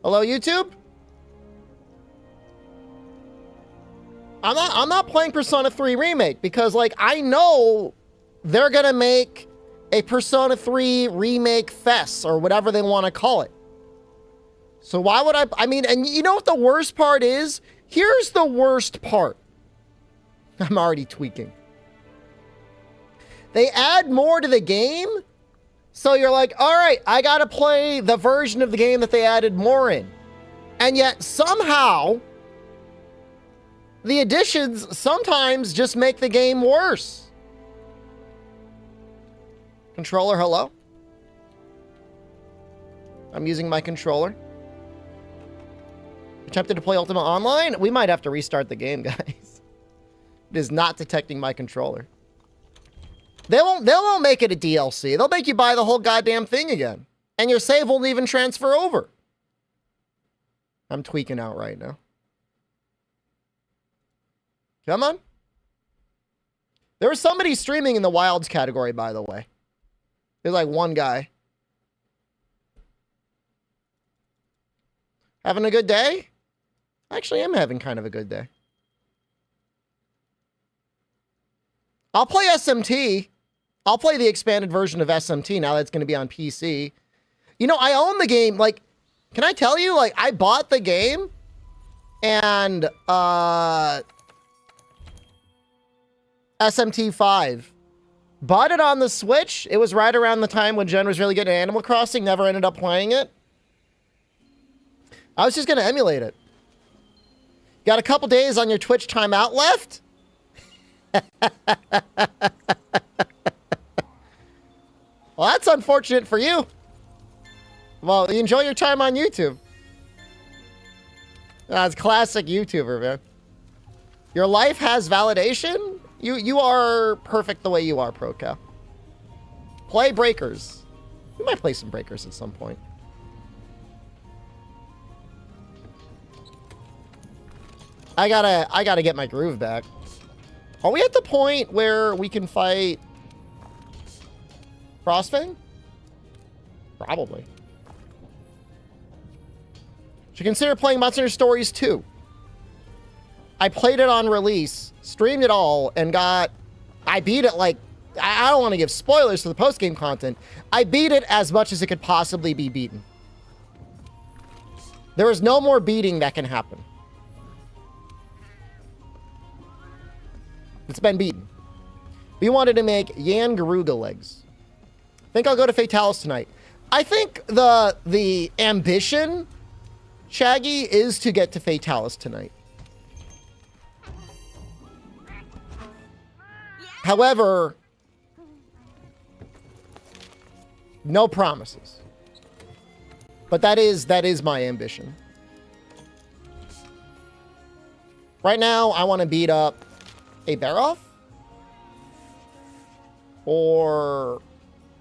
Hello, YouTube? I'm not playing Persona 3 Remake because, like, I know they're gonna make a Persona 3 Remake fest or whatever they want to call it. So why would I mean, and you know what the worst part is? Here's the worst part. I'm already tweaking. They add more to the game, so you're like, all right, I gotta play the version of the game that they added more in. And yet somehow, the additions sometimes just make the game worse. Controller, hello? I'm using my controller. Attempted to play Ultima Online? We might have to restart the game, guys. It is not detecting my controller. They won't make it a DLC. They'll make you buy the whole goddamn thing again. And your save won't even transfer over. I'm tweaking out right now. Come on. There was somebody streaming in the Wilds category, by the way. There's like one guy. Having a good day? Actually, I'm having kind of a good day. I'll play SMT. I'll play the expanded version of SMT now that it's going to be on PC. You know, I own the game. Like, can I tell you? Like, I bought the game and SMT 5. Bought it on the Switch. It was right around the time when Jen was really getting Animal Crossing. Never ended up playing it. I was just going to emulate it. Got a couple days on your Twitch timeout left? Well, that's unfortunate for you. Well, enjoy your time on YouTube. That's classic YouTuber, man. Your life has validation? You are perfect the way you are, ProCal. Play Breakers. We might play some Breakers at some point. I gotta get my groove back. Are we at the point where we can fight Frostfang? Probably. Should consider playing Monster Hunter Stories 2. I played it on release, streamed it all, and I beat it like, I don't want to give spoilers for the post-game content. I beat it as much as it could possibly be beaten. There is no more beating that can happen. It's been beaten. We wanted to make Yan Garuga legs. Think I'll go to Fatalis tonight. I think the ambition, Shaggy, is to get to Fatalis tonight. However, no promises. But that is my ambition. Right now, I want to beat up a Baroff? Or...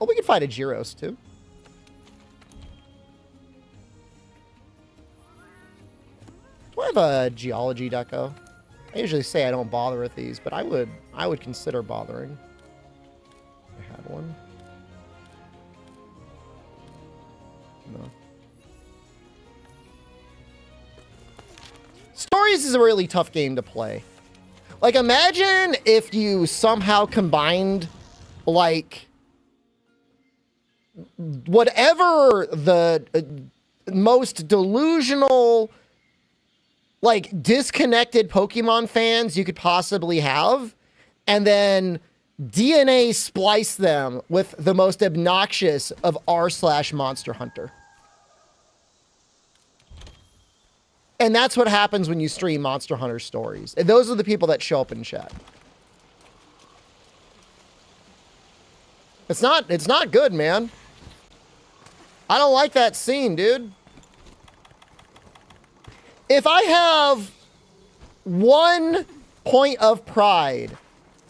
oh, we could fight a Gyros, too. Do I have a Geology deco? I usually say I don't bother with these, but I would consider bothering. I had one. No. Stories is a really tough game to play. Like, imagine if you somehow combined, like, whatever the most delusional, like, disconnected Pokemon fans you could possibly have, and then DNA splice them with the most obnoxious of r/Monster Hunter. And that's what happens when you stream Monster Hunter Stories. And those are the people that show up in chat. It's not good, man. I don't like that scene, dude. If I have one point of pride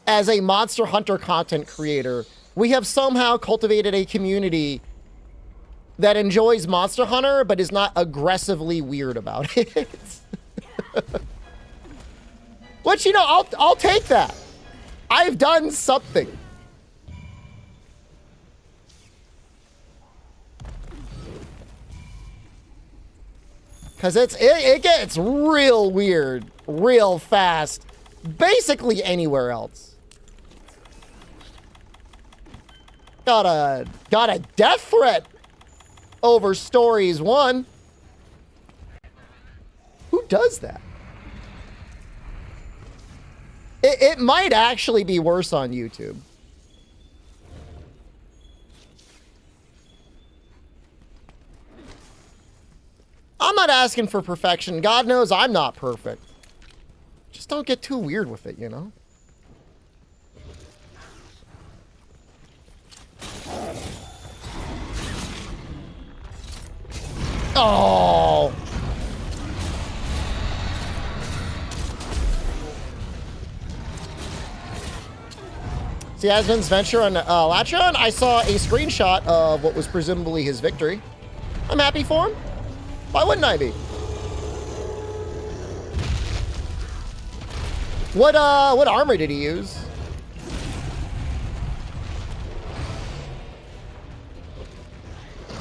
as a Monster Hunter content creator, we have somehow cultivated a community that enjoys Monster Hunter, but is not aggressively weird about it. Which, you know, I'll take that. I've done something. Because it gets real weird, real fast, basically anywhere else. Got a death threat over Stories 1. Who does that? It might actually be worse on YouTube. I'm not asking for perfection. God knows I'm not perfect. Just don't get too weird with it, you know? Oh! See Asmon's venture on Latron. I saw a screenshot of what was presumably his victory. I'm happy for him. Why wouldn't I be? What armor did he use?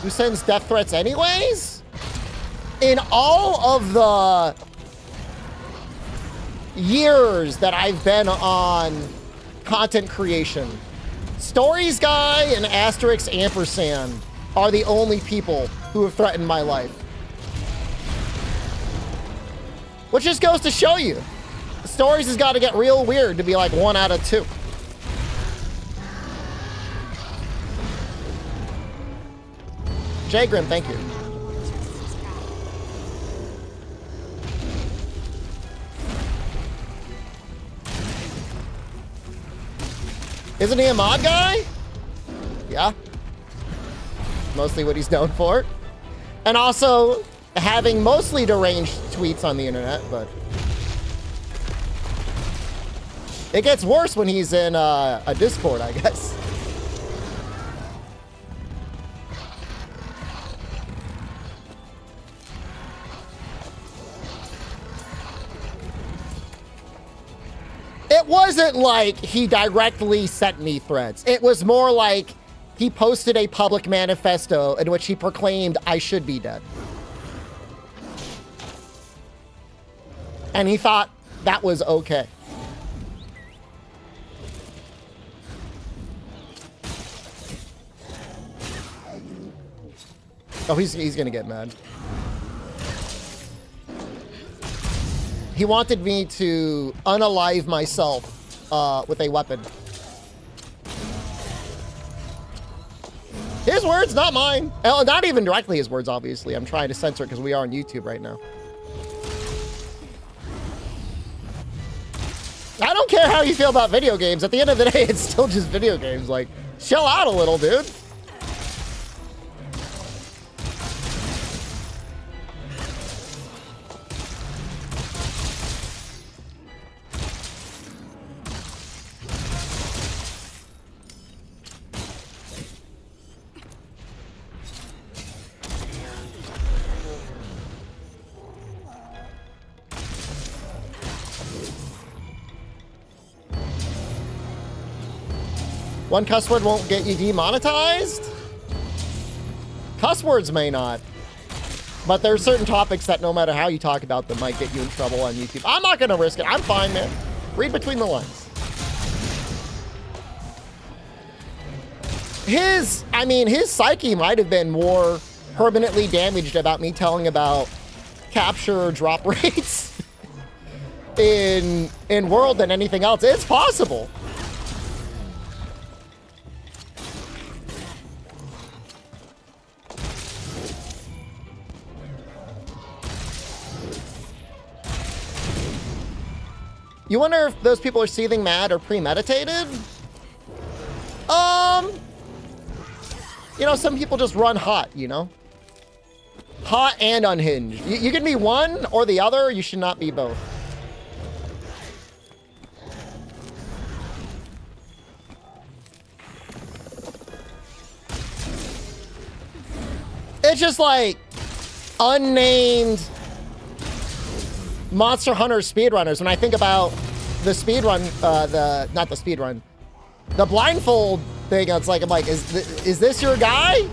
Who sends death threats anyways? In all of the years that I've been on content creation, Stories Guy and Asterix Ampersand are the only people who have threatened my life. Which just goes to show you, Stories has got to get real weird to be like 1 out of 2. Jay Grim, thank you. Isn't he a mod guy? Yeah. Mostly what he's known for. And also having mostly deranged tweets on the internet, but it gets worse when he's in a Discord, I guess. It wasn't like he directly sent me threats. It was more like he posted a public manifesto in which he proclaimed I should be dead. And he thought that was okay. Oh, he's gonna get mad. He wanted me to unalive myself with a weapon. His words, not mine. Not even directly his words, obviously. I'm trying to censor it because we are on YouTube right now. I don't care how you feel about video games. At the end of the day, it's still just video games. Like, chill out a little, dude. One cuss word won't get you demonetized? Cuss words may not. But there are certain topics that no matter how you talk about them might get you in trouble on YouTube. I'm not gonna risk it. I'm fine, man. Read between the lines. His psyche might have been more permanently damaged about me telling about capture drop rates in World than anything else. It's possible. You wonder if those people are seething mad or premeditated? You know, some people just run hot, you know? Hot and unhinged. You can be one or the other, you should not be both. It's just like unnamed Monster Hunter speedrunners. When I think about the speedrun, the blindfold thing, it's like, I'm like, is this your guy?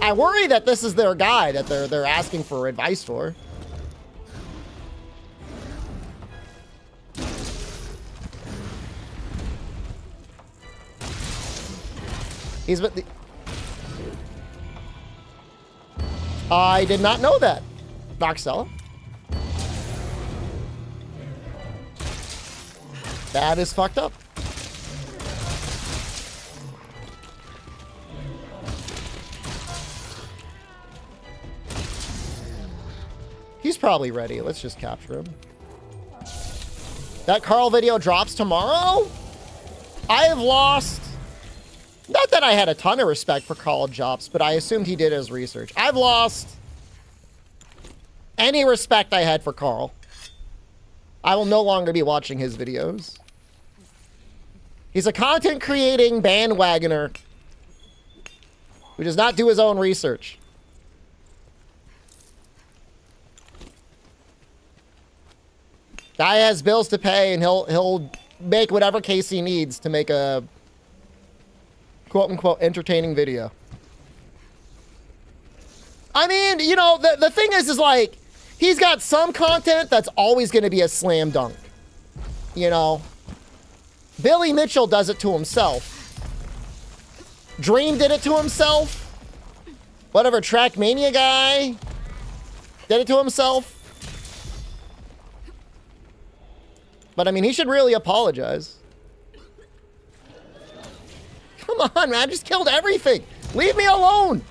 I worry that this is their guy that they're asking for advice for. He's with the... I did not know that. Voxella. That is fucked up. He's probably ready. Let's just capture him. That Carl video drops tomorrow? I have lost... Not that I had a ton of respect for Carl Jobs, but I assumed he did his research. I've lost any respect I had for Carl. I will no longer be watching his videos. He's a content creating bandwagoner who does not do his own research. Guy has bills to pay, and he'll make whatever case he needs to make a quote-unquote entertaining video. I mean, you know, the thing is like, he's got some content that's always going to be a slam dunk. You know? Billy Mitchell does it to himself. Dream did it to himself. Whatever, Trackmania guy did it to himself. But, I mean, he should really apologize. Come on, man. I just killed everything. Leave me alone.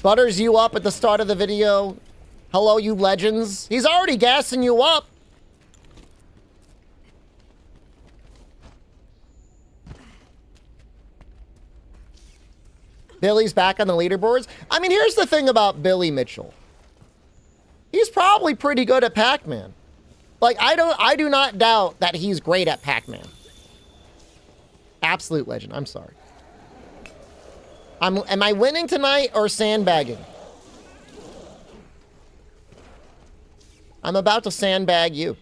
Butters you up at the start of the video. Hello, you legends. He's already gassing you up. Billy's back on the leaderboards. I mean, here's the thing about Billy Mitchell. He's probably pretty good at Pac-Man. Like, I do not doubt that he's great at Pac-Man. Absolute legend. I'm sorry. Am I winning tonight or sandbagging? I'm about to sandbag you.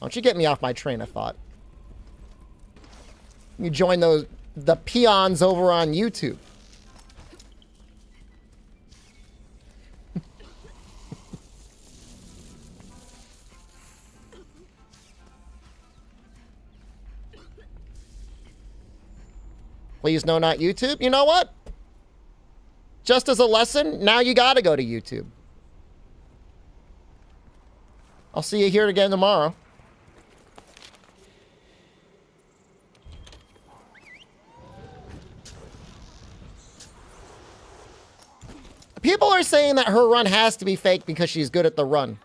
Don't you get me off my train of thought. You join the peons over on YouTube. Please no, not YouTube. You know what? Just as a lesson, now you gotta go to YouTube. I'll see you here again tomorrow. People are saying that her run has to be fake because she's good at the run.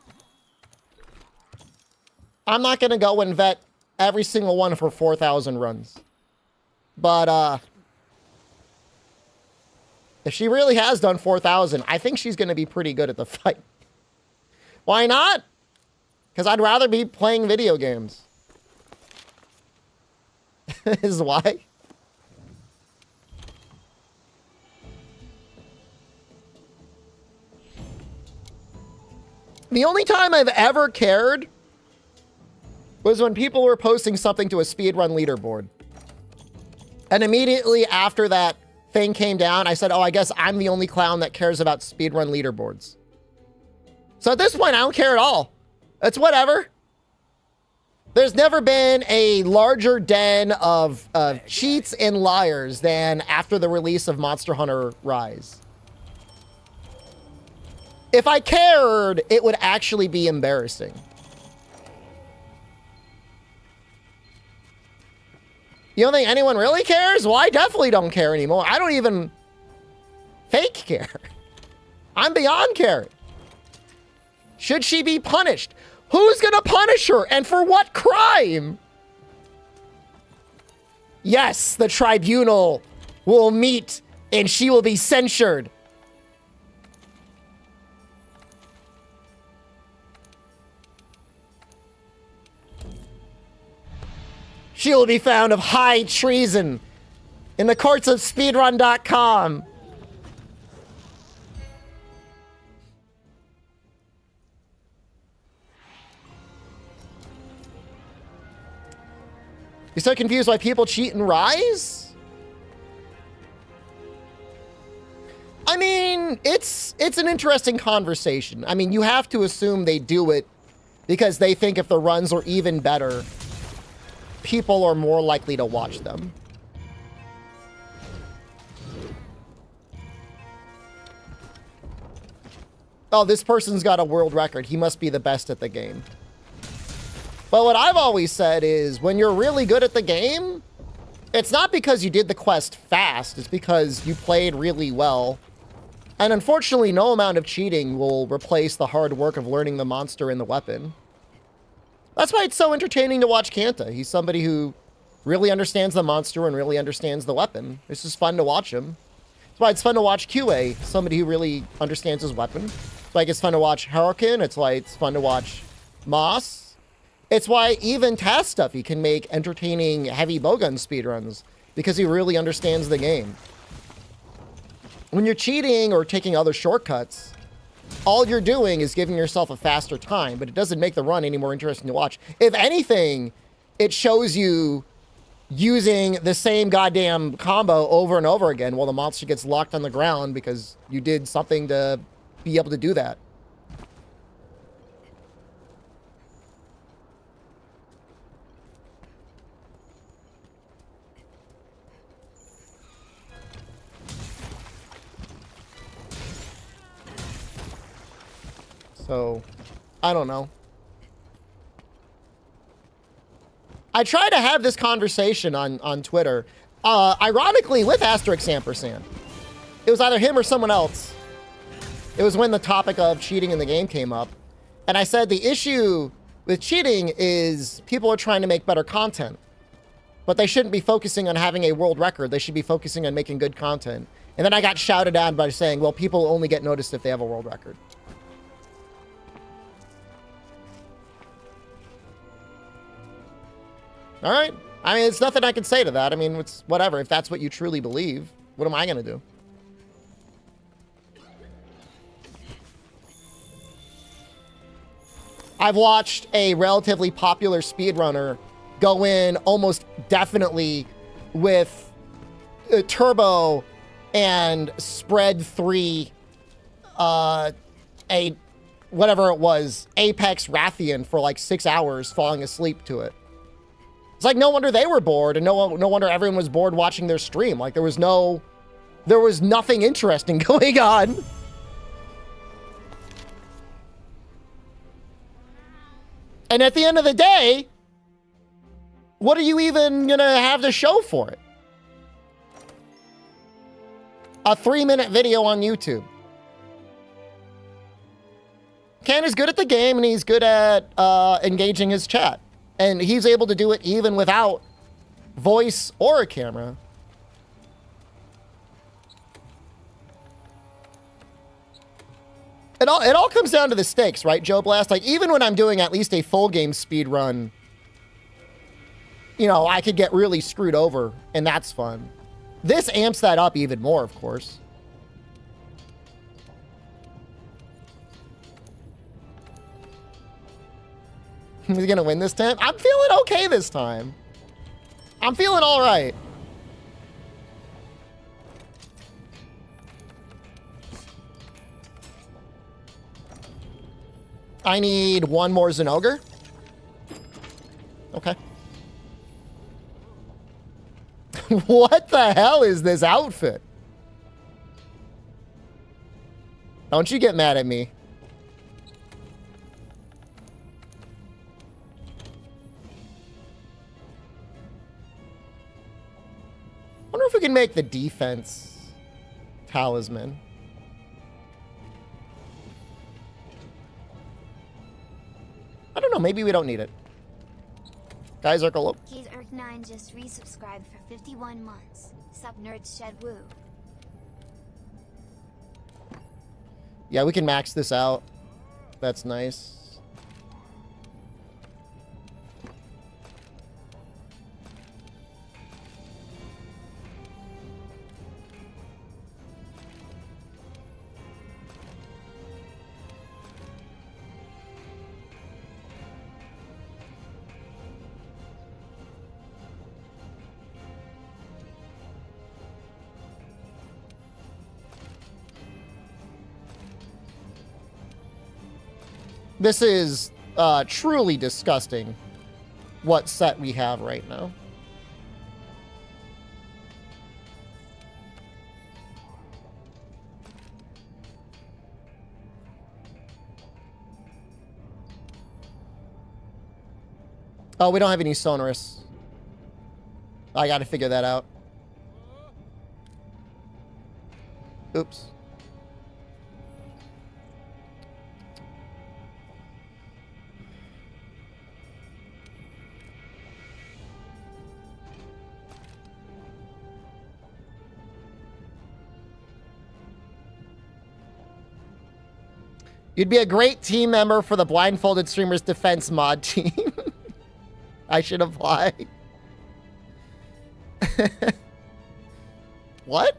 I'm not gonna go and vet every single one for 4,000 runs. But, if she really has done 4,000, I think she's going to be pretty good at the fight. Why not? Because I'd rather be playing video games. Is why. The only time I've ever cared was when people were posting something to a speedrun leaderboard. And immediately after that thing came down, I said, oh, I guess I'm the only clown that cares about speedrun leaderboards. So at this point, I don't care at all. It's whatever. There's never been a larger den of cheats and liars than after the release of Monster Hunter Rise. If I cared, it would actually be embarrassing. You don't think anyone really cares? Well, I definitely don't care anymore. I don't even fake care. I'm beyond caring. Should she be punished? Who's gonna punish her and for what crime? Yes, the tribunal will meet and she will be censured. She will be found of high treason in the courts of speedrun.com. You're so confused why people cheat in Rise? I mean, it's an interesting conversation. I mean, you have to assume they do it because they think if the runs are even better, people are more likely to watch them. Oh, this person's got a world record. He must be the best at the game. But what I've always said is when you're really good at the game, it's not because you did the quest fast. It's because you played really well. And unfortunately, no amount of cheating will replace the hard work of learning the monster and the weapon. That's why it's so entertaining to watch Kanta. He's somebody who really understands the monster and really understands the weapon. It's just fun to watch him. That's why it's fun to watch QA, somebody who really understands his weapon. It's like it's fun to watch Hurricane. It's why it's fun to watch Moss. It's why even Taz stuff he can make entertaining heavy bowgun speedruns because he really understands the game. When you're cheating or taking other shortcuts, all you're doing is giving yourself a faster time, but it doesn't make the run any more interesting to watch. If anything, it shows you using the same goddamn combo over and over again while the monster gets locked on the ground because you did something to be able to do that. So, I don't know. I try to have this conversation on Twitter, ironically with Asterix Ampersand. It was either him or someone else. It was when the topic of cheating in the game came up. And I said the issue with cheating is people are trying to make better content. But they shouldn't be focusing on having a world record. They should be focusing on making good content. And then I got shouted at by saying, well, people only get noticed if they have a world record. All right. I mean, it's nothing I can say to that. I mean, it's whatever. If that's what you truly believe, what am I going to do? I've watched a relatively popular speedrunner go in almost definitely with Turbo and Spread 3, whatever it was, Apex Rathian for like 6 hours, falling asleep to it. It's like no wonder they were bored, and no wonder everyone was bored watching their stream. Like there was nothing interesting going on. And at the end of the day, what are you even gonna have to show for it? A 3-minute video on YouTube. Ken is good at the game, and he's good at engaging his chat. And he's able to do it even without voice or a camera. It all comes down to the stakes, right, Joe Blast? Like, even when I'm doing at least a full game speed run, you know, I could get really screwed over, and that's fun. This amps that up even more, of course. He's gonna win this time? I'm feeling okay this time. I'm feeling all right. I need one more Zenogre. Okay. What the hell is this outfit? Don't you get mad at me. I wonder if we can make the defense talisman. I don't know. Maybe we don't need it. Guys, Urkel. Keith Urk9 just resubscribed for 51 months. Sup nerds shed woo. Yeah, we can max this out. That's nice. This is truly disgusting what set we have right now. Oh, we don't have any Sonorous. I gotta figure that out. Oops. You'd be a great team member for the Blindfolded Streamers Defense mod team. I should apply. What?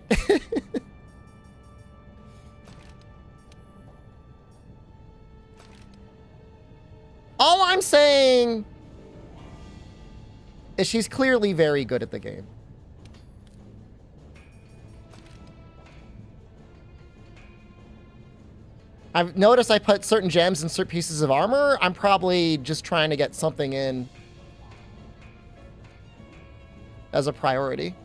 All I'm saying is she's clearly very good at the game. I've noticed I put certain gems in certain pieces of armor. I'm probably just trying to get something in as a priority.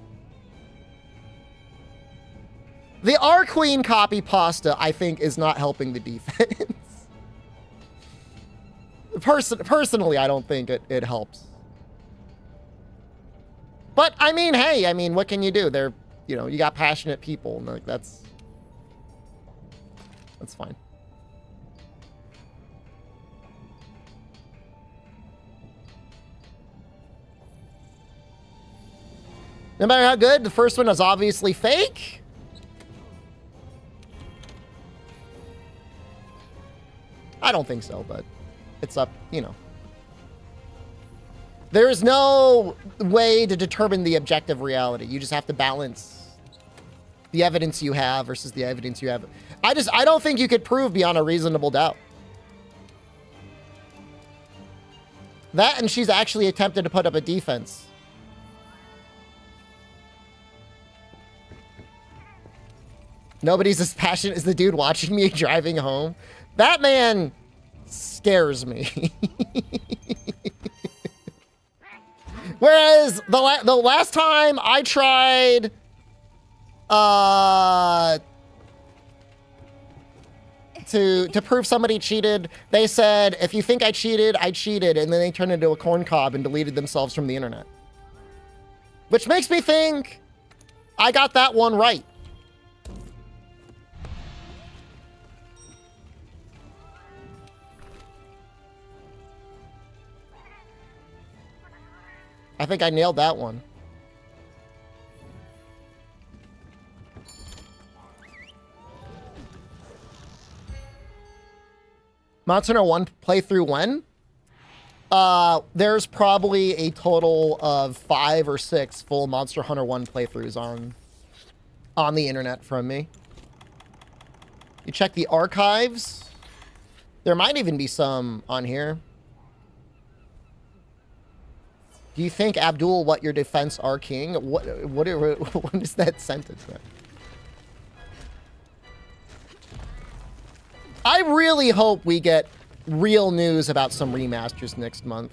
The R Queen copy pasta, I think, is not helping the defense. Personally, I don't think it helps. But, I mean, hey, I mean, what can you do? They're, you know, you got passionate people. And like, that's fine. No matter how good, the first one was obviously fake. I don't think so, but it's up, you know. There is no way to determine the objective reality. You just have to balance the evidence you have versus the evidence you have. I don't think you could prove beyond a reasonable doubt. That, and she's actually attempted to put up a defense. Nobody's as passionate as the dude watching me driving home. That man scares me. Whereas the last time I tried to prove somebody cheated, they said, if you think I cheated, I cheated, and then they turned into a corn cob and deleted themselves from the internet. Which makes me think I got that one right. I think I nailed that one. Monster Hunter 1 playthrough when? There's probably a total of 5 or 6 full Monster Hunter 1 playthroughs on the internet from me. You check the archives. There might even be some on here. Do you think, Abdul, what your defense are king? What is that sentence there? I really hope we get real news about some remasters next month.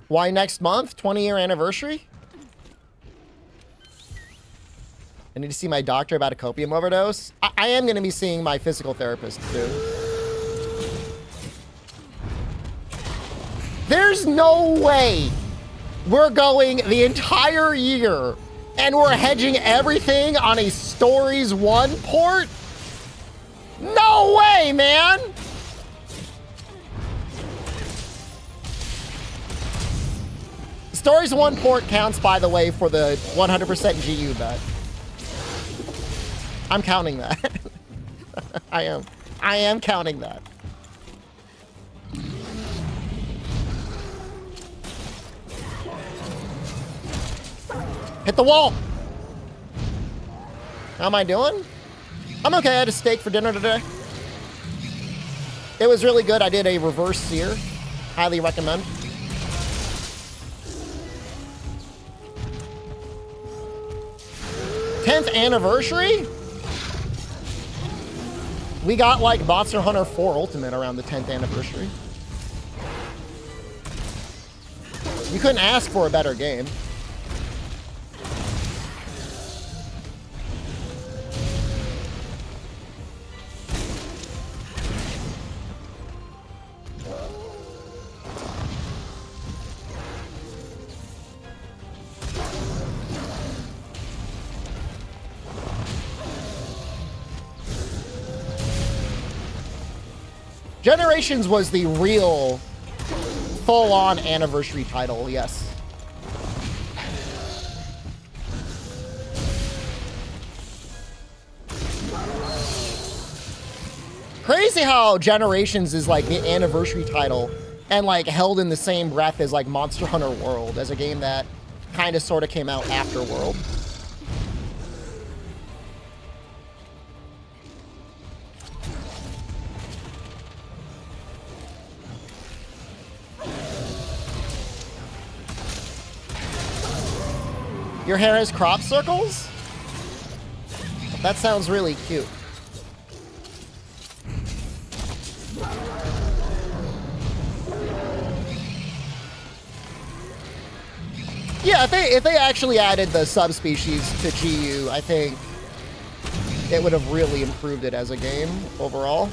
Why next month? 20-year anniversary? I need to see my doctor about a copium overdose. I am going to be seeing my physical therapist, too. There's no way we're going the entire year and we're hedging everything on a Stories 1 port? No way, man! Stories 1 port counts, by the way, for the 100% GU bet. I'm counting that. I am counting that. Hit the wall. How am I doing? I'm okay. I had a steak for dinner today. It was really good. I did a reverse sear. Highly recommend. 10th anniversary? We got like Monster Hunter 4 Ultimate around the 10th anniversary. You couldn't ask for a better game. Generations was the real full-on anniversary title, yes. Crazy how Generations is like the anniversary title and like held in the same breath as like Monster Hunter World as a game that kind of sort of came out after World. Your hair has crop circles? That sounds really cute. Yeah, if they actually added the subspecies to GU, I think it would have really improved it as a game overall.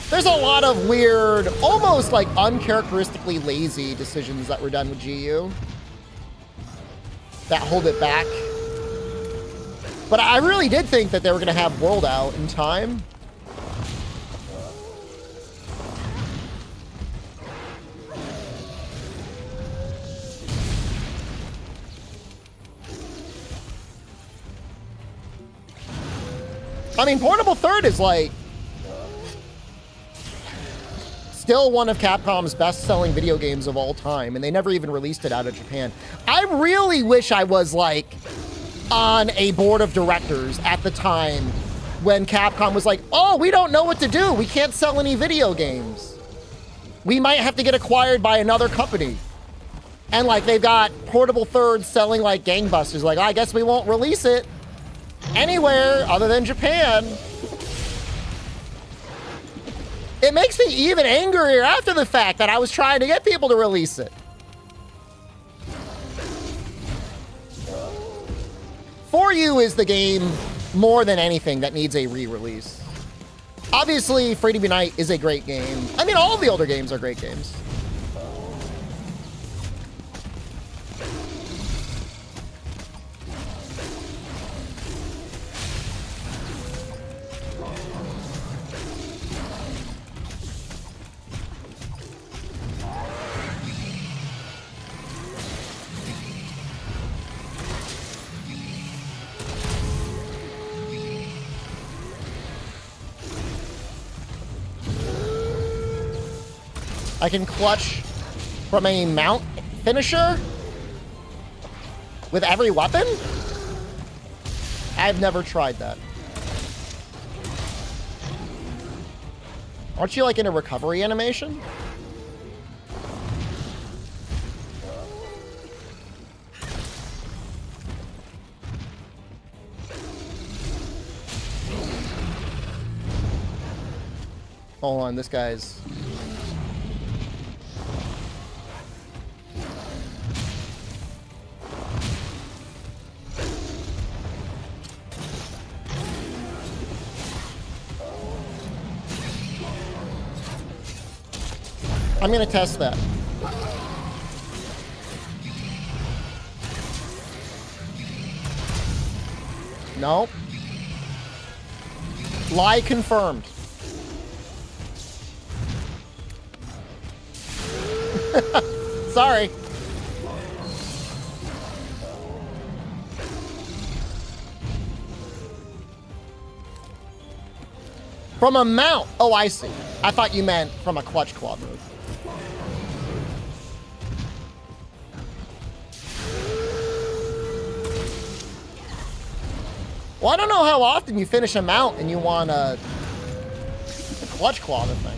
There's a lot of weird, almost like uncharacteristically lazy decisions that were done with GU that hold it back. But I really did think that they were going to have World out in time. I mean, Portable Third is like still one of Capcom's best-selling video games of all time, and they never even released it out of Japan. I really wish I was like on a board of directors at the time when Capcom was like, oh, we don't know what to do. We can't sell any video games. We might have to get acquired by another company. And like they've got Portable Third selling like gangbusters. Like, I guess we won't release it anywhere other than Japan. It makes me even angrier after the fact that I was trying to get people to release it. For You is the game more than anything that needs a re-release. Obviously, Free to Be Night is a great game. I mean, all of the older games are great games. I can clutch from a mount finisher with every weapon? I've never tried that. Aren't you like in a recovery animation? Hold on, this guy's... I'm gonna test that. No. Lie confirmed. Sorry. From a mount. Oh, I see. I thought you meant from a clutch claw move. Well, I don't know how often you finish a mount and you want a clutch claw the thing.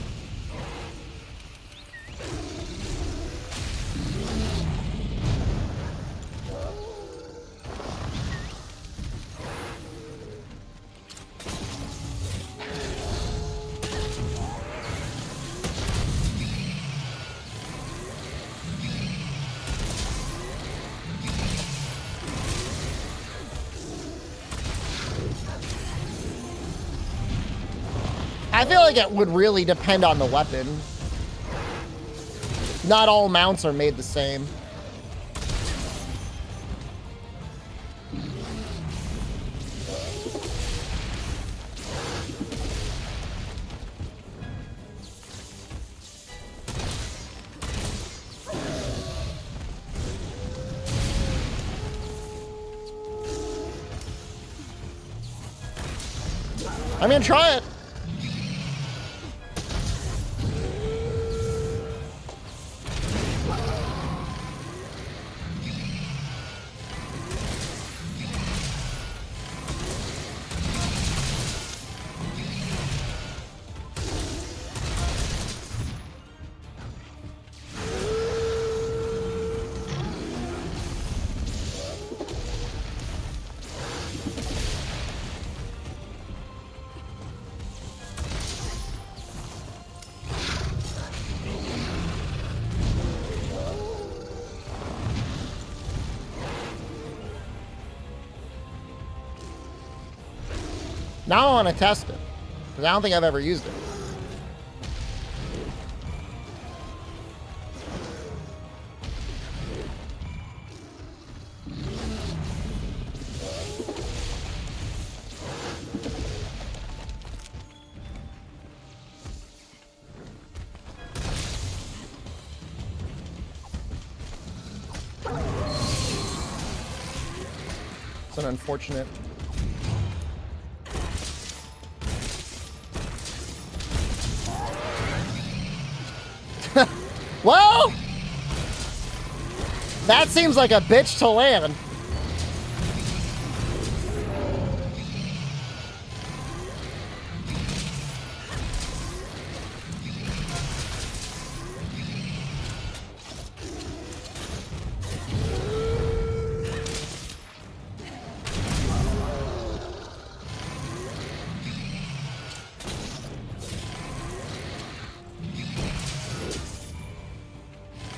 I feel like it would really depend on the weapon. Not all mounts are made the same. I'm gonna try it. Now I want to test it, because I don't think I've ever used it. It's an unfortunate... Well, that seems like a bitch to land.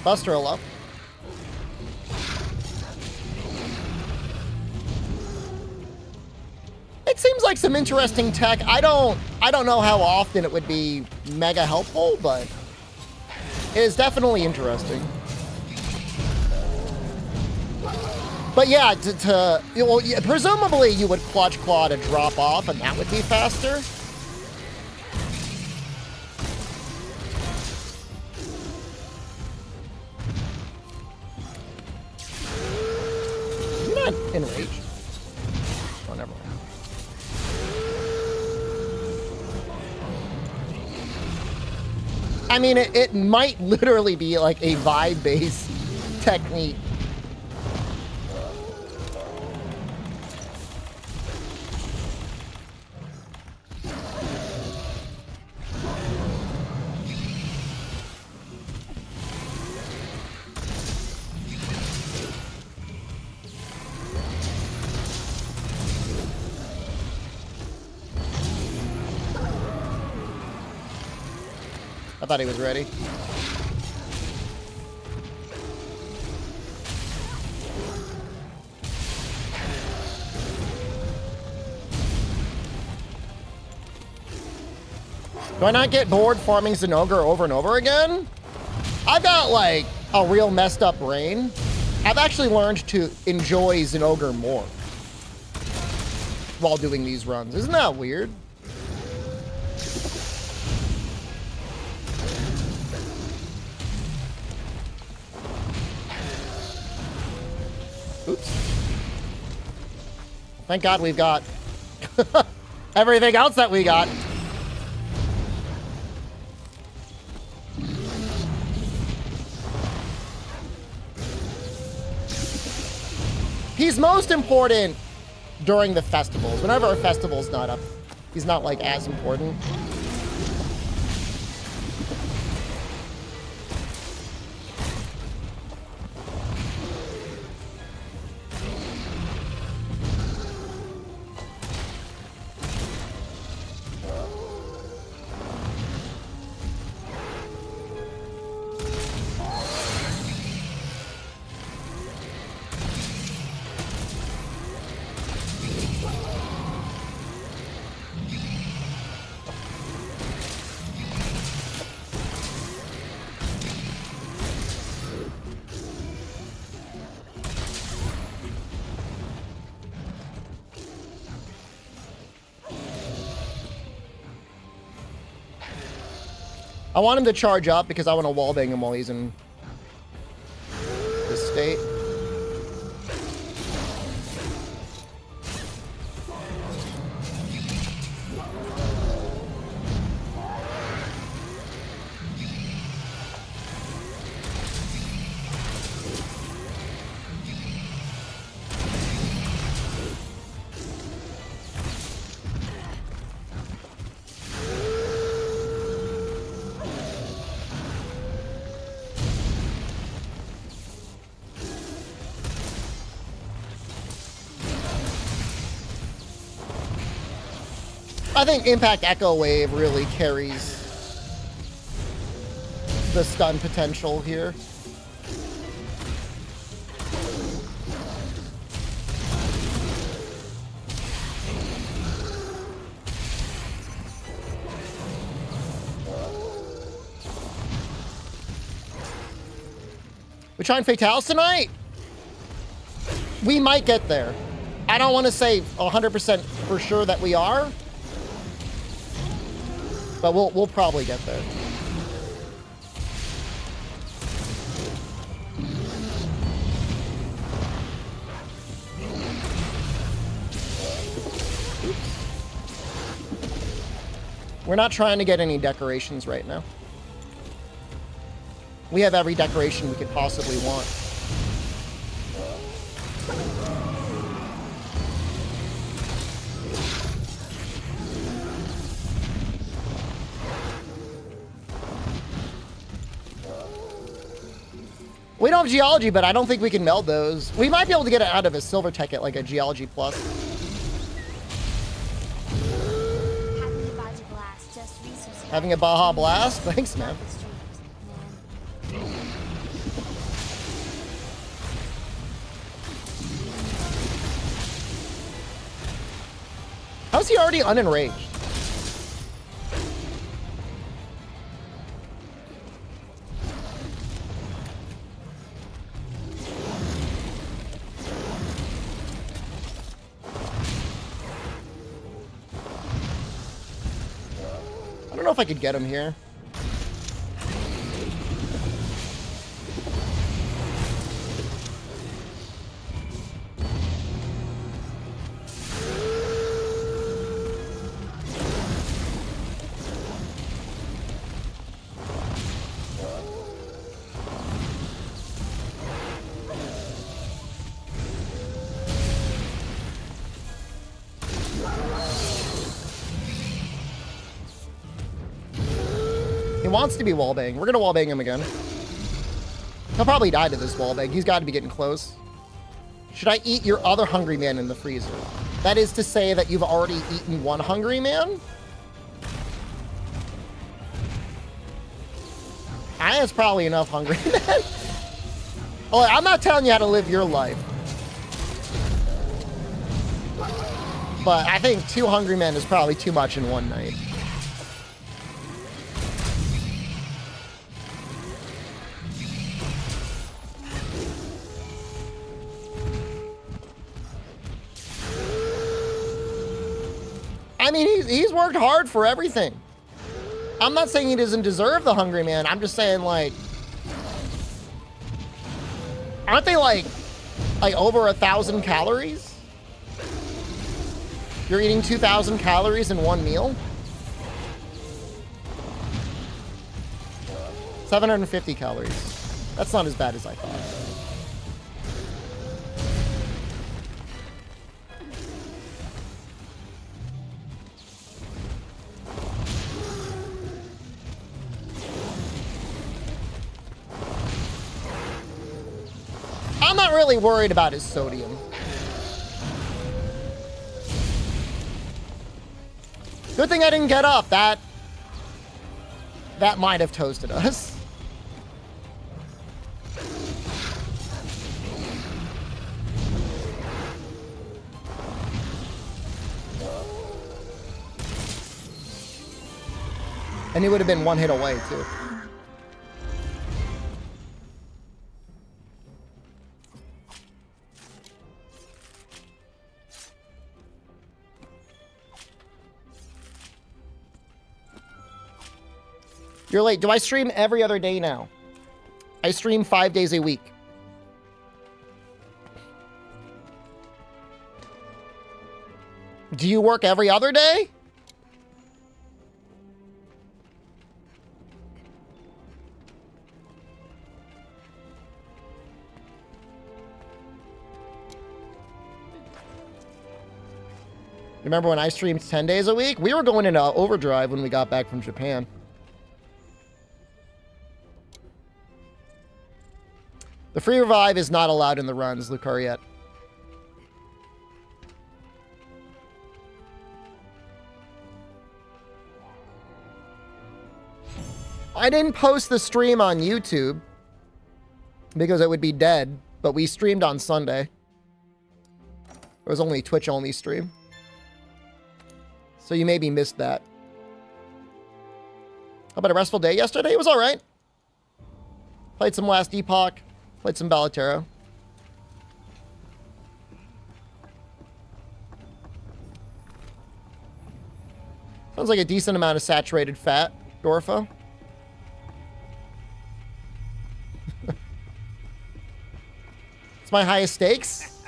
Buster up. It seems like some interesting tech. I don't know how often it would be mega helpful, but it is definitely interesting. But yeah, well, yeah, presumably you would clutch claw to drop off, and that would be faster. Enraged. Oh, never mind. I mean, it might literally be like a vibe-based technique. I thought he was ready. Do I not get bored farming Zinogre over and over again? I've got like a real messed up brain. I've actually learned to enjoy Zinogre more while doing these runs. Isn't that weird? Oops. Thank God we've got everything else that we got. He's most important during the festivals. Whenever a festival's not up, he's not like as important. I want him to charge up because I want to wallbang him while he's in this state. I think Impact Echo Wave really carries the stun potential here. We trying Fatalis tonight? We might get there. I don't want to say 100% for sure that we are, but we'll probably get there. We're not trying to get any decorations right now. We have every decoration we could possibly want. We don't have geology, but I don't think we can meld those. We might be able to get it out of a silver ticket, like a geology plus. Having a Baja Blast? Thanks, man. How's he already unenraged? I don't know if I could get him here. He wants to be wallbang. We're gonna wallbang him again. He'll probably die to this wallbang. He's got to be getting close. Should I eat your other hungry man in the freezer? That is to say that you've already eaten one hungry man? That's probably enough hungry men. Oh, I'm not telling you how to live your life. But I think 2 hungry men is probably too much in one night. I mean, he's worked hard for everything. I'm not saying he doesn't deserve the hungry man. I'm just saying, like, aren't they like over 1,000 calories? You're eating 2,000 calories in one meal? 750 calories. That's not as bad as I thought. I'm not really worried about his sodium. Good thing I didn't get up. That might have toasted us. And he would have been one hit away, too. You're late. Do I stream every other day now? I stream 5 days a week. Do you work every other day? Remember when I streamed 10 days a week? We were going into overdrive when we got back from Japan. The free revive is not allowed in the runs, Lucariet. I didn't post the stream on YouTube because it would be dead, but we streamed on Sunday. It was only Twitch-only stream. So you maybe missed that. How about a restful day yesterday? It was all right. Played some Last Epoch. Played some Balatero. Sounds like a decent amount of saturated fat, Dorfo. It's my highest stakes.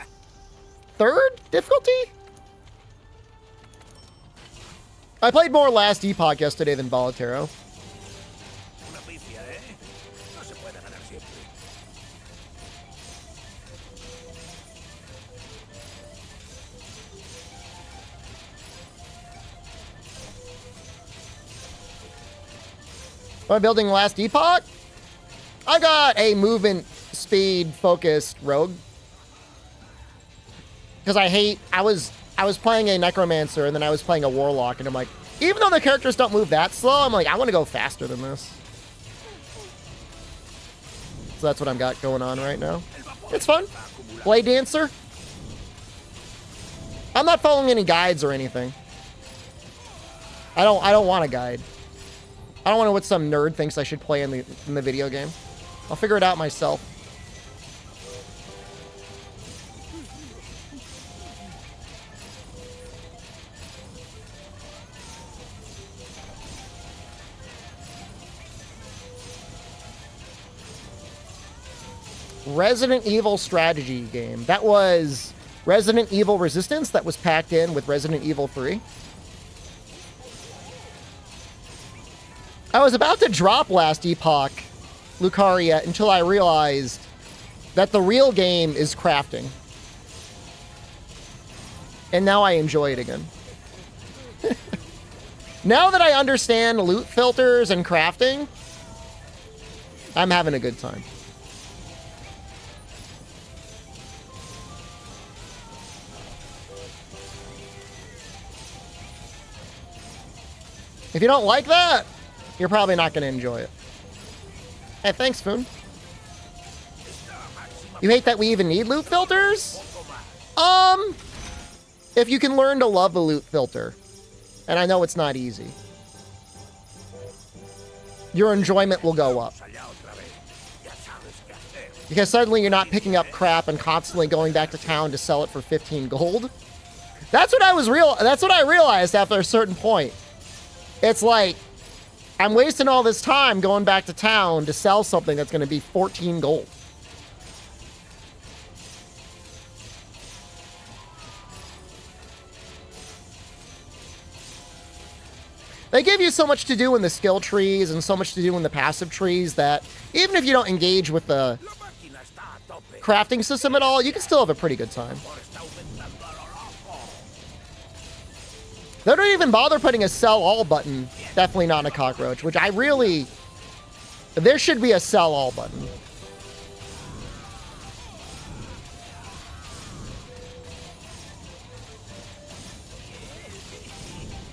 Third difficulty? I played more Last Epoch yesterday than Balatero. Am I building Last Epoch? I got a movement speed focused rogue. Because I was playing a necromancer and then I was playing a warlock and I'm like, even though the characters don't move that slow, I'm like, I want to go faster than this. So that's what I've got going on right now. It's fun. Blade Dancer. I'm not following any guides or anything. I don't want a guide. I don't want to know what some nerd thinks I should play in the video game. I'll figure it out myself. Resident Evil strategy game. That was Resident Evil Resistance that was packed in with Resident Evil 3. I was about to drop Last Epoch, Lucaria, until I realized that the real game is crafting. And now I enjoy it again. Now that I understand loot filters and crafting, I'm having a good time. If you don't like that, you're probably not going to enjoy it. Hey, thanks, Foon. You hate that we even need loot filters? If you can learn to love the loot filter, and I know it's not easy, your enjoyment will go up. Because suddenly you're not picking up crap and constantly going back to town to sell it for 15 gold. That's what I realized after a certain point. It's like, I'm wasting all this time going back to town to sell something that's going to be 14 gold. They give you so much to do in the skill trees and so much to do in the passive trees that even if you don't engage with the crafting system at all, you can still have a pretty good time. They don't even bother putting a sell all button. Definitely not in a cockroach, which I really... There should be a sell all button.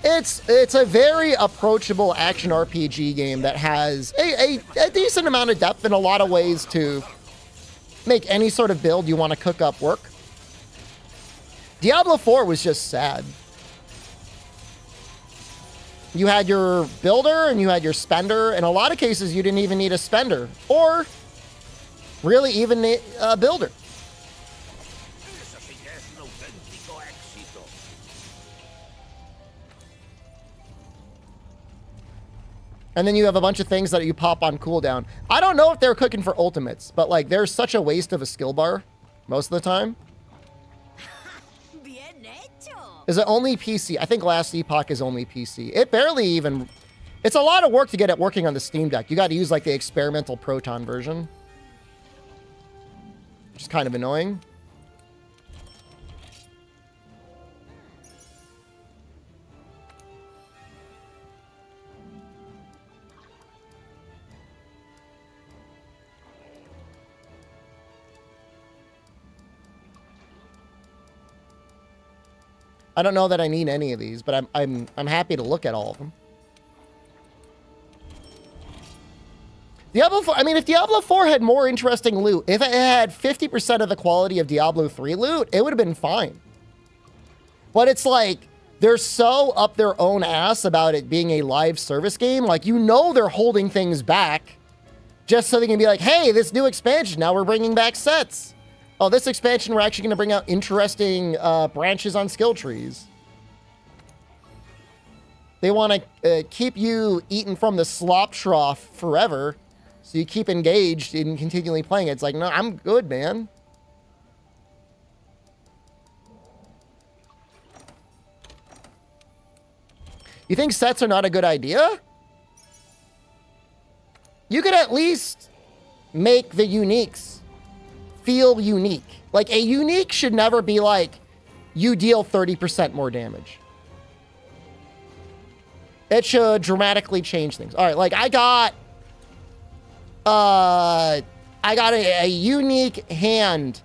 It's a very approachable action RPG game that has a decent amount of depth in a lot of ways to make any sort of build you want to cook up work. Diablo 4 was just sad. You had your builder and you had your spender. In a lot of cases, you didn't even need a spender or really even a builder. And then you have a bunch of things that you pop on cooldown. I don't know if they're cooking for ultimates, but like there's such a waste of a skill bar most of the time. Is it only PC? I think Last Epoch is only PC. It barely even... It's a lot of work to get it working on the Steam Deck. You got to use like the experimental Proton version. Which is kind of annoying. I don't know that I need any of these, but I'm happy to look at all of them. Diablo 4, I mean, if Diablo 4 had more interesting loot, if it had 50% of the quality of Diablo 3 loot, it would have been fine. But it's like, they're so up their own ass about it being a live service game. Like, you know they're holding things back just so they can be like, hey, this new expansion, now we're bringing back sets. Oh, this expansion, we're actually going to bring out interesting branches on skill trees. They want to keep you eating from the slop trough forever, so you keep engaged in continually playing it. It's like, no, I'm good, man. You think sets are not a good idea? You could at least make the uniques feel unique. Like, a unique should never be like, you deal 30% more damage. It should dramatically change things. All right, like, I got a unique hand,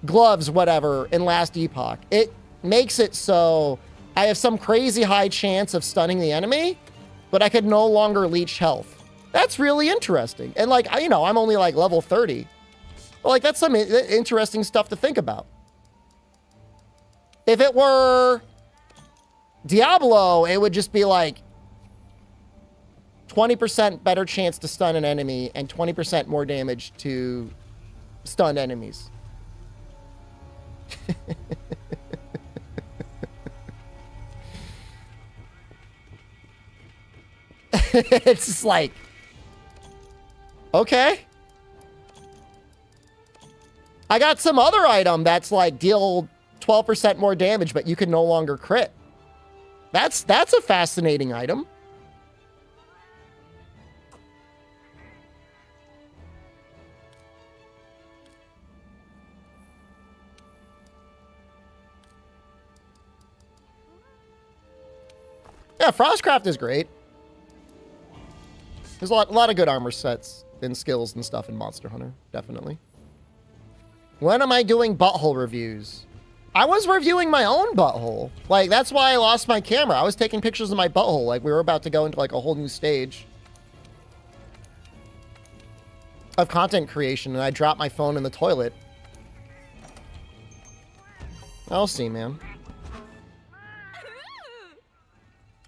gloves, whatever, in Last Epoch. It makes it so I have some crazy high chance of stunning the enemy, but I could no longer leech health. That's really interesting. And, like, you know, I'm only, like, level 30. But, like, that's some interesting stuff to think about. If it were Diablo, it would just be, like, 20% better chance to stun an enemy and 20% more damage to stunned enemies. It's just like, okay. I got some other item that's like deal 12% more damage, but you can no longer crit. That's a fascinating item. Yeah, Frostcraft is great. There's a lot of good armor sets and skills and stuff in Monster Hunter, definitely. When am I doing butthole reviews? I was reviewing my own butthole. Like, that's why I lost my camera. I was taking pictures of my butthole. Like, we were about to go into, like, a whole new stage of content creation, and I dropped my phone in the toilet. I'll see, man.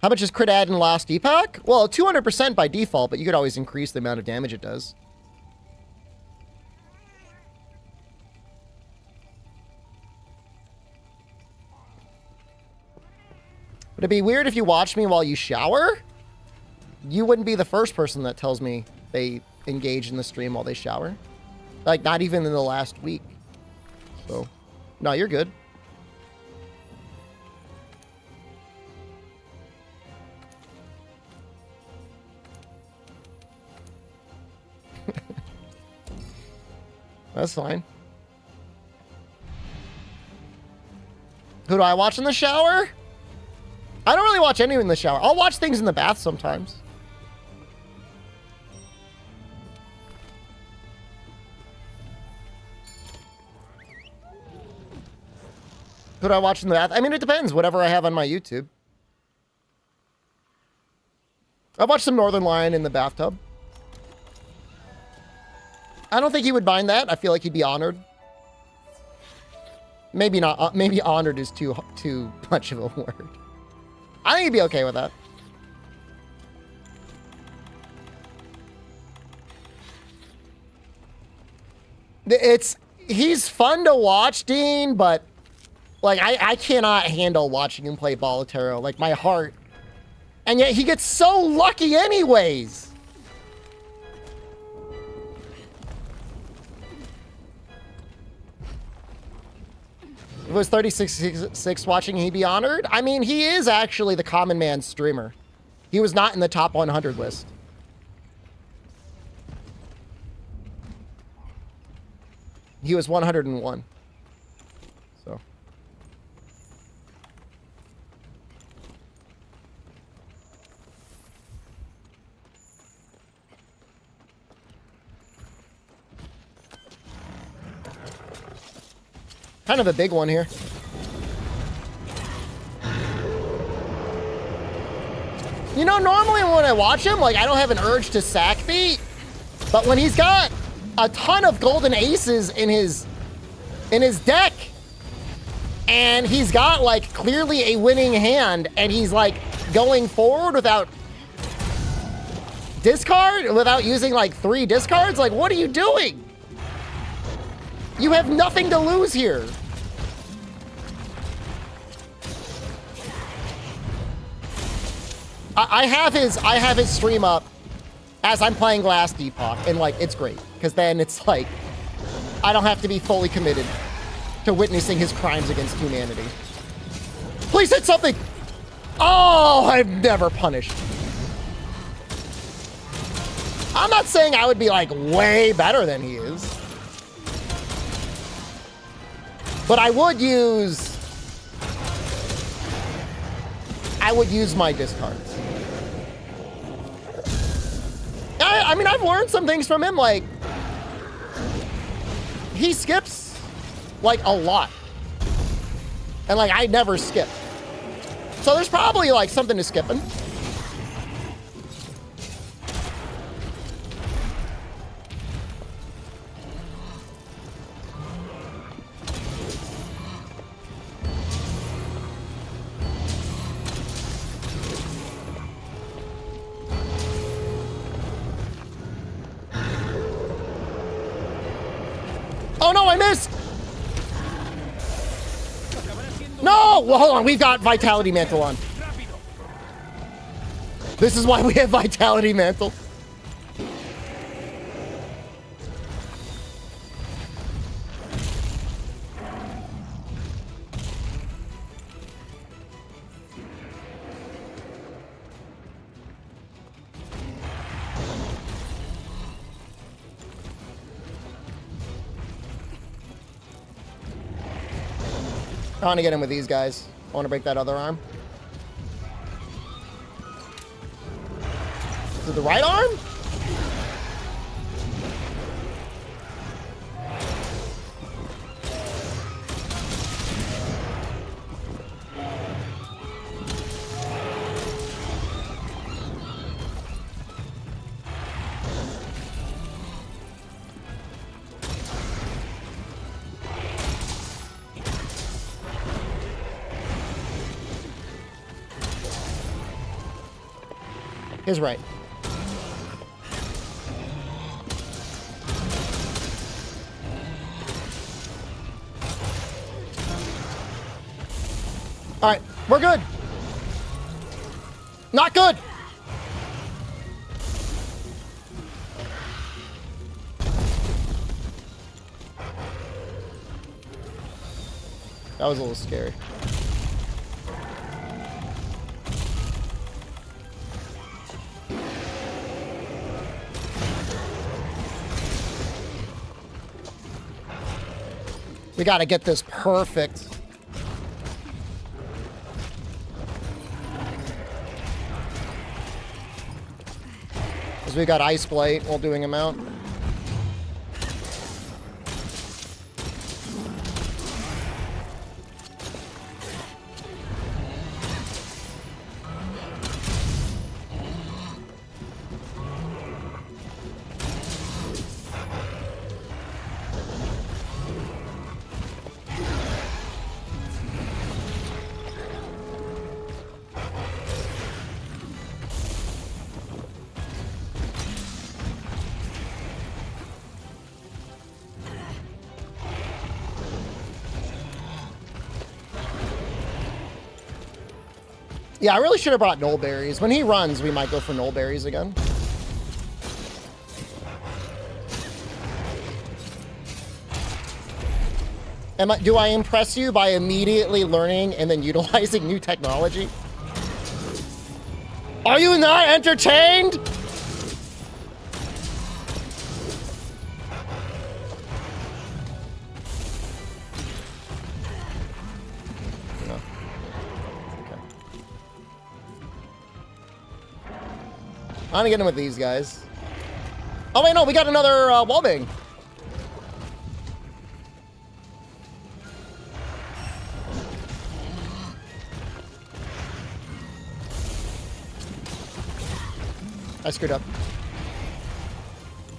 How much is crit add in Last Epoch? Well, 200% by default, but you could always increase the amount of damage it does. Would it be weird if you watched me while you shower? You wouldn't be the first person that tells me they engage in the stream while they shower. Like, not even in the last week. So, no, you're good. That's fine. Who do I watch in the shower? I don't really watch anyone in the shower. I'll watch things in the bath sometimes. Who do I watch in the bath? I mean, it depends. Whatever I have on my YouTube. I've watched some Northern Lion in the bathtub. I don't think he would mind that. I feel like he'd be honored. Maybe not. Maybe honored is too much of a word. I think he'd be okay with that. He's fun to watch, Dean, but like I cannot handle watching him play Bolotero. Like my heart And yet he gets so lucky anyways. If it was 36 watching, he'd be honored. I mean, he is actually the common man streamer. He was not in the top 100 list. He was 101. So. Kind of a big one here. You know, normally when I watch him, like, I don't have an urge to sack beat, but when he's got a ton of golden aces in his deck, and he's got, like, clearly a winning hand, and he's, like, going forward without without using, like, 3 discards, like, what are you doing? You have nothing to lose here. I have his stream up as I'm playing Glass Depot, and like it's great because then it's like I don't have to be fully committed to witnessing his crimes against humanity. Please hit something. Oh, I'm never punished. I'm not saying I would be like way better than he is, but I would use my discards. I mean, I've learned some things from him, like, he skips, like, a lot. And, like, I never skip. So there's probably, like, something to skipping. Oh no, I missed! No! Well, hold on, we've got Vitality Mantle on. This is why we have Vitality Mantle. I want to get in with these guys. I want to break that other arm. Is it the right arm? Is right. All right, we're good. Not good. That was a little scary. We got to get this perfect. Because we got Ice Blight while doing him out. Yeah, I really should have brought knoll berries. When he runs, we might go for knoll berries again. Do I impress you by immediately learning and then utilizing new technology? Are you not entertained? No. Okay. I'm gonna get him with these guys. Oh wait, no, we got another wallbang. I screwed up.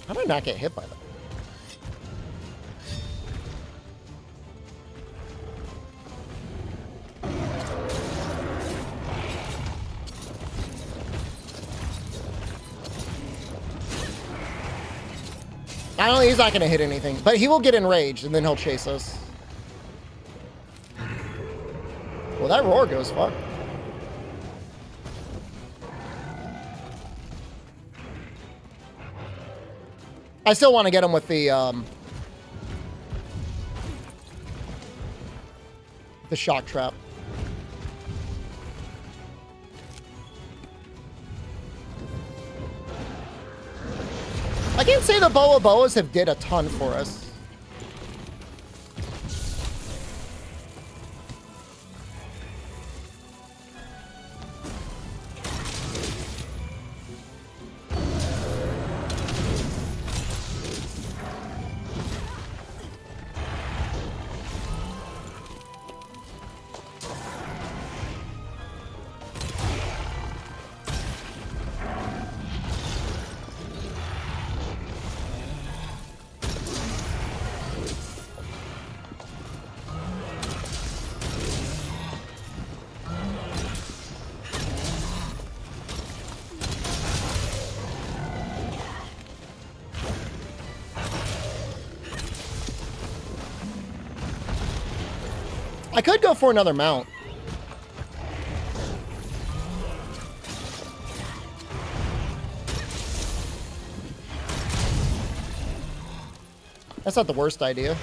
How did I not get hit by that? I don't know, he's not going to hit anything, but he will get enraged and then he'll chase us. Well, that roar goes far. I still want to get him with the shock trap. I can't say the Boa Boas have did a ton for us. I could go for another mount. That's not the worst idea.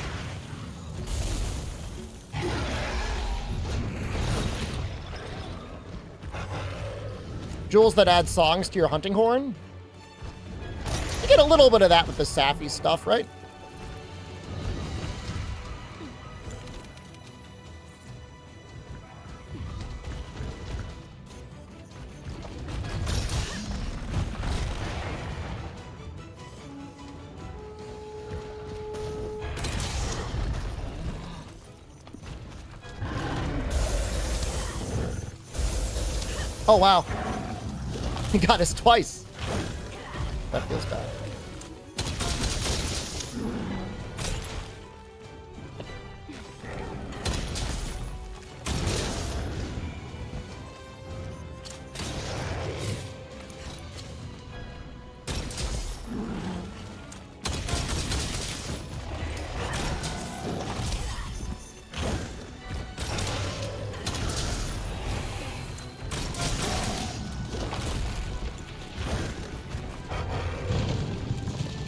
Jewels that add songs to your hunting horn. You get a little bit of that with the Sappy stuff, right? Oh, wow. He got us twice. That feels bad.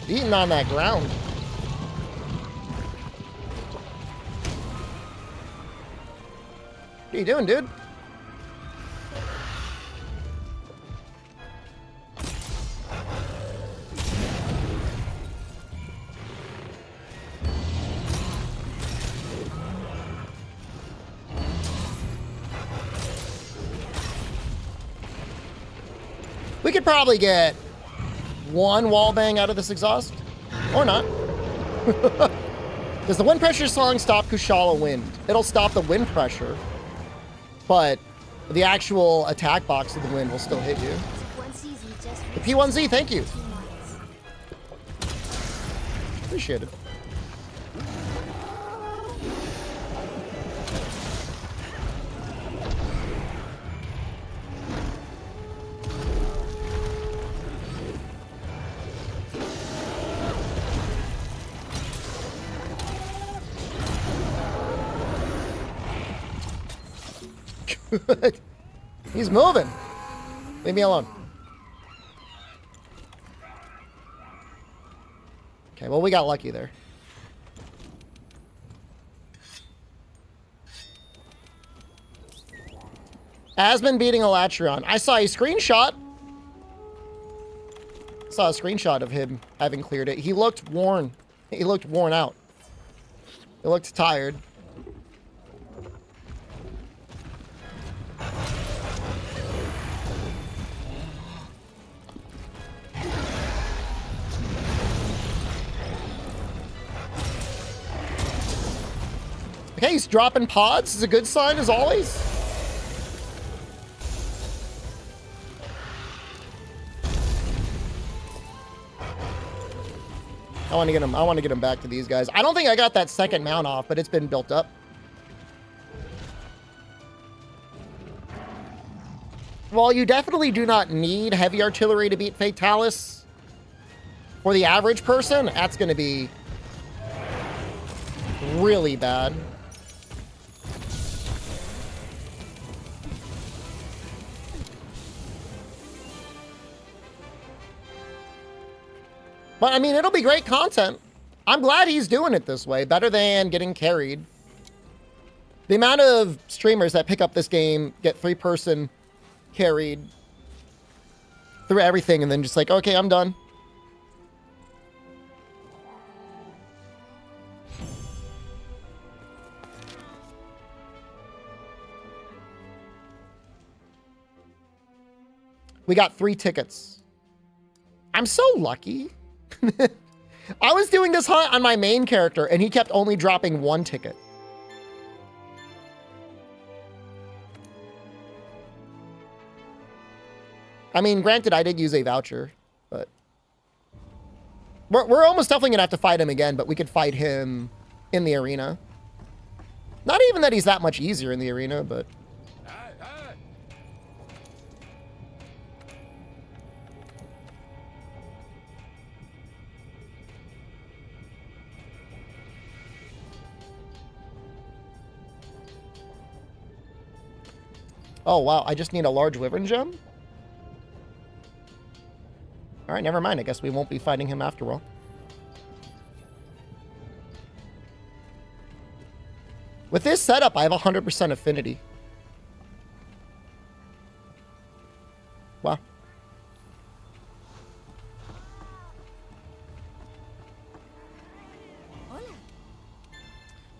Eating on that ground. What are you doing, dude? We could probably get one wall bang out of this exhaust, or not. Does the wind pressure song stop Kushala wind? It'll stop the wind pressure, but the actual attack box of the wind will still hit you. The P1Z, thank you. Appreciate it. Good. He's moving. Leave me alone. Okay, well, we got lucky there. Asmon beating Elatrion. I saw a screenshot. Saw a screenshot of him having cleared it. He looked worn. He looked worn out. He looked tired. Okay, he's dropping pods. This is a good sign as always. I want to get him back to these guys. I don't think I got that second mount off, but it's been built up. Well, you definitely do not need heavy artillery to beat Fatalis. For the average person, that's going to be really bad. But, I mean, it'll be great content. I'm glad he's doing it this way. Better than getting carried. The amount of streamers that pick up this game, get 3-person carried through everything, and then just like, okay, I'm done. We got 3 tickets. I'm so lucky. I was doing this hunt on my main character, and he kept only dropping 1 ticket. I mean, granted, I did use a voucher, but... We're almost definitely going to have to fight him again, but we could fight him in the arena. Not even that he's that much easier in the arena, but... Oh, wow. I just need a large wyvern gem? Alright, never mind. I guess we won't be fighting him after all. With this setup, I have 100% affinity. Wow.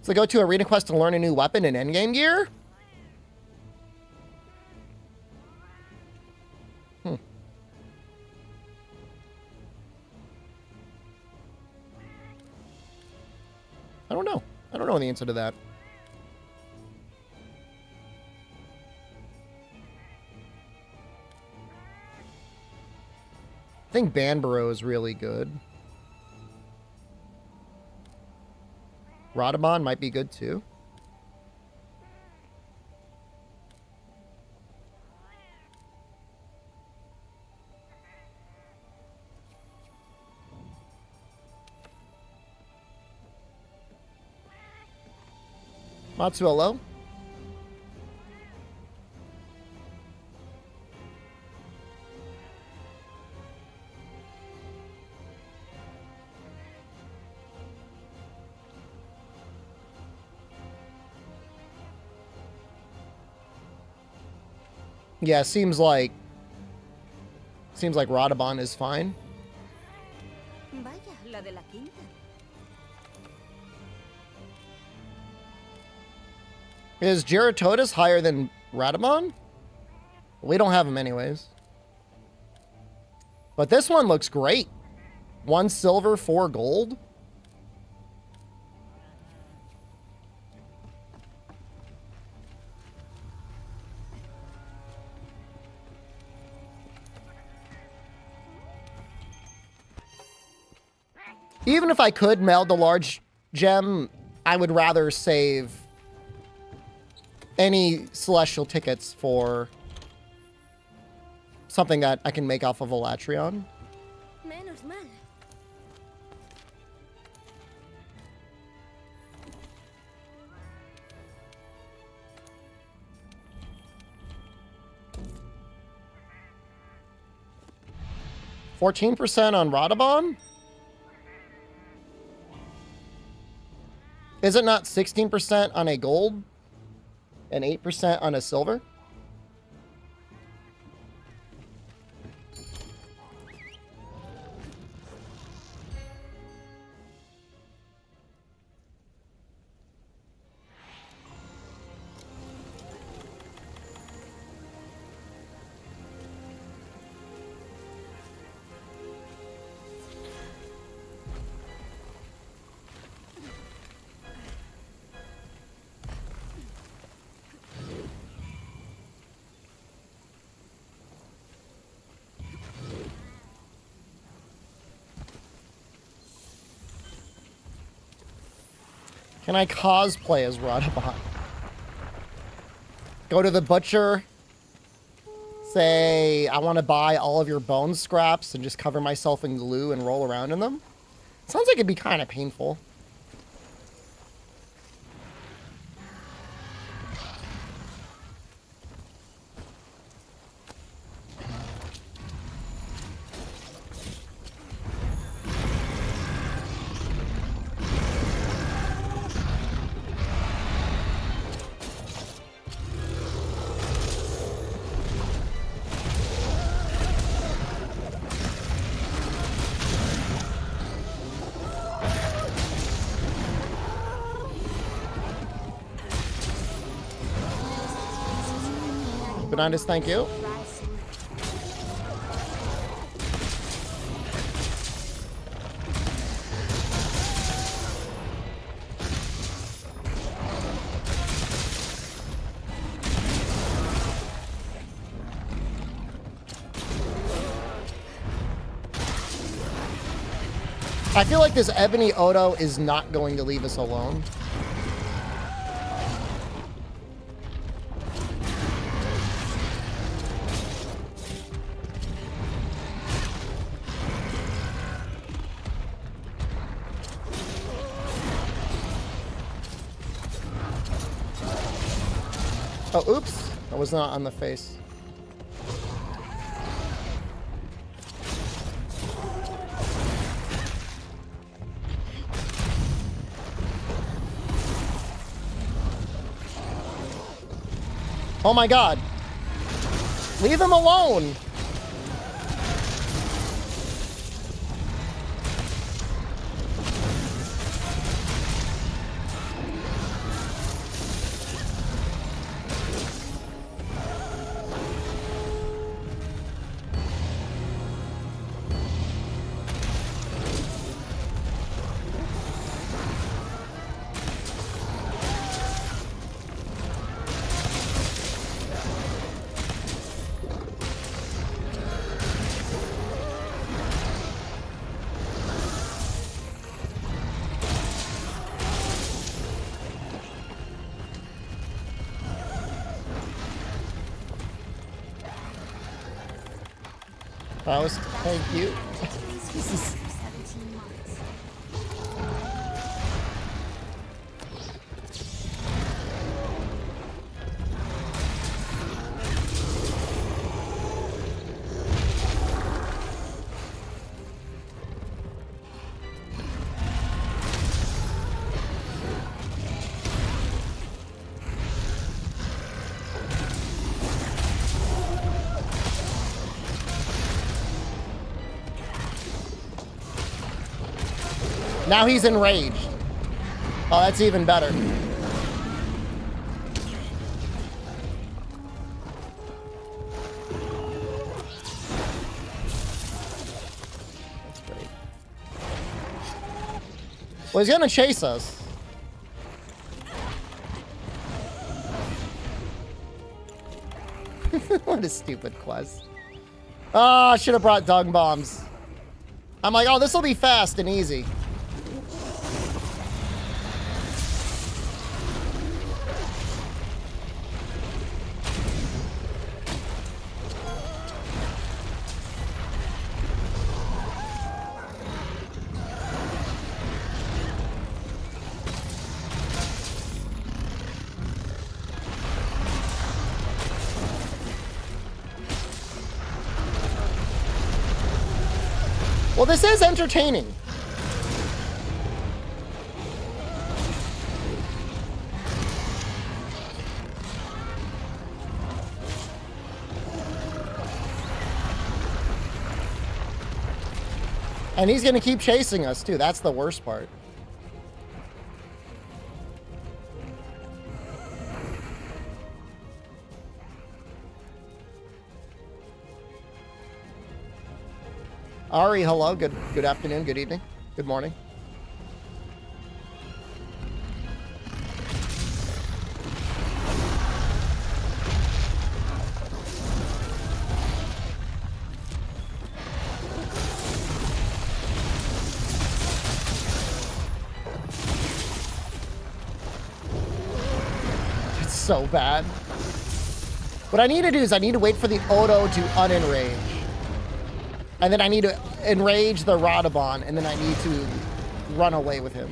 So go to Arena Quest to learn a new weapon and endgame gear? I don't know. I don't know the answer to that. I think Banbaro is really good. Rodamon might be good too. Matsuelo. Yeah, seems like Rodabon is fine. Vaya, la de la quinta. Is Geratotus higher than Radamon? We don't have him anyways. But this one looks great. 1 silver, 4 gold. Even if I could meld the large gem, I would rather save any celestial tickets for something that I can make off of Elatrion. Menos mal. 14% on Radabon? Is it not 16% on a gold and 8% on a silver? Can I cosplay as Radabon? Go to the butcher. Say, I want to buy all of your bone scraps and just cover myself in glue and roll around in them. Sounds like it'd be kind of painful. Bananas, thank you. I feel like this Ebony Odo is not going to leave us alone. Oh, oops. I was not on the face. Oh my god. Leave him alone. Faust, thank you. Now he's enraged. Oh, that's even better. That's great. Well, he's gonna chase us. What a stupid quest. Oh, I should have brought dung bombs. I'm like, oh, this will be fast and easy. Well, this is entertaining. And he's gonna keep chasing us too. That's the worst part. Ari, hello. Good afternoon. Good evening. Good morning. So bad. What I need to do is I need to wait for the Odo to unenrage. And then I need to enrage the Radabon, and then I need to run away with him.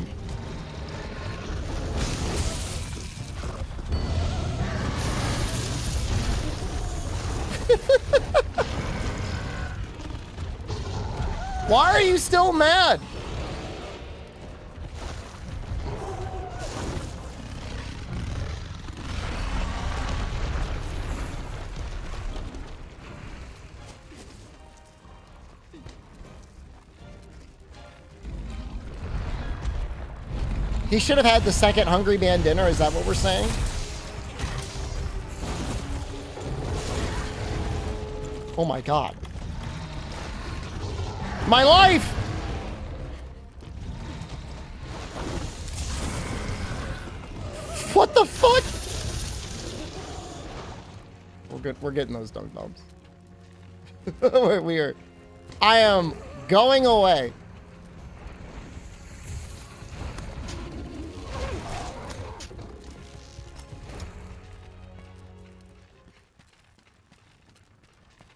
Why are you still mad? He should have had the second Hungry Man dinner. Is that what we're saying? Oh my God. My life! What the fuck? We're good. We're getting those dunk bombs. We're. I am going away.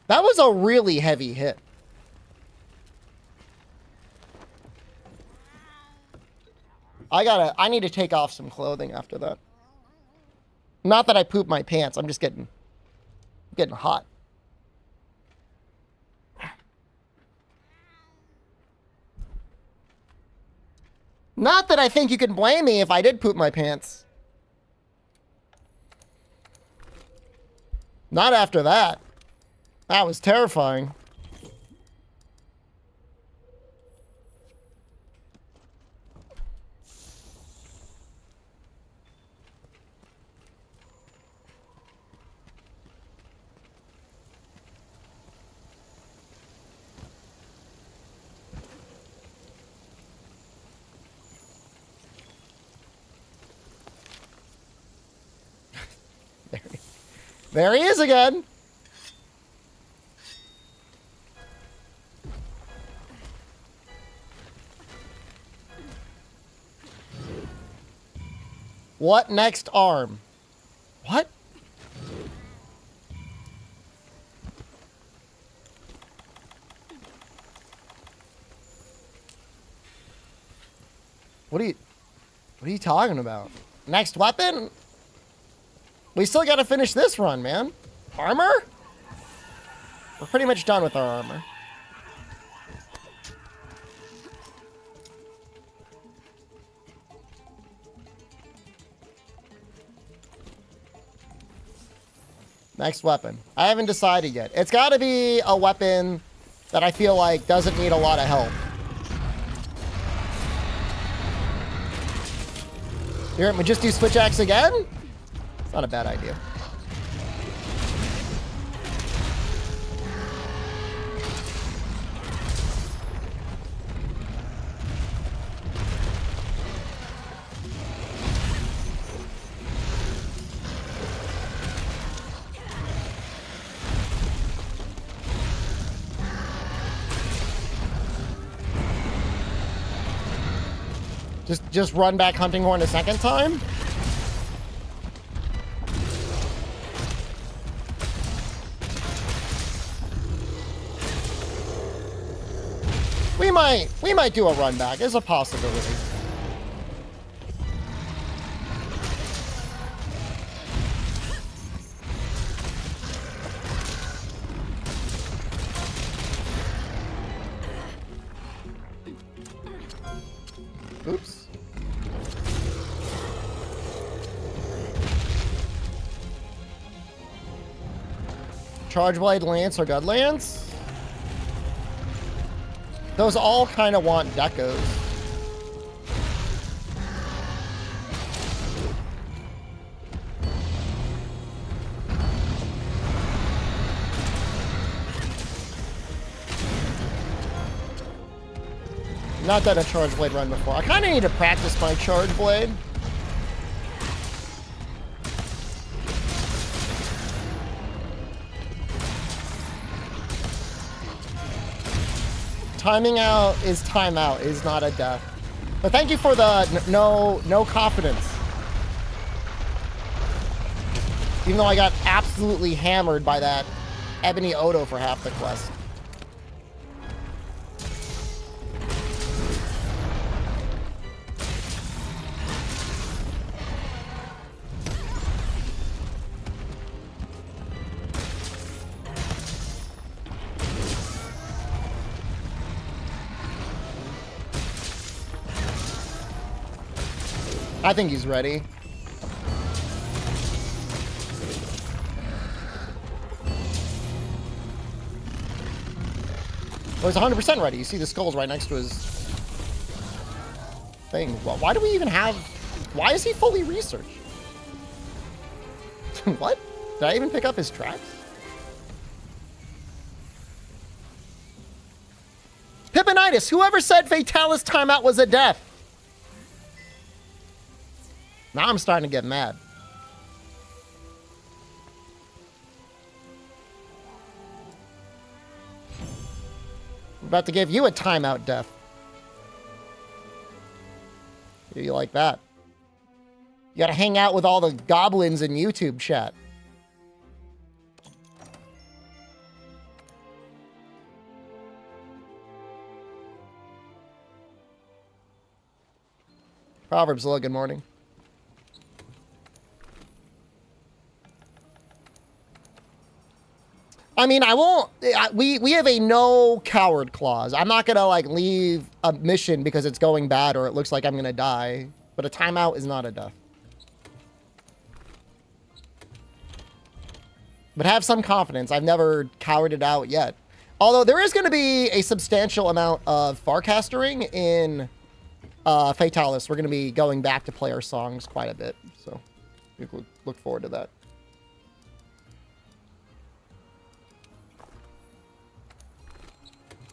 That was a really heavy hit. I need to take off some clothing after that. Not that I pooped my pants, I'm just getting hot. Not that I think you can blame me if I did poop my pants. Not after that. That was terrifying. There he is again. What next arm? What? What are you talking about? Next weapon? We still gotta finish this run, man. Armor? We're pretty much done with our armor. Next weapon. I haven't decided yet. It's gotta be a weapon that I feel like doesn't need a lot of help. Here, we just do switch axe again? It's not a bad idea. Just run back hunting horn a second time? We might do a run back. It's a possibility. Charge Blade, Lance, or Good Lance? Those all kind of want decos. Not done a Charge Blade run before. I kind of need to practice my Charge Blade. Timing out is timeout, is not a death. But thank you for the no confidence. Even though I got absolutely hammered by that Ebony Odo for half the quest. I think he's ready. Well, he's 100% ready. You see the skulls right next to his thing. Well, why do we even have... Why is he fully researched? What? Did I even pick up his tracks? Pippinitis! Whoever said Fatalis timeout was a death? Now I'm starting to get mad. I'm about to give you a timeout death. You like that? You gotta hang out with all the goblins in YouTube chat. Proverbs, hello, good morning. I mean, I won't... We have a no coward clause. I'm not gonna, like, leave a mission because it's going bad or it looks like I'm gonna die. But a timeout is not a death. But have some confidence. I've never cowarded out yet. Although there is gonna be a substantial amount of farcastering in Fatalis. We're gonna be going back to play our songs quite a bit. So, we look forward to that.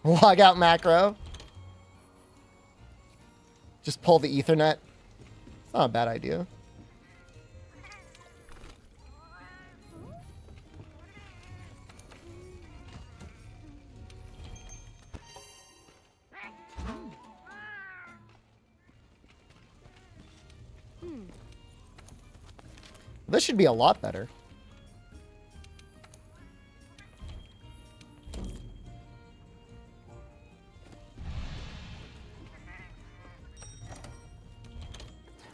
Log out macro. Just pull the Ethernet. It's not a bad idea. This should be a lot better.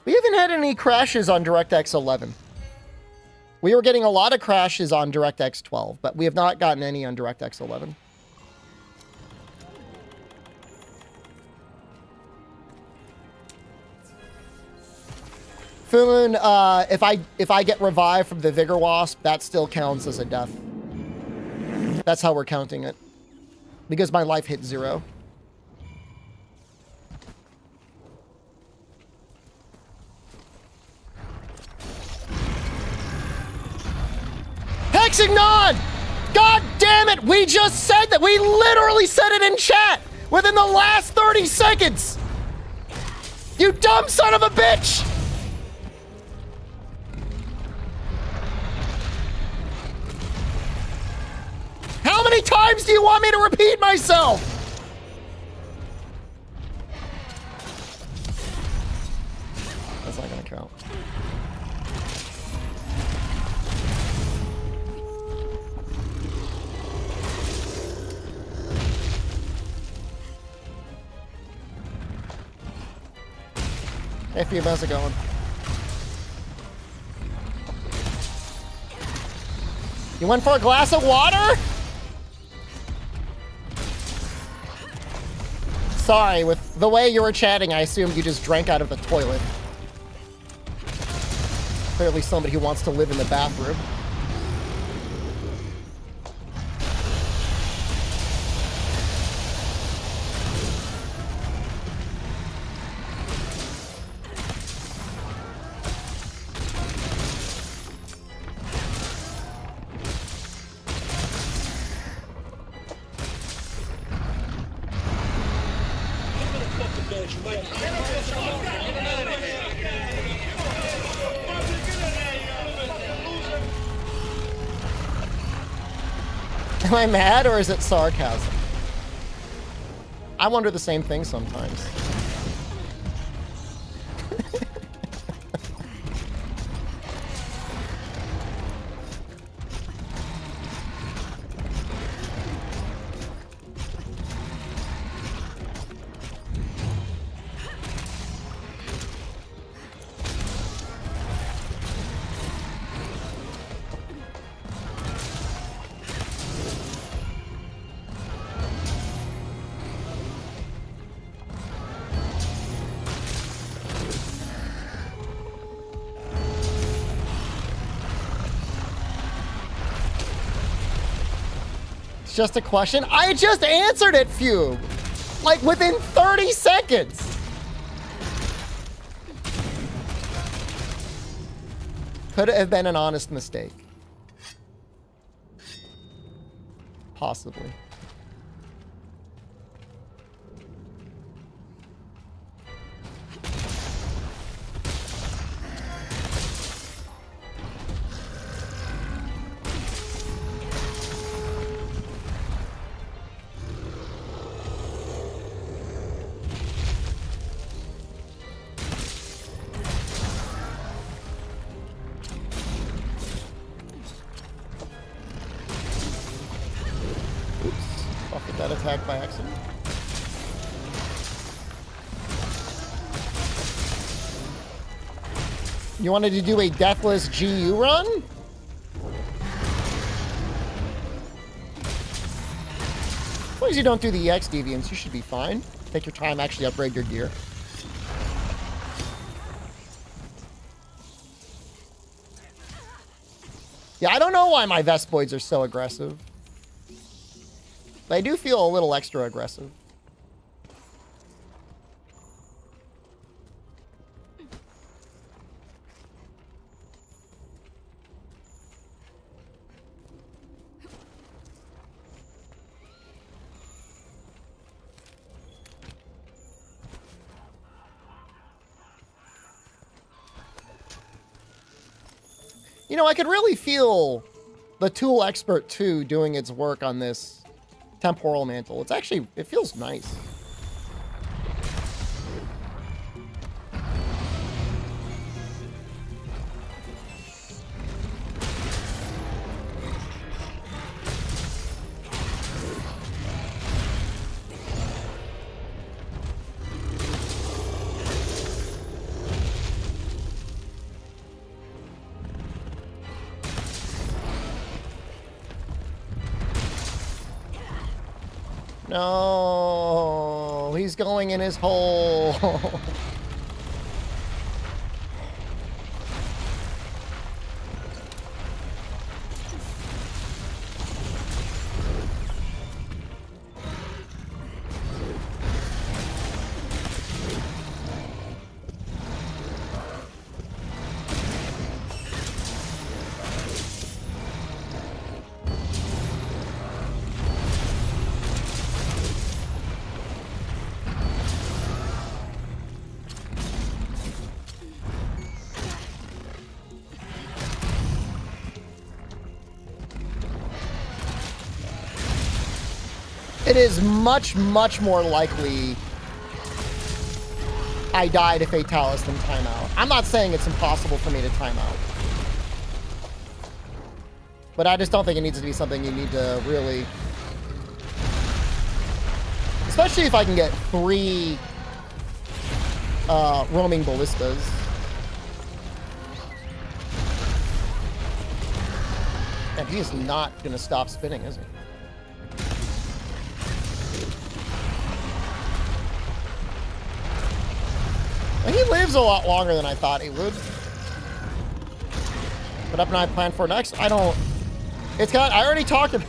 We haven't had any crashes on DirectX 11. We were getting a lot of crashes on DirectX 12, but we have not gotten any on DirectX 11. Fumoon, if I get revived from the Vigor Wasp, that still counts as a death. That's how we're counting it. Because my life hit 0. Hexignon! God damn it! We just said that! We literally said it in chat! Within the last 30 seconds! You dumb son of a bitch! How many times do you want me to repeat myself? That's not gonna count. Hey, Fee, how's it going? You went for a glass of water? Sorry, with the way you were chatting, I assumed you just drank out of the toilet. Clearly somebody who wants to live in the bathroom. Am I mad or is it sarcasm? I wonder the same thing sometimes. Just a question. I just answered it, Fugue. Like within 30 seconds. Could it have been an honest mistake? Possibly. That attack by accident. You wanted to do a Deathless GU run? As long as you don't do the EX deviants, you should be fine. Take your time, actually upgrade your gear. Yeah, I don't know why my Vespoids are so aggressive. They do feel a little extra aggressive. You know, I could really feel the Tool Expert 2 doing its work on this temporal mantle. It's actually, it feels nice. No, he's going in his hole. It is much, much more likely I die to Fatalis than timeout. I'm not saying it's impossible for me to time out. But I just don't think it needs to be something you need to really... Especially if I can get 3 roaming ballistas. And he is not going to stop spinning, is he? He lives a lot longer than I thought he would. What up and I plan for next? I don't... It's got... I already talked about...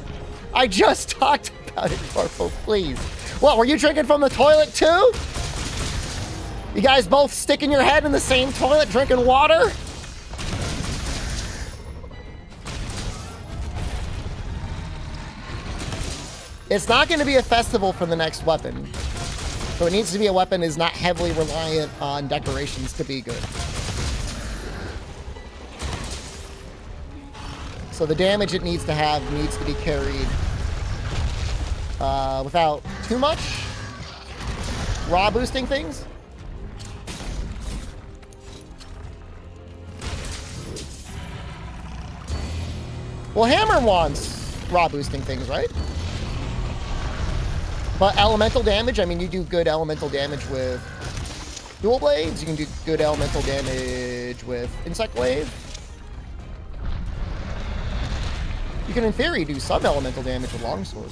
I just talked about it, Corpo, please. What, were you drinking from the toilet too? You guys both sticking your head in the same toilet drinking water? It's not going to be a festival for the next weapon. So it needs to be a weapon that is not heavily reliant on decorations to be good. So the damage it needs to have needs to be carried without too much raw boosting things. Well, Hammer wants raw boosting things, right? But elemental damage, I mean, you do good elemental damage with dual blades. You can do good elemental damage with insect wave. You can, in theory, do some elemental damage with longsword.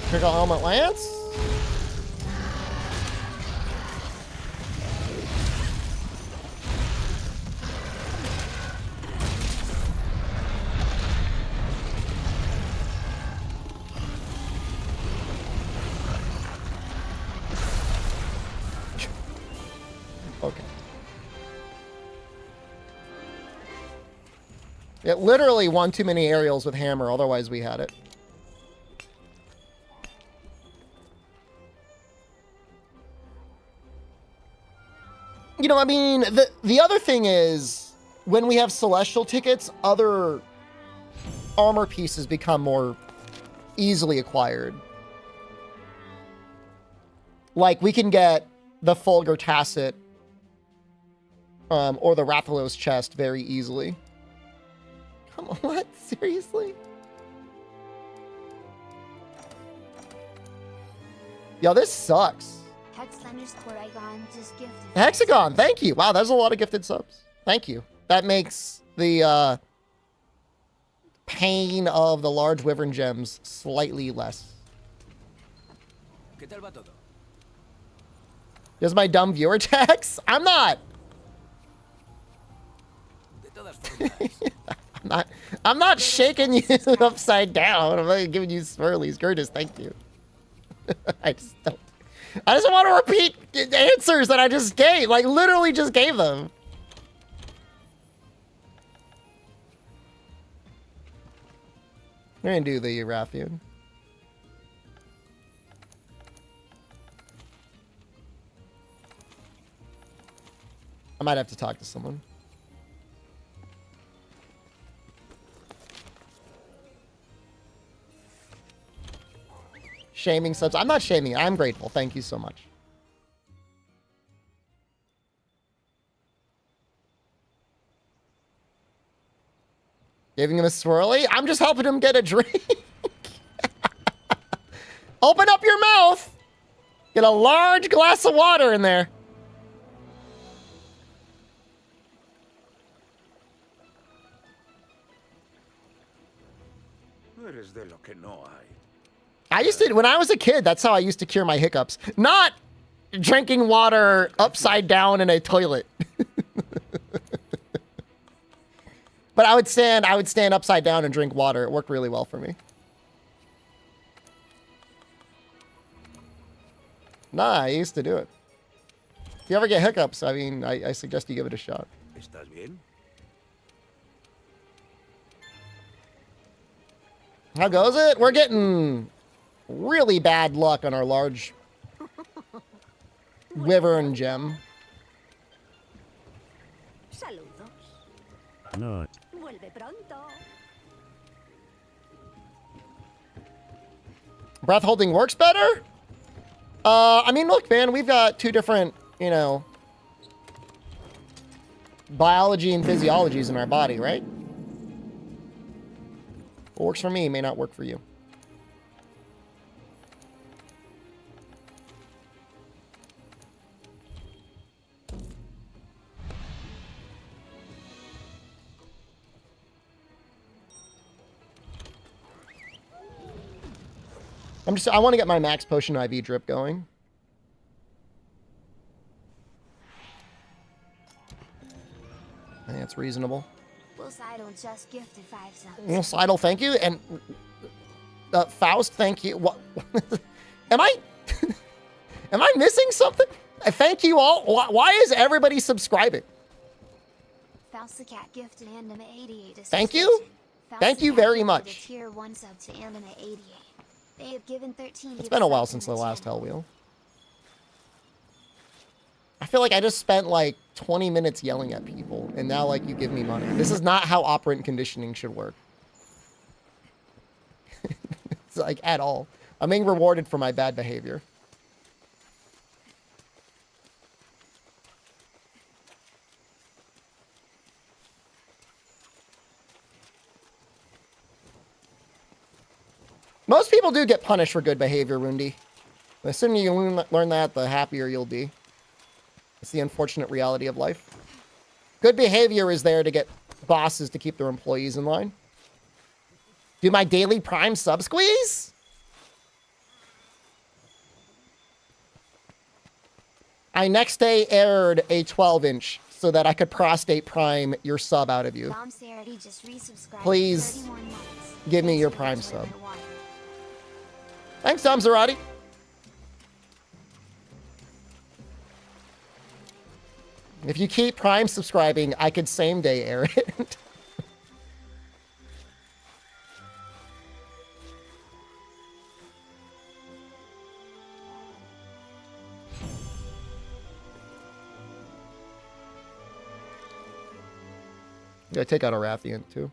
Critical element lance. Okay. It literally won too many aerials with hammer, otherwise we had it. You know, I mean, the other thing is, when we have celestial tickets, other armor pieces become more easily acquired. Like, we can get the Fulgur Tacit or the Rathalos chest very easily. Come on, what? Seriously? Yo, this sucks. Hexagon, thank you. Wow, there's a lot of gifted subs. Thank you. That makes the pain of the large wyvern gems slightly less. Does my dumb viewer tax? I'm not. I'm not shaking you upside down. I'm not giving you swirlies. Curtis, thank you. I just want to repeat answers that I just gave. Like, literally just gave them. We're gonna do the Rathian. I might have to talk to someone. Shaming subs. I'm not shaming. I'm grateful. Thank you so much. Giving him a swirly? I'm just helping him get a drink. Open up your mouth. Get a large glass of water in there. I used to, when I was a kid, that's how I used to cure my hiccups. Not drinking water upside down in a toilet. But I would stand upside down and drink water. It worked really well for me. Nah, I used to do it. If you ever get hiccups, I mean, I suggest you give it a shot. ¿Estás bien? How goes it? We're getting really bad luck on our large wyvern gem. No. Vuelve pronto. Breath holding works better? I mean, look, man, we've got two different, you know, biology and physiologies in our body, right? What works for me may not work for you. I want to get my max potion IV drip going. I think that's reasonable. Just gifted 5 subs. Well, Seidel, thank you. And Faust, thank you. What? Am I missing something? Thank you all. Why is everybody subscribing? Faust the cat gifted Anime 88. Thank you. Thank you very much. Tier 1 sub to Anime 88. They have given 13. It's been a while since the last Hell Wheel. I feel like I just spent like 20 minutes yelling at people, and now, like, you give me money. This is not how operant conditioning should work. It's like, at all. I'm being rewarded for my bad behavior. Most people do get punished for good behavior, Rundi. The sooner you learn that, the happier you'll be. It's the unfortunate reality of life. Good behavior is there to get bosses to keep their employees in line. Do my daily Prime sub squeeze? I next day aired a 12-inch so that I could prostate Prime your sub out of you. Please give me your Prime sub. Thanks, Tom Zarati. If you keep Prime subscribing, I could same day air it. Gotta take out a Rathian too.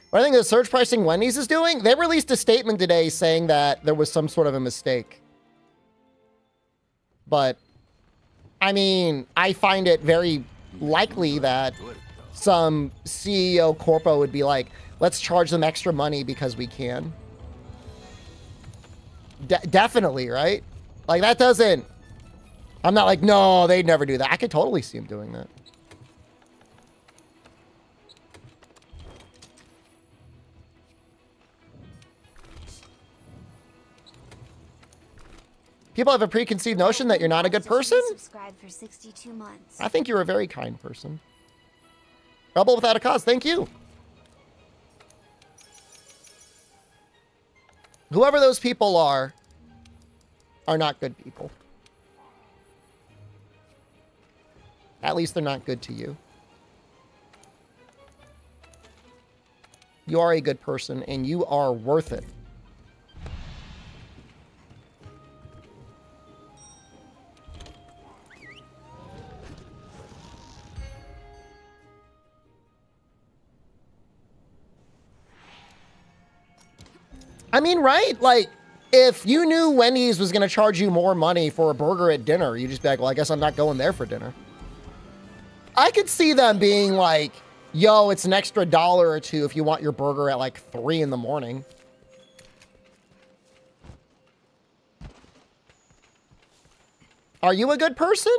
What I think the surge pricing Wendy's is doing, they released a statement today saying that there was some sort of a mistake. But, I mean, I find it very likely that some CEO corpo would be like, let's charge them extra money because we can. Definitely, right? Like, that doesn't... I'm not like, no, they'd never do that. I could totally see them doing that. People have a preconceived notion that you're not a good person. For 62 months. I think you're a very kind person. Rebel without a cause, thank you. Whoever those people are not good people. At least they're not good to you. You are a good person, and you are worth it. I mean, right? Like, if you knew Wendy's was going to charge you more money for a burger at dinner, you'd just be like, well, I guess I'm not going there for dinner. I could see them being like, yo, it's an extra $1 or $2 if you want your burger at like 3 in the morning. Are you a good person?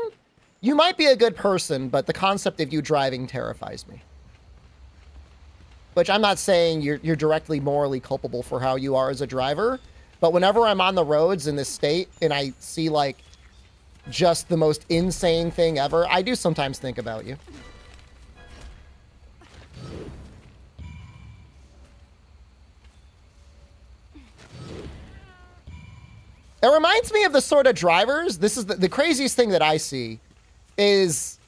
You might be a good person, but the concept of you driving terrifies me. Which I'm not saying you're directly morally culpable for how you are as a driver, but whenever I'm on the roads in this state and I see like just the most insane thing ever, I do sometimes think about you. It reminds me of the sort of drivers, this is the craziest thing that I see, is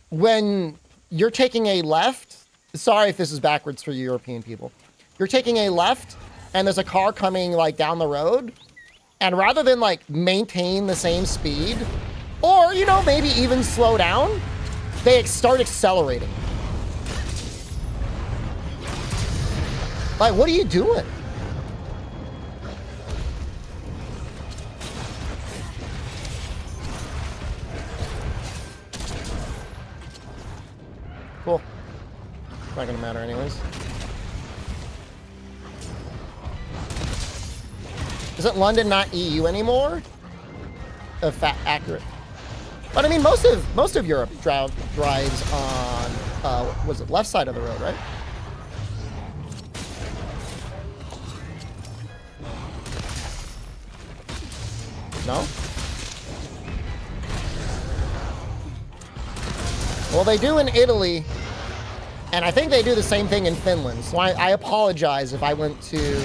when you're taking a left. Sorry if this is backwards for you European people. You're taking a left, and there's a car coming, like, down the road, and rather than, like, maintain the same speed, or, you know, maybe even slow down, they start accelerating. Like, what are you doing? Cool. Not gonna matter anyways. Isn't London not EU anymore? Accurate. But I mean, most of Europe drives on was it left side of the road, right? No? Well, they do in Italy. And I think they do the same thing in Finland. So I apologize if I went to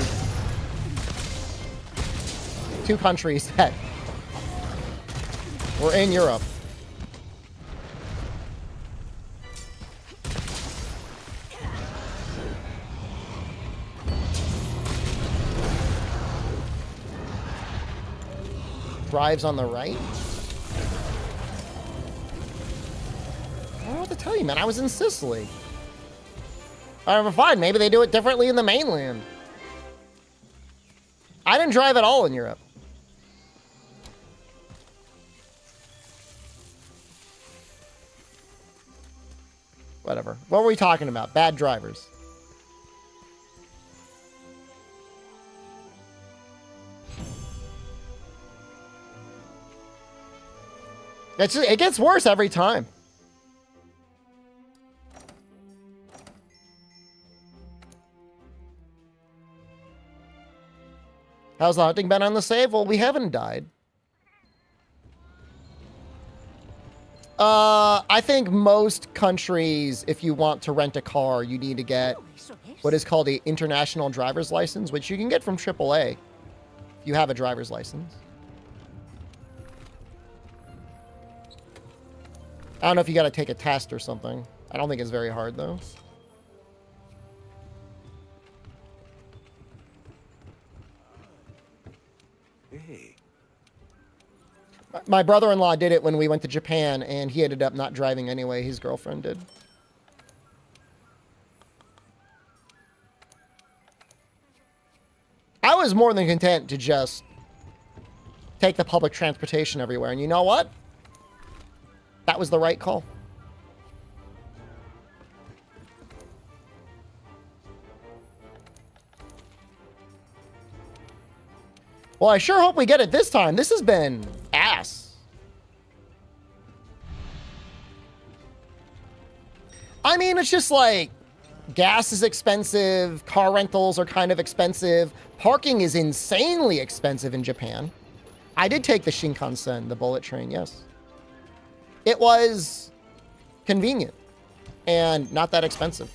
2 countries that were in Europe. Drives on the right. to tell you, man. I was in Sicily. Alright, fine. Maybe they do it differently in the mainland. I didn't drive at all in Europe. Whatever. What were we talking about? Bad drivers. It gets worse every time. How's the hunting been on the save? Well, we haven't died. I think most countries, if you want to rent a car, you need to get what is called an international driver's license, which you can get from AAA if you have a driver's license. I don't know if you got to take a test or something. I don't think it's very hard, though. Hey. My brother-in-law did it when we went to Japan, and he ended up not driving anyway. His girlfriend did. I was more than content to just take the public transportation everywhere. And you know what? That was the right call. Well, I sure hope we get it this time. This has been ass. I mean, it's just like gas is expensive. Car rentals are kind of expensive. Parking is insanely expensive in Japan. I did take the Shinkansen, the bullet train, yes. It was convenient and not that expensive.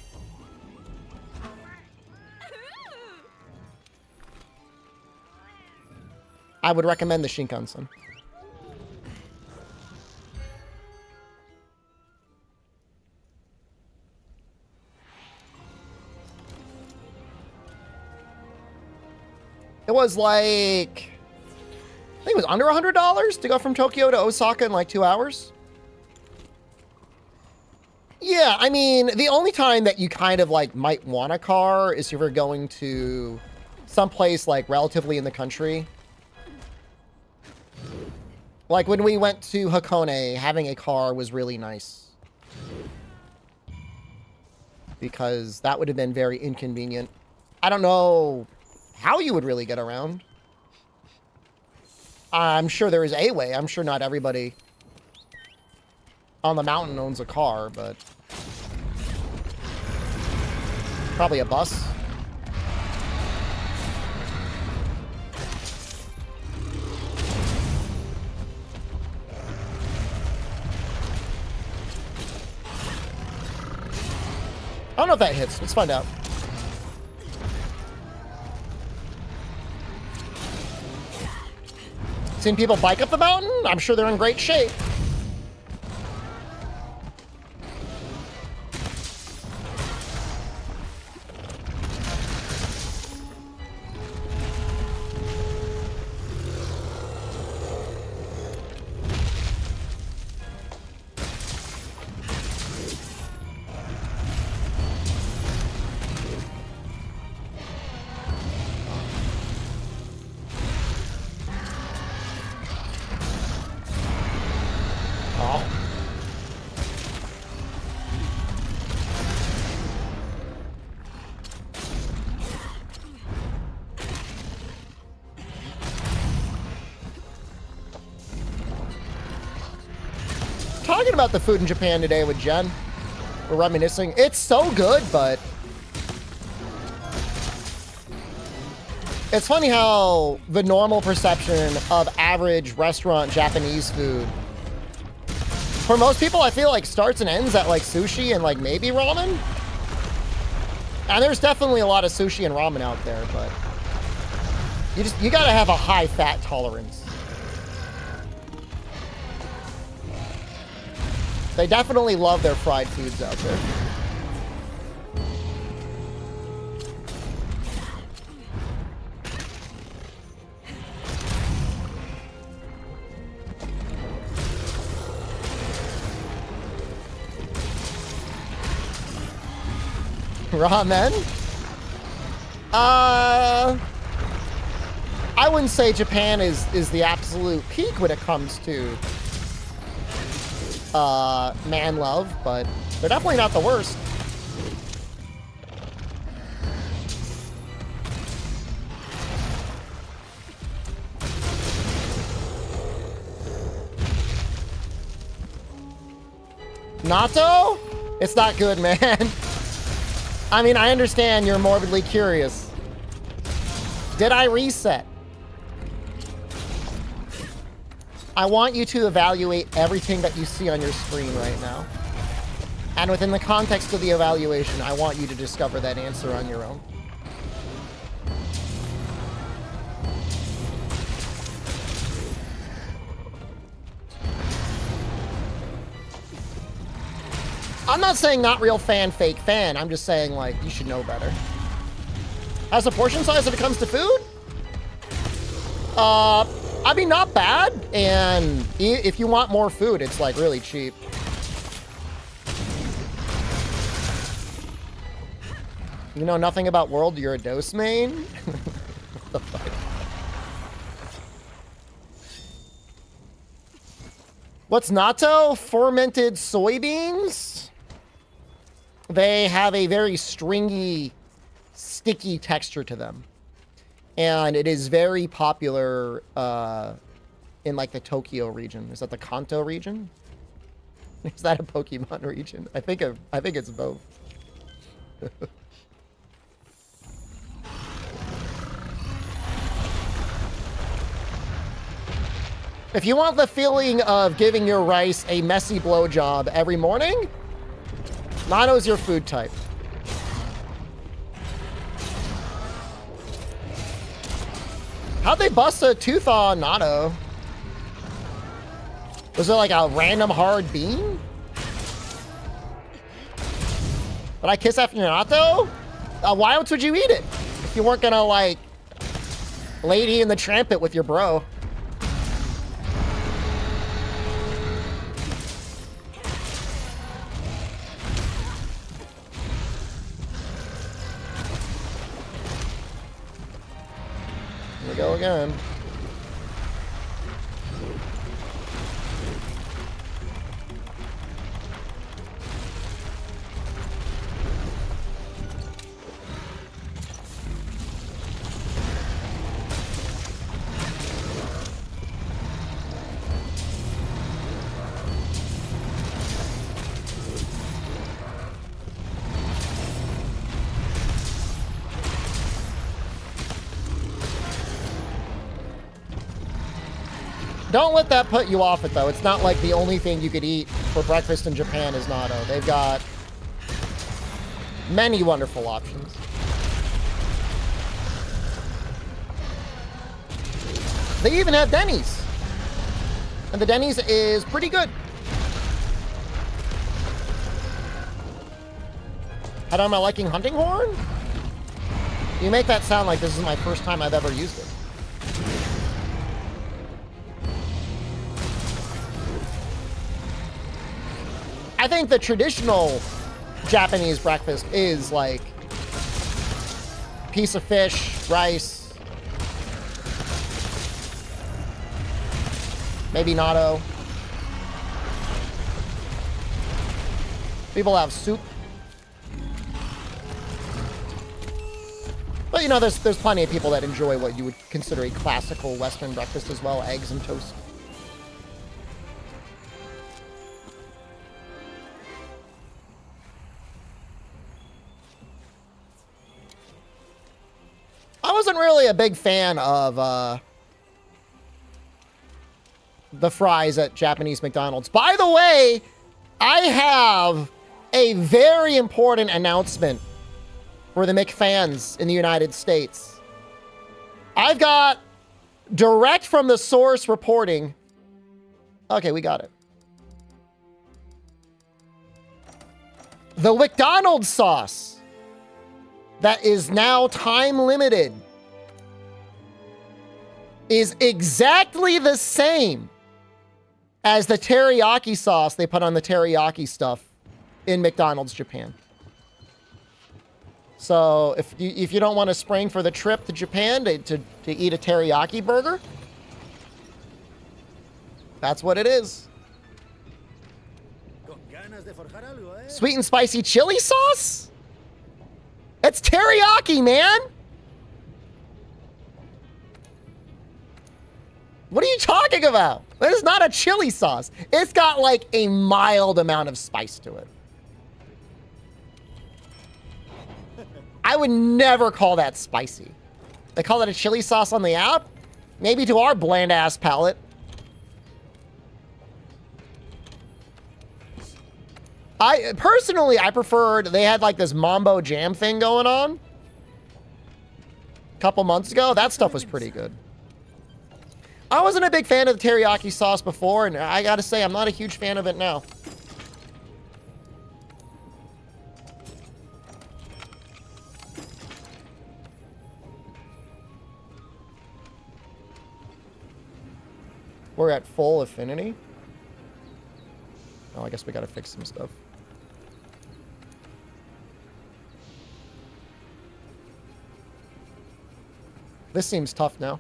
I would recommend the Shinkansen. It was like, I think it was under $100 to go from Tokyo to Osaka in like 2 hours. Yeah, I mean, the only time that you kind of like might want a car is if you're going to someplace like relatively in the country. Like when we went to Hakone, having a car was really nice. Because that would have been very inconvenient. I don't know how you would really get around. I'm sure there is a way. I'm sure not everybody on the mountain owns a car, but probably a bus. I don't know if that hits. Let's find out. Seen people bike up the mountain? I'm sure they're in great shape. Talking about the food in Japan today with Jen. We're reminiscing. It's so good, but it's funny how the normal perception of average restaurant Japanese food, for most people, I feel like starts and ends at like sushi and like maybe ramen. And there's definitely a lot of sushi and ramen out there, but you gotta have a high fat tolerance. They definitely love their fried foods out there. Ramen? I wouldn't say Japan is the absolute peak when it comes to man love, but they're definitely not the worst. Natto? It's not good, man. I mean, I understand you're morbidly curious. Did I reset? I want you to evaluate everything that you see on your screen right now. And within the context of the evaluation, I want you to discover that answer on your own. I'm not saying not real fan, fake fan. I'm just saying, like, you should know better. As a portion size when it comes to food? I mean, not bad. And if you want more food, it's, like, really cheap. You know nothing about World, you're a dose main? What the fuck? What's natto? Fermented soybeans? They have a very stringy, sticky texture to them. And it is very popular in like the Tokyo region. Is that the Kanto region? Is that a Pokemon region? I think it's both. If you want the feeling of giving your rice a messy blowjob every morning, natto's your food type. How'd they bust a tooth on natto? Was it like a random hard bean? Did I kiss after your natto? Why else would you eat it? If you weren't gonna like Lady in the Trampet with your bro. Go again. Don't let that put you off it, though. It's not like the only thing you could eat for breakfast in Japan is natto. They've got many wonderful options. They even have Denny's. And the Denny's is pretty good. How am I liking hunting horn? You make that sound like this is my first time I've ever used it. I think the traditional Japanese breakfast is like piece of fish, rice, maybe natto. People have soup. But you know, there's plenty of people that enjoy what you would consider a classical Western breakfast as well, eggs and toast. I wasn't really a big fan of the fries at Japanese McDonald's. By the way, I have a very important announcement for the McFans in the United States. I've got direct from the source reporting. Okay, we got it. The McDonald's sauce that is now time limited is exactly the same as the teriyaki sauce they put on the teriyaki stuff in McDonald's Japan. So if you don't want to spring for the trip to Japan to eat a teriyaki burger, that's what it is. Sweet and spicy chili sauce? It's teriyaki, man. What are you talking about? That is not a chili sauce. It's got like a mild amount of spice to it. I would never call that spicy. They call it a chili sauce on the app? Maybe to our bland ass palate. Personally, I preferred, they had like this Mambo Jam thing going on a couple months ago. That stuff was pretty good. I wasn't a big fan of the teriyaki sauce before, and I gotta say, I'm not a huge fan of it now. We're at full affinity. Oh, I guess we gotta fix some stuff. This seems tough now.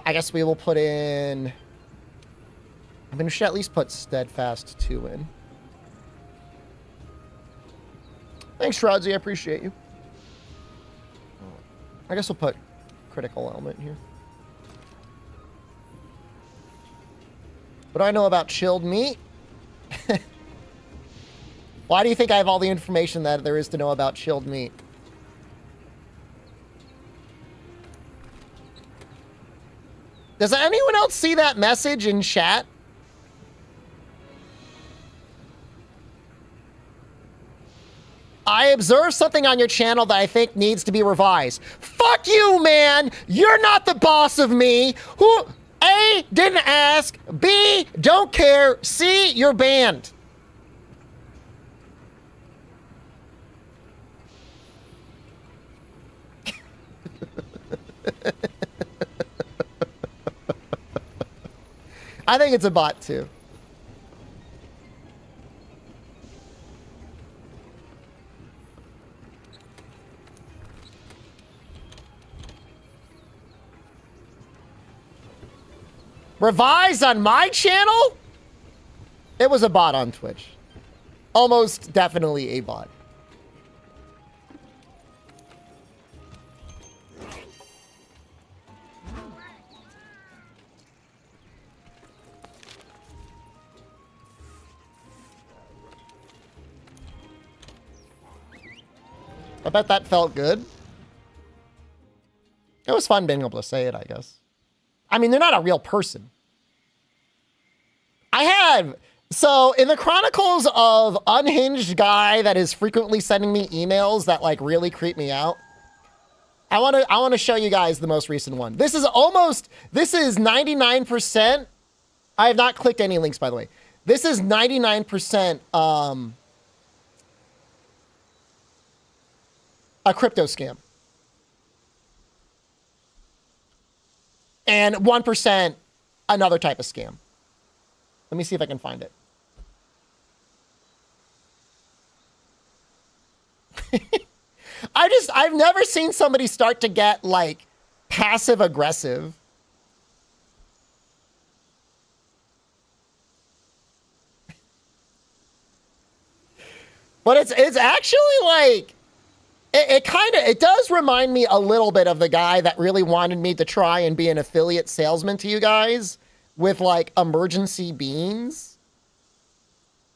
I guess we will put in... I mean, we should at least put Steadfast 2 in. Thanks, Shroudsy. I appreciate you. I guess we'll put Critical Element here. What do I know about chilled meat? Why do you think I have all the information that there is to know about chilled meat? Does anyone else see that message in chat? I observed something on your channel that I think needs to be revised. Fuck you, man! You're not the boss of me! Who... A, didn't ask. B, don't care. C, you're banned. I think it's a bot too. Revise on my channel? It was a bot on Twitch. Almost definitely a bot. I bet that felt good. It was fun being able to say it, I guess. I mean, they're not a real person. So in the chronicles of unhinged guy that is frequently sending me emails that like really creep me out, I want to show you guys the most recent one. This is 99%. I have not clicked any links, by the way. This is 99% a crypto scam. And 1% another type of scam. Let me see if I can find it. I've never seen somebody start to get like passive aggressive. But it's actually like, it does remind me a little bit of the guy that really wanted me to try and be an affiliate salesman to you guys with like emergency beans.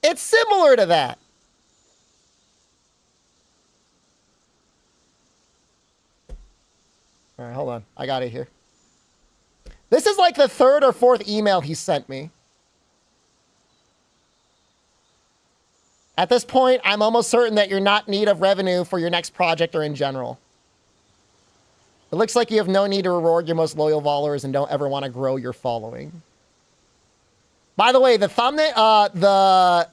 It's similar to that. All right, hold on. I got it here. This is like the third or fourth email he sent me. At this point, I'm almost certain that you're not in need of revenue for your next project or in general. It looks like you have no need to reward your most loyal followers and don't ever want to grow your following. By the way, the thumbnail, the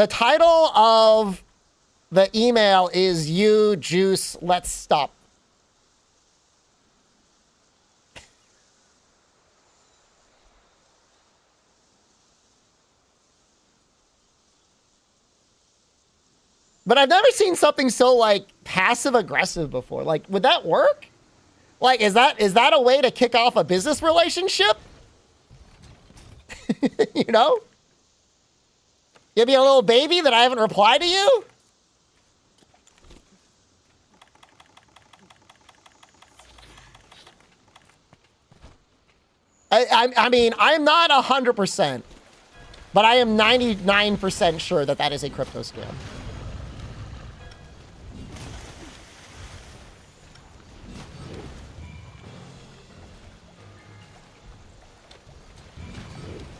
title of the email is "You Juice, Let's Stop." But I've never seen something so, like, passive-aggressive before. Like, would that work? Like, is that a way to kick off a business relationship? You know? Give me a little baby that I haven't replied to you? I mean, I'm not 100%, but I am 99% sure that that is a crypto scam.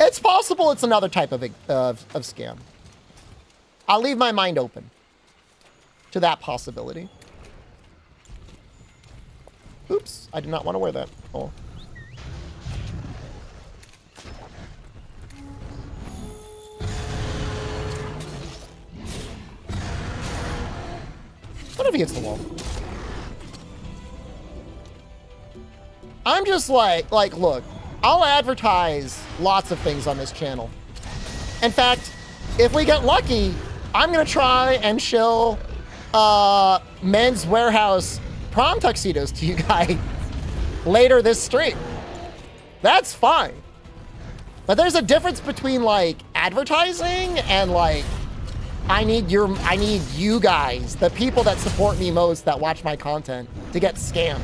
It's possible it's another type of scam. I'll leave my mind open to that possibility. Oops, I did not want to wear that. Oh. What if he hits the wall? I'm just like, look. I'll advertise lots of things on this channel. In fact, if we get lucky, I'm gonna try and shill Men's Warehouse prom tuxedos to you guys later this stream. That's fine. But there's a difference between like advertising and like I need you guys, the people that support me most, that watch my content, to get scammed.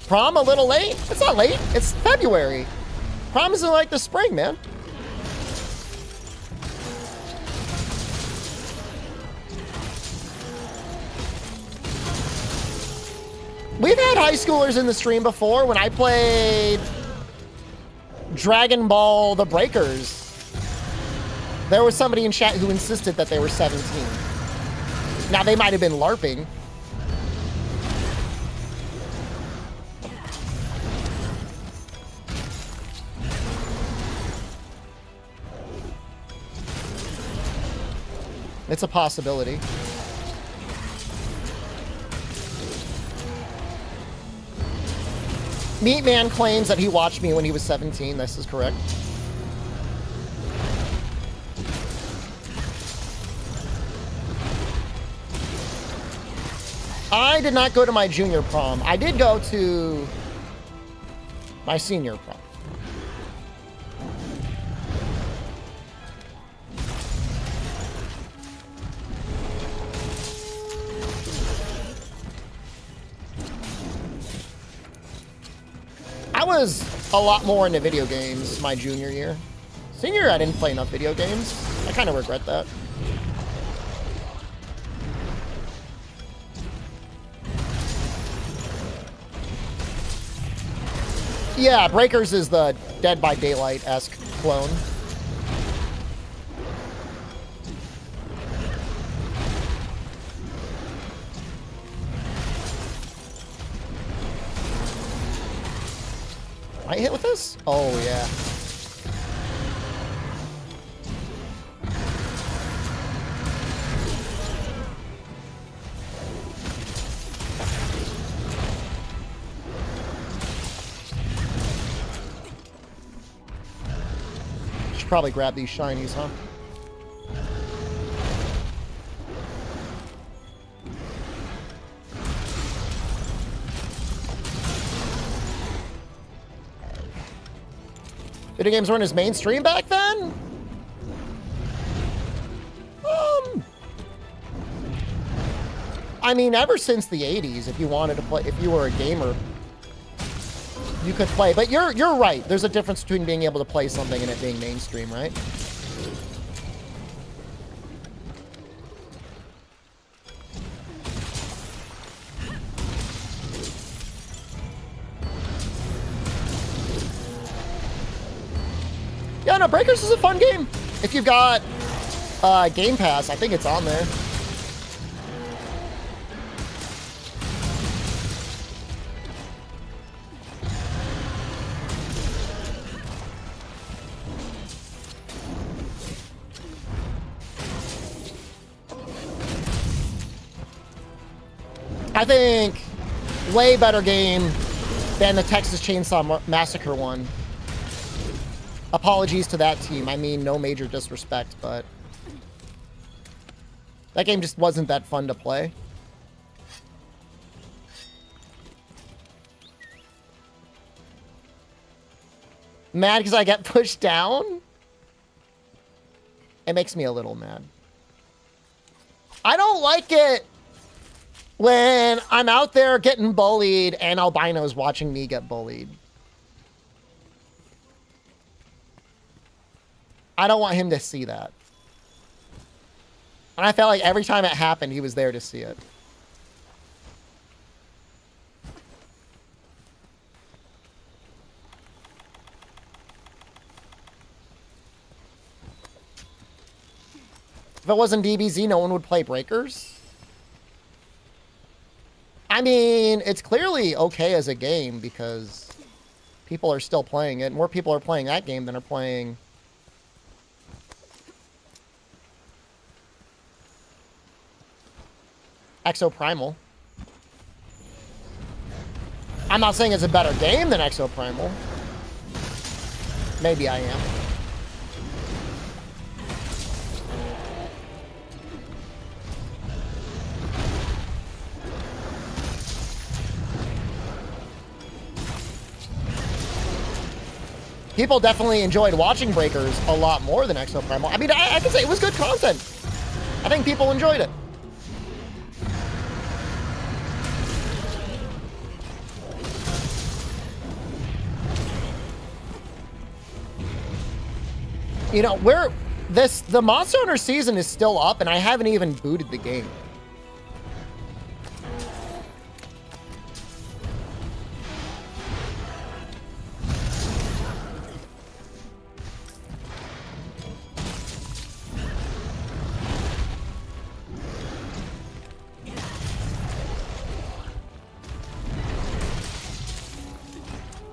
Prom a little late? It's not late. It's February. Prom is in like the spring, man. We've had high schoolers in the stream before when I played Dragon Ball The Breakers. There was somebody in chat who insisted that they were 17. Now, they might have been LARPing. It's a possibility. Meatman claims that he watched me when he was 17. This is correct. I did not go to my junior prom. I did go to my senior prom. I was a lot more into video games my junior year. Senior year, I didn't play enough video games. I kind of regret that. Yeah, Breakers is the Dead by Daylight-esque clone. Am I hit with this? Oh, yeah. Should probably grab these shinies, huh? Video games weren't as mainstream back then? I mean, ever since the 80s, if you wanted to play, if you were a gamer, you could play. But you're right. There's a difference between being able to play something and it being mainstream, right? Yeah, no, Breakers is a fun game. If you've got Game Pass, I think it's on there. I think way better game than the Texas Chainsaw Massacre one. Apologies to that team. I mean, no major disrespect, but that game just wasn't that fun to play. Mad because I get pushed down? It makes me a little mad. I don't like it when I'm out there getting bullied and albinos watching me get bullied. I don't want him to see that. And I felt like every time it happened, he was there to see it. If it wasn't DBZ, no one would play Breakers. I mean, it's clearly okay as a game because people are still playing it. More people are playing that game than are playing Exoprimal. I'm not saying it's a better game than Exoprimal. Maybe I am. People definitely enjoyed watching Breakers a lot more than Exoprimal. I mean, I can say it was good content. I think people enjoyed it. You know, the Monster Hunter season is still up, and I haven't even booted the game.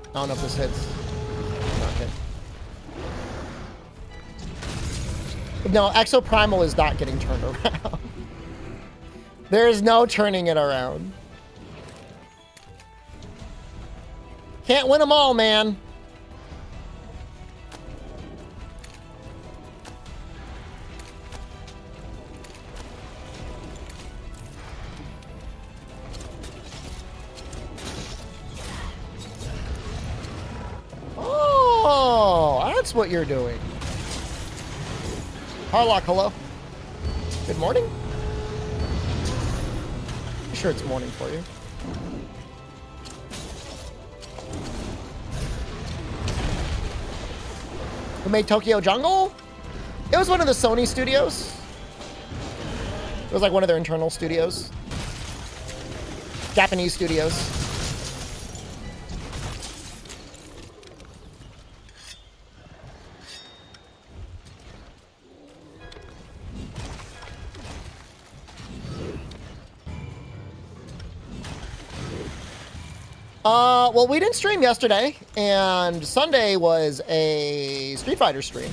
I don't know if this hits. Not hit. No, Exoprimal is not getting turned around. There is no turning it around. Can't win them all, man. Oh, that's what you're doing. Harlock, hello. Good morning. I'm sure it's morning for you. Who made Tokyo Jungle? It was one of the Sony studios. It was like one of their internal studios. Japanese studios. Well, we didn't stream yesterday, and Sunday was a Street Fighter stream.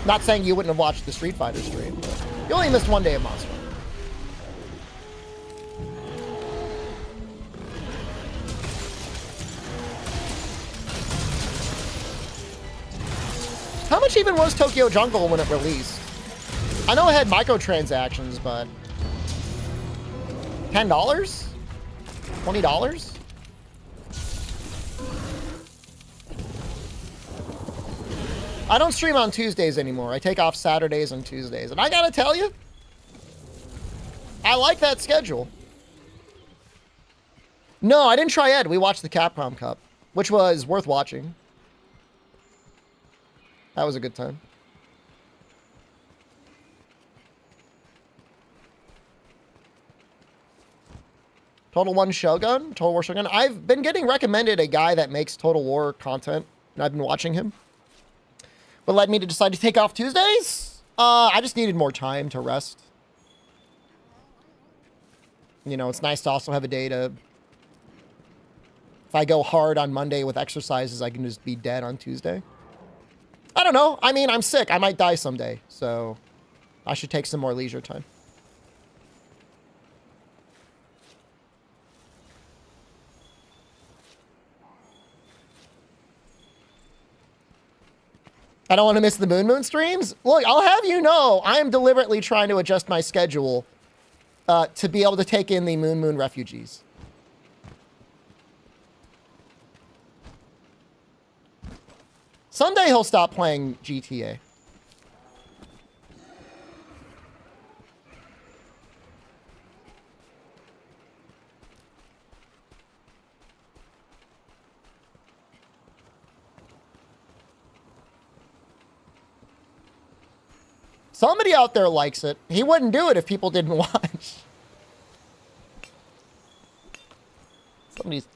Not saying you wouldn't have watched the Street Fighter stream, but you only missed one day of Monster Hunter. How much even was Tokyo Jungle when it released? I know it had microtransactions, but $10? $20? I don't stream on Tuesdays anymore. I take off Saturdays and Tuesdays. And I gotta tell you, I like that schedule. No, I didn't try Ed. We watched the Capcom Cup. which was worth watching. That was a good time. Total War Shogun. I've been getting recommended a guy that makes Total War content, and I've been watching him. What led me to decide to take off Tuesdays? I just needed more time to rest. You know, it's nice to also have a day to... If I go hard on Monday with exercises, I can just be dead on Tuesday. I don't know. I mean, I'm sick. I might die someday, so I should take some more leisure time. I don't want to miss the Moon streams. Look, I'll have you know, I am deliberately trying to adjust my schedule to be able to take in the Moon refugees. Someday he'll stop playing GTA. Somebody out there likes it. He wouldn't do it if people didn't watch. Somebody's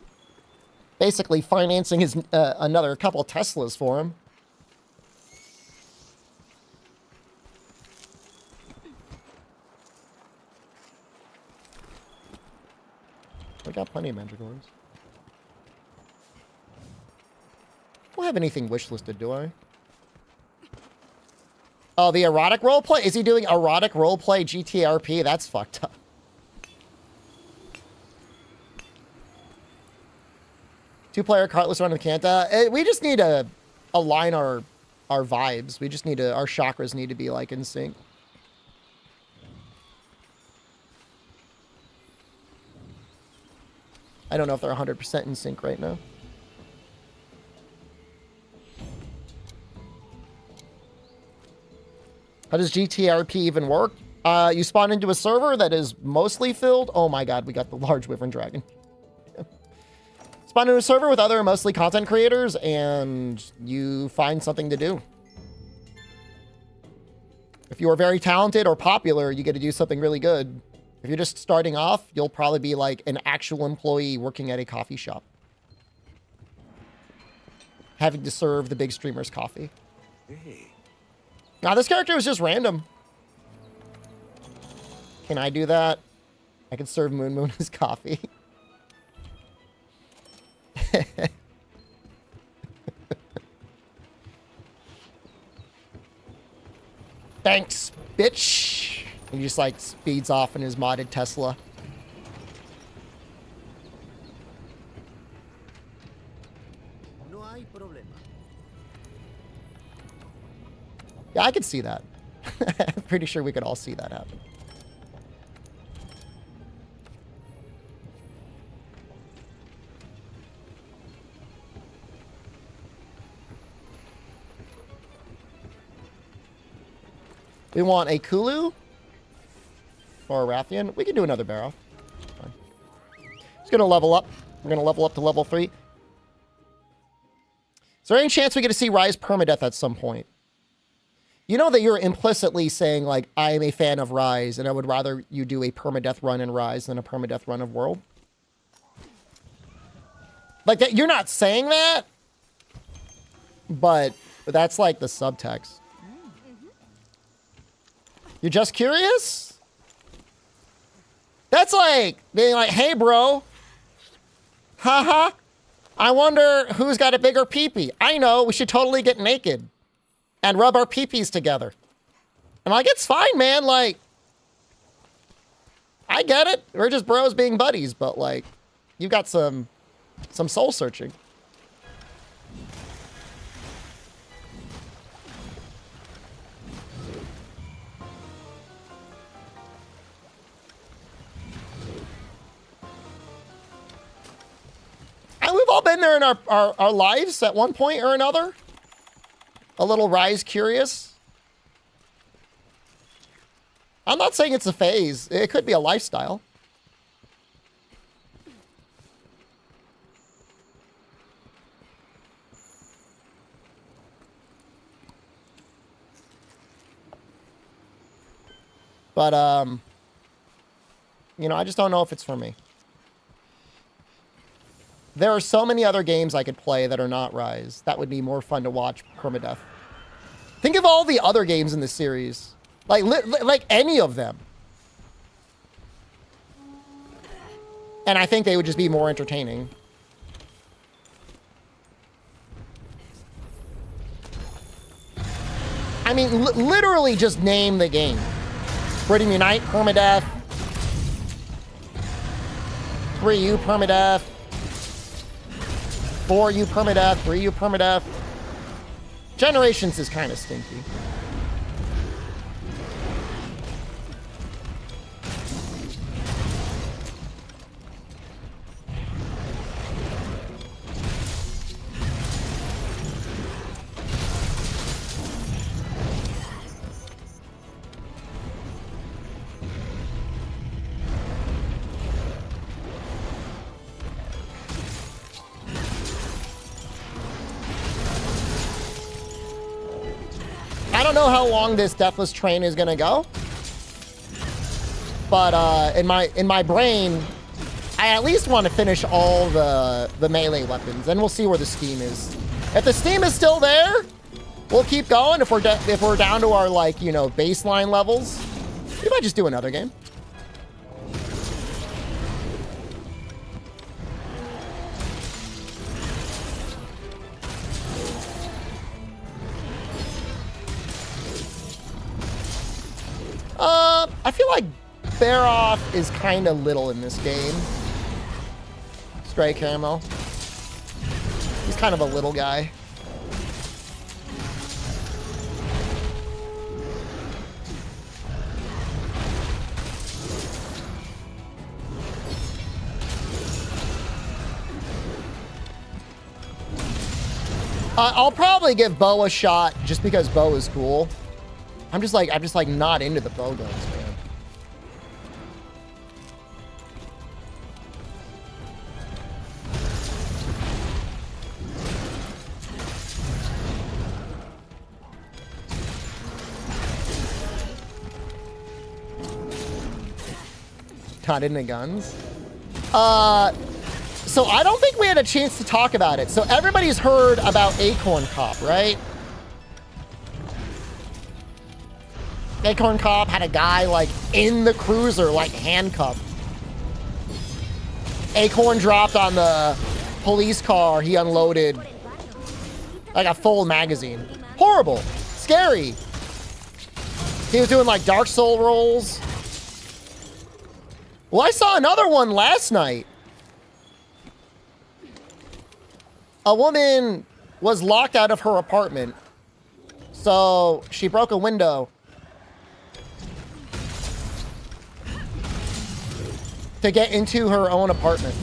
basically financing his another couple of Teslas for him. We got plenty of mandragores. I don't have anything wishlisted, do I? Oh, the erotic roleplay? Is he doing erotic roleplay GTRP? That's fucked up. Two-player cartless run of Canta. We just need to align our vibes. We just need to... Our chakras need to be, like, in sync. I don't know if they're 100% in sync right now. How does GTRP even work? You spawn into a server that is mostly filled. Oh my god, we got the large wyvern dragon. Spawn into a server with other mostly content creators, and you find something to do. If you are very talented or popular, you get to do something really good. If you're just starting off, you'll probably be like an actual employee working at a coffee shop, having to serve the big streamers coffee. Hey. Now, this character was just random. Can I do that? I can serve Moon his coffee. Thanks, bitch. He just, like, speeds off in his modded Tesla. No hay problema. Yeah, I could see that. I'm pretty sure we could all see that happen. We want a Kulu or a Rathian. We can do another barrel. Fine. It's going to level up. We're going to level up to level 3. Is there any chance we get to see Rise permadeath at some point? You know that you're implicitly saying, like, I am a fan of Rise, and I would rather you do a permadeath run in Rise than a permadeath run of World. Like, that, you're not saying that, but that's, like, the subtext. You're just curious? That's like being like, hey, bro. Haha. I wonder who's got a bigger peepee. I know, we should totally get naked and rub our peepees together. And like, it's fine, man. Like, I get it. We're just bros being buddies, but like, you got some soul searching. And we've all been there in our lives at one point or another. A little Rise curious. I'm not saying it's a phase. It could be a lifestyle. But, you know, I just don't know if it's for me. There are so many other games I could play that are not Rise. That would be more fun to watch permadeath. Think of all the other games in the series. Like any of them. And I think they would just be more entertaining. I mean, literally just name the game. Freedom Unite, permadeath. 3U permadeath. 4U permadeath, 3U permadeath. Generations is kind of stinky. I don't know how long this Deathless train is gonna go, but in my brain, I at least want to finish all the melee weapons, and we'll see where the steam is. If the steam is still there, we'll keep going. If we're down to our, like, you know, baseline levels, we might just do another game. I feel like Baroff is kind of little in this game. Stray Caramel. He's kind of a little guy. I'll probably give Bo a shot just because Bo is cool. I'm just like not into the bow guns, man. Not into guns. So I don't think we had a chance to talk about it. So everybody's heard about Acorn Cop, right? Acorn Cop had a guy, like, in the cruiser, like, handcuffed. Acorn dropped on the police car. He unloaded, like, a full magazine. Horrible. Scary. He was doing, like, Dark Soul rolls. Well, I saw another one last night. A woman was locked out of her apartment. So she broke a window to get into her own apartment.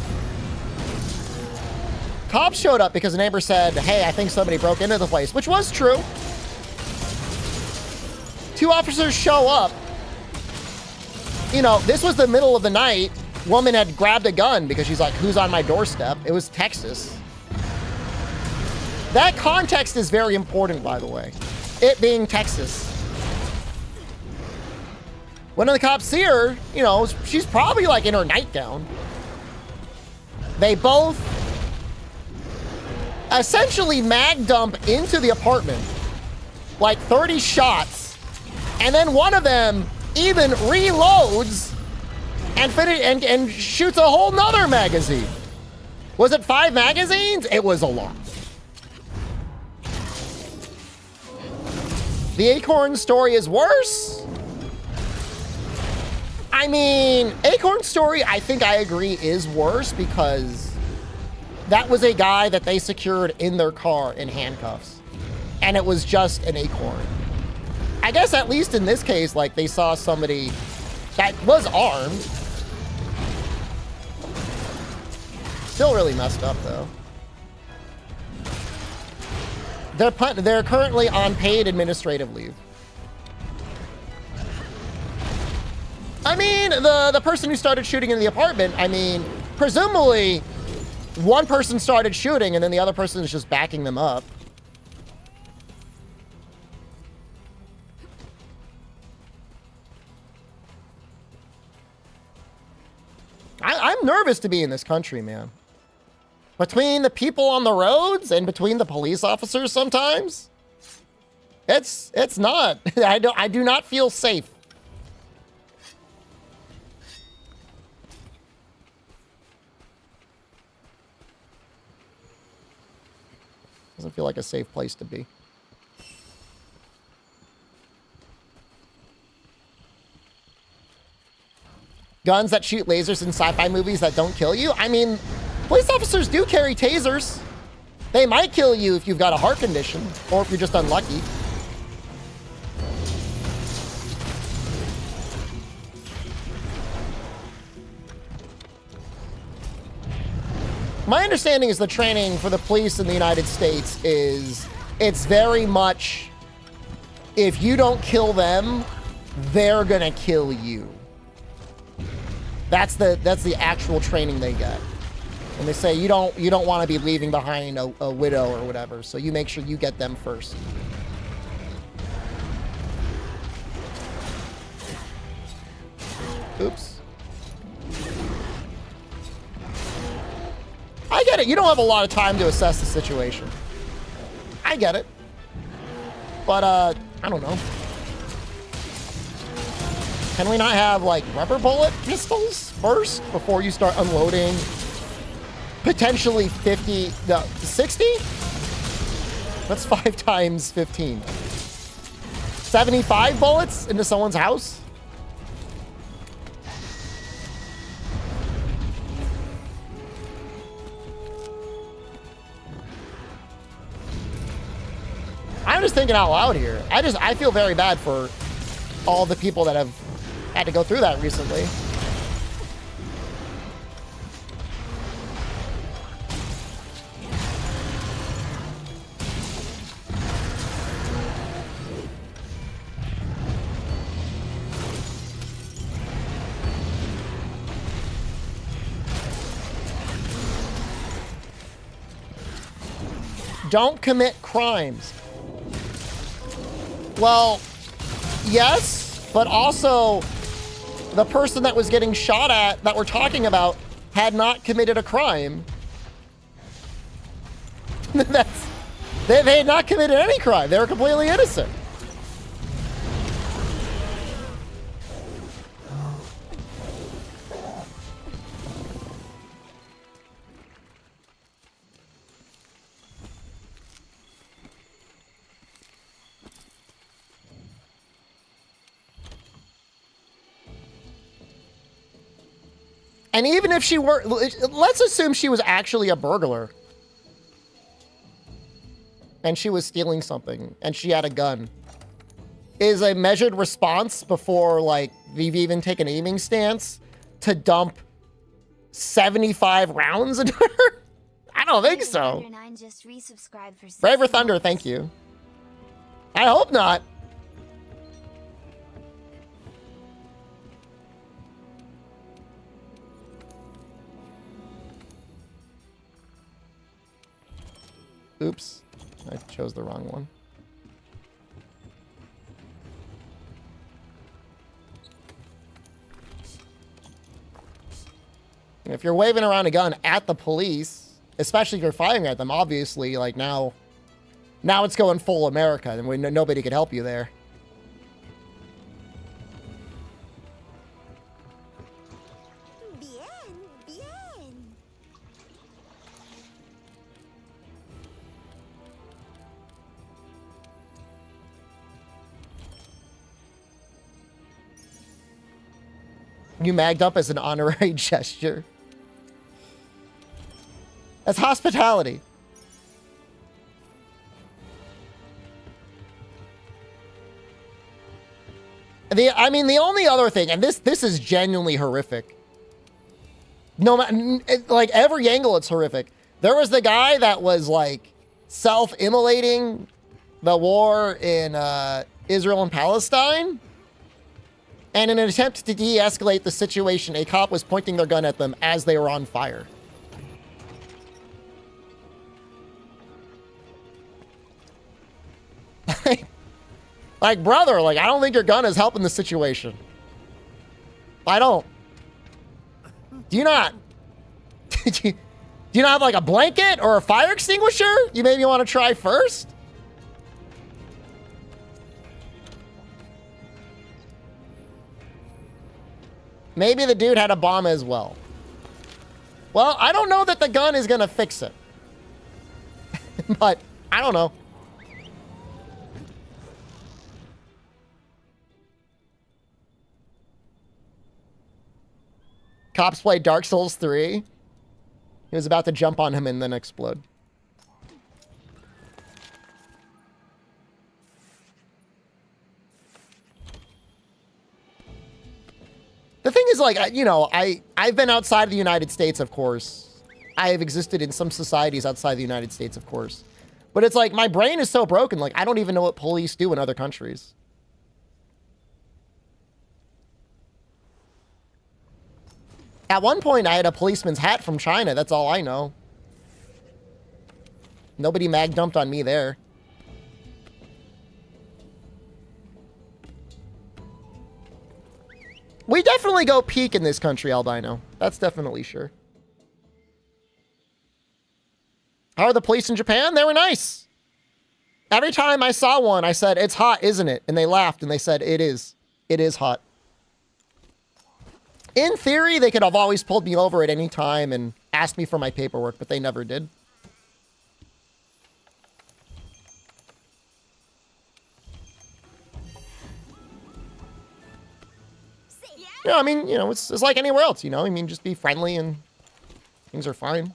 Cops showed up because a neighbor said, hey, I think somebody broke into the place, which was true. 2 officers show up. You know, this was the middle of the night. Woman had grabbed a gun because she's like, who's on my doorstep? It was Texas. That context is very important, by the way. It being Texas. When the cops see her, you know, she's probably like in her nightgown. They both essentially mag dump into the apartment, like 30 shots, and then one of them even reloads and shoots a whole nother magazine. Was it 5 magazines? It was a lot. The Acorn story is worse. I mean, Acorn story, I think I agree, is worse because that was a guy that they secured in their car in handcuffs. And it was just an Acorn. I guess at least in this case, like, they saw somebody that was armed. Still really messed up, though. They're currently on paid administrative leave. I mean, the person who started shooting in the apartment, I mean, presumably one person started shooting and then the other person is just backing them up. nervous to be in this country, man. Between the people on the roads and between the police officers sometimes, it's not. I do not feel safe. Doesn't feel like a safe place to be. Guns that shoot lasers in sci-fi movies that don't kill you? I mean, police officers do carry tasers. They might kill you if you've got a heart condition or if you're just unlucky. My understanding is the training for the police in the United States is it's very much if you don't kill them, they're gonna kill you. That's the actual training they get. And they say you don't want to be leaving behind a widow or whatever, so you make sure you get them first. Oops. I get it. You don't have a lot of time to assess the situation. I get it. But, I don't know. Can we not have, like, rubber bullet pistols first before you start unloading potentially 50, no, 60? That's 5 times 15. 75 bullets into someone's house? I'm just thinking out loud here. I feel very bad for all the people that have had to go through that recently. Don't commit crimes. Well, yes, but also the person that was getting shot at that we're talking about had not committed a crime. They had not committed any crime. They were completely innocent. And even if she were, let's assume she was actually a burglar. And she was stealing something, and she had a gun. Is a measured response before, like, you've even taken an aiming stance to dump 75 rounds into her? I don't think so. Braver Thunder, thank you. I hope not. Oops, I chose the wrong one. If you're waving around a gun at the police, especially if you're firing at them, obviously, like now it's going full America, and nobody could help you there. You magged up as an honorary gesture. That's hospitality. I mean, the only other thing, and this is genuinely horrific. No, like every angle, it's horrific. There was the guy that was like self-immolating the war in Israel and Palestine. And in an attempt to de-escalate the situation, a cop was pointing their gun at them as they were on fire. Like, brother, like, I don't think your gun is helping the situation. I don't. Do you not? Do you not have like a blanket or a fire extinguisher? You maybe want to try first? Maybe the dude had a bomb as well. Well, I don't know that the gun is gonna fix it. But I don't know. Cops play Dark Souls 3. He was about to jump on him and then explode. The thing is, like, you know, I've been outside of the United States, of course. I have existed in some societies outside the United States, of course. But it's like, my brain is so broken, like, I don't even know what police do in other countries. At one point, I had a policeman's hat from China. That's all I know. Nobody mag dumped on me there. We definitely go peak in this country, Albino. That's definitely sure. How are the police in Japan? They were nice. Every time I saw one, I said, "It's hot, isn't it?" And they laughed and they said, "It is. It is hot." In theory, they could have always pulled me over at any time and asked me for my paperwork, but they never did. Yeah, I mean, you know, it's like anywhere else, you know? I mean, just be friendly and things are fine.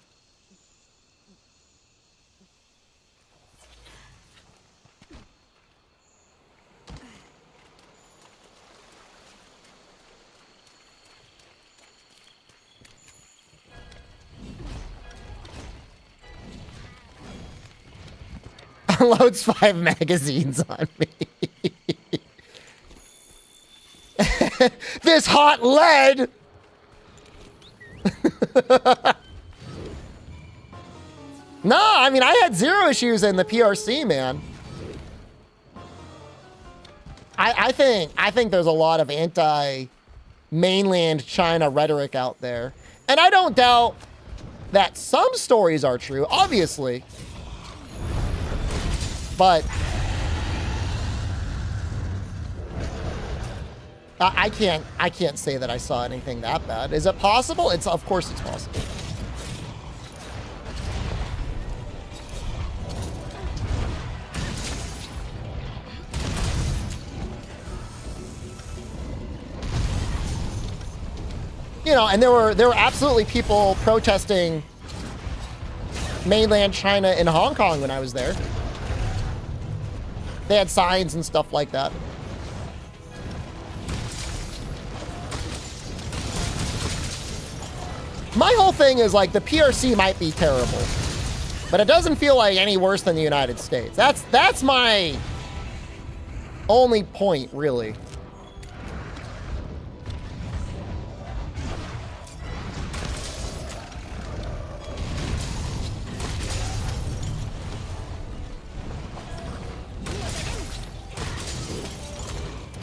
Unloads 5 magazines on me. This hot lead! No, I mean, I had zero issues in the PRC, man. I think there's a lot of anti-mainland China rhetoric out there. And I don't doubt that some stories are true, obviously. But I can't say that I saw anything that bad. Is it possible? Of course it's possible. You know, and there were absolutely people protesting mainland China in Hong Kong when I was there. They had signs and stuff like that. My whole thing is like the PRC might be terrible, but it doesn't feel like any worse than the United States. That's my only point, really.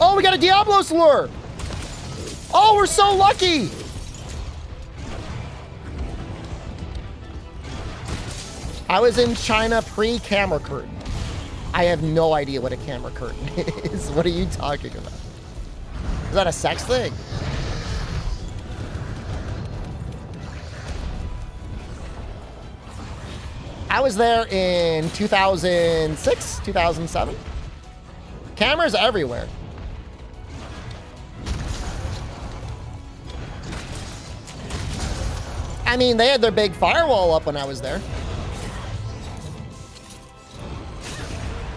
Oh, we got a Diablos lure. Oh, we're so lucky. I was in China pre-camera curtain. I have no idea what a camera curtain is. What are you talking about? Is that a sex thing? I was there in 2006, 2007. Cameras everywhere. I mean, they had their big firewall up when I was there.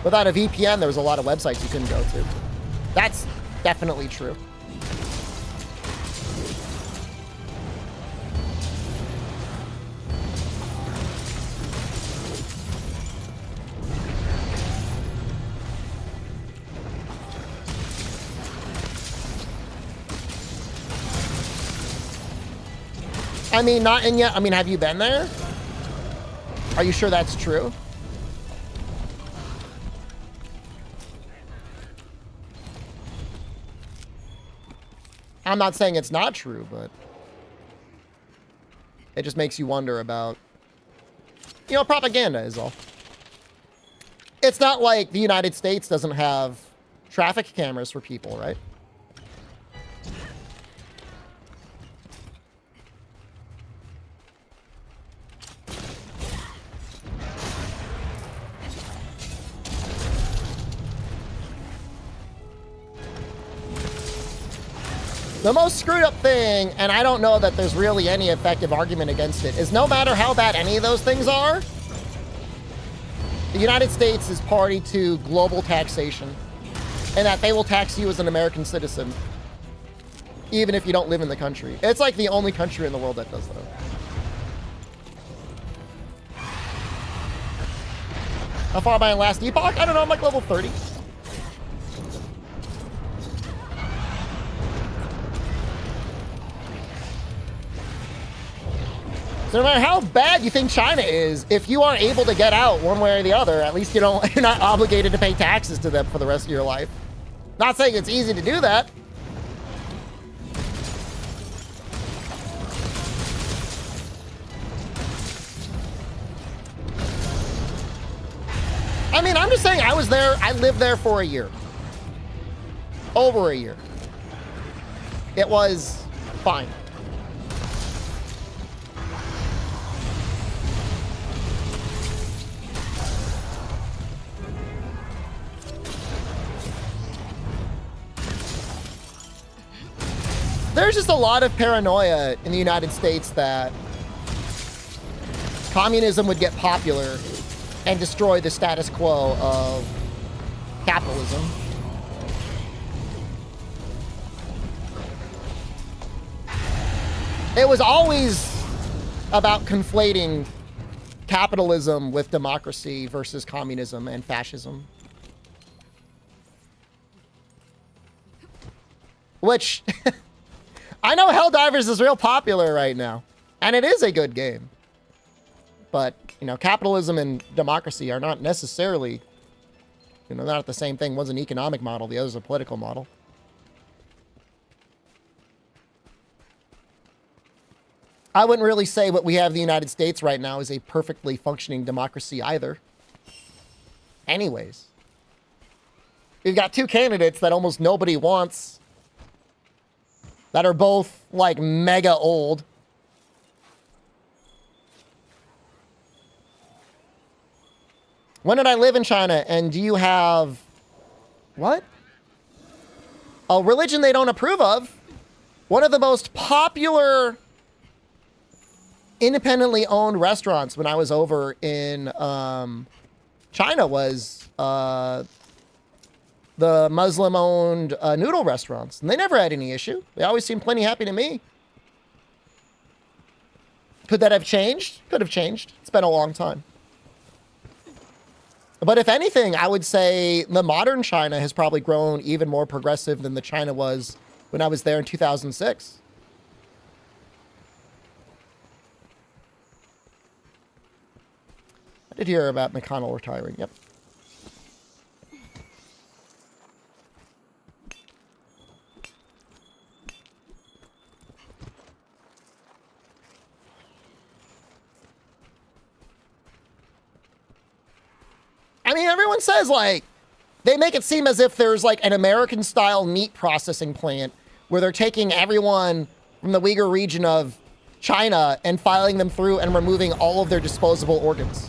Without a VPN, there was a lot of websites you couldn't go to. That's definitely true. I mean, not in yet. I mean, have you been there? Are you sure that's true? I'm not saying it's not true, but It just makes you wonder about, you know, propaganda is all. It's not like the United States doesn't have traffic cameras for people, right? The most screwed up thing, and I don't know that there's really any effective argument against it, is no matter how bad any of those things are, the United States is party to global taxation, and that they will tax you as an American citizen, even if you don't live in the country. It's like the only country in the world that does that. How far am I in last epoch? I don't know, I'm like level 30. So no matter how bad you think China is, if you aren't able to get out one way or the other, at least you're not obligated to pay taxes to them for the rest of your life. Not saying it's easy to do that. I mean, I'm just saying I was there, I lived there for a year. Over a year. It was fine. There's just a lot of paranoia in the United States that communism would get popular and destroy the status quo of capitalism. It was always about conflating capitalism with democracy versus communism and fascism. Which... I know Helldivers is real popular right now, and it is a good game. But, you know, capitalism and democracy are not necessarily, you know, not the same thing. One's an economic model, the other's a political model. I wouldn't really say what we have in the United States right now is a perfectly functioning democracy either. Anyways. We've got two candidates that almost nobody wants, that are both, like, mega old. When did I live in China? And do you have... What? A religion they don't approve of? One of the most popular independently owned restaurants when I was over in China was... the Muslim-owned noodle restaurants. And they never had any issue. They always seemed plenty happy to me. Could that have changed? Could have changed. It's been a long time. But if anything, I would say the modern China has probably grown even more progressive than the China was when I was there in 2006. I did hear about McConnell retiring. Yep. I mean, everyone says, like, they make it seem as if there's, like, an American-style meat processing plant where they're taking everyone from the Uyghur region of China and filing them through and removing all of their disposable organs.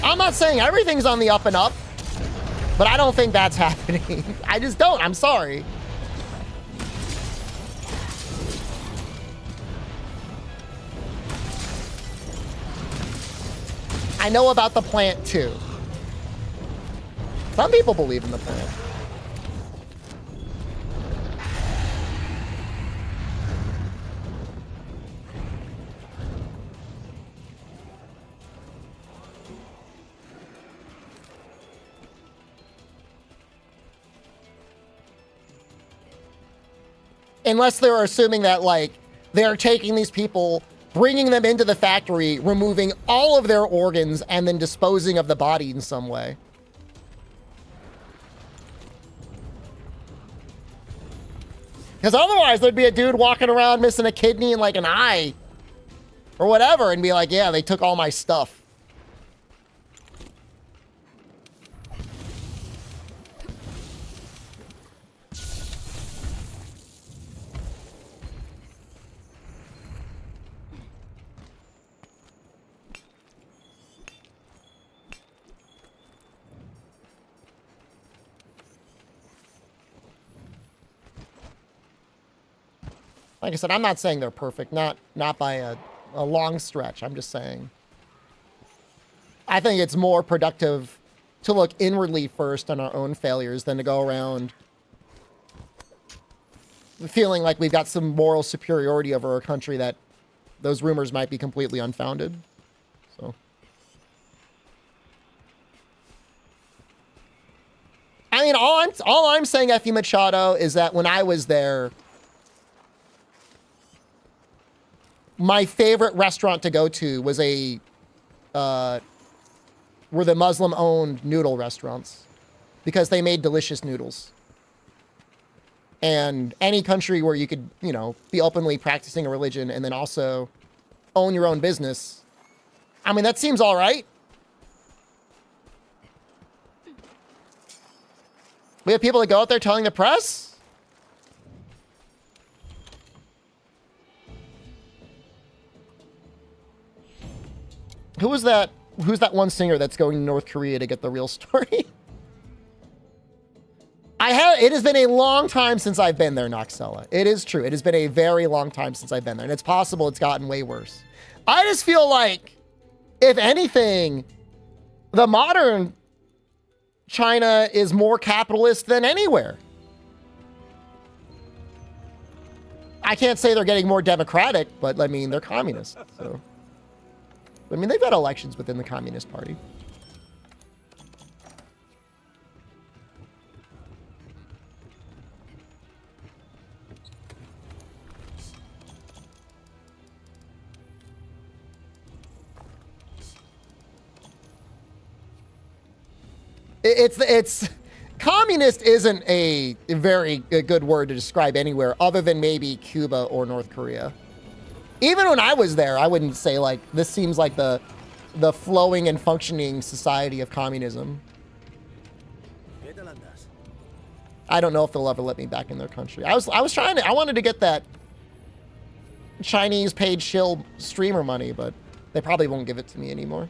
I'm not saying everything's on the up and up, but I don't think that's happening. I just don't. I'm sorry. I know about the plant, too. Some people believe in the plant. Unless they're assuming that, like, they're taking these people, bringing them into the factory, removing all of their organs, and then disposing of the body in some way. Because otherwise there'd be a dude walking around missing a kidney and like an eye or whatever and be like, yeah, they took all my stuff. Like I said, I'm not saying they're perfect, not by a long stretch. I'm just saying I think it's more productive to look inwardly first on our own failures than to go around feeling like we've got some moral superiority over a country that those rumors might be completely unfounded. So, I mean, all I'm saying, Effie Machado, is that when I was there, my favorite restaurant to go to was were the Muslim-owned noodle restaurants because they made delicious noodles. And any country where you could, you know, be openly practicing a religion and then also own your own business, I mean, that seems all right. We have people that go out there telling the press. Who's that one singer that's going to North Korea to get the real story? It has been a long time since I've been there, Noxella. It is true. It has been a very long time since I've been there. And it's possible it's gotten way worse. I just feel like, if anything, the modern China is more capitalist than anywhere. I can't say they're getting more democratic, but I mean, they're communist. So, I mean, they've had elections within the Communist Party. It's communist isn't a very good word to describe anywhere other than maybe Cuba or North Korea. Even when I was there, I wouldn't say like this seems like the flowing and functioning society of communism. I don't know if they'll ever let me back in their country. I wanted to get that Chinese paid shill streamer money, but they probably won't give it to me anymore.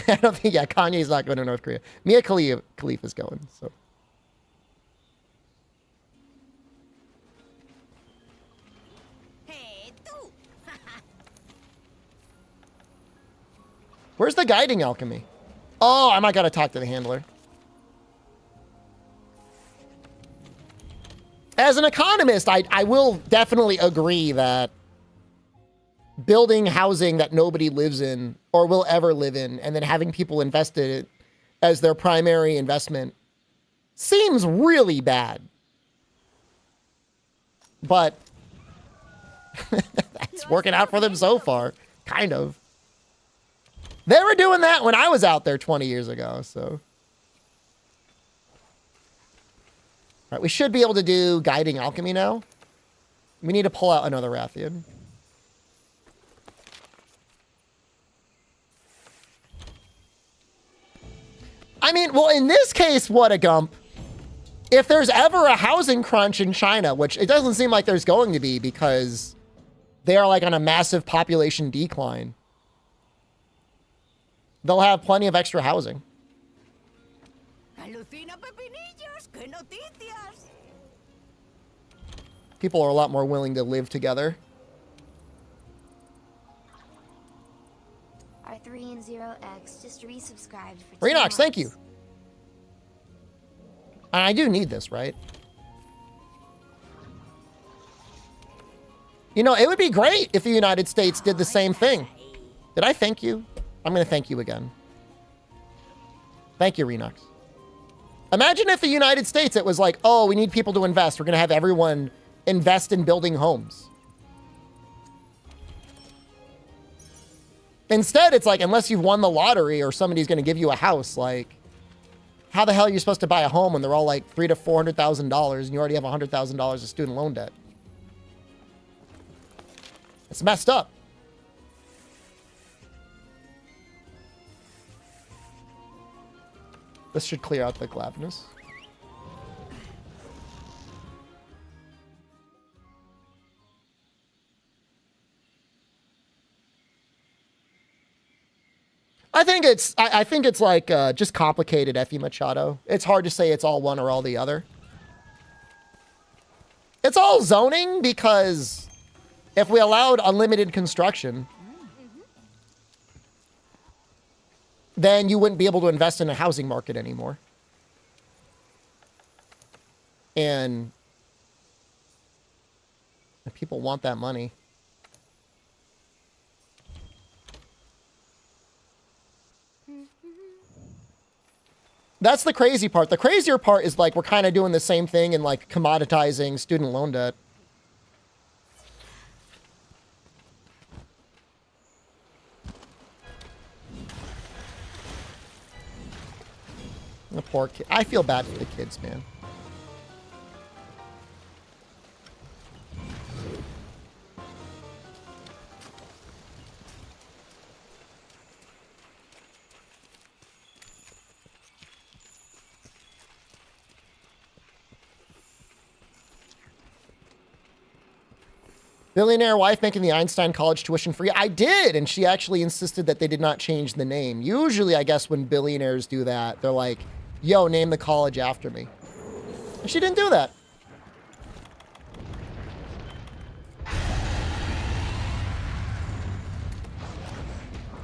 I don't think, yeah, Kanye's not going to North Korea. Mia Khalifa's going, so. Where's the guiding alchemy? Oh, I might gotta talk to the handler. As an economist, I will definitely agree that building housing that nobody lives in or will ever live in and then having people invest in it as their primary investment seems really bad. But that's working out for them so far, kind of. They were doing that when I was out there 20 years ago, so. All right, we should be able to do guiding alchemy now. We need to pull out another Rathian. I mean, well, in this case, what a gump. If there's ever a housing crunch in China, which it doesn't seem like there's going to be because they are like on a massive population decline, they'll have plenty of extra housing. People are a lot more willing to live together. R3 and 0x just resubscribed for 2 Renox, months. thank you. And I do need this, right? You know, it would be great if the United States did the same thing. Did I thank you? I'm going to thank you again. Thank you, Renox. Imagine if the United States, it was like, oh, we need people to invest. We're going to have everyone invest in building homes. Instead, it's like, unless you've won the lottery or somebody's going to give you a house, like, how the hell are you supposed to buy a home when they're all like $300,000 to $400,000 and you already have $100,000 of student loan debt? It's messed up. This should clear out the gladness. I think it's like just complicated, Effie Machado. It's hard to say it's all one or all the other. It's all zoning because if we allowed unlimited construction, then you wouldn't be able to invest in a housing market anymore. And people want that money. That's the crazy part. The crazier part is like we're kind of doing the same thing in like commoditizing student loan debt. The poor kid. I feel bad for the kids, man. Billionaire wife making the Einstein College tuition free. I did, and she actually insisted that they did not change the name. Usually, I guess when billionaires do that, they're like, yo, name the college after me. And she didn't do that.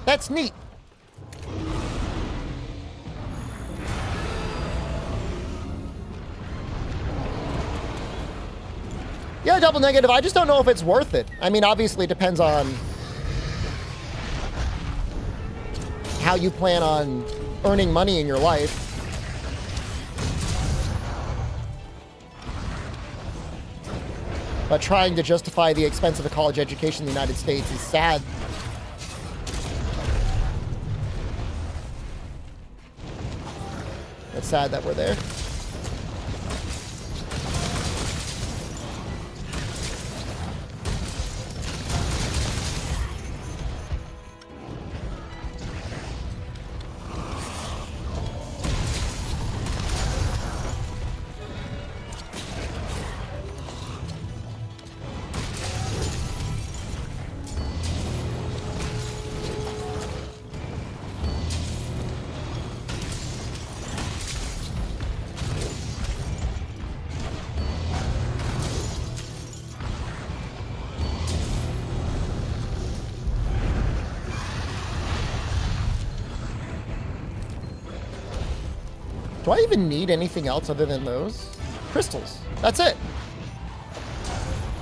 That's neat. Yeah, double negative. I just don't know if it's worth it. I mean, obviously it depends on how you plan on earning money in your life. But trying to justify the expense of a college education in the United States is sad. It's sad that we're there. Do I even need anything else other than those? Crystals. That's it.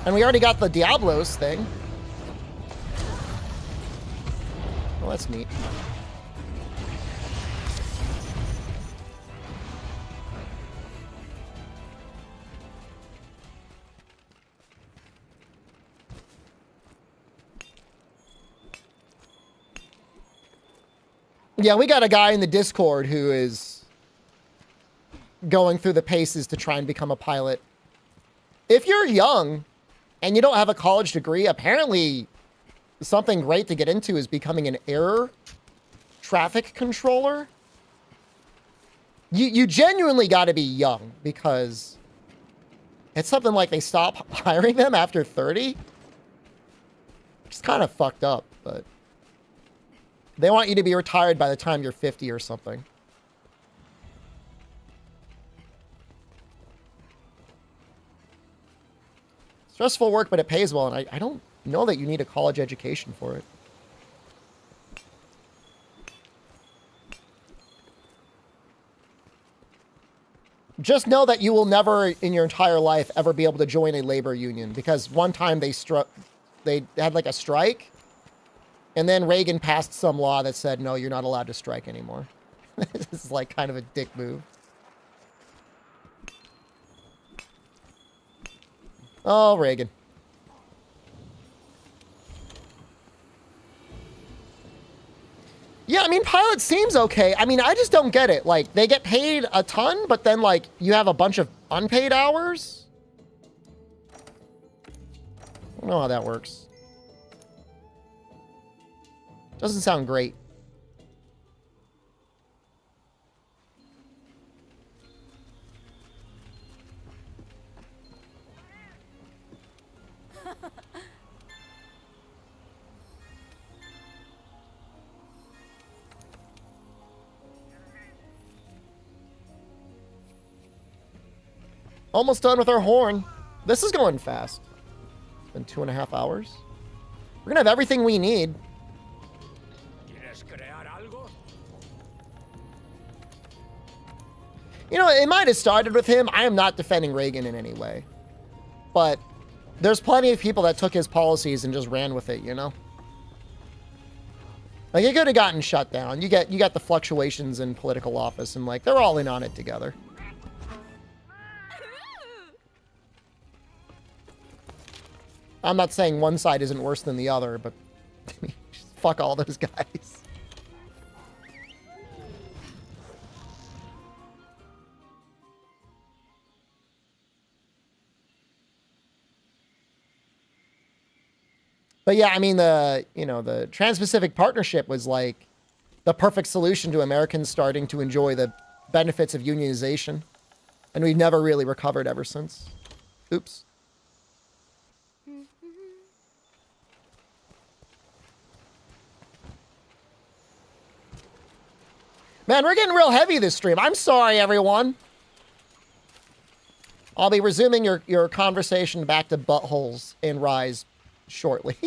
And we already got the Diablos thing. Well, that's neat. Yeah, we got a guy in the Discord who is going through the paces to try and become a pilot. If you're young and you don't have a college degree, apparently something great to get into is becoming an air traffic controller. You genuinely got to be young because it's something like they stop hiring them after 30. It's kind of fucked up, but they want you to be retired by the time you're 50 or something. Stressful work, but it pays well, and I don't know that you need a college education for it. Just know that you will never in your entire life ever be able to join a labor union because one time they had like a strike, and then Reagan passed some law that said, no, you're not allowed to strike anymore. This is like kind of a dick move. Oh, Reagan. pilot seems okay. I mean, I just don't get it. Like, they get paid a ton, but then, like, you have a bunch of unpaid hours? I don't know how that works. Doesn't sound great. Almost done with our horn. This is going fast. It's been 2.5 hours. We're gonna have everything we need. You know, it might have started with him. I am not defending Reagan in any way. But there's plenty of people that took his policies and just ran with it, you know? Like, it could have gotten shut down. You got the fluctuations in political office, and, like, they're all in on it together. I'm not saying one side isn't worse than the other, but fuck all those guys. But yeah, I mean, the Trans-Pacific Partnership was like the perfect solution to Americans starting to enjoy the benefits of unionization. And we've never really recovered ever since. Oops. Man, we're getting real heavy this stream. I'm sorry, everyone. I'll be resuming your conversation back to buttholes in Rise shortly.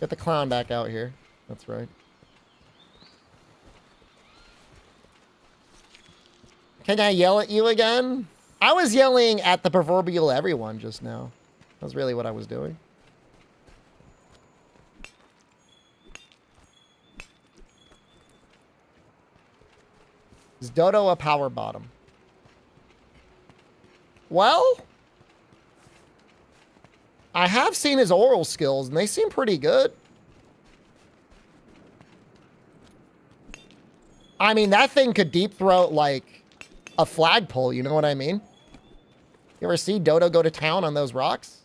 Get the clown back out here. That's right. Can I yell at you again? I was yelling at the proverbial everyone just now. That's really what I was doing. Is Dodo a power bottom? Well, I have seen his oral skills, and they seem pretty good. I mean, that thing could deep throat like a flagpole, you know what I mean? You ever see Dodo go to town on those rocks?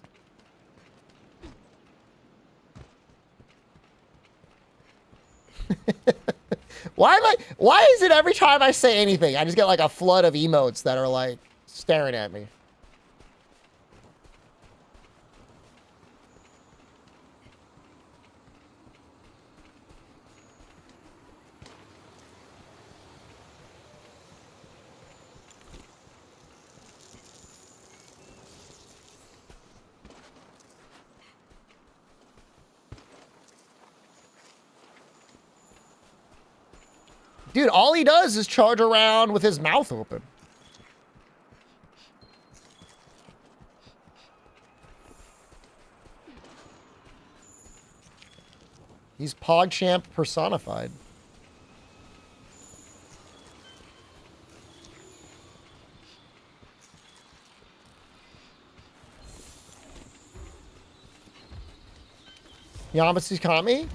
Why is it every time I say anything, I just get like a flood of emotes that are like staring at me? Dude, all he does is charge around with his mouth open. He's PogChamp personified. Yamasu's Kami?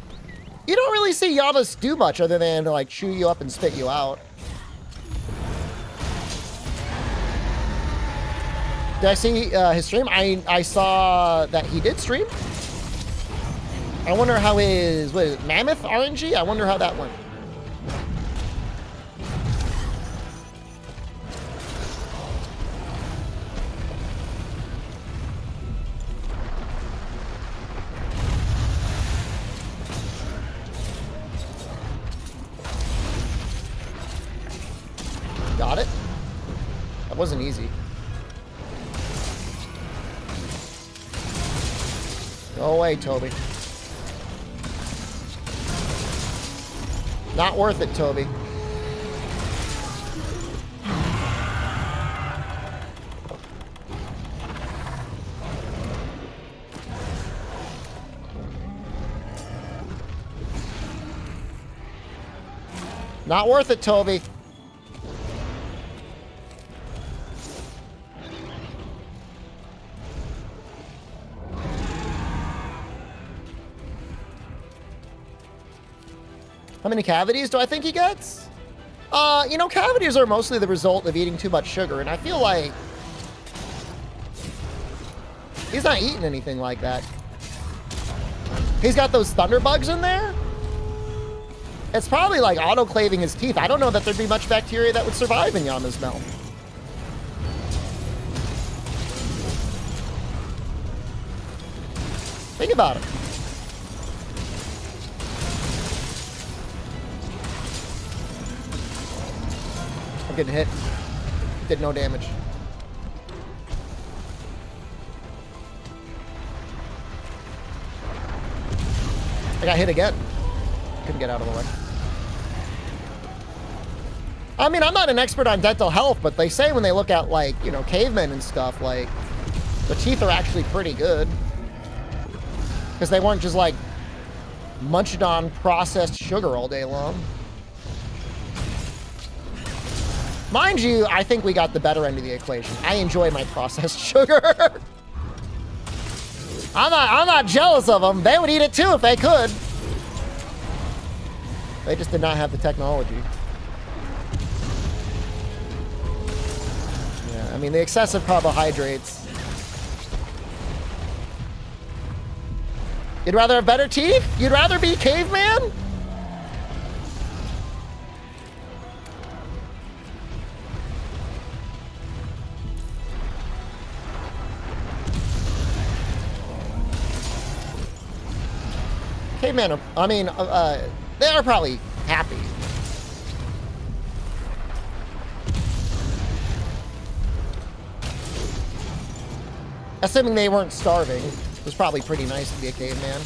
You don't really see Yamas do much other than like chew you up and spit you out. Did I see his stream? I saw that he did stream. I wonder how his, what is it, Mammoth RNG? I wonder how that went. Got it. That wasn't easy. Go away, Toby. Not worth it, Toby. Not worth it, Toby. How many cavities do I think he gets? You know, cavities are mostly the result of eating too much sugar, and I feel like he's not eating anything like that. He's got those thunderbugs in there. It's probably like autoclaving his teeth. I don't know that there'd be much bacteria that would survive in Yama's mouth. Think about it. I'm getting hit. Did no damage. I got hit again. Couldn't get out of the way. I mean, I'm not an expert on dental health, but they say when they look at, like, you know, cavemen and stuff, like, the teeth are actually pretty good. Because they weren't just, like, munching on processed sugar all day long. Mind you, I think we got the better end of the equation. I enjoy my processed sugar. I'm not jealous of them. They would eat it too if they could. They just did not have the technology. Yeah, I mean, the excessive carbohydrates. You'd rather have better teeth? You'd rather be caveman? Cavemen are, I mean, they are probably happy. Assuming they weren't starving. It was probably pretty nice to be a caveman.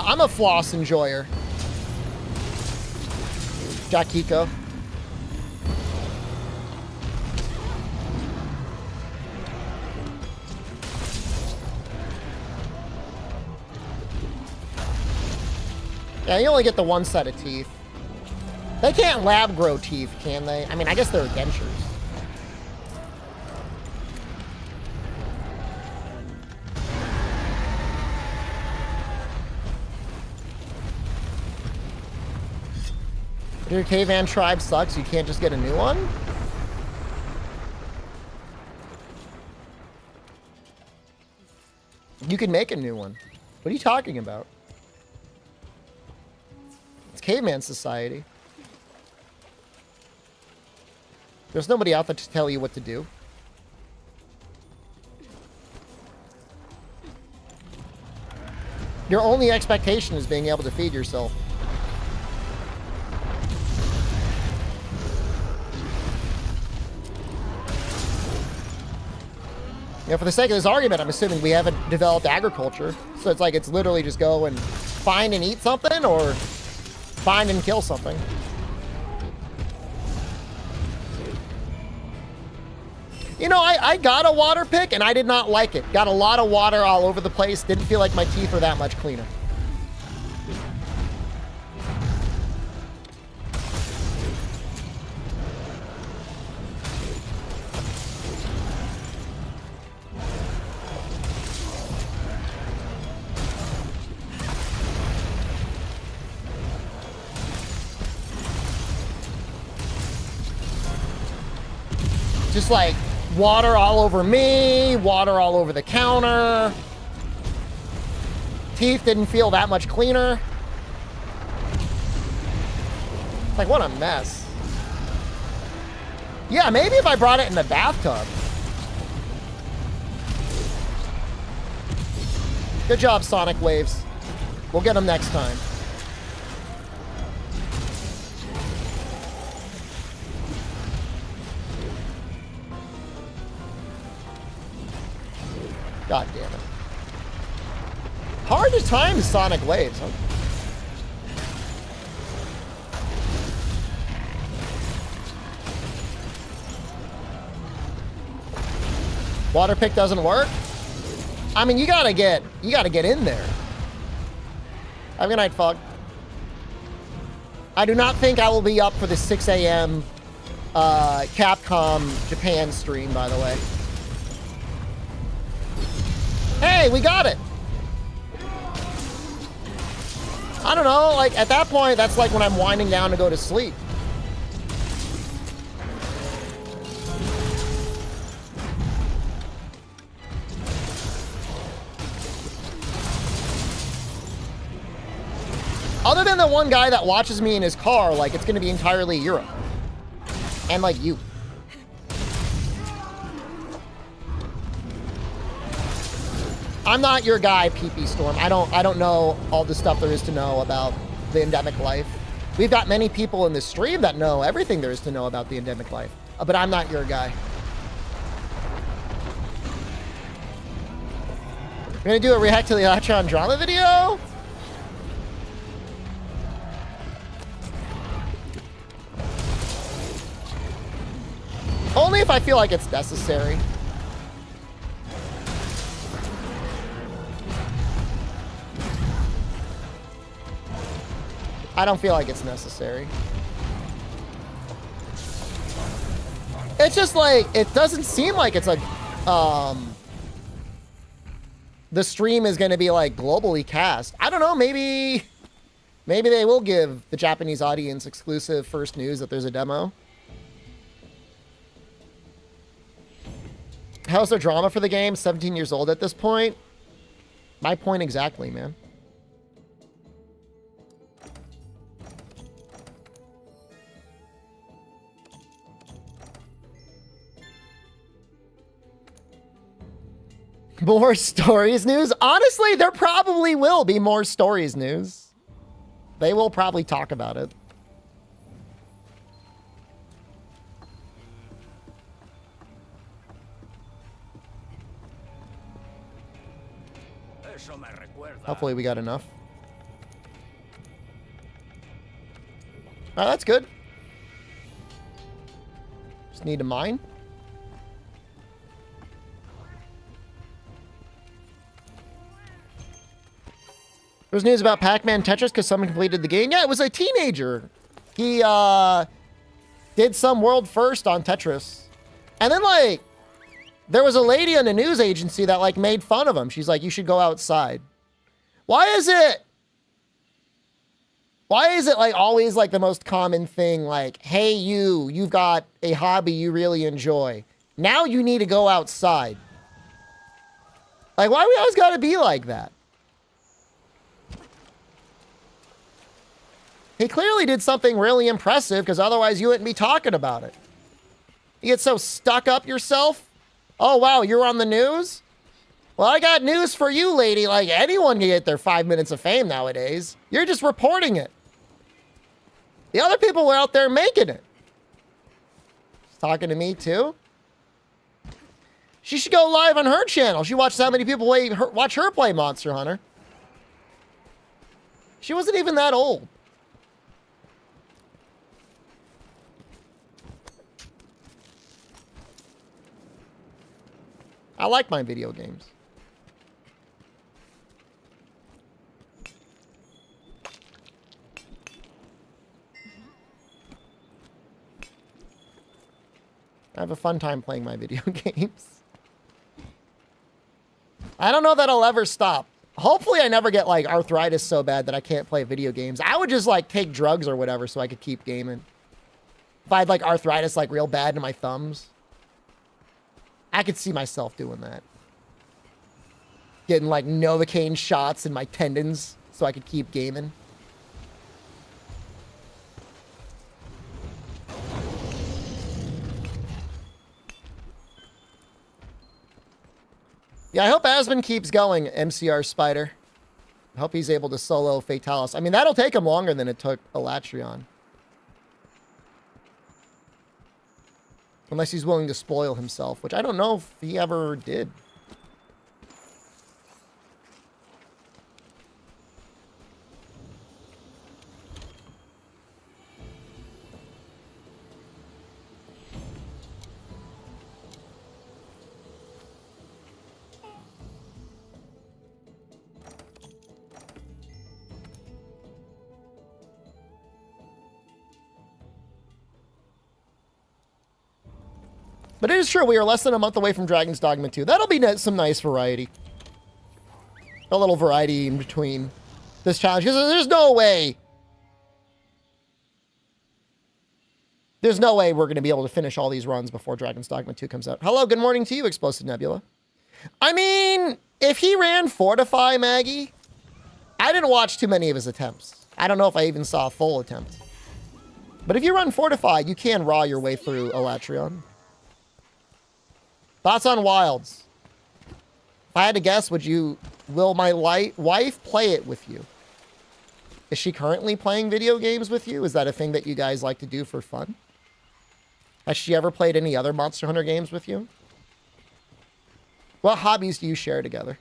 I'm a floss enjoyer. Jack Hiko. Yeah, you only get the one set of teeth. They can't lab grow teeth, can they? I mean, I guess they're dentures. Your caveman tribe sucks. You can't just get a new one? You can make a new one. What are you talking about? It's caveman society. There's nobody out there to tell you what to do. Your only expectation is being able to feed yourself. You know, for the sake of this argument, I'm assuming we haven't developed agriculture. So it's like it's literally just go and find and eat something or find and kill something. You know, I got a water pick and I did not like it. Got a lot of water all over the place. Didn't feel like my teeth were that much cleaner. Just like water all over me, water all over the counter. Teeth didn't feel that much cleaner. Like, what a mess. Yeah, maybe if I brought it in the bathtub. Good job, Sonic Waves. We'll get them next time. God damn it. Hard to time Sonic Waves, huh? Water pick doesn't work? I mean, you gotta get in there. Have a good night, Fog. I do not think I will be up for the 6 a.m. Capcom Japan stream, by the way. Hey, we got it. I don't know, like, at that point, that's like when I'm winding down to go to sleep. Other than the one guy that watches me in his car, like, it's gonna be entirely Europe. And, like, you. I'm not your guy, PP Storm. I don't know all the stuff there is to know about the endemic life. We've got many people in this stream that know everything there is to know about the endemic life. But I'm not your guy. We're gonna do a react to the Electron drama video? Only if I feel like it's necessary. I don't feel like it's necessary. It's just like, it doesn't seem like it's like, the stream is going to be like globally cast. I don't know, maybe they will give the Japanese audience exclusive first news that there's a demo. How's the drama for the game? 17 years old at this point? My point exactly, man. More stories news? Honestly, there probably will be more stories news. They will probably talk about it. Hopefully we got enough. Oh, that's good. Just need to mine. There's news about Pac-Man Tetris because someone completed the game. Yeah, it was a teenager. He did some world first on Tetris. And then, like, there was a lady in a news agency that, like, made fun of him. She's like, you should go outside. Why is it, like, always, like, the most common thing, like, hey, you've got a hobby you really enjoy. Now you need to go outside. Like, why we always gotta be like that? He clearly did something really impressive because otherwise you wouldn't be talking about it. You get so stuck up yourself. Oh, wow, you're on the news? Well, I got news for you, lady. Like, anyone can get their 5 minutes of fame nowadays. You're just reporting it. The other people were out there making it. She's talking to me, too. She should go live on her channel. She watched how many people watch her play Monster Hunter. She wasn't even that old. I like my video games. I have a fun time playing my video games. I don't know that I'll ever stop. Hopefully I never get like arthritis so bad that I can't play video games. I would just like take drugs or whatever so I could keep gaming. If I had like arthritis like real bad in my thumbs. I could see myself doing that. Getting like Novocaine shots in my tendons so I could keep gaming. Yeah, I hope Asmund keeps going, MCR Spider. I hope he's able to solo Fatalis. I mean, that'll take him longer than it took Elatrion. Unless he's willing to spoil himself, which I don't know if he ever did. But it is true, we are less than a month away from Dragon's Dogma 2. That'll be some nice variety. A little variety in between this challenge. Because there's no way. There's no way we're going to be able to finish all these runs before Dragon's Dogma 2 comes out. Hello, good morning to you, Explosive Nebula. I mean, if he ran Fortify, Maggie, I didn't watch too many of his attempts. I don't know if I even saw a full attempt. But if you run Fortify, you can raw your way through Elatrion. Thoughts on Wilds? If I had to guess, will my wife play it with you? Is she currently playing video games with you? Is that a thing that you guys like to do for fun? Has she ever played any other Monster Hunter games with you? What hobbies do you share together?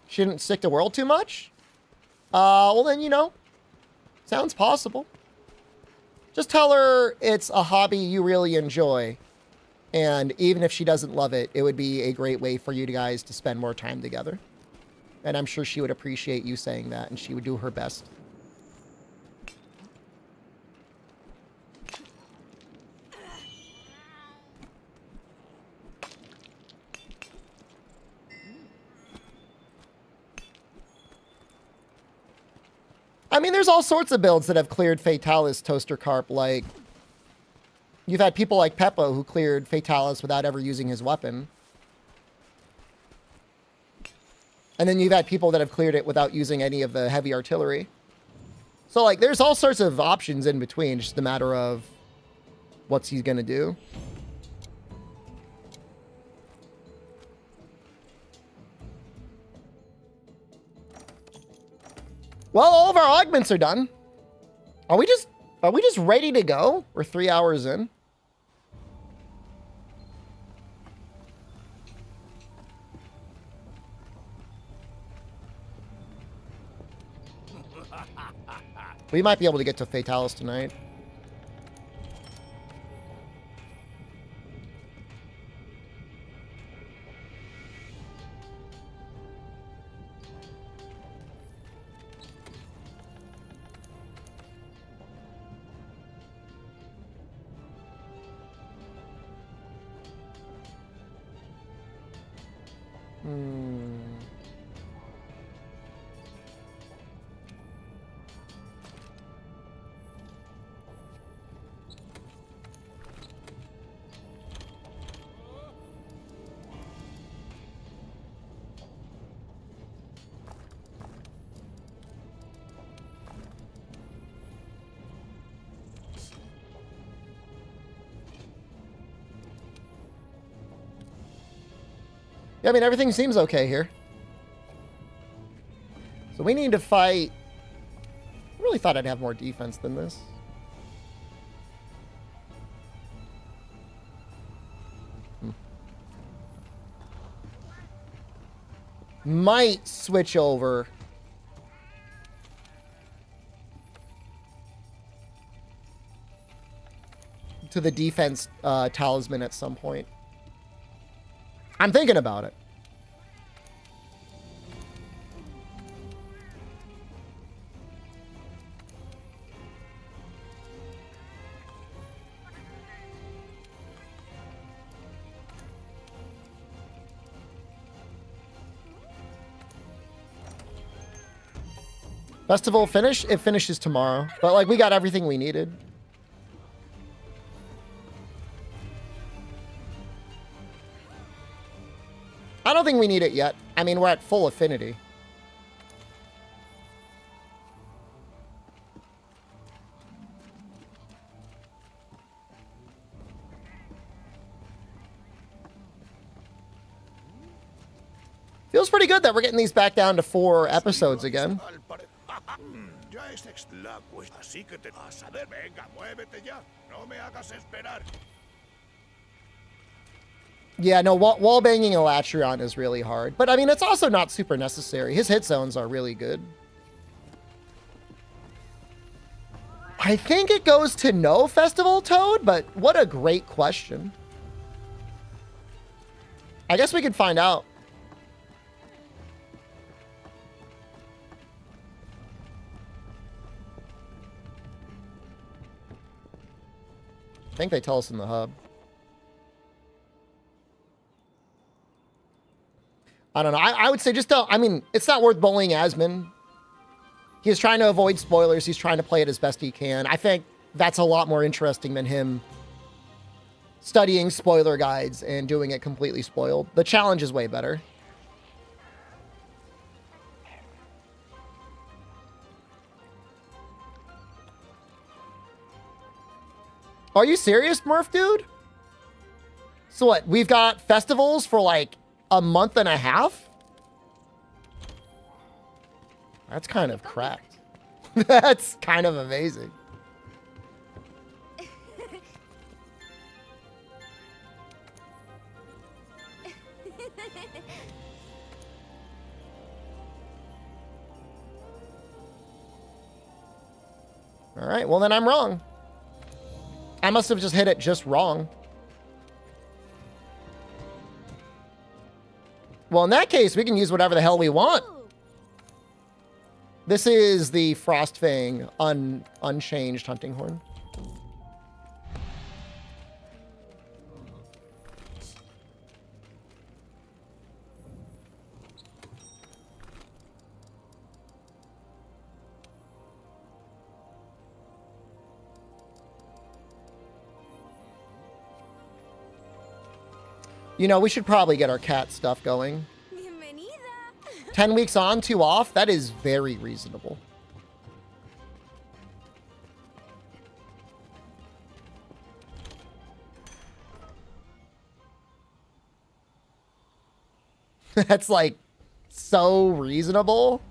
She didn't stick to World too much? Well then, you know, sounds possible. Just tell her it's a hobby you really enjoy. And even if she doesn't love it, it would be a great way for you guys to spend more time together. And I'm sure she would appreciate you saying that, and she would do her best. I mean, there's all sorts of builds that have cleared Fatalis Toaster Carp. Like, you've had people like Peppo who cleared Fatalis without ever using his weapon. And then you've had people that have cleared it without using any of the heavy artillery. So, like, there's all sorts of options in between. Just a matter of what's he going to do. Well, all of our augments are done. Are we just ready to go? We're 3 hours in. We might be able to get to Fatalis tonight. Yeah, I mean, everything seems okay here. So we need to fight. I really thought I'd have more defense than this. Might switch over. To the defense talisman at some point. I'm thinking about it. Festival finish? It finishes tomorrow. But, like, we got everything we needed. I don't think we need it yet. I mean, we're at full affinity. Feels pretty good that we're getting these back down to 4 episodes again. Yeah, no, wall banging Elatrion is really hard. But, I mean, it's also not super necessary. His hit zones are really good. I think it goes to no Festival Toad, but what a great question. I guess we could find out. I think they tell us in the hub. I don't know. I would say just don't. I mean, it's not worth bullying Asmund. He's trying to avoid spoilers. He's trying to play it as best he can. I think that's a lot more interesting than him studying spoiler guides and doing it completely spoiled. The challenge is way better. Are you serious, Murph, dude? So what? We've got festivals for like a month and a half? That's kind of cracked. That's kind of amazing. All right, well then I'm wrong. I must have just hit it just wrong. Well, in that case, we can use whatever the hell we want. This is the Frostfang unchanged hunting horn. You know, we should probably get our cat stuff going. 10 weeks on, 2 off. That is very reasonable. That's like so reasonable.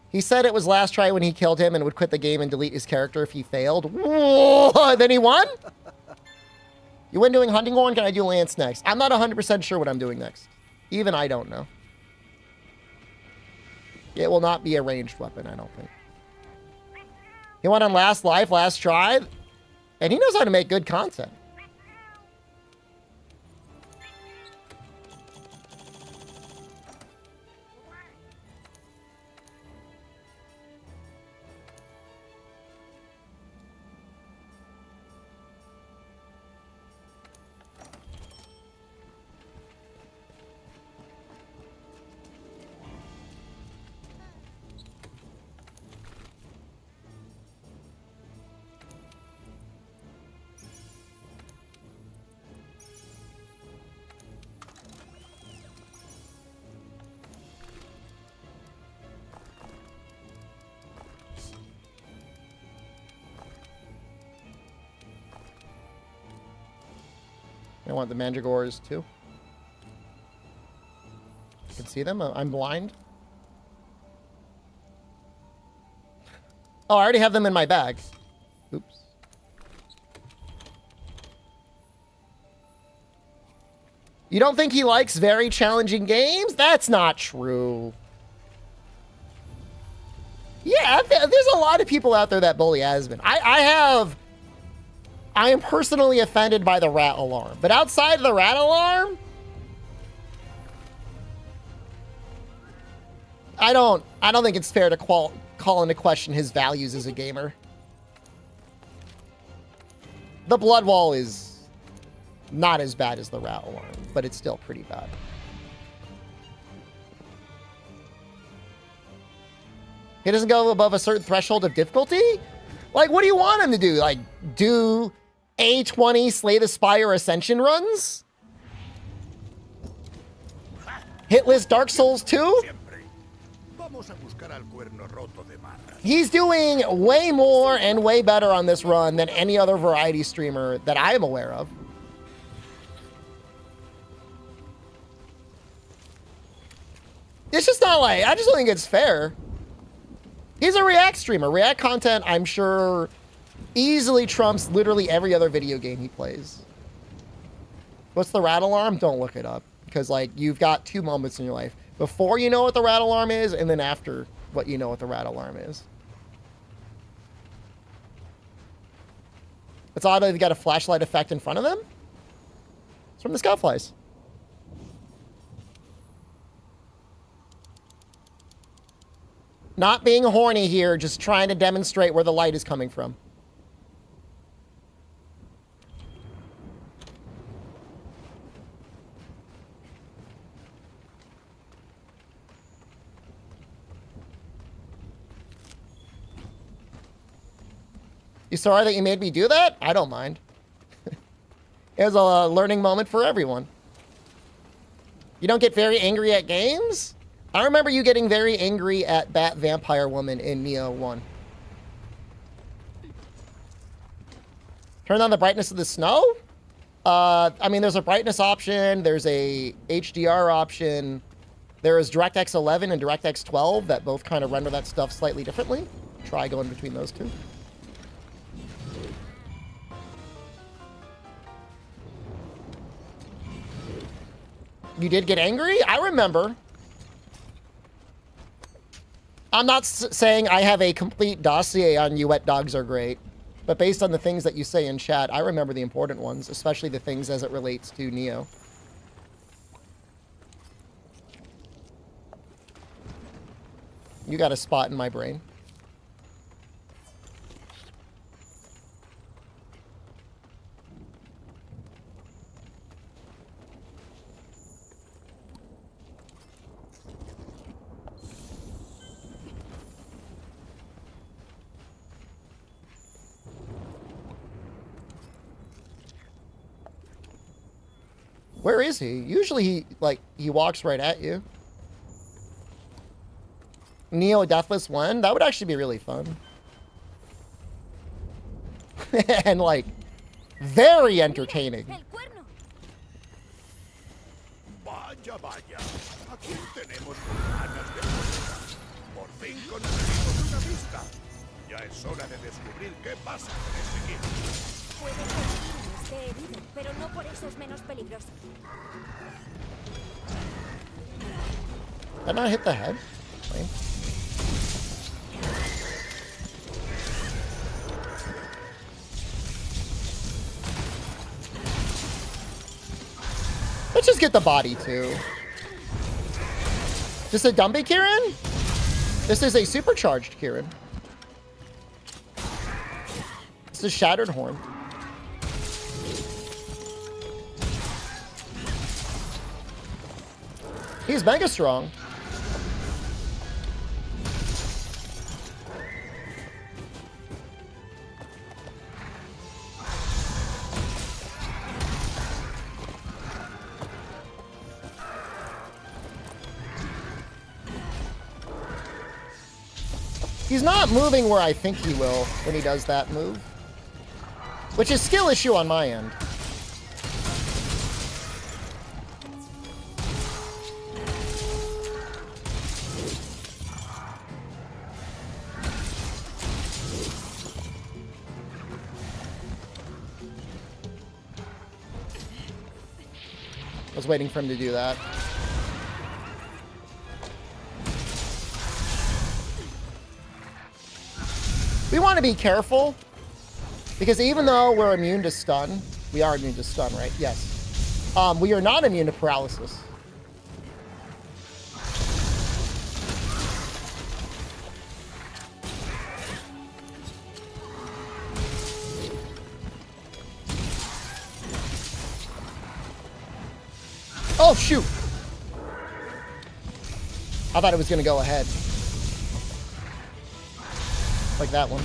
He said it was last try when he killed him and would quit the game and delete his character if he failed. Whoa, then he won? You went doing hunting horn? Can I do lance next? I'm not 100% sure what I'm doing next. Even I don't know. It will not be a ranged weapon, I don't think. He went on last life, last try. And he knows how to make good content. I want the mandragores too. I can see them. I'm blind. Oh, I already have them in my bag. Oops. You don't think he likes very challenging games? That's not true. Yeah, there's a lot of people out there that bully Asmund. I am personally offended by the rat alarm. But outside of the rat alarm, I don't think it's fair to call into question his values as a gamer. The blood wall is not as bad as the rat alarm, but it's still pretty bad. He doesn't go above a certain threshold of difficulty? Like, what do you want him to do? Like, do A20 Slay the Spire Ascension runs? Hitless Dark Souls 2? He's doing way more and way better on this run than any other variety streamer that I am aware of. It's just not like, I just don't think it's fair. He's a React streamer. React content, I'm sure, easily trumps literally every other video game he plays. What's the rat alarm? Don't look it up. Because, like, you've got 2 moments in your life. Before you know what the rat alarm is, and then after what you know what the rat alarm is. It's odd that they've got a flashlight effect in front of them. It's from the Scoutflies. Not being horny here, just trying to demonstrate where the light is coming from. You sorry that you made me do that? I don't mind. It was a learning moment for everyone. You don't get very angry at games? I remember you getting very angry at Bat Vampire Woman in Neo 1. Turn on the brightness of the snow? I mean, there's a brightness option. There's a HDR option. There is DirectX 11 and DirectX 12 that both kind of render that stuff slightly differently. Try going between those two. You did get angry? I remember. I'm not saying I have a complete dossier on you wet dogs are great, but based on the things that you say in chat, I remember the important ones, especially the things as it relates to Neo. You got a spot in my brain. Where is he? Usually he walks right at you. Neo Deathless 1? That would actually be really fun. And like, very entertaining. Vaya, vaya. Aquí tenemos ganas de música. Por fin conseguimos una pista. Ya es hora de descubrir qué pasa con este equipo. Puede que Irving esté herido, pero no por eso es menos peligroso. Did I not hit the head? Lame. Let's just get the body too. Is this a Dumby Kieran? This is a supercharged Kieran. This is Shattered Horn. He's mega strong. He's not moving where I think he will when he does that move, which is skill issue on my end. I was waiting for him to do that. We want to be careful, because even though we're immune to stun, we are immune to stun, right? Yes. We are not immune to paralysis. Oh, shoot. I thought it was going to go ahead. Like that one.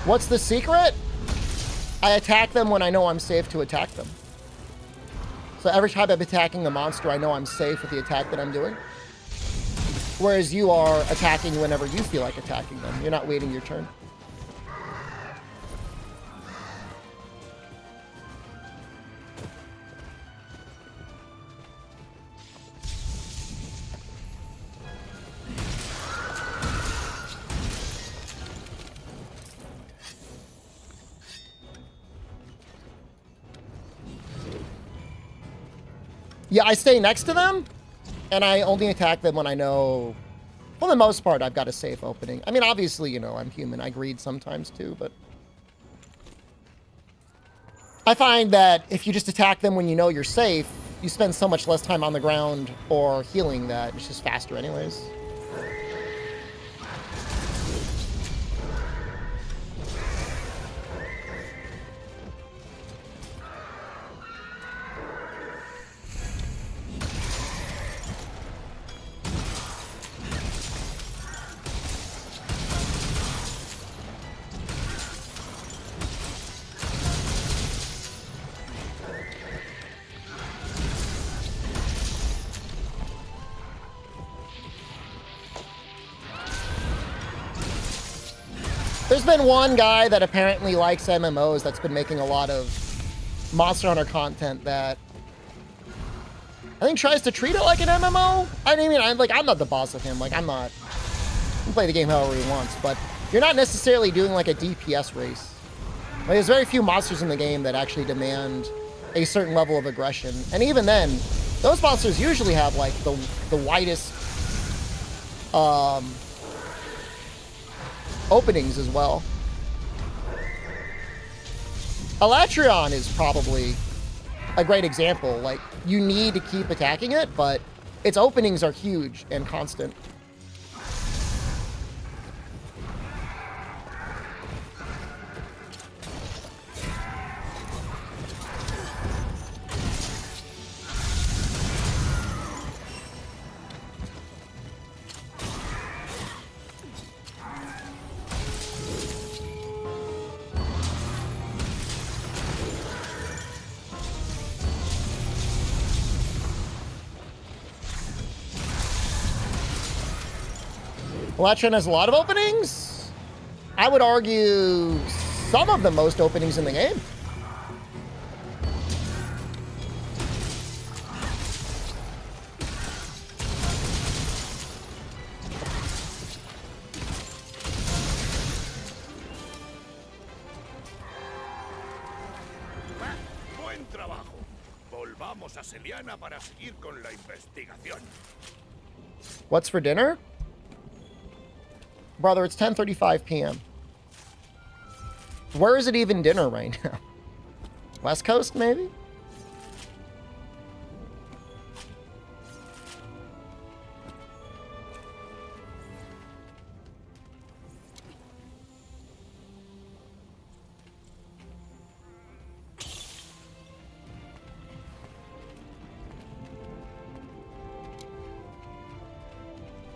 What's the secret? I attack them when I know I'm safe to attack them. So every time I'm attacking the monster, I know I'm safe with the attack that I'm doing. Whereas you are attacking whenever you feel like attacking them. You're not waiting your turn. Yeah, I stay next to them, and I only attack them when I know, for the most part, I've got a safe opening. I mean, obviously, you know, I'm human. I greed sometimes too, but I find that if you just attack them when you know you're safe, you spend so much less time on the ground or healing that it's just faster anyways. There's been one guy that apparently likes MMOs that's been making a lot of Monster Hunter content that I think tries to treat it like an MMO. I mean, I'm not the boss of him. Like, he can play the game however he wants, but you're not necessarily doing like a DPS race. Like, there's very few monsters in the game that actually demand a certain level of aggression. And even then, those monsters usually have like the widest openings as well. Elatrion is probably a great example. Like, you need to keep attacking it, but its openings are huge and constant. Elatrion has a lot of openings. I would argue some of the most openings in the game. Buen trabajo. Volvamos a Seliana para seguir con la investigación. What's for dinner? Brother, it's 10:35 p.m. Where is it even dinner right now? West Coast, maybe?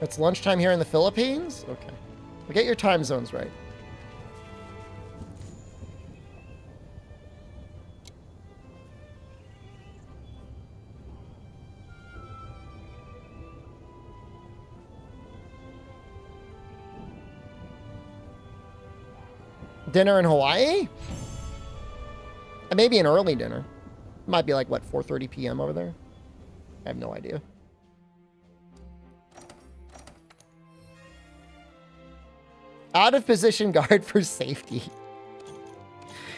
It's lunchtime here in the Philippines? Okay. Well, get your time zones right. Dinner in Hawaii? Maybe an early dinner. Might be like, what, 4:30 p.m. over there? I have no idea. Out of position guard for safety.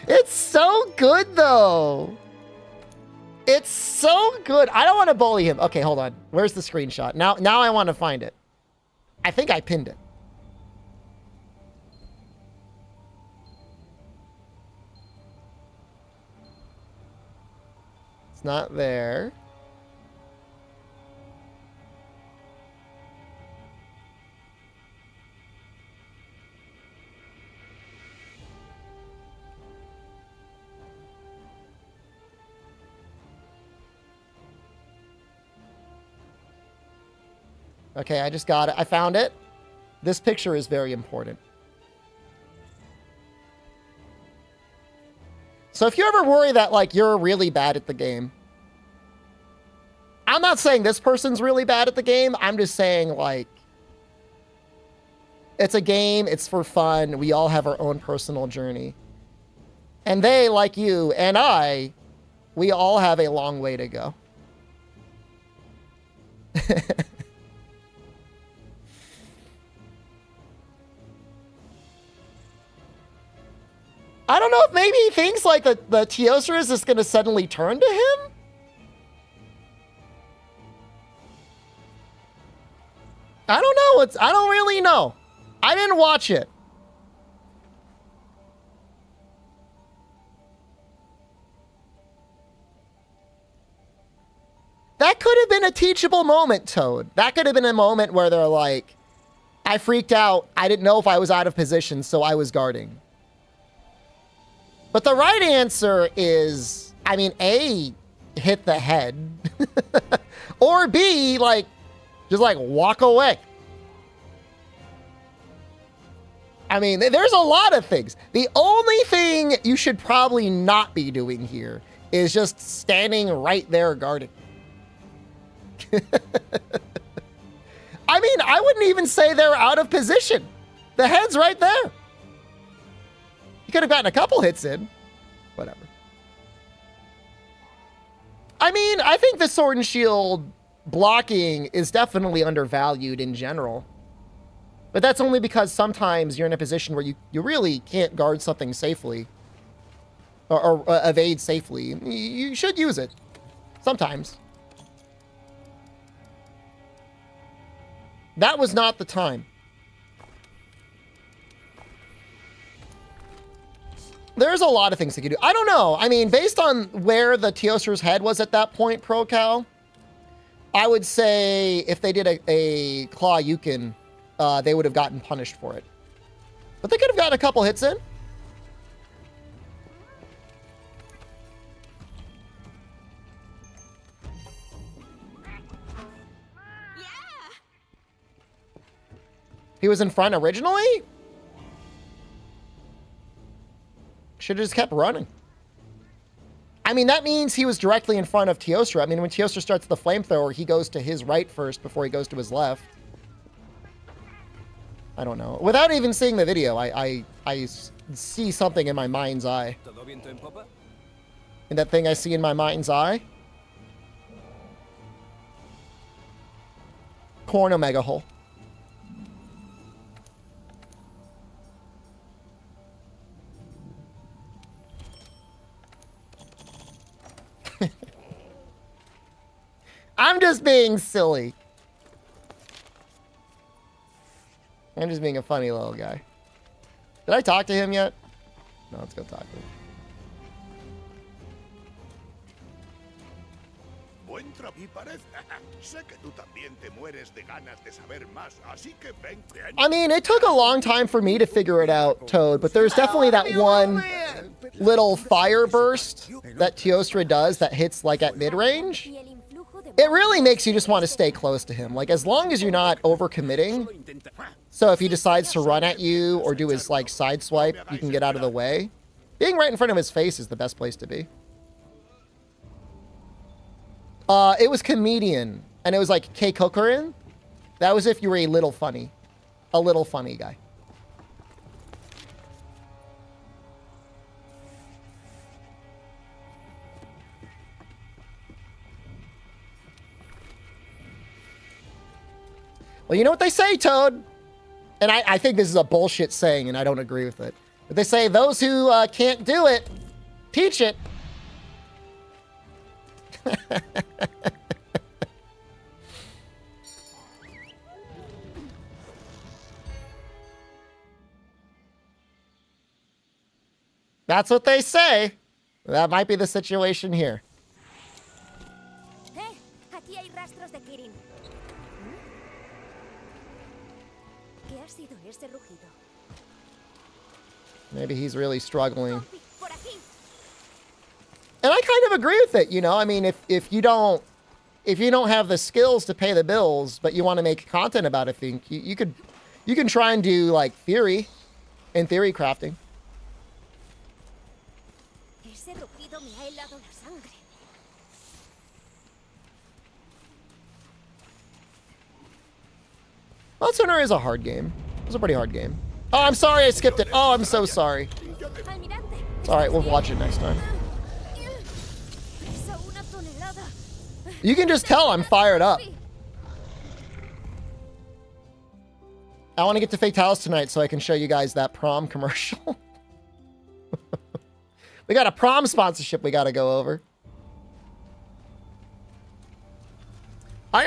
It's so good, though. It's so good. I don't want to bully him. Okay, hold on. Where's the screenshot? Now I want to find it. I think I pinned it. It's not there. Okay, I just got it. I found it. This picture is very important. So if you ever worry that, like, you're really bad at the game, I'm not saying this person's really bad at the game. I'm just saying, like, it's a game. It's for fun. We all have our own personal journey. And they, like you and I, we all have a long way to go. I don't know if maybe he thinks like the Teostra is just going to suddenly turn to him. I don't know. I don't really know. I didn't watch it. That could have been a teachable moment, Toad. That could have been a moment where they're like, I freaked out. I didn't know if I was out of position, so I was guarding. But the right answer is, I mean, A, hit the head. Or B, like, just like walk away. I mean, there's a lot of things. The only thing you should probably not be doing here is just standing right there guarding. I mean, I wouldn't even say they're out of position. The head's right there. You could have gotten a couple hits in. Whatever. I mean, I think the sword and shield blocking is definitely undervalued in general. But that's only because sometimes you're in a position where you really can't guard something safely. Or evade safely. You should use it. Sometimes. That was not the time. There's a lot of things they could do. I don't know. I mean, based on where the Teostra's head was at that point, ProCal, I would say if they did a Claw Yukon, they would have gotten punished for it. But they could have gotten a couple hits in. He was in front originally? Should have just kept running. I mean, that means he was directly in front of Teostra. I mean, when Teostra starts the flamethrower, he goes to his right first before he goes to his left. I don't know. Without even seeing the video, I see something in my mind's eye. And that thing I see in my mind's eye? Corn Omega Hole. I'm just being silly. I'm just being a funny little guy. Did I talk to him yet? No, let's go talk to him. Buen trabajo. Y parece... sé que tú también te mueres de ganas de saber más, así que vente. I mean, it took a long time for me to figure it out, Toad, but there's definitely that one little fire burst that Teostra does that hits like at mid-range. It really makes you just want to stay close to him. Like, as long as you're not overcommitting. So if he decides to run at you or do his, like, side swipe, you can get out of the way. Being right in front of his face is the best place to be. It was Comedian. And it was like K. Kokorin. That was if you were a little funny. A little funny guy. Well, you know what they say, Toad? And I think this is a bullshit saying, and I don't agree with it. But they say, those who can't do it, teach it. That's what they say. That might be the situation here. Aquí hay rastros de Kirin. ¿Qué ha sido ese rugido? Maybe he's really struggling. And I kind of agree with it, you know. I mean, if you don't have the skills to pay the bills, but you want to make content about a thing, you can try and do like theory and theory crafting. Ese rugido me ha helado la sangre. Monster Hunter is a hard game. It's a pretty hard game. Oh, I'm sorry I skipped it. Oh, I'm so sorry. It's all right. We'll watch it next time. You can just tell I'm fired up. I want to get to Fatalis tonight so I can show you guys that prom commercial. We got a prom sponsorship we got to go over.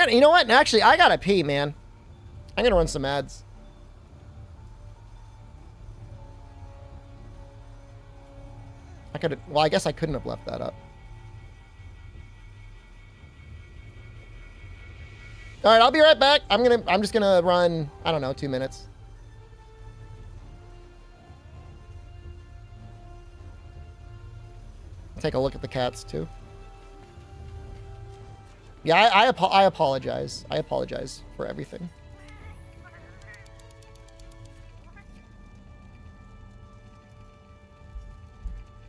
You know what? Actually, I got to pee, man. I'm gonna run some ads. I could. Well, I guess I couldn't have left that up. All right, I'll be right back. I'm just gonna run, I don't know, 2 minutes. Take a look at the cats too. Yeah, I apologize. I apologize for everything.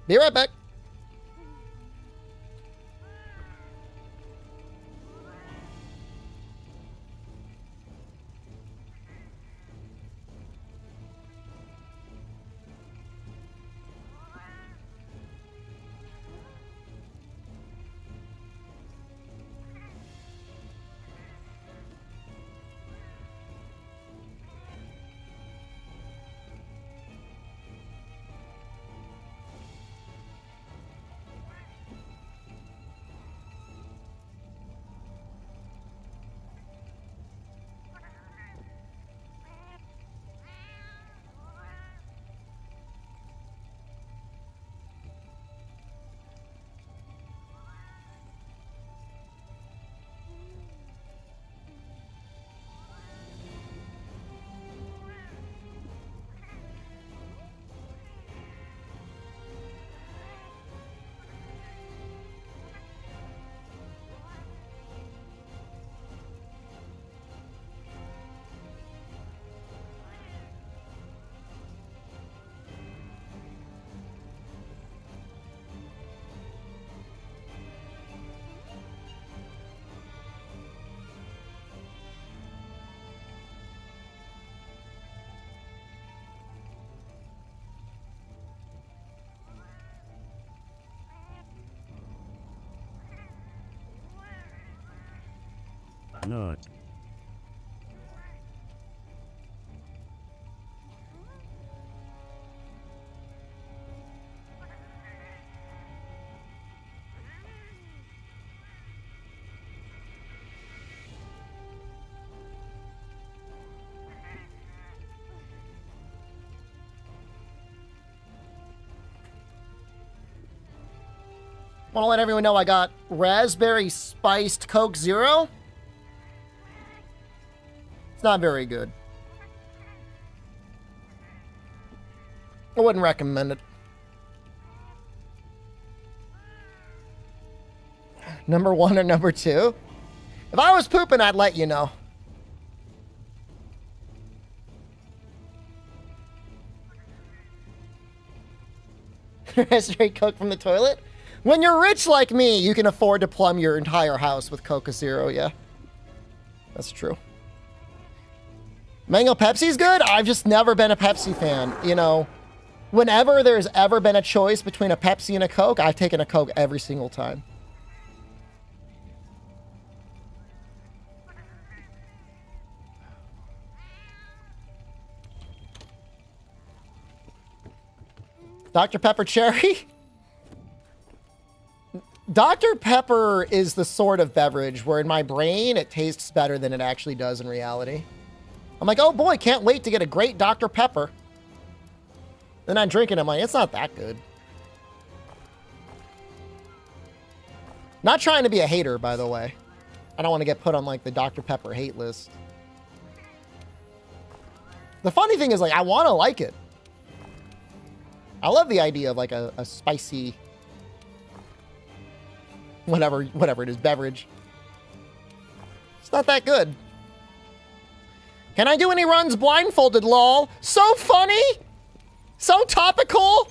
Be right back. Not. Want to let everyone know I got raspberry spiced Coke Zero. It's not very good. I wouldn't recommend it. Number 1 or number 2? If I was pooping, I'd let you know. Raspberry Coke from the toilet? When you're rich like me, you can afford to plumb your entire house with Coca Zero, yeah. That's true. Mango Pepsi's good? I've just never been a Pepsi fan. You know, whenever there's ever been a choice between a Pepsi and a Coke, I've taken a Coke every single time. Dr. Pepper Cherry? Dr. Pepper is the sort of beverage where in my brain it tastes better than it actually does in reality. I'm like, oh boy, can't wait to get a great Dr. Pepper. Then I'm drinking, I'm like, it's not that good. Not trying to be a hater, by the way. I don't want to get put on like the Dr. Pepper hate list. The funny thing is, like, I want to like it. I love the idea of like a spicy, whatever it is, beverage. It's not that good. Can I do any runs blindfolded, lol? So funny! So topical!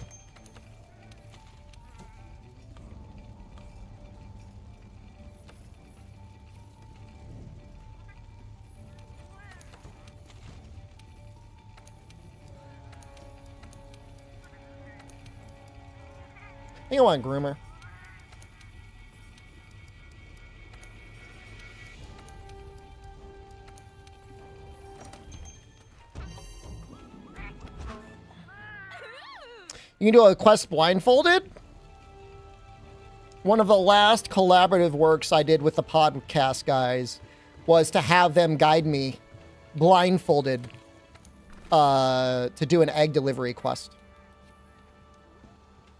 I think I want groomer. You can do a quest blindfolded? One of the last collaborative works I did with the podcast guys was to have them guide me blindfolded to do an egg delivery quest.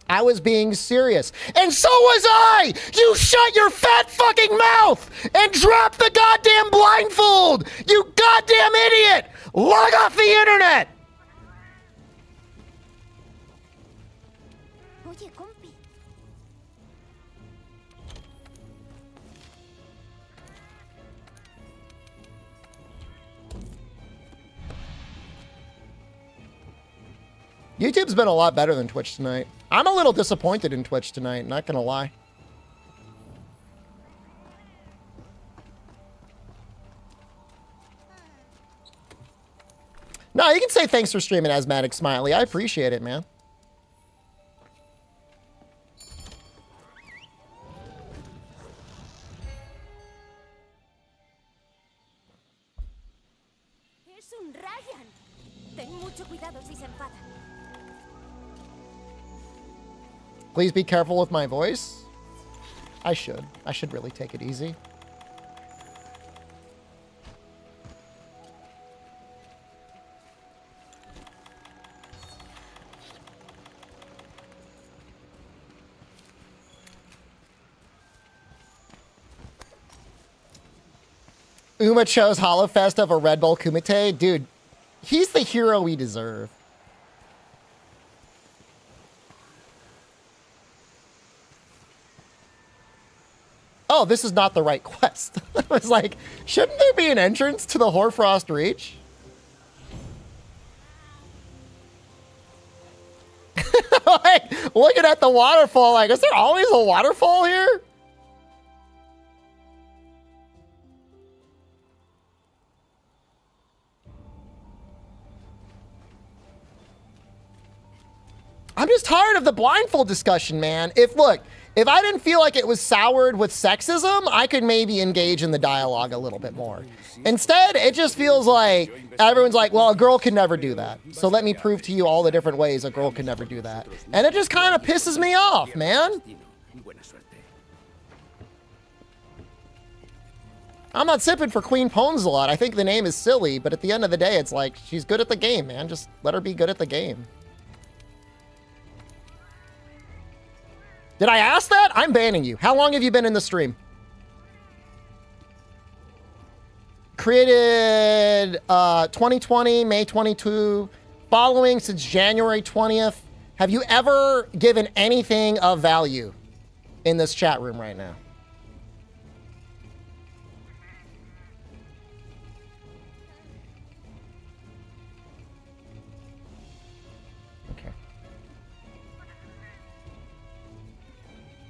I was being serious. And so was I! You shut your fat fucking mouth and drop the goddamn blindfold! You goddamn idiot! Log off the internet! Oye, compi. YouTube's been a lot better than Twitch tonight. I'm a little disappointed in Twitch tonight, not gonna lie. No, you can say thanks for streaming, Asthmatic Smiley. I appreciate it, man. Es un Ryan. Ten mucho cuidado si se enfada. Please be careful with my voice. I should really take it easy. Uma chose Holofest of a Red Bull Kumite. Dude, he's the hero we deserve. Oh, this is not the right quest. I was like, shouldn't there be an entrance to the Hoarfrost Reach? Like, looking at the waterfall, like, is there always a waterfall here? I'm just tired of the blindfold discussion, man. If I didn't feel like it was soured with sexism, I could maybe engage in the dialogue a little bit more. Instead, it just feels like everyone's like, well, a girl can never do that. So let me prove to you all the different ways a girl can never do that. And it just kind of pisses me off, man. I'm not sipping for Queen Pons a lot. I think the name is silly, but at the end of the day, it's like, she's good at the game, man. Just let her be good at the game. Did I ask that? I'm banning you. How long have you been in the stream? Created 2020, May 22, following since January 20th. Have you ever given anything of value in this chat room right now? Okay.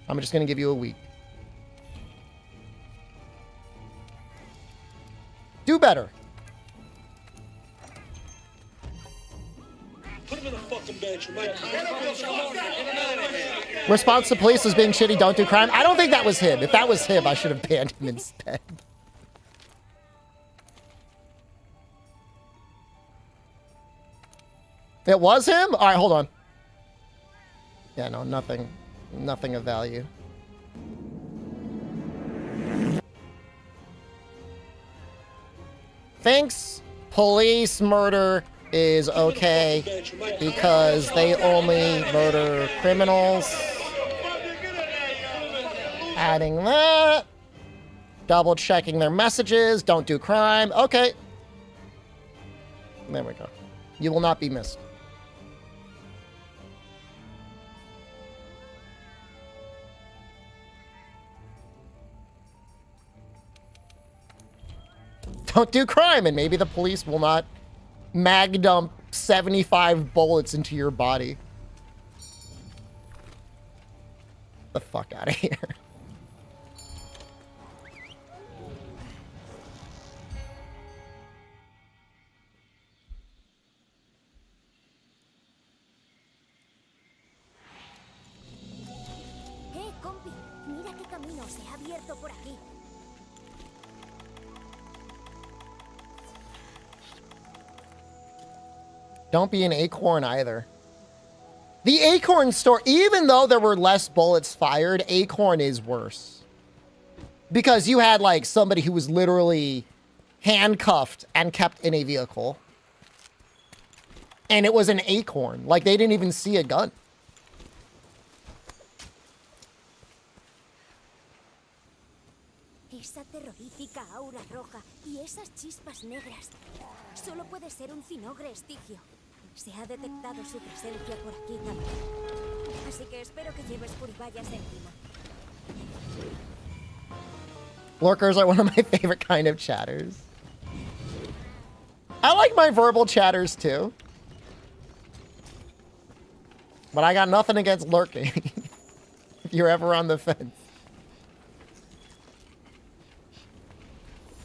I'm just going to give you a week. Do better. Put him in the fucking bench. Response to police is being shitty, don't do crime. I don't think that was him. If that was him, I should have banned him instead. It was him? All right, hold on. Yeah, no, nothing. Nothing of value. Thinks police murder is okay because they only murder criminals. Adding that. Double checking their messages. Don't do crime. Okay. There we go. You will not be missed. Don't do crime, and maybe the police will not mag dump 75 bullets into your body. The fuck out of here. Hey, compi, mira qué camino se ha abierto por aquí. Don't be an acorn either. The acorn store, even though there were less bullets fired, acorn is worse. Because you had like somebody who was literally handcuffed and kept in a vehicle. And it was an acorn. Like, they didn't even see a gun. Esa terrorífica aura roja y esas chispas negras. Solo puede ser un cinogre estigio. Se ha detectado su presencia por aquí también. Así que espero que lleves puribayas encima. Lurkers are one of my favorite kind of chatters. I like my verbal chatters too. But I got nothing against lurking. If you're ever on the fence.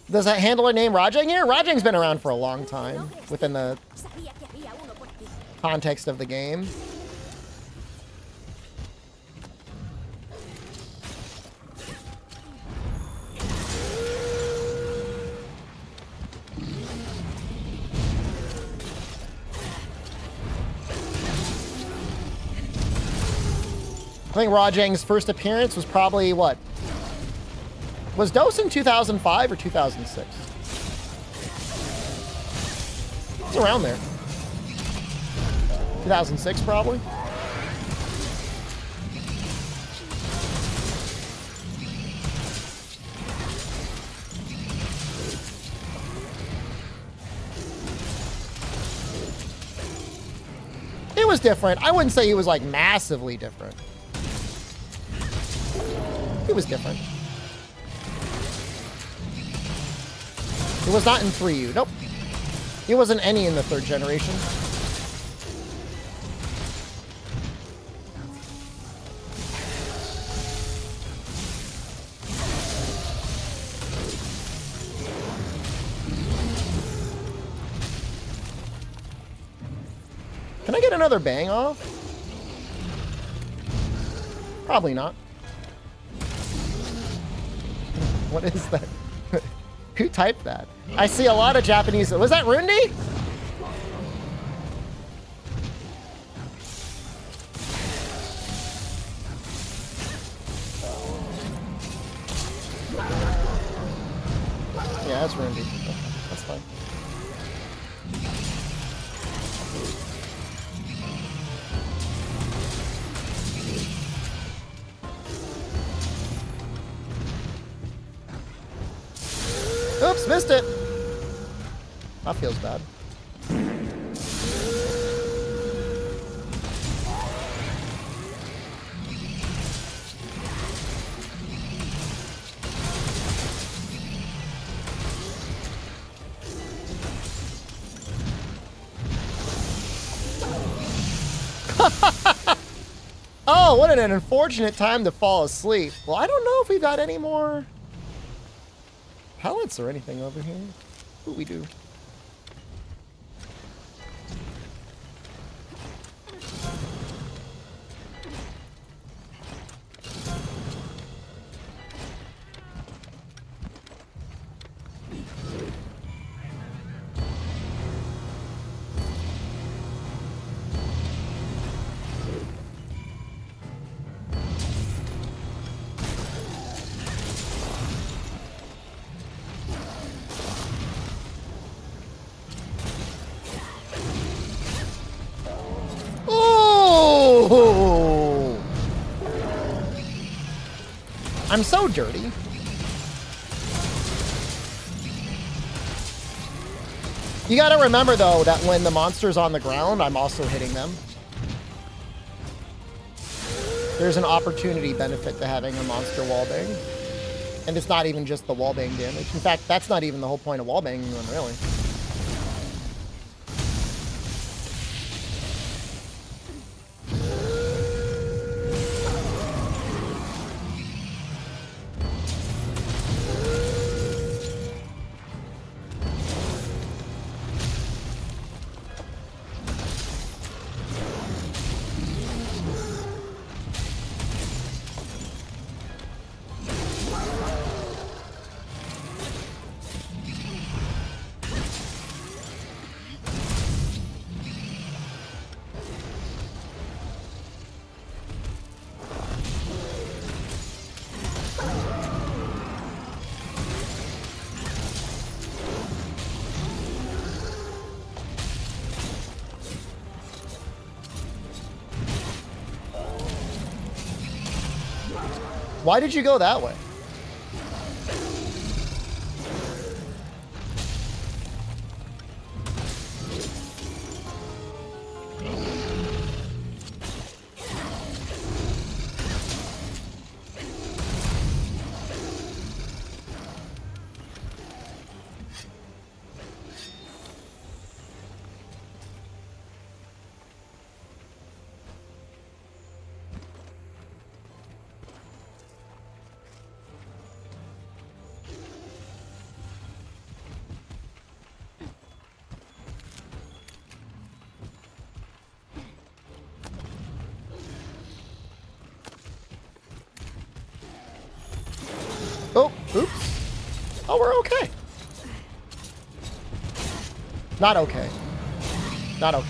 Does that handler name Rajang here? Rajang's been around for a long time within the context of the game. I think Rajang's first appearance was probably what? Was Dose in 2005 or 2006? It's around there. 2006 probably. It was different. I wouldn't say he was like massively different. It was different. It was not in 3U. Nope. It wasn't any in the 3rd generation. Can I get another bang off? Probably not. What is that? Who typed that? I see a lot of Japanese. Was that Rundi? Yeah, that's Rundi. Okay, that's fine. Oops, missed it. That feels bad. Oh, what an unfortunate time to fall asleep. Well, I don't know if we've got any more pellets or anything over here. What we do? I'm so dirty. You gotta remember though that when the monster's on the ground, I'm also hitting them. There's an opportunity benefit to having a monster wallbang. And it's not even just the wallbang damage. In fact, that's not even the whole point of wallbanging them, really. Why did you go that way? Oh, oops. Oh, we're okay. Not okay. Not okay.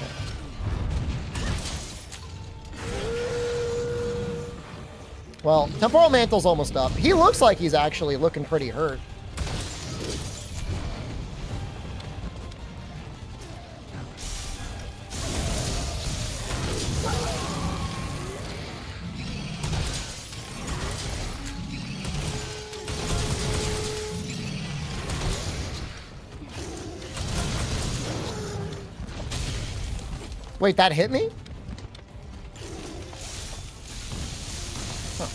Well, Temporal Mantle's almost up. He looks like he's actually looking pretty hurt. Wait, that hit me? Huh.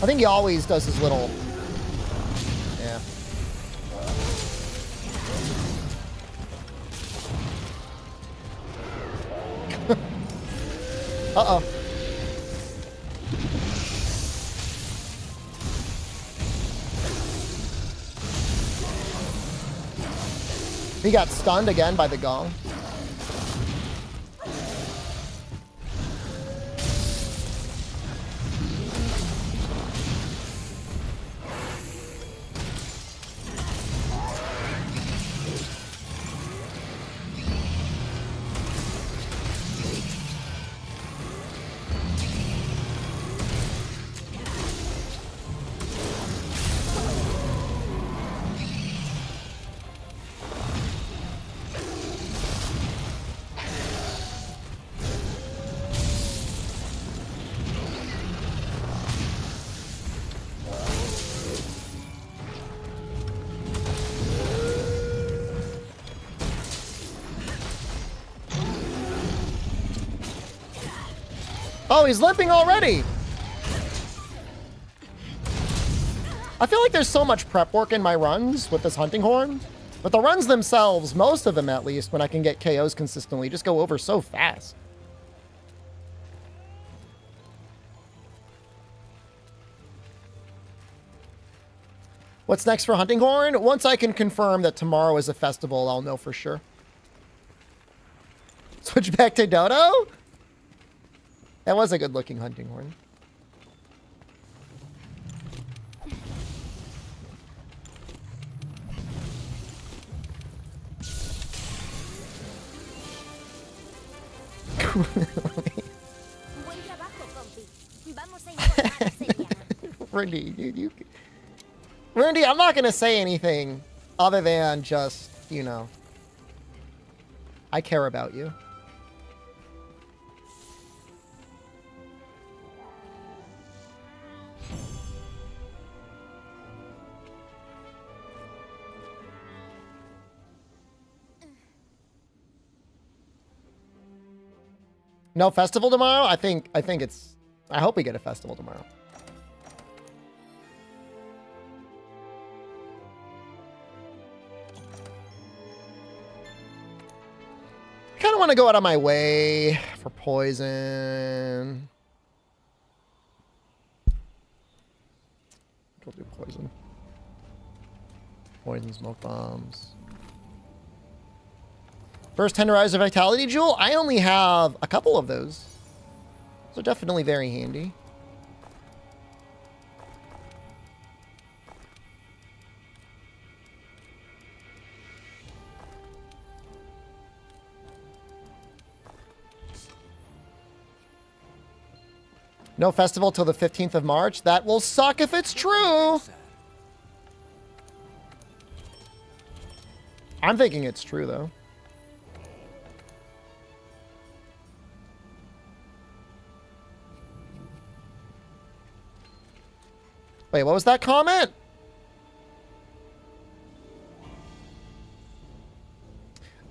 I think he always does his little... Yeah. Uh-oh. He got stunned again by the gong. Oh, he's limping already. I feel like there's so much prep work in my runs with this hunting horn, but the runs themselves, most of them at least, when I can get KOs consistently, just go over so fast. What's next for hunting horn? Once I can confirm that tomorrow is a festival, I'll know for sure. Switch back to Dodo? That was a good-looking hunting horn. Randy, I'm not gonna say anything other than just, you know, I care about you. No festival tomorrow? I think it's... I hope we get a festival tomorrow. I kind of want to go out of my way for poison. Go do poison. Poison, smoke bombs. First tenderizer vitality jewel. I only have a couple of those. So definitely very handy. No festival till the 15th of March. That will suck if it's true. I'm thinking it's true, though. Wait, what was that comment?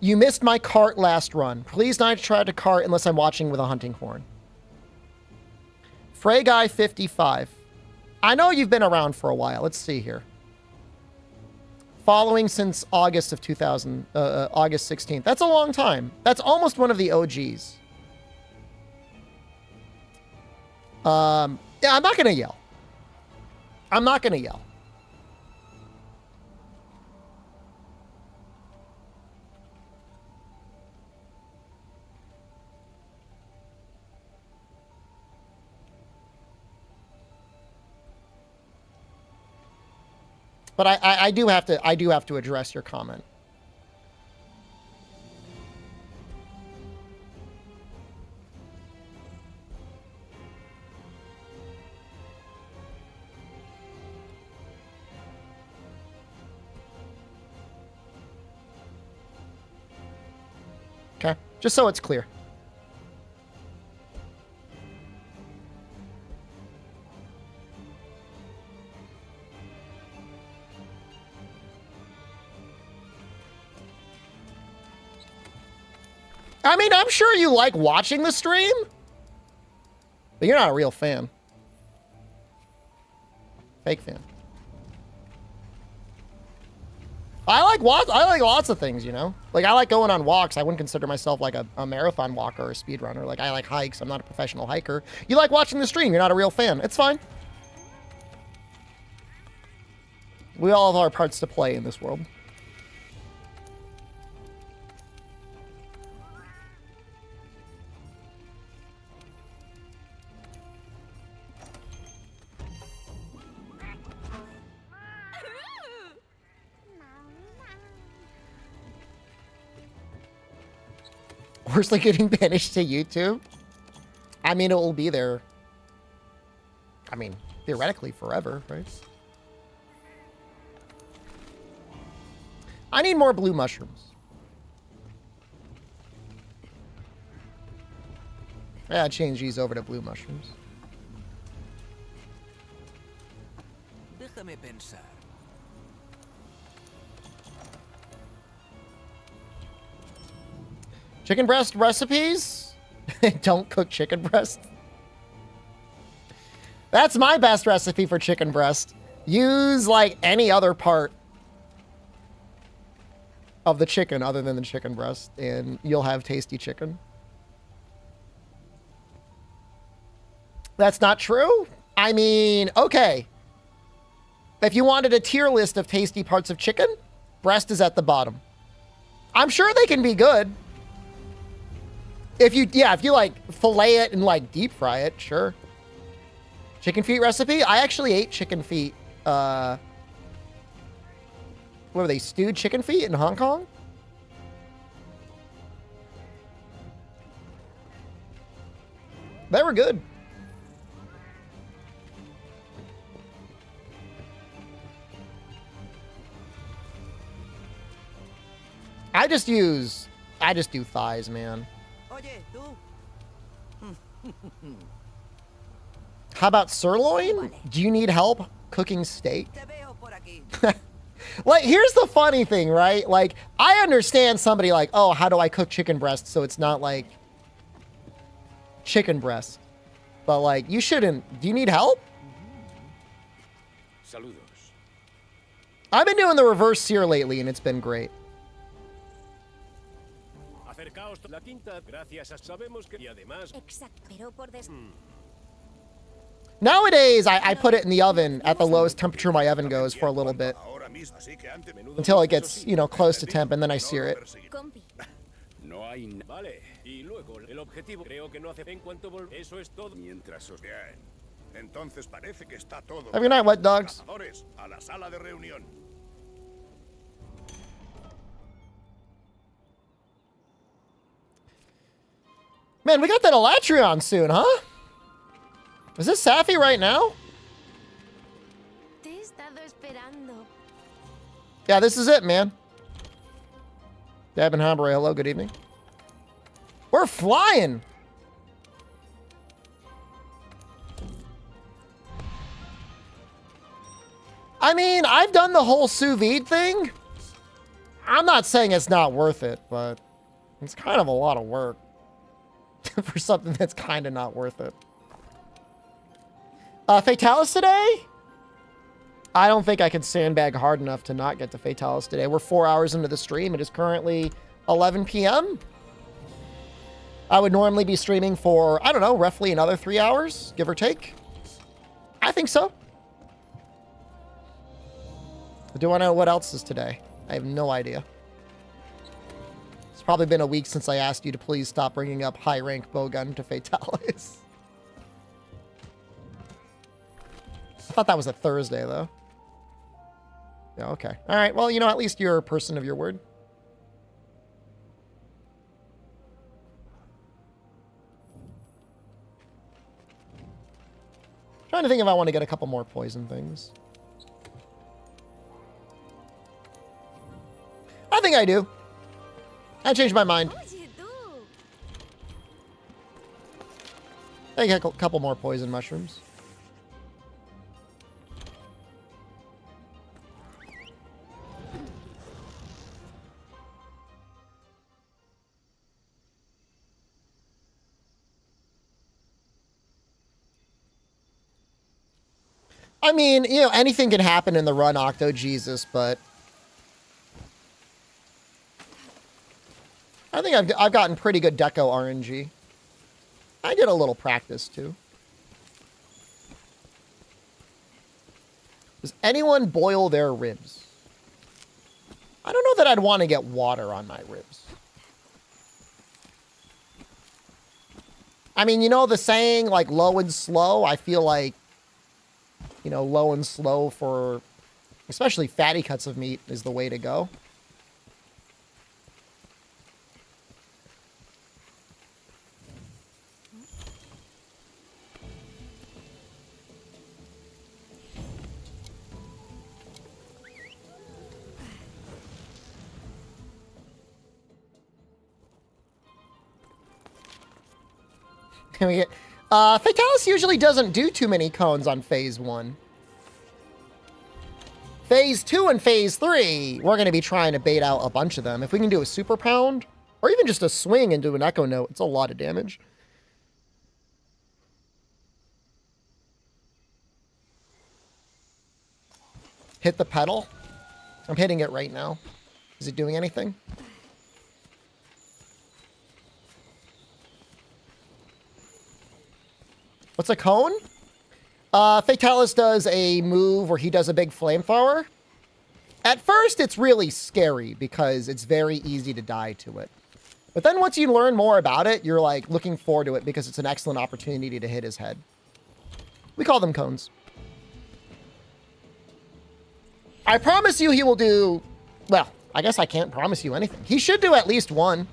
You missed my cart last run. Please not try to cart unless I'm watching with a hunting horn. Frey Guy 55. I know you've been around for a while. Let's see here. Following since August of August 16th. That's a long time. That's almost one of the OGs. Yeah, I'm not going to yell. I'm not going to yell. But I do have to address your comment. Okay, just so it's clear. I mean, I'm sure you like watching the stream, but you're not a real fan. Fake fan. I like lots of things, you know? Like, I like going on walks. I wouldn't consider myself like a marathon walker or a speedrunner. Like, I like hikes. I'm not a professional hiker. You like watching the stream. You're not a real fan. It's fine. We all have our parts to play in this world. Worstly getting banished to YouTube? I mean, it will be there. I mean, theoretically forever, right? I need more blue mushrooms. Yeah, change these over to blue mushrooms. Déjame pensar. Chicken breast recipes? Don't cook chicken breast. That's my best recipe for chicken breast. Use like any other part of the chicken other than the chicken breast, and you'll have tasty chicken. That's not true? I mean, okay. If you wanted a tier list of tasty parts of chicken, breast is at the bottom. I'm sure they can be good. If you like fillet it and like deep fry it, sure. Chicken feet recipe? I actually ate chicken feet. What were they? Stewed chicken feet in Hong Kong? They were good. I just do thighs, man. How about sirloin? Do you need help cooking steak? Like, here's the funny thing, right? Like, I understand somebody like, oh, how do I cook chicken breast so it's not like chicken breast? But like, you shouldn't. Do you need help? Saludos. I've been doing the reverse sear lately, and it's been great. Exacto, pero por Nowadays, I put it in the oven at the lowest temperature my oven goes for a little bit. Until it gets, you know, close to temp, and then I sear it. Compi. Vale, y luego el objetivo creo que no hace en cuanto eso es todo. Mientras os bien. Entonces parece que está todo. Have a good night, wet dogs. Cazadores, a la sala de reunión. Man, we got that Elatrion soon, huh? Is this Safi right now? Te he estado esperando. Yeah, this is it, man. Dab and Hambre, hello, good evening. We're flying. I mean, I've done the whole sous vide thing. I'm not saying it's not worth it, but it's kind of a lot of work for something that's kind of not worth it. Fatalis today? I don't think I can sandbag hard enough to not get to Fatalis today. We're 4 hours into the stream. It is currently 11 p.m. I would normally be streaming for, I don't know, roughly another 3 hours, give or take. I think so. Do I know what else is today? I have no idea. It's probably been a week since I asked you to please stop bringing up high-rank bowgun to Fatalis. I thought that was a Thursday, though. Yeah, okay. All right, well, you know, at least you're a person of your word. Trying to think if I want to get a couple more poison things. I think I do. I changed my mind. Oye, tú. I think a couple more poison mushrooms. I mean, you know, anything can happen in the run, Octo Jesus, but I think I've gotten pretty good deco RNG. I did a little practice, too. Does anyone boil their ribs? I don't know that I'd want to get water on my ribs. I mean, you know the saying, like, low and slow? I feel like, you know, low and slow for especially fatty cuts of meat is the way to go. Can we get... Fatalis usually doesn't do too many cones on Phase 1. Phase 2 and Phase 3, we're going to be trying to bait out a bunch of them. If we can do a Super Pound, or even just a swing and do an Echo Note, it's a lot of damage. Hit the pedal. I'm hitting it right now. Is it doing anything? What's a cone? Fatalis does a move where he does a big flamethrower. At first, it's really scary because it's very easy to die to it. But then once you learn more about it, you're like looking forward to it because it's an excellent opportunity to hit his head. We call them cones. I promise you he will do... Well, I guess I can't promise you anything. He should do at least one.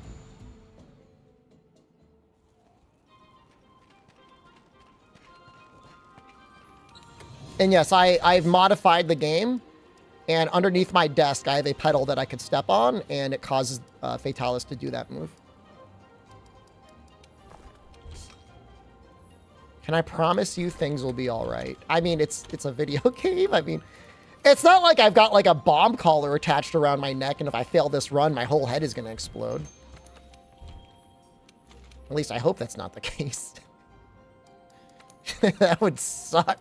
And yes, I've modified the game, and underneath my desk, I have a pedal that I could step on, and it causes Fatalis to do that move. Can I promise you things will be all right? I mean, it's a video game. I mean, it's not like I've got like a bomb collar attached around my neck, and if I fail this run, my whole head is going to explode. At least I hope that's not the case. That would suck.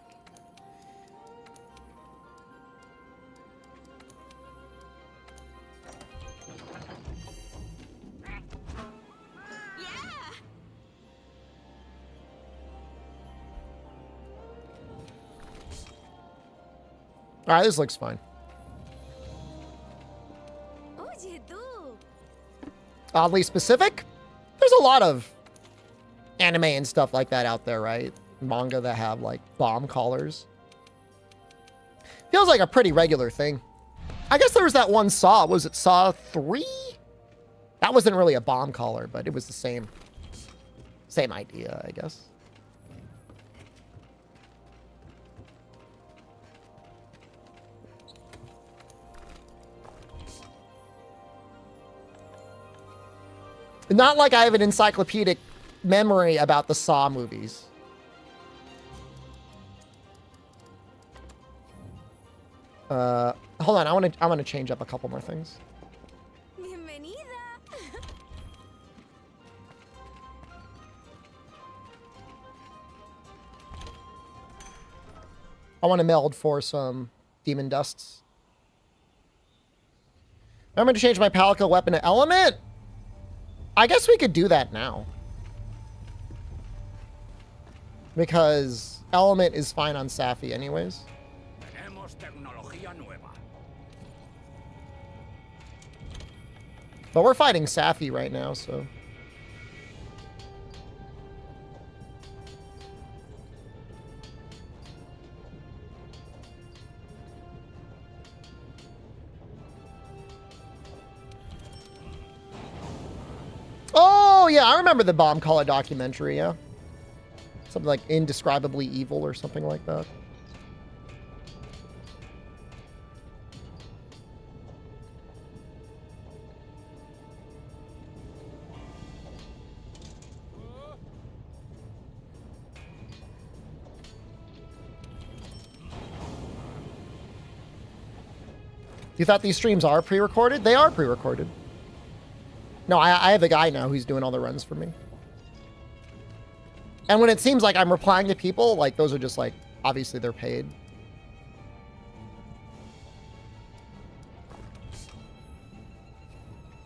All right, this looks fine. Oye, tú. oddly specific. There's a lot of anime and stuff like that out there, right? Manga that have like bomb collars. Feels like a pretty regular thing. I guess there was that one Saw. Was it Saw 3? That wasn't really a bomb collar, but it was the same idea, I guess. Not like I have an encyclopedic memory about the Saw movies. Hold on, I want to change up a couple more things. Bienvenida. I want to meld for some demon dusts. I'm going to change my Palico weapon to element. I guess we could do that now. Because element is fine on Safi anyways. Tenemos tecnología nueva. But we're fighting Safi right now, so. Oh, yeah, I remember the Bomb Caller documentary, yeah. Something like Indescribably Evil or something like that. You thought these streams are pre-recorded? They are pre-recorded. No, I have a guy now who's doing all the runs for me. And when it seems like I'm replying to people, like, those are just, like, obviously they're paid.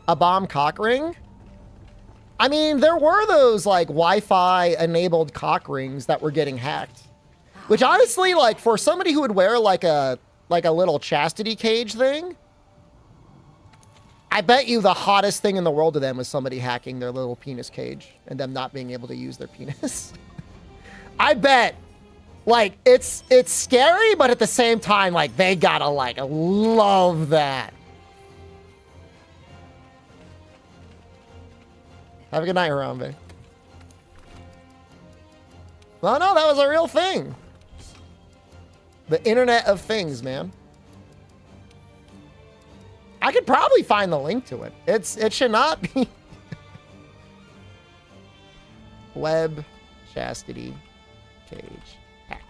A bomb cock ring? I mean, there were those, like, Wi-Fi enabled cock rings that were getting hacked. Which, honestly, like, for somebody who would wear, like a little chastity cage thing, I bet you the hottest thing in the world to them was somebody hacking their little penis cage and them not being able to use their penis. I bet, like, it's scary, but at the same time, like, they gotta, like, love that. Have a good night, Harambe. Well, no, that was a real thing. The Internet of Things, man. I could probably find the link to it. It should not be. Web chastity cage hacked.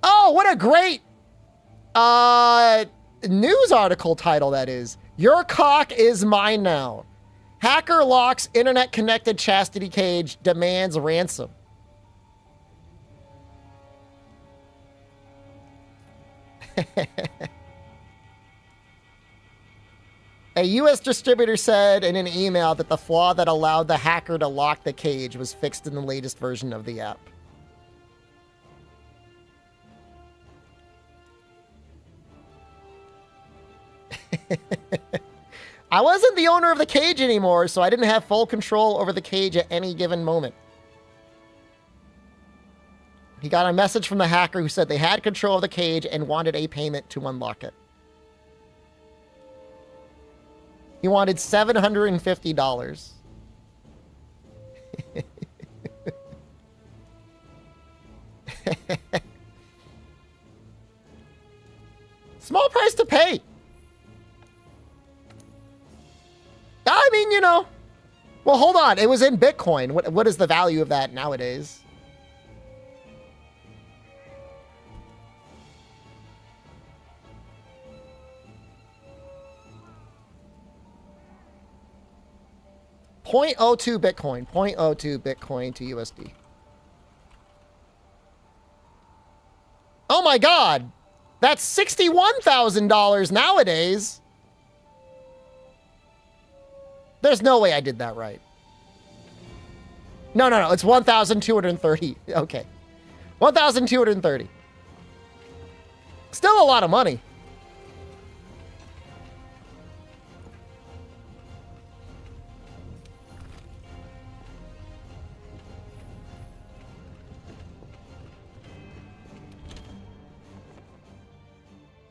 Oh, what a great news article title that is. Your cock is mine now. Hacker locks internet connected chastity cage, demands ransom. A U.S. distributor said in an email that the flaw that allowed the hacker to lock the cage was fixed in the latest version of the app. I wasn't the owner of the cage anymore, so I didn't have full control over the cage at any given moment. He got a message from the hacker who said they had control of the cage and wanted a payment to unlock it. He wanted $750. Small price to pay. I mean, you know. Well, hold on. It was in Bitcoin. What is the value of that nowadays? .02 Bitcoin. 0.02 Bitcoin to USD. Oh my God. That's $61,000 nowadays. There's no way I did that right. No. It's 1,230. Okay. 1,230. Still a lot of money.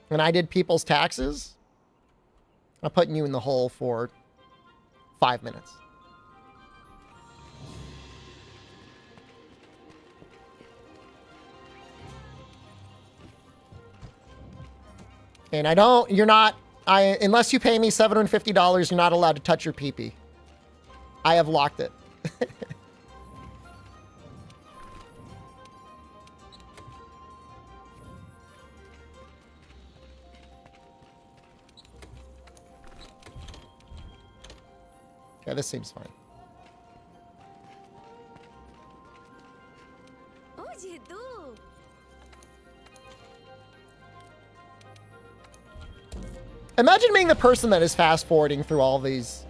and I did people's taxes, I'm putting you in the hole for 5 minutes. And unless you pay me $750, you're not allowed to touch your pee-pee. I have locked it. Yeah, this seems fine. Oye, tú. Imagine being the person that is fast forwarding through all these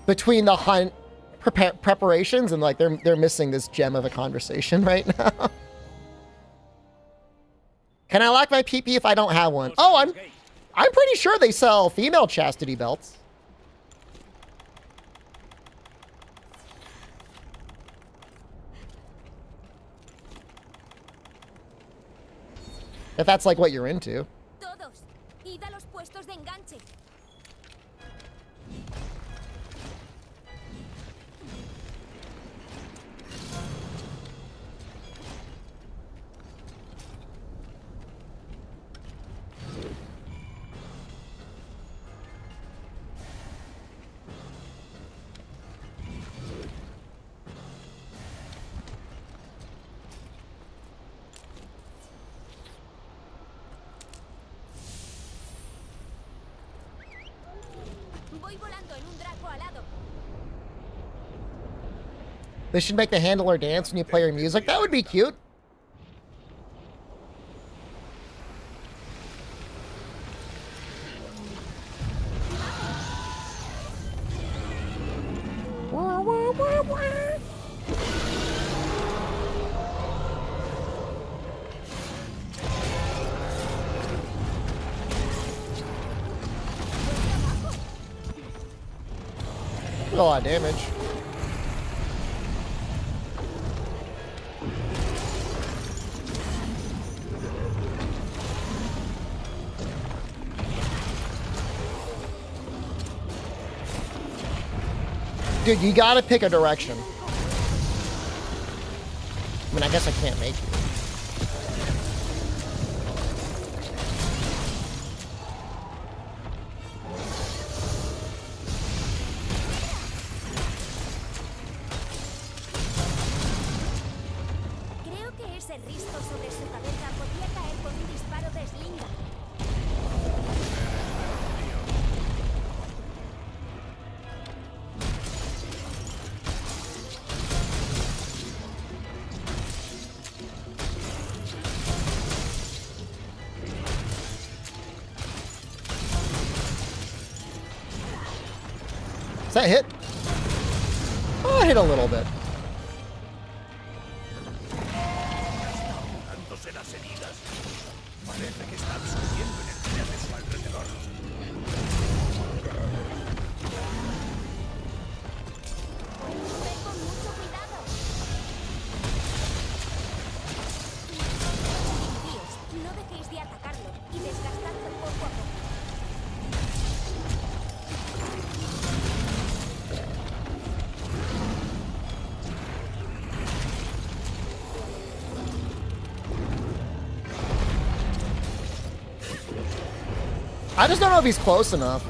between the hunt preparations and like they're missing this gem of a conversation right now. Can I lock my PP if I don't have one? Oh, I'm pretty sure they sell female chastity belts. If that's like what you're into. Todos. Id a los puestos de enganche. Voy volando en un draco alado. They should make the handler dance when you play your music. That would be cute. A lot of damage. Dude, you gotta pick a direction. I mean, I guess I can't make you. Creo que ese risco sobre su cabeza podría caer con un disparo de slinga. Does that hit? Oh, I hit a little bit. Dándose las heridas. Parece que está absorbiendo energía de su alrededor. Ve con mucho cuidado. Tíos, no dejéis de atacarlo y desgastadlo poco a poco. I just don't know if he's close enough.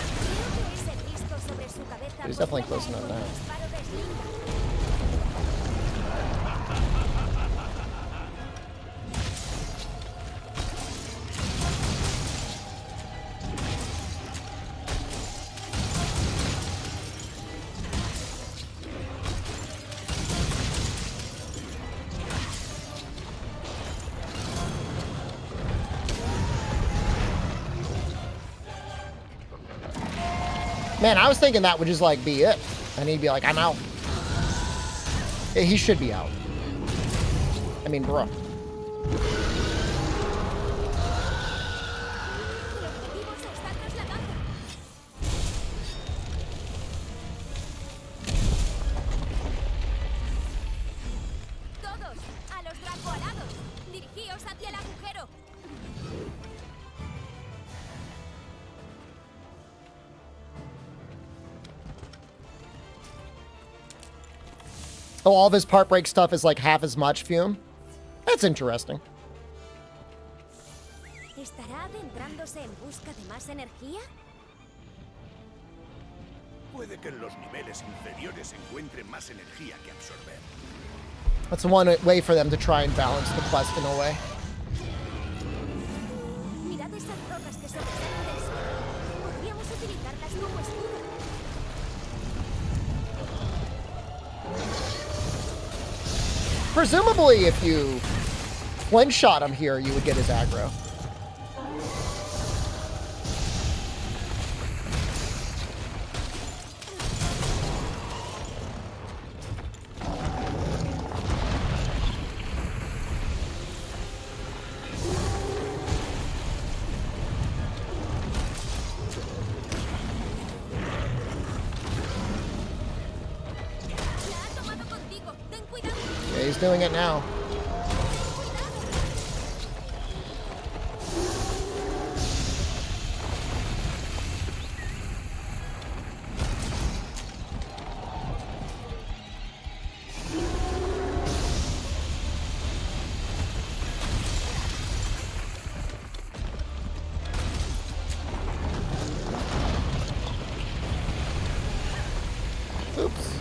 Creo que ese risco sobre su cabeza He's definitely podría close caer enough con un now. disparo de slinga. Man, I was thinking that would just like be it. And he'd be like, I'm out. Yeah, he should be out. I mean, bro. El objetivo se está trasladando. Todos, Dirigiros hacia el agujero. Oh, all of his part break stuff is like half as much fume? That's interesting. ¿Estará adentrándose en busca de más energía? Puede que en los niveles inferiores encuentren más energía que absorber. That's one way for them to try and balance the quest in a way. Mirad esas rocas que sobresalen del suelo. Podríamos utilizarlas como escudo. Presumably, if you slingshot him here, you would get his aggro. La ha tomado contigo. Ten cuidado. Yeah, he's doing it now. Oops.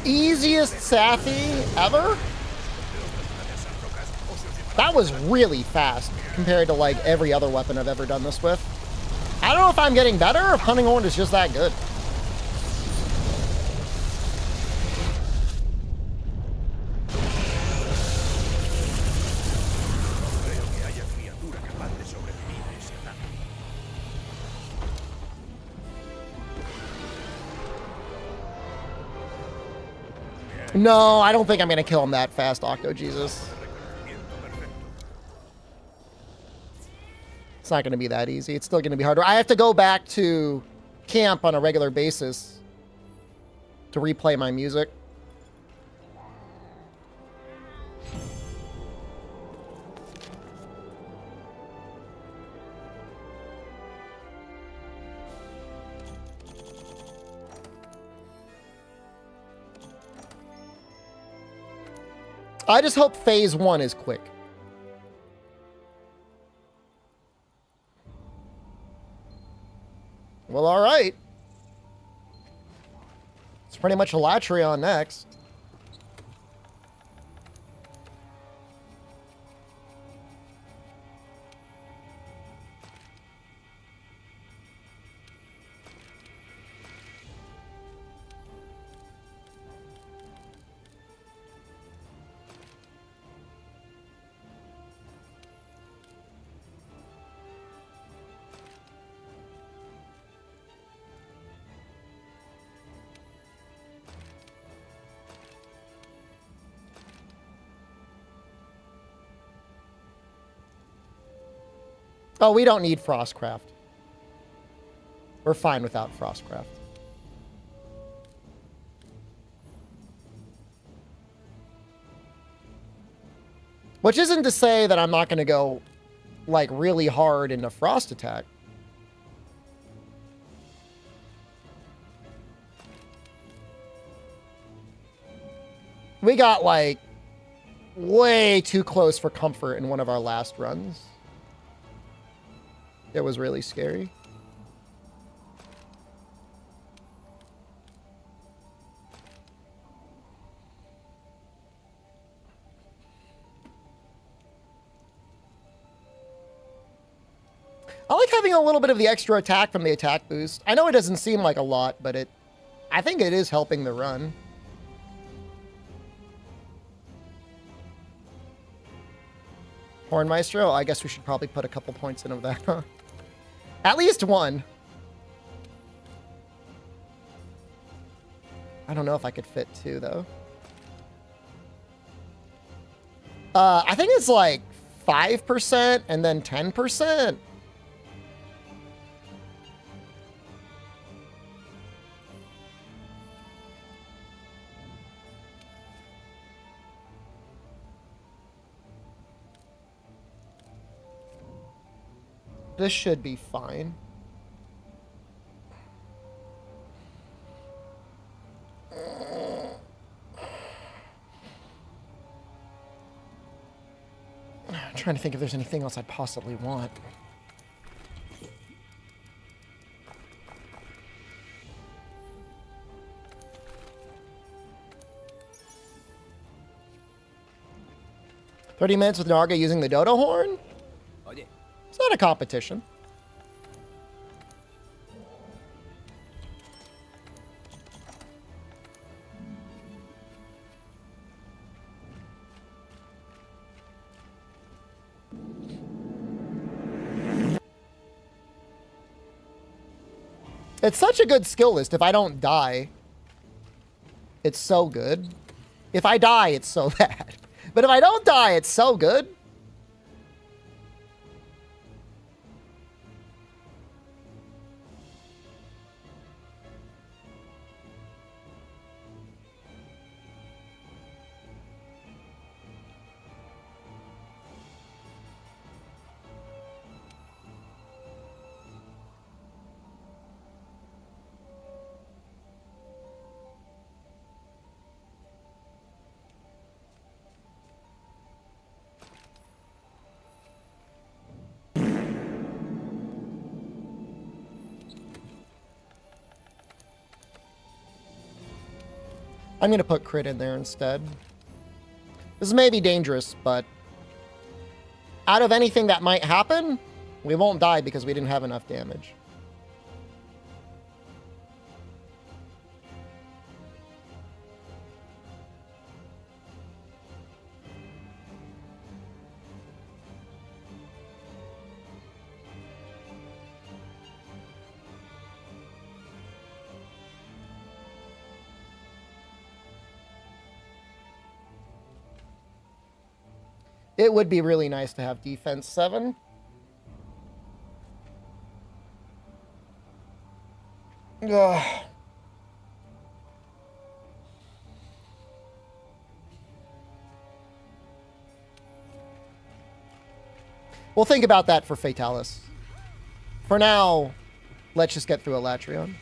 Easiest Safi ever? That was really fast compared to like every other weapon I've ever done this with. I don't know if I'm getting better or if Hunting Horn is just that good. Creo que haya criatura capaz de sobrevivir a ese ataque. No, I don't think I'm gonna kill him that fast, Octo Jesus. Reconocimiento perfecto. It's not gonna be that easy. It's still gonna be harder. I have to go back to camp on a regular basis to replay my music. I just hope phase 1 is quick. Well, all right. It's pretty much a Latreon next. Oh, we don't need Frostcraft. We're fine without Frostcraft. Which isn't to say that I'm not going to go, like, really hard into Frost Attack. We got, like, way too close for comfort in one of our last runs. It was really scary. I like having a little bit of the extra attack from the attack boost. I know it doesn't seem like a lot, but I think it is helping the run. Horn Maestro? I guess we should probably put a couple points in of that, huh? At least one. I don't know if I could fit 2, though. I think it's like 5% and then 10%. This should be fine. I'm trying to think if there's anything else I'd possibly want. "30 minutes with Narga using the dodo horn?" Oye, It's not a competition. It's such a good skill list. If I don't die, it's so good. If I die, it's so bad. But if I don't die, it's so good. I'm going to put crit in there instead. This may be dangerous, but out of anything that might happen, we won't die because we didn't have enough damage. It would be really nice to have defense 7. Ugh. We'll think about that for Fatalis. For now, let's just get through Elatrion.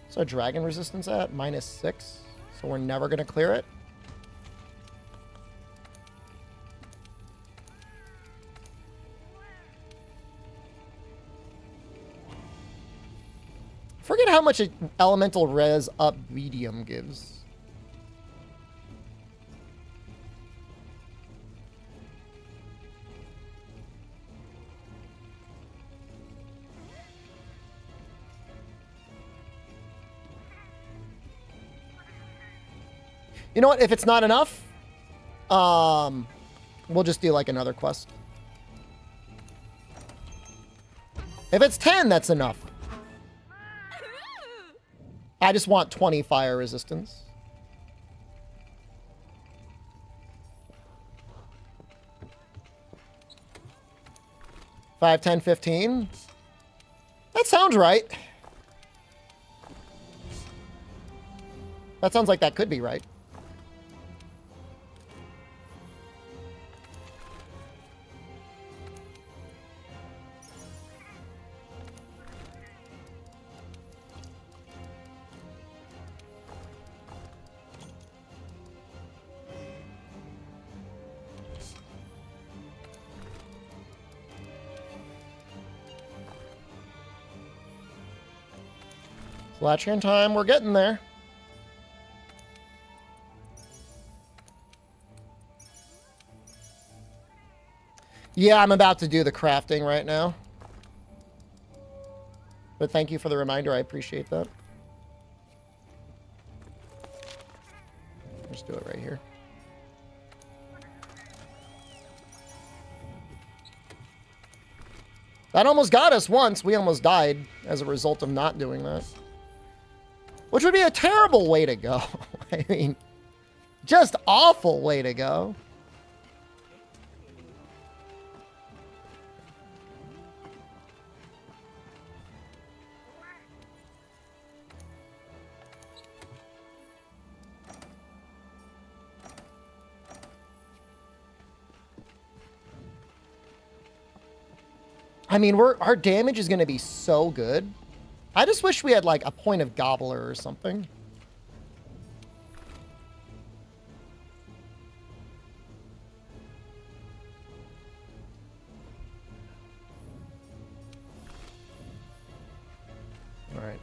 So dragon resistance at -6. So we're never going to clear it. Forget how much elemental res up medium gives. You know what? If it's not enough, we'll just do like another quest. If it's 10, that's enough. I just want 20 fire resistance. Five, 10, 15. That sounds right. That sounds like that could be right. Latchian time, we're getting there. Yeah, I'm about to do the crafting right now. But thank you for the reminder, I appreciate that. just do it right here. That almost got us once. We almost died as a result of not doing that. Which would be a terrible way to go. I mean, just awful way to go. I mean, our damage is going to be so good. I just wish we had, like, a point of gobbler or something. All right.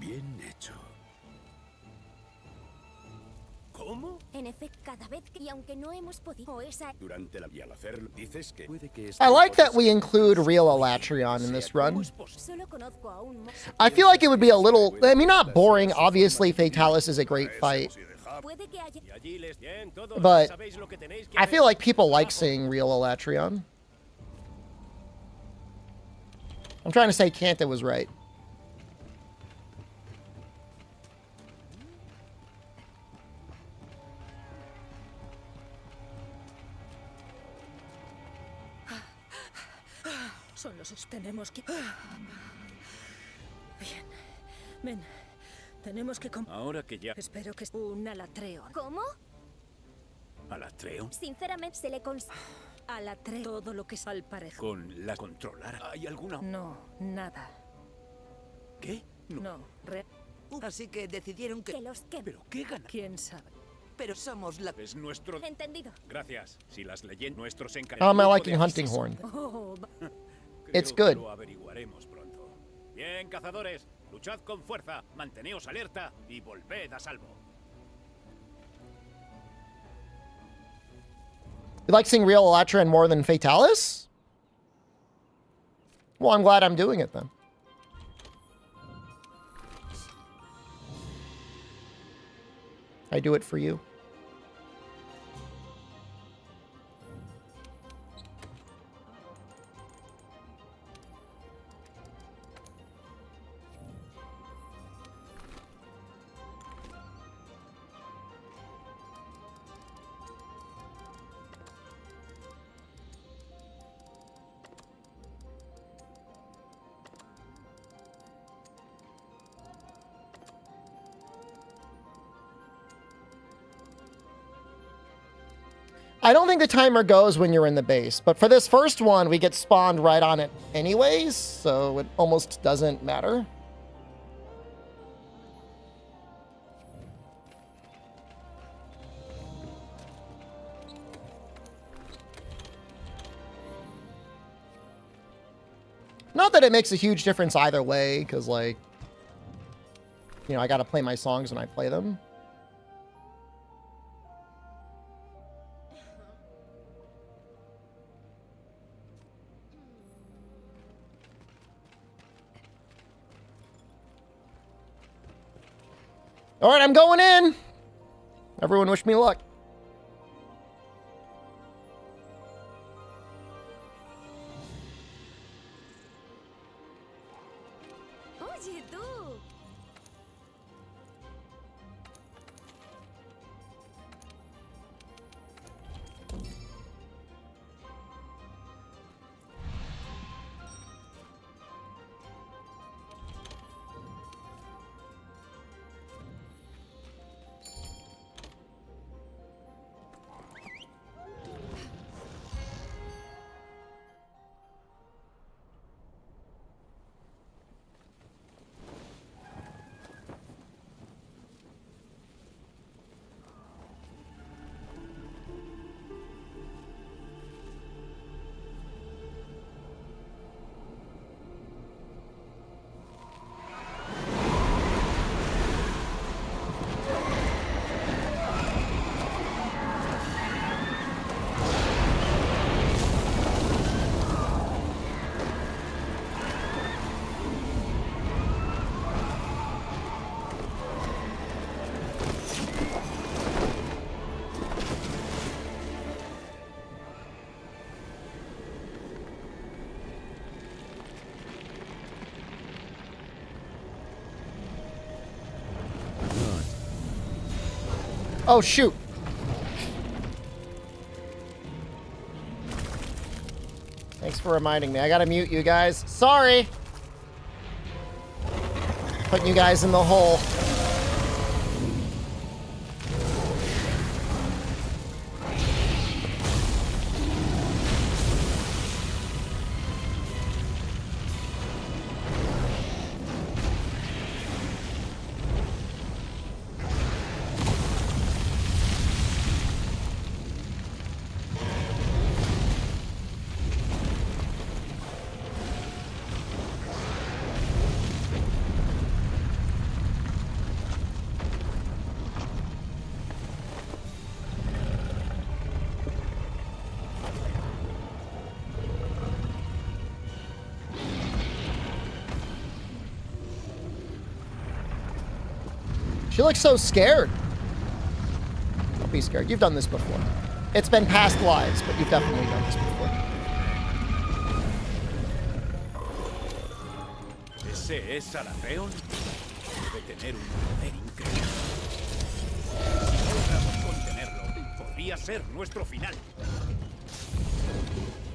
Bien hecho. ¿Cómo? En efecto, cada vez que... Y aunque no hemos podido... esa... Durante la... Y al hacerlo, dices que... Puede que I like that we include real Elatrion in this run. Solo conozco a un... I feel like it would be a little, I mean, not boring. Obviously, Fatalis is a great fight. Puede que haya... Y allí les... Bien, todos But sabéis lo que tenéis que I hacer. feel like people like seeing real Elatrion. I'm trying to say Kanta was right. Solo tenemos que... Bien. Ven. Tenemos que... Ahora que ya... Espero que... Un alatreo. ¿Cómo? ¿Alatreo? Sinceramente, se le cons... Alatreo. Todo lo que es al parecer. ¿Con la controlar? ¿Hay alguna...? No, nada. ¿Qué? No, Así que decidieron Que que... los que... ¿Pero qué gana? ¿Quién sabe? Pero somos la... Es nuestro... Entendido. Gracias. Si las leyendas nuestros How encargados... am I liking Hunting Horn? Oh, It's Creo que good. Lo averiguaremos pronto. Bien, cazadores. Luchad con fuerza, manteneos alerta y volved a salvo. You like seeing real Elatrion more than Fatalis? Well, I'm glad I'm doing it then. I do it for you. I don't think the timer goes when you're in the base, but for this first one, we get spawned right on it anyways, so it almost doesn't matter. Not that it makes a huge difference either way, because, like, you know, I gotta play my songs when I play them. All right, I'm going in. Everyone wish me luck. Oye, tú. Oh, shoot. Thanks for reminding me. I gotta mute you guys. Sorry. Putting you guys in the hole. She looks so scared. Don't be scared. You've done this before. It's been past lives, but you've definitely done this before. ¿Ese es Aratheon? Debe tener un poder increíble. Si logramos contenerlo, podría ser nuestro final.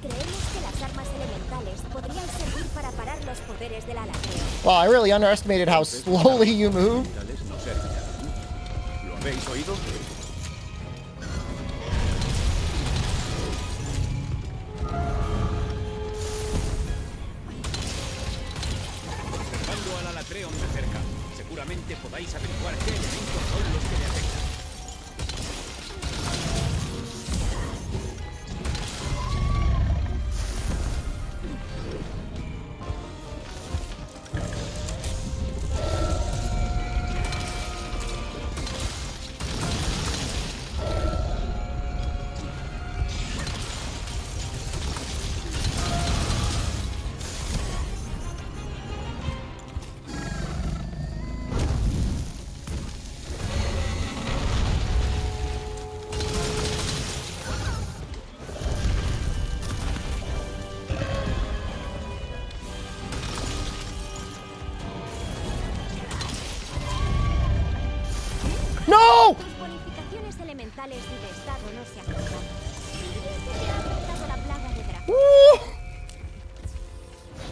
Creemos que las armas elementales podrían servir para parar los poderes del alatreo. Wow, I really underestimated how slowly you move. No servirán. ¿Lo habéis oído? Observando al Alatreo de cerca, seguramente podáis averiguar qué elementos son los que le afectan. No! Tus bonificaciones elementales y de estado no se acortan. Dice que ha afectado la plaga de dragón. Woo!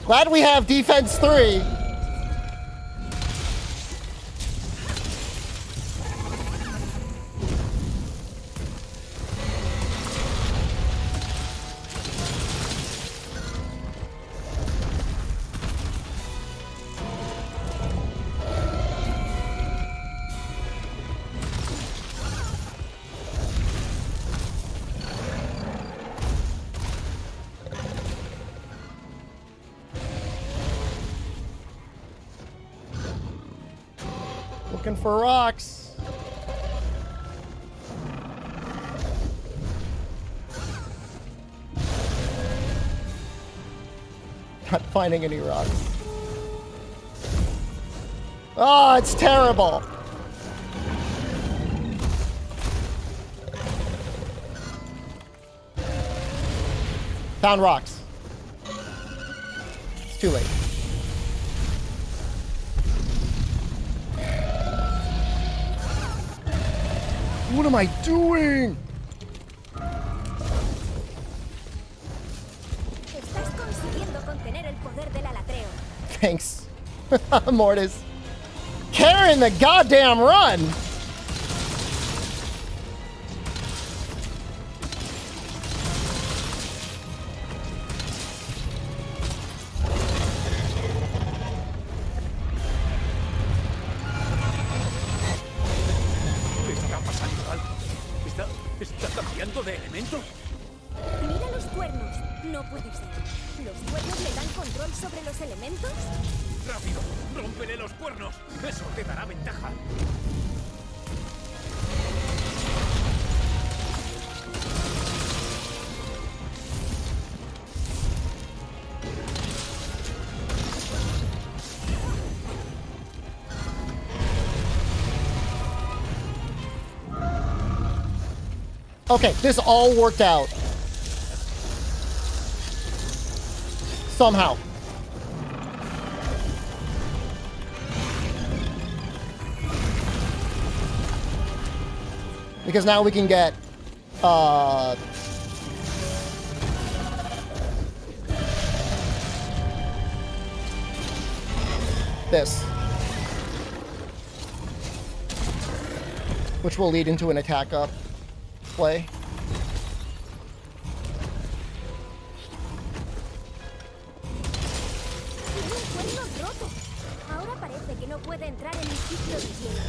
Glad we have defense 3. Looking for rocks. Not finding any rocks. Oh, it's terrible. Found rocks. It's too late. What am I doing? Estás consiguiendo contener el poder del alatreo. Thanks, Mortis. Carrying the goddamn run. ¿Está pasando algo? ¿Está cambiando de elemento? Mira los cuernos. No puede ser. ¿Los cuernos le dan control sobre los elementos? ¡Rápido! ¡Rómpele los cuernos! ¡Eso te dará ventaja! Okay, this all worked out. Somehow. Because now we can get, this. Which will lead into an attack up play. Tiene un cuerno roto. Ahora parece que no puede entrar en el ciclo de hielo.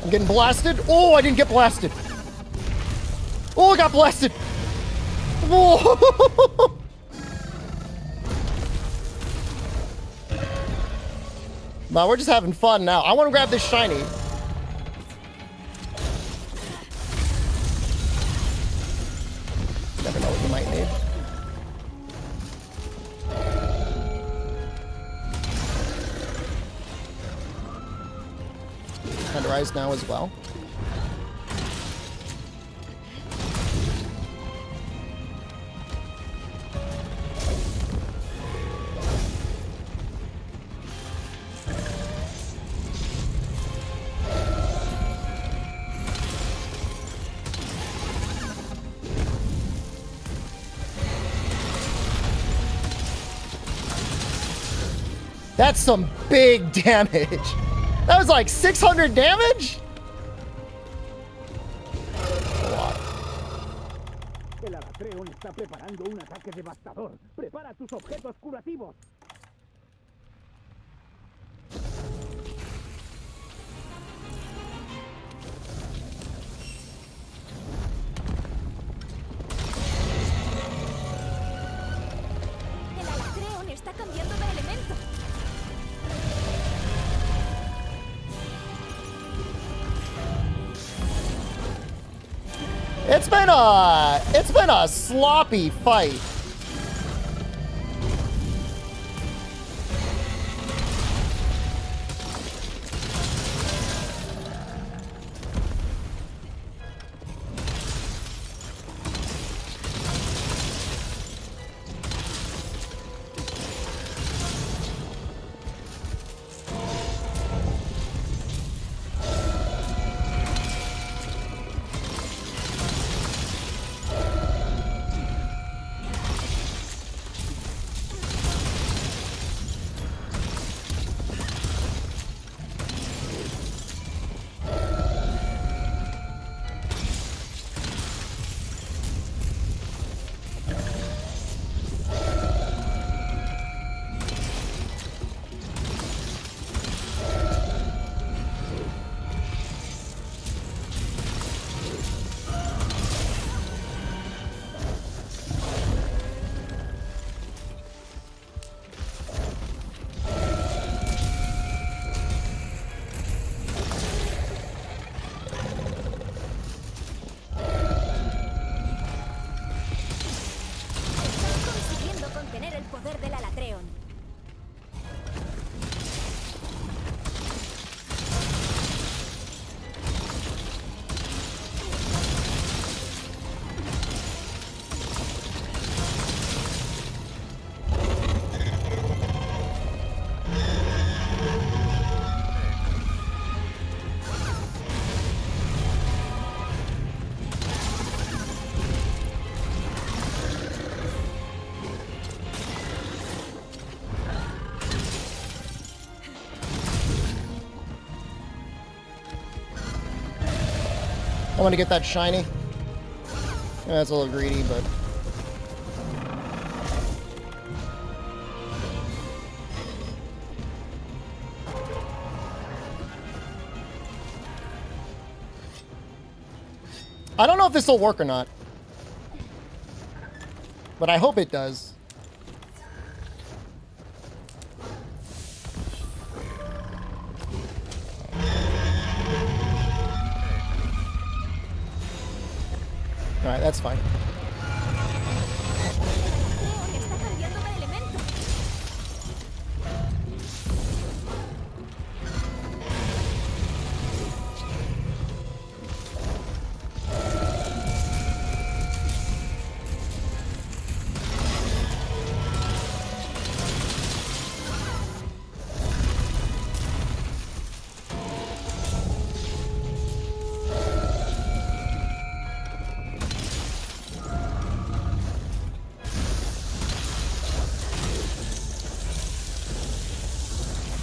I'm getting blasted. Oh, I didn't get blasted. Oh, I got blasted. Whoa. Nah, we're just having fun now. I want to grab this shiny. Never know what you might need. Tenderized now as well. That's some big damage. That was like 600 damage? A lot. El Alatreon está preparando un ataque devastador. Prepara tus objetos curativos. El Alatreon está cambiando de elemento. It's been a sloppy fight. I want to get that shiny. Yeah, that's a little greedy, but... I don't know if this will work or not. But I hope it does. Alright, that's fine. Creo que está cambiando de elemento.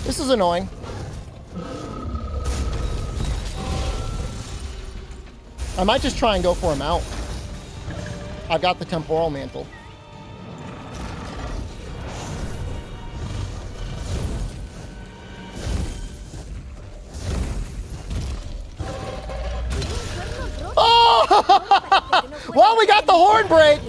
This is annoying. I might just try and go for a mount. I've got the temporal mantle. Oh! Well, we got the horn break.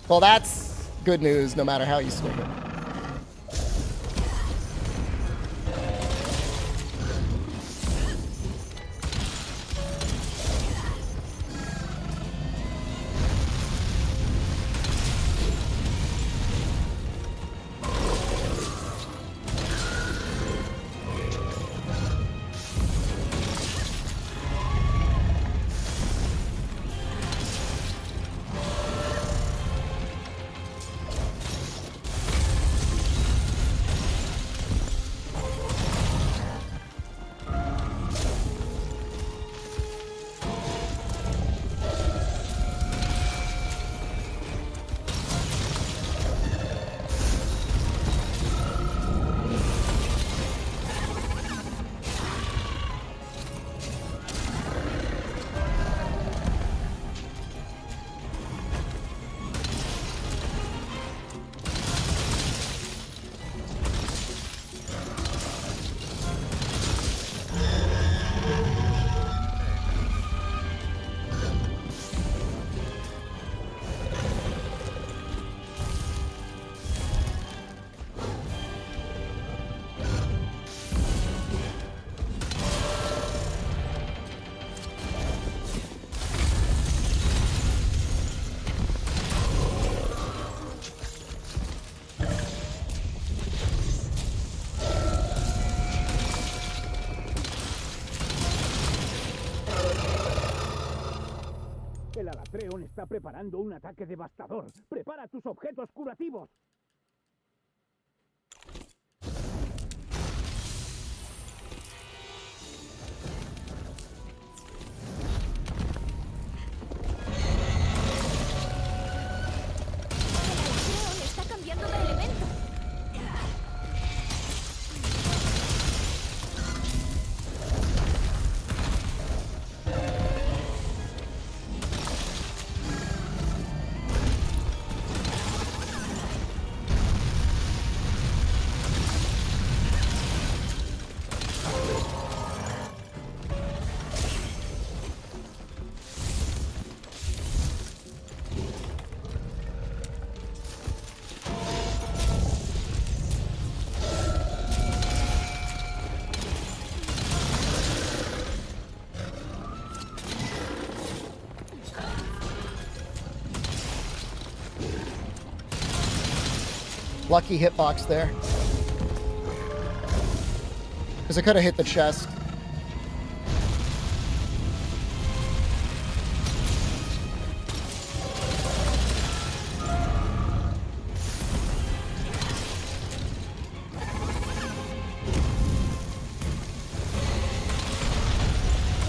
Well, that's good news no matter how you swing it. El Alatreon está preparando un ataque devastador. ¡Prepara tus objetos curativos! El Alatreon está cambiando de elemento. Lucky hitbox there. Because I could have hit the chest.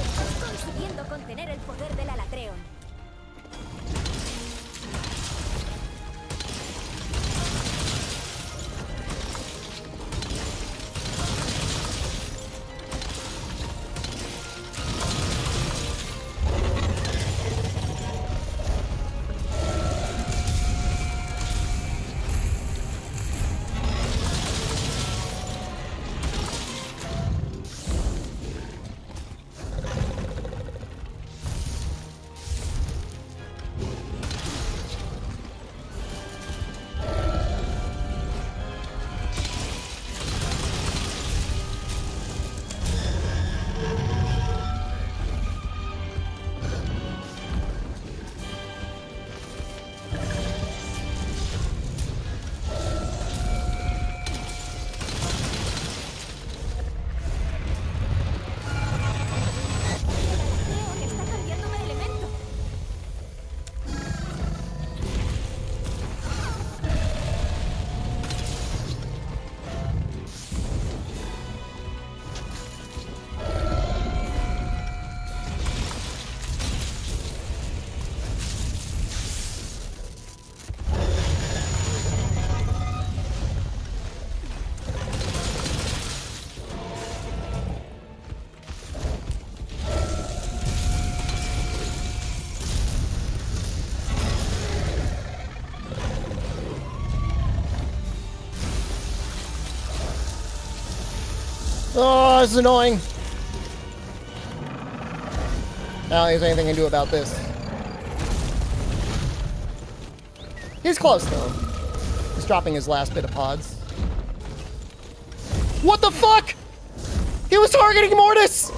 Estás consiguiendo contener el poder del Alatreon. Oh, this is annoying. I don't think there's anything I can do about this. He's close, though. He's dropping his last bit of pods. What the fuck? He was targeting Mortis!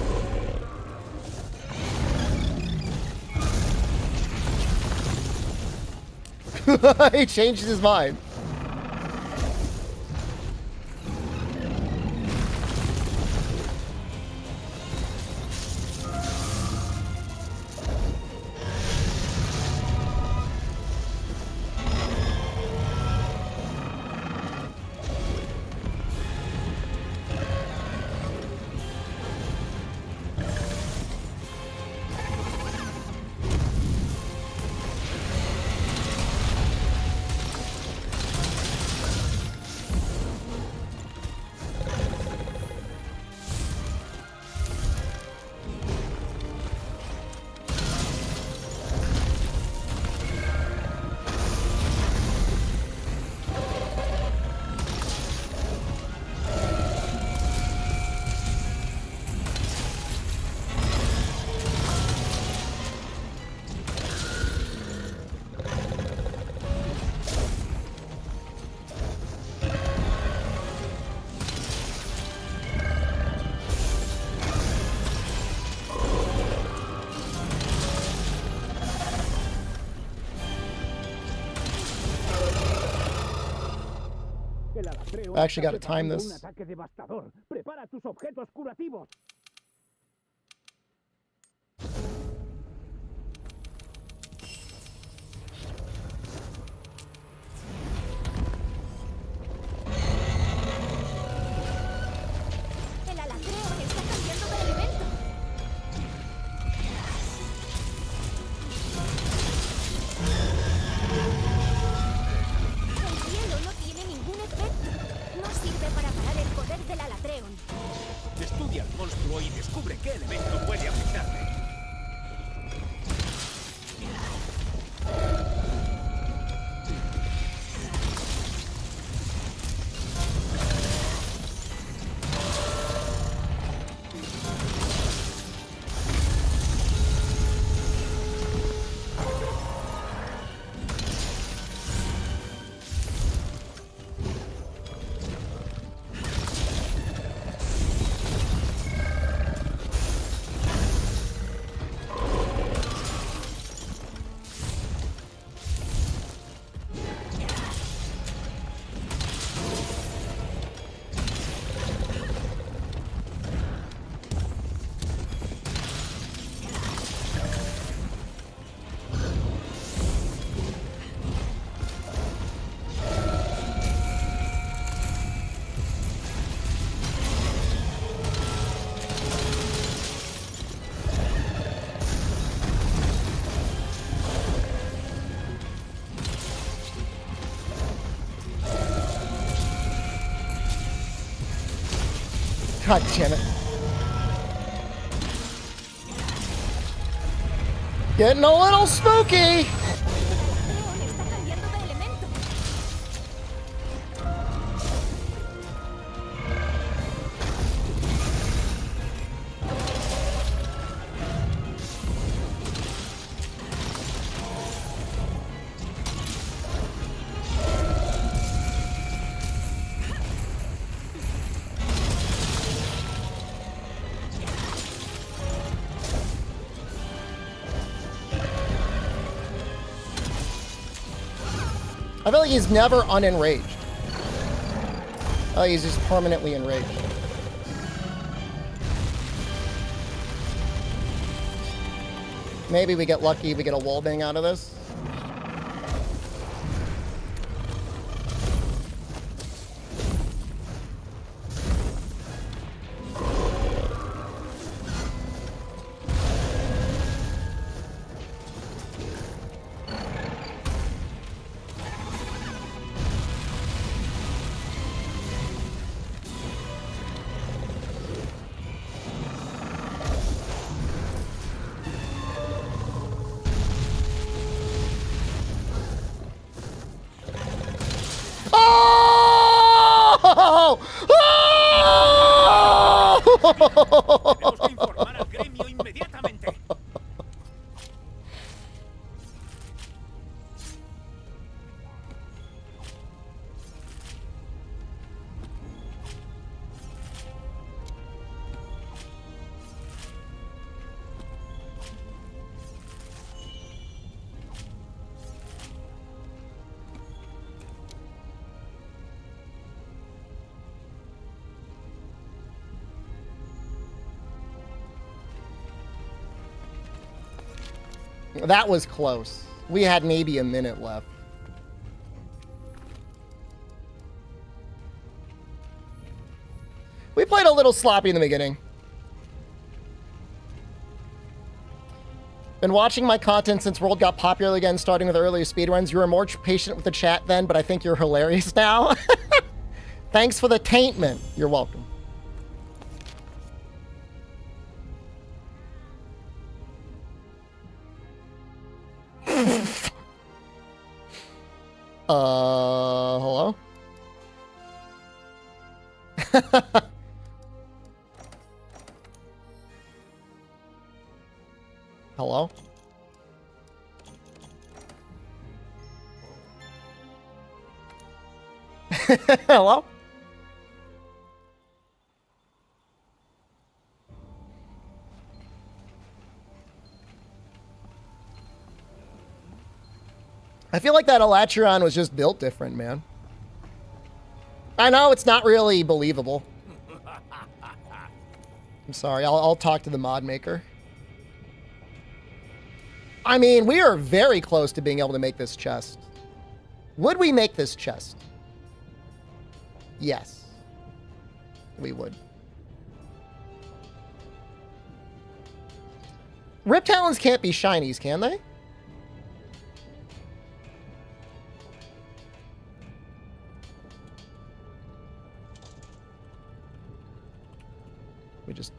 He changed his mind. I actually got to time this. Un ataque devastador. Prepara tus objetos curativos. El alatreo está cambiando de elemento. El hielo no tiene ningún efecto. No sirve para parar el poder del alatreon. Estudia al monstruo y descubre qué elemento puede afectarle. God damn it. Getting a little spooky. El está cambiando de elemento. I feel like he's never unenraged. Oh, he's just permanently enraged. Maybe we get lucky, we get a wall bang out of this. Oh! Oh! Tenemos que informar al gremio inmediatamente. That was close. We had maybe a minute left. We played a little sloppy in the beginning. Been watching my content since World got popular again, starting with earlier speedruns. You were more patient with the chat then, but I think you're hilarious now. Thanks for the taintment. You're welcome. Hello? Hello? Hello? I feel like that Elatron was just built different, man. I know it's not really believable. I'm sorry, I'll talk to the mod maker. I mean, we are very close to being able to make this chest. Would we make this chest? Yes. We would. Rip Talons can't be shinies, can they? We just...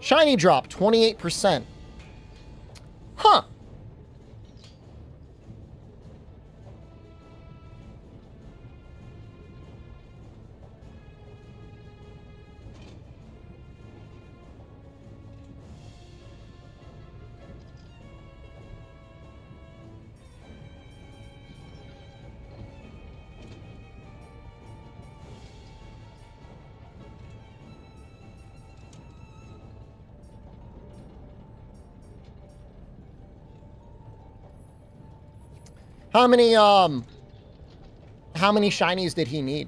Shiny drop, 28%. Huh. How many shinies did he need?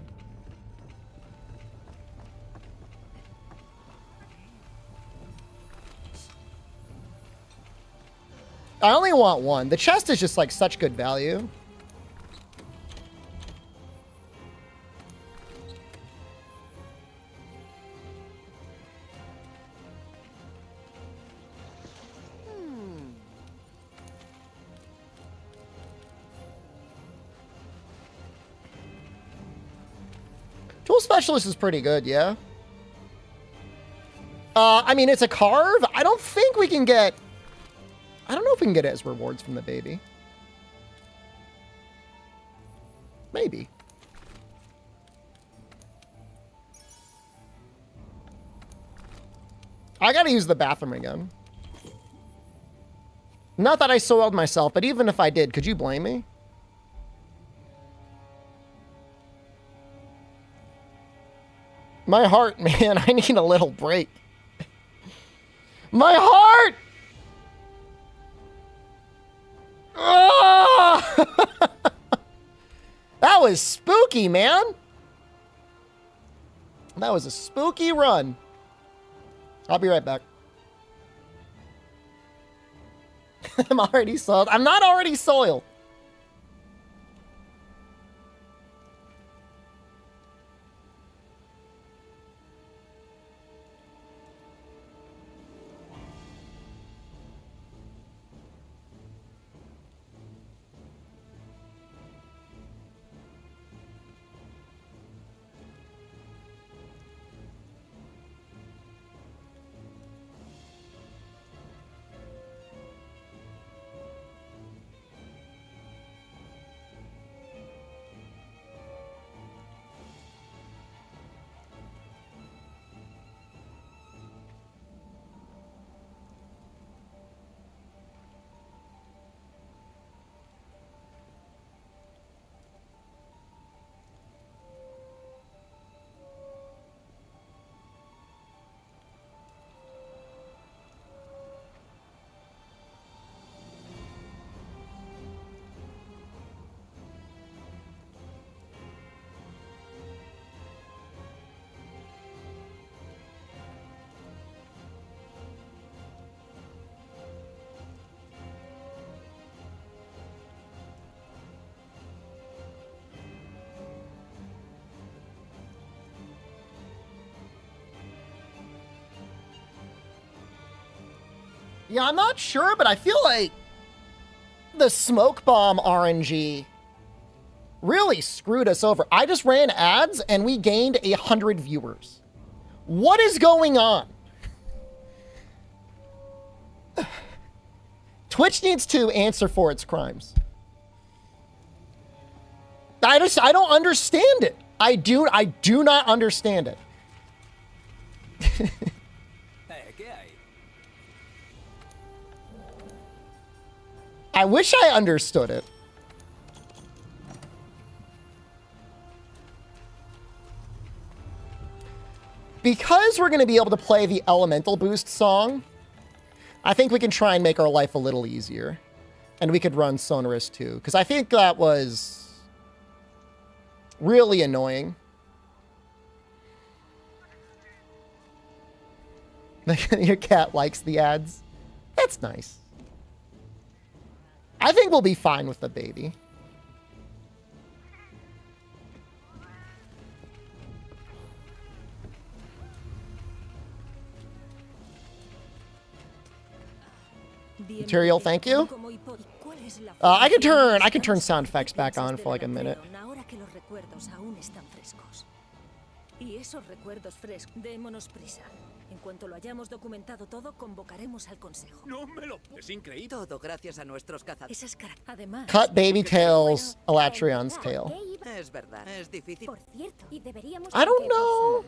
I only want one. The chest is just like such good value. Tool Specialist is pretty good, yeah. I mean, it's a carve. I don't think we can get... I don't know if we can get it as rewards from the baby. Maybe. I gotta use the bathroom again. Not that I soiled myself, but even if I did, could you blame me? My heart, man, I need a little break. My heart! Ah! That was spooky, man. That was a spooky run. I'll be right back. I'm already soiled. I'm not already soiled. Yeah, I'm not sure, but I feel like the smoke bomb RNG really screwed us over. I just ran ads and we gained 100 viewers. What is going on? Twitch needs to answer for its crimes. I don't understand it. I do not understand it. I wish I understood it. Because we're going to be able to play the Elemental Boost song, I think we can try and make our life a little easier. And we could run Sonorous too, because I think that was really annoying. Your cat likes the ads. That's nice. I think we'll be fine with the baby. Material, thank you. I can turn sound effects back on for like a minute. Y esos recuerdos frescos. Démonos prisa. En cuanto lo hayamos documentado todo, convocaremos al consejo. No me lo... Es increíble. Todo gracias a nuestros cazadores. Esas además. Cut Baby Tail's Elatrion's tail. Es verdad, es difícil. Por cierto, y deberíamos I don't know.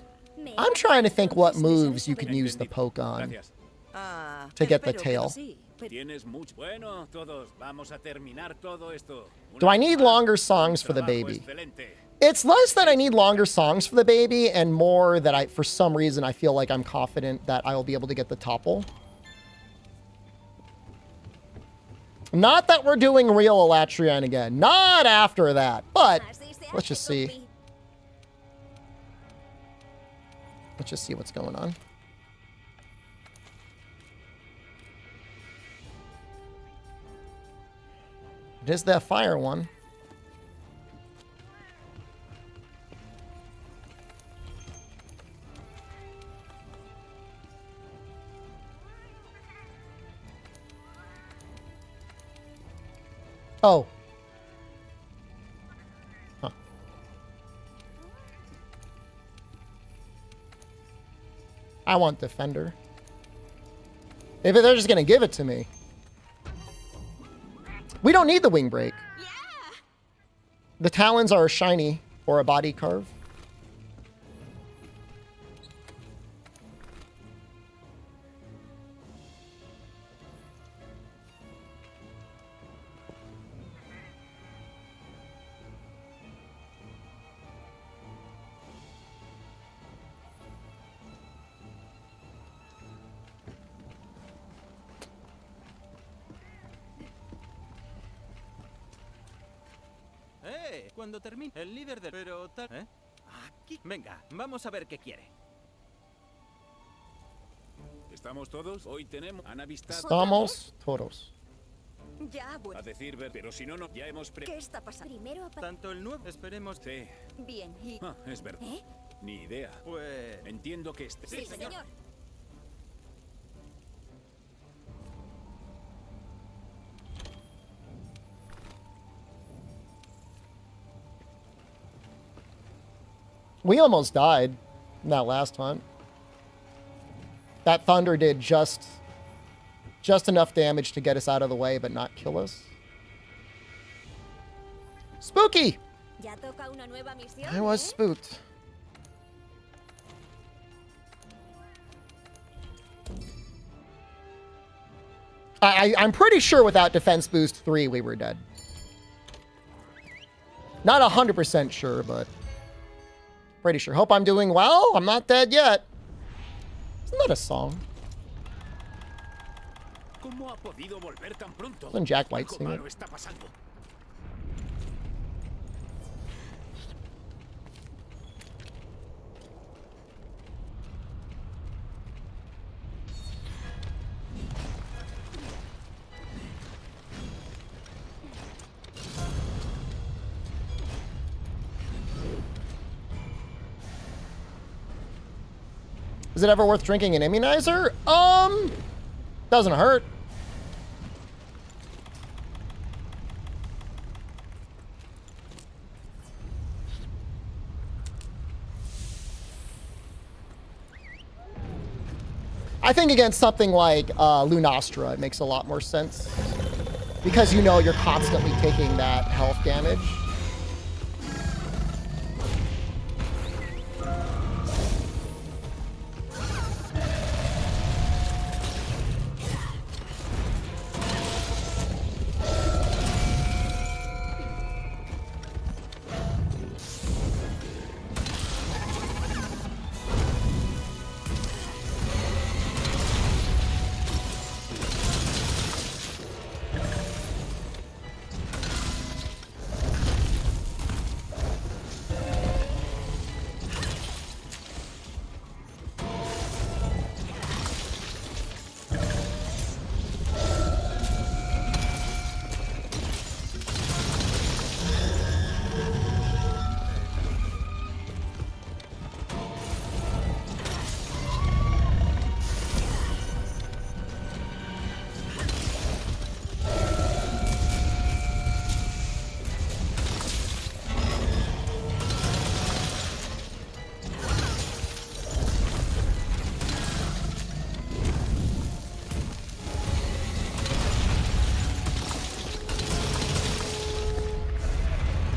I'm trying to think what moves you could use the poke on Gracias. Ah, to get the espero que tail. Sí, pero Tienes mucho... Bueno, todos vamos a terminar todo esto. Do I need longer songs for the Trabajo baby? excelente. It's less that I need longer songs for the baby and more that I, for some reason, I feel like I'm confident that I will be able to get the topple. Not that we're doing real Elatrion again. Not after that. But let's just see. Let's just see what's going on. It is that fire one. Oh. Huh. I want Defender. If they're just gonna give it to me. We don't need the wing break. Yeah. The talons are shiny or a body carve. Cuando termine, el líder de... Pero tal... ¿Eh? Aquí. Venga, vamos a ver qué quiere. ¿Estamos todos? Hoy tenemos... ¿Han avistado? Estamos todos. ya, bueno. A decir, pero si no, ya hemos... ¿Qué está pasando? Primero Tanto el nuevo... Esperemos... Sí. Bien, y... Ah, es verdad. ¿Eh? Ni idea. Pues... Entiendo que este... Sí, señor. We almost died in that last hunt. That thunder did just enough damage to get us out of the way, but not kill us. Spooky! ya toca una nueva misión. I was spooked. I'm pretty sure without Defense Boost 3, we were dead. Not 100% sure, but pretty sure. Hope I'm doing well. I'm not dead yet. Isn't that a song? ¿Cómo ha podido volver tan pronto? Doesn't Jack White Algo sing it? malo está pasando. Is it ever worth drinking an immunizer? Doesn't hurt. I think against something like Lunastra, it makes a lot more sense. Because you know you're constantly taking that health damage.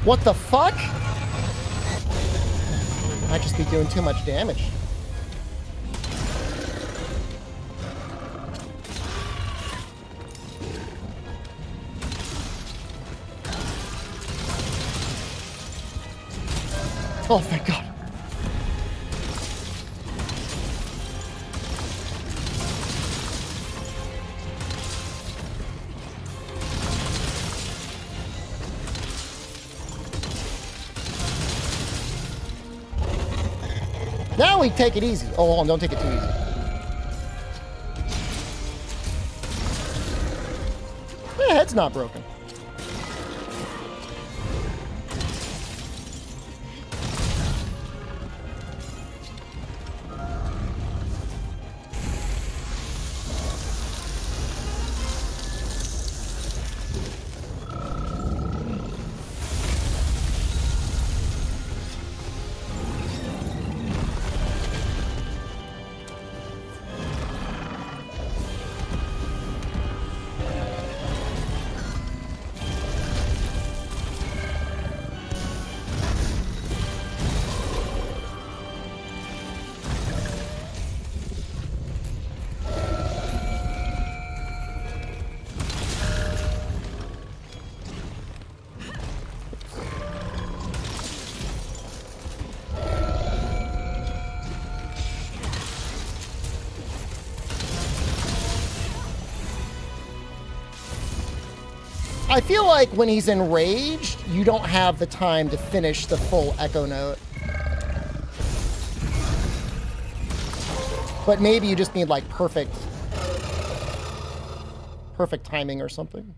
What the fuck? Might just be doing too much damage. Oh, thank God. Now we take it easy. Oh, hold on, don't take it too easy. The head's not broken. I feel like when he's enraged, you don't have the time to finish the full echo note. But maybe you just need like perfect timing or something.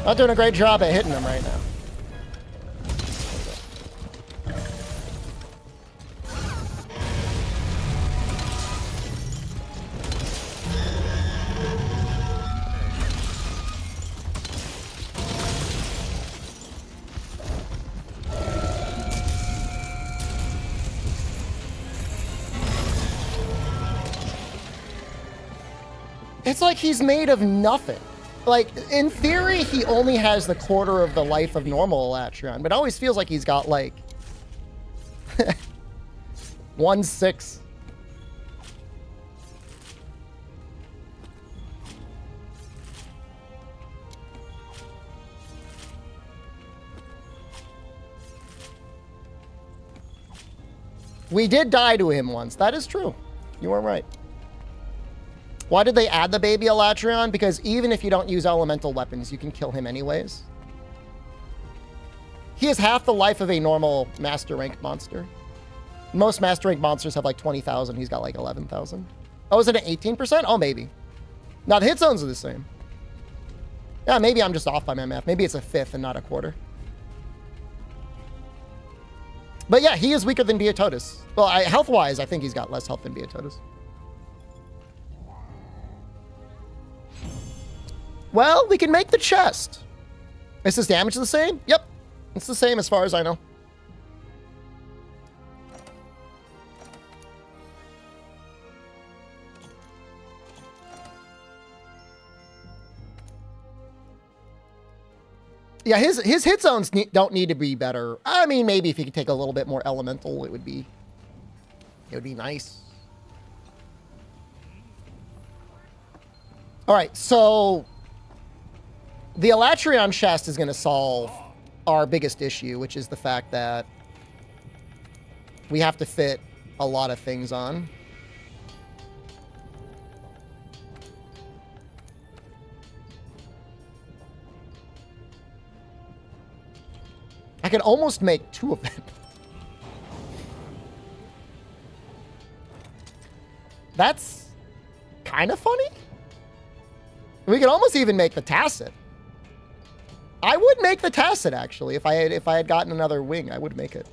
Not doing a great job at hitting him right now. It's like he's made of nothing. Like, in theory, he only has the quarter of the life of normal Elatrion, but it always feels like he's got, like, 1/6. We did die to him once. That is true. You were right. Why did they add the baby Elatrion? Because even if you don't use elemental weapons, you can kill him anyways. He has half the life of a normal master rank monster. Most master rank monsters have like 20,000. He's got like 11,000. Oh, is it an 18%? Oh, maybe. Now the hit zones are the same. Yeah, maybe I'm just off by my math. Maybe it's a fifth and not a quarter. But yeah, he is weaker than Beatotus. Well, health-wise, I think he's got less health than Beatotus. Well, we can make the chest. Is his damage the same? Yep. It's the same as far as I know. Yeah, his hit zones don't need to be better. I mean, maybe if he could take a little bit more elemental, it would be nice. All right, so the Elatrion chest is going to solve our biggest issue, which is the fact that we have to fit a lot of things on. I can almost make 2 of them. That's kind of funny. We could almost even make the Tacit. I would make the Tacit, actually. If I had gotten another wing, I would make it.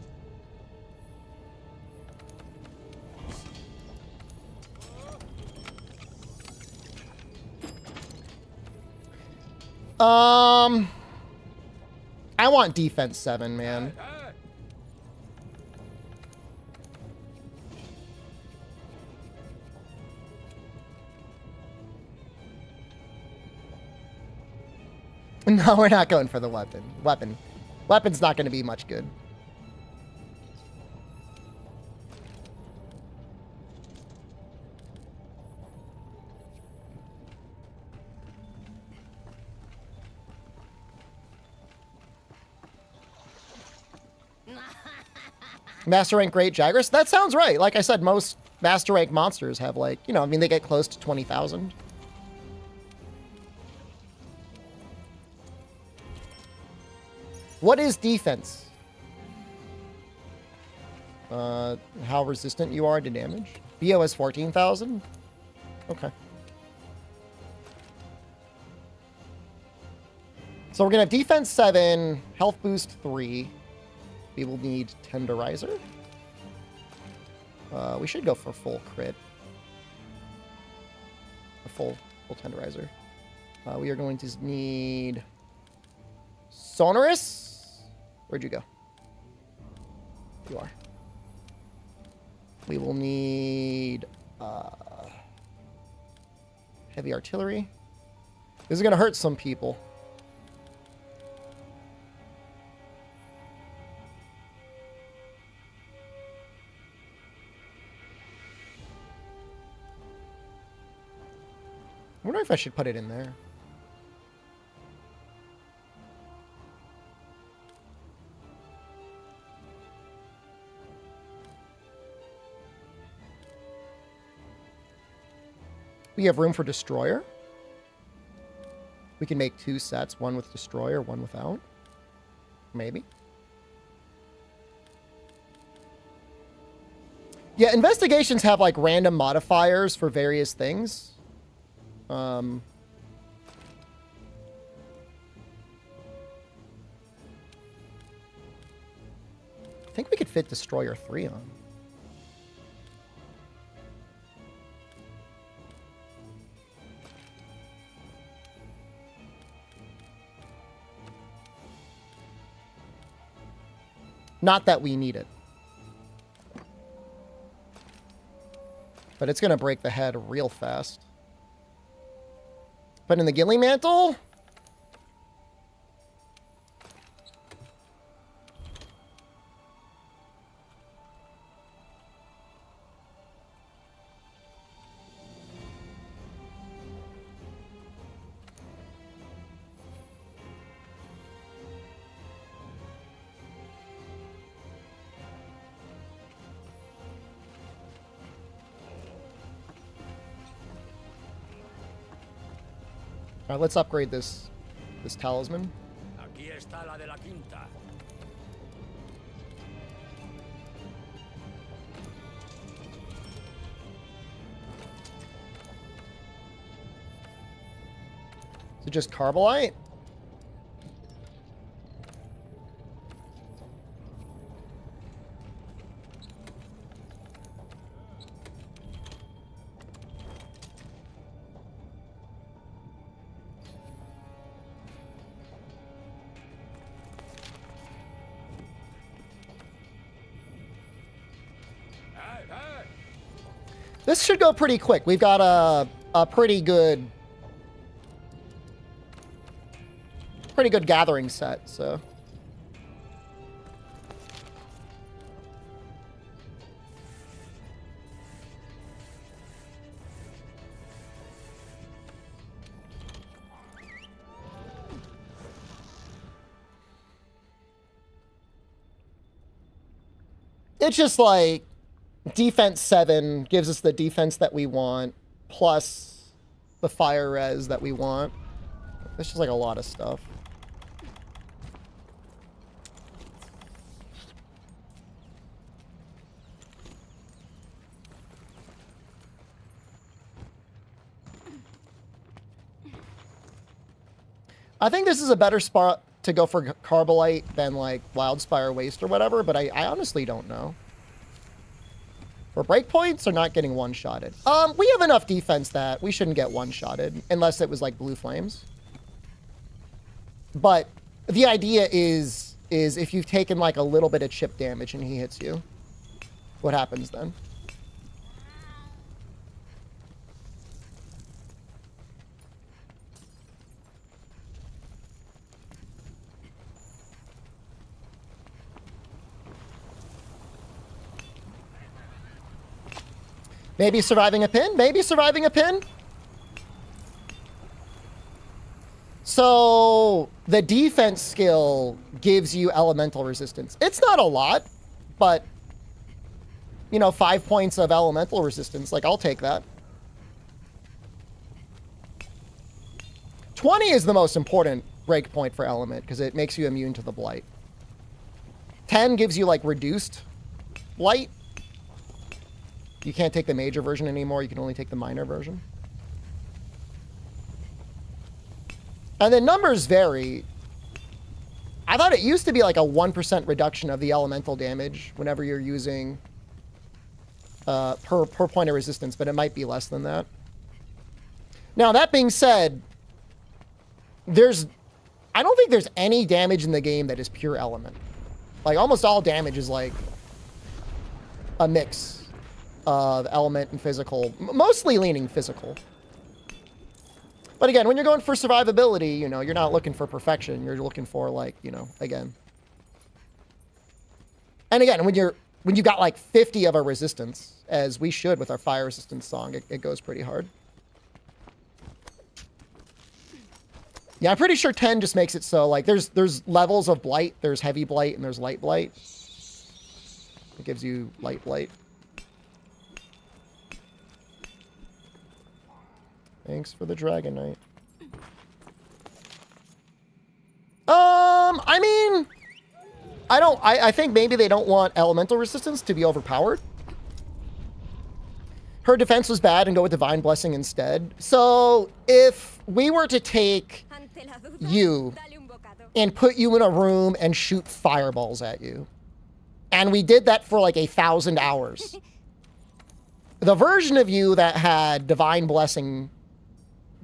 I want defense 7, man. No, we're not going for the weapon. Weapon's not going to be much good. Master rank great Jagras? That sounds right. Like I said, most master rank monsters have like, you know, I mean, they get close to 20,000. What is defense? How resistant you are to damage? BO is 14,000? Okay. So we're going to have defense 7, health boost 3. We will need Tenderizer. We should go for full crit. A full Tenderizer. We are going to need Sonorous. Where'd you go? You are. We will need heavy artillery. This is going to hurt some people. I wonder if I should put it in there. We have room for Destroyer. We can make 2 sets, one with Destroyer, one without. Maybe. Yeah, investigations have like random modifiers for various things. I think we could fit Destroyer 3 on. Not that we need it. But it's going to break the head real fast. But in the Ghillie Mantle? All right, let's upgrade this talisman. Aquí está la de la quinta. So just Carbolite? This should go pretty quick. We've got a pretty good gathering set, so. It's just like defense 7 gives us the defense that we want, plus the fire res that we want. It's just like a lot of stuff. I think this is a better spot to go for Carbolite than like Wildspire Waste or whatever, but I honestly don't know. For breakpoints or not getting one-shotted? We have enough defense that we shouldn't get one-shotted unless it was like Blue Flames. But the idea is if you've taken like a little bit of chip damage and he hits you, what happens then? Maybe surviving a pin? Maybe surviving a pin? So the defense skill gives you elemental resistance. It's not a lot, but you know, 5 points of elemental resistance, like I'll take that. 20 is the most important break point for element because it makes you immune to the blight. 10 gives you like reduced blight. You can't take the major version anymore. You can only take the minor version. And then numbers vary. I thought it used to be like a 1% reduction of the elemental damage whenever you're using per point of resistance, but it might be less than that. Now, that being said, I don't think there's any damage in the game that is pure element. Like, almost all damage is like a mix of element and physical, mostly leaning physical. But again, when you're going for survivability, you know, you're not looking for perfection. You're looking for like, you know, again. And again, when you got like 50 of a resistance, as we should with our fire resistance song, it goes pretty hard. Yeah, I'm pretty sure 10 just makes it so like there's levels of blight. There's heavy blight and there's light blight. It gives you light blight. Thanks for the Dragon Knight. I mean, I think maybe they don't want elemental resistance to be overpowered. Her defense was bad and go with Divine Blessing instead. So if we were to take you and put you in a room and shoot fireballs at you, and we did that for like 1,000 hours, the version of you that had Divine Blessing,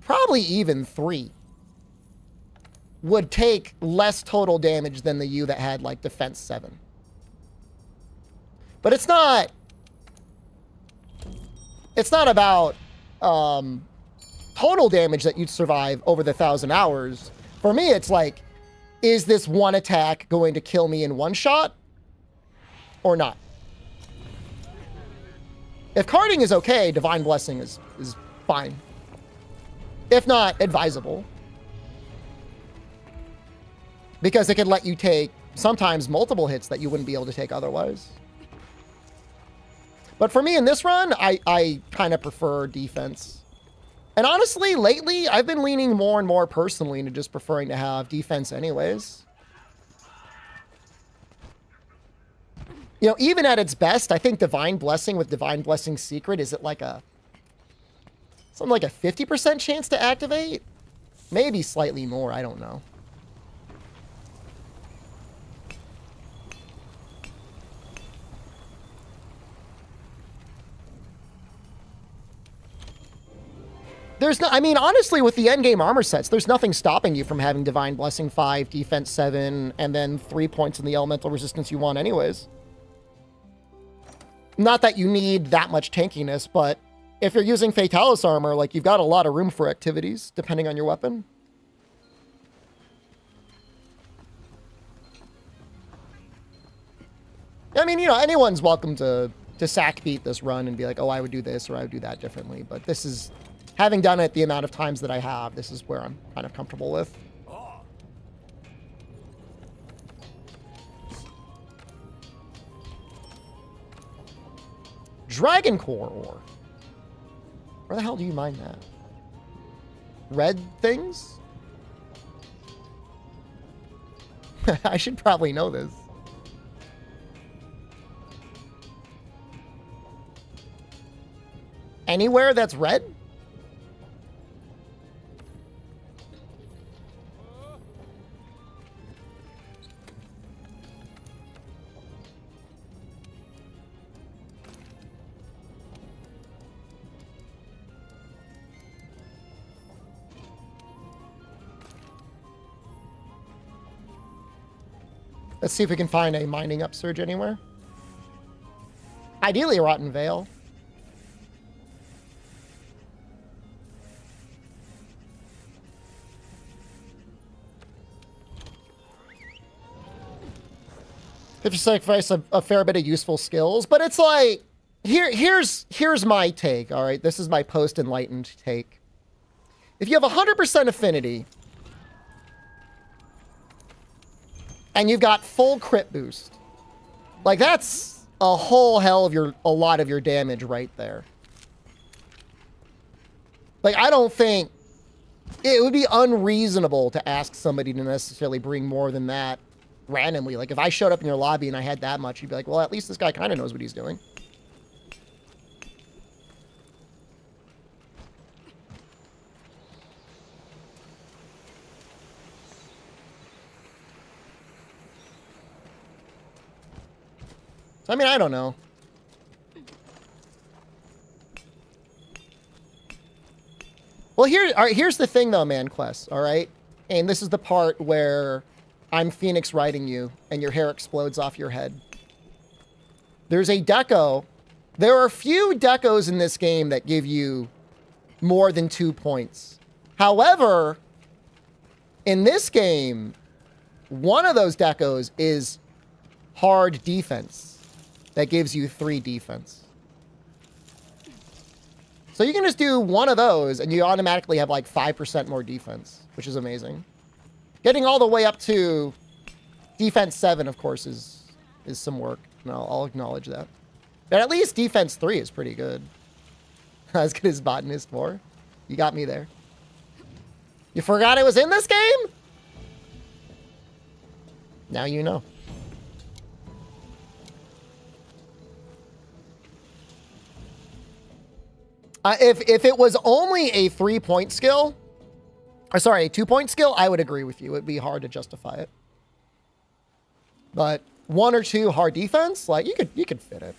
probably even 3, would take less total damage than the you that had like defense 7. But it's not about total damage that you'd survive over the 1,000 hours. For me, it's like, is this one attack going to kill me in one shot or not? If carding is okay, Divine Blessing is fine. If not, advisable. Because it could let you take sometimes multiple hits that you wouldn't be able to take otherwise. But for me in this run, I kind of prefer defense. And honestly, lately, I've been leaning more and more personally into just preferring to have defense anyways. You know, even at its best, I think Divine Blessing with Divine Blessing Secret, is it like something like a 50% chance to activate? Maybe slightly more, I don't know. There's no, I mean, honestly, with the endgame armor sets, there's nothing stopping you from having Divine Blessing 5, Defense 7, and then 3 points in the elemental resistance you want anyways. Not that you need that much tankiness, but if you're using Fatalis armor, like, you've got a lot of room for activities, depending on your weapon. I mean, you know, anyone's welcome to sack beat this run and be like, oh, I would do this or I would do that differently. But this is, having done it the amount of times that I have, this is where I'm kind of comfortable with. Dragon Core ore. Where the hell do you mine that? Red things? I should probably know this. Anywhere that's red? Let's see if we can find a mining upsurge anywhere. Ideally, Rotten Vale. If you sacrifice a fair bit of useful skills, but it's like, here's my take, all right? This is my post-enlightened take. If you have 100% affinity, and you've got full crit boost, like, that's a whole hell of a lot of your damage right there. Like, I don't think it would be unreasonable to ask somebody to necessarily bring more than that randomly. Like, if I showed up in your lobby and I had that much, you'd be like, well, at least this guy kind of knows what he's doing. So, I mean, I don't know. Well, here's the thing, though, man, Quest, all right? And this is the part where I'm Phoenix riding you, and your hair explodes off your head. There's a deco. There are few decos in this game that give you more than 2 points. However, in this game, one of those decos is hard defense. That gives you 3 defense. So you can just do one of those and you automatically have like 5% more defense, which is amazing. Getting all the way up to defense 7, of course, is some work. And I'll acknowledge that. But at least defense 3 is pretty good. As good as Botanist 4. You got me there. You forgot it was in this game? Now you know. If it was only a 3-point skill, or sorry, a 2-point skill, I would agree with you. It'd be hard to justify it. But 1 or 2 hard defense, like you could fit it.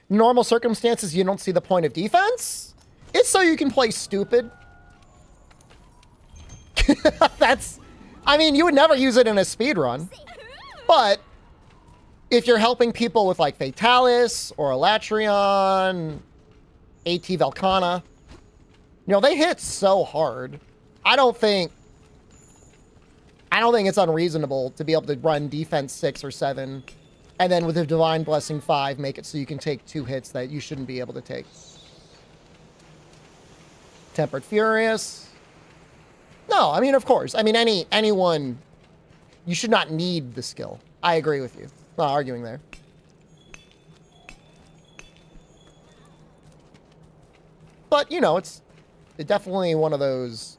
Normal circumstances, you don't see the point of defense? It's so you can play stupid. I mean, you would never use it in a speed run. But if you're helping people with like Fatalis or Elatrion, AT Velcana, you know, they hit so hard. I don't think it's unreasonable to be able to run defense 6 or 7 and then with a Divine Blessing 5 make it so you can take 2 hits that you shouldn't be able to take. Tempered Furious. No, I mean, of course. I mean, anyone, you should not need the skill. I agree with you. Not arguing there. But, you know, it's definitely one of those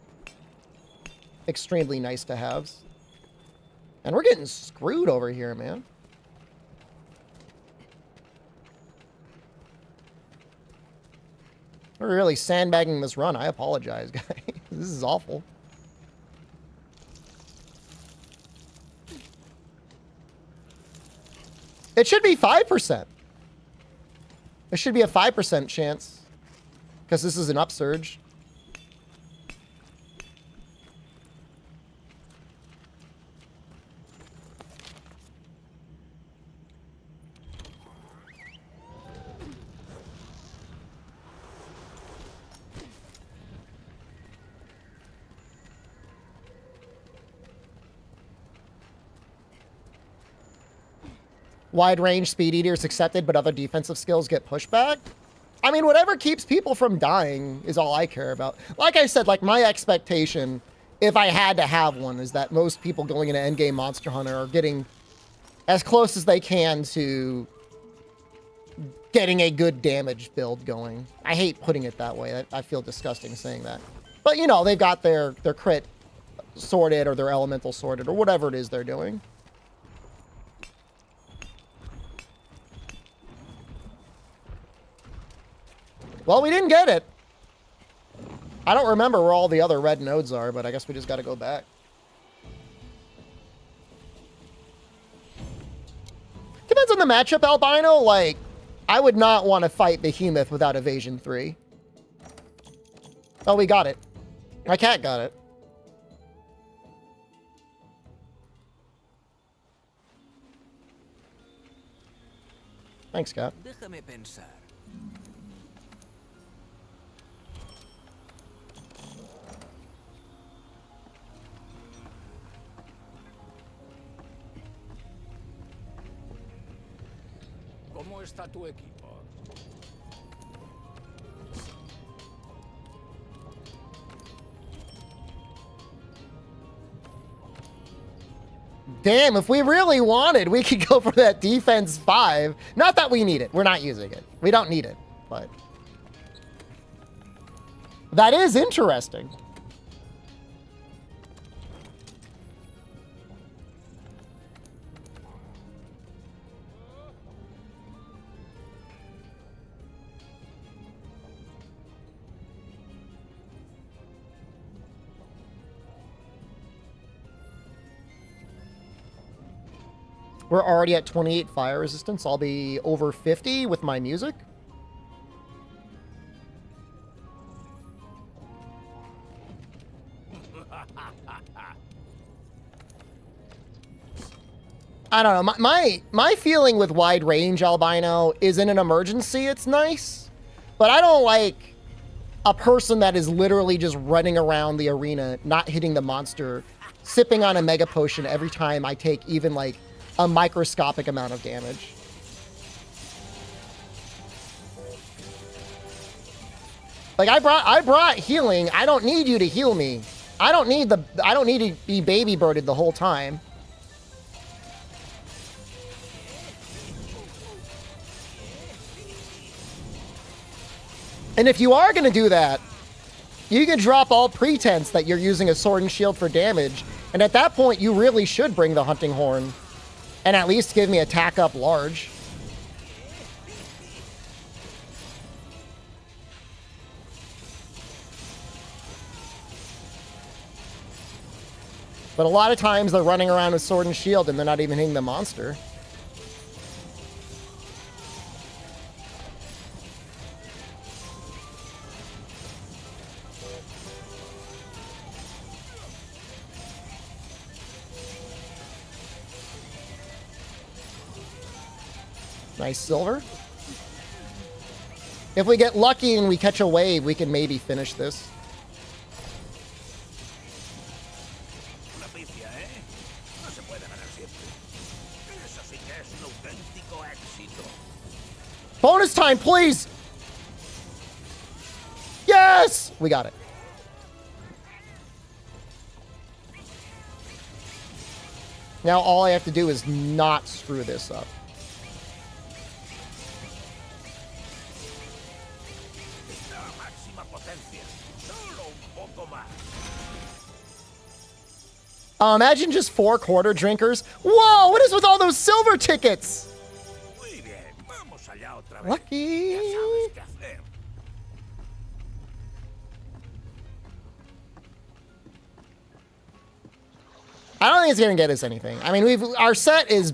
extremely nice to haves. And we're getting screwed over here, man. We're really sandbagging this run. I apologize, guys. This is awful. It should be 5%. It should be a 5% chance. Because this is an upsurge. Wide range speed eater is accepted, but other defensive skills get pushed back. I mean, whatever keeps people from dying is all I care about. Like I said, like my expectation, if I had to have one, is that most people going into endgame Monster Hunter are getting as close as they can to getting a good damage build going. I hate putting it that way. I feel disgusting saying that. But, you know, they've got their crit sorted or their elemental sorted or whatever it is they're doing. Well, we didn't get it. I don't remember where all the other red nodes are, but I guess we just got to go back. Depends on the matchup, Albino. Like, I would not want to fight Behemoth without Evasion 3. Oh, we got it. My cat got it. Thanks, cat. Déjame pensar. ¿Cómo está tu equipo? Damn, if we really wanted, we could go for that defense 5. Not that we need it. We're not using it. We don't need it, but that is interesting. We're already at 28 fire resistance. I'll be over 50 with my music. I don't know. My feeling with wide range Albino is in an emergency, it's nice. But I don't like a person that is literally just running around the arena, not hitting the monster, sipping on a mega potion every time I take even like a microscopic amount of damage. Like I brought healing. I don't need you to heal me. I don't need to be baby birded the whole time. And if you are going to do that, you can drop all pretense that you're using a sword and shield for damage. And at that point, you really should bring the hunting horn and at least give me attack up large. But a lot of times they're running around with sword and shield and they're not even hitting the monster. Nice silver. If we get lucky and we catch a wave, we can maybe finish this. Bonus time, please! Yes! We got it. Now all I have to do is not screw this up. Imagine just 4 quarter drinkers. Whoa, what is with all those silver tickets? Lucky. I don't think it's gonna get us anything. I mean, our set is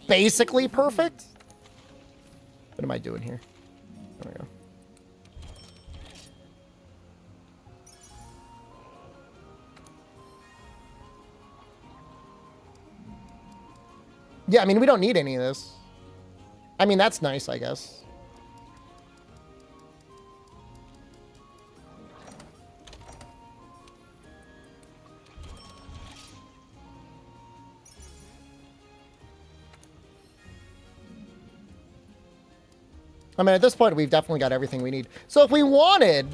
basically perfect. What am I doing here? There we go. Yeah, I mean, we don't need any of this. I mean, that's nice, I guess. I mean, at this point, we've definitely got everything we need. So if we wanted,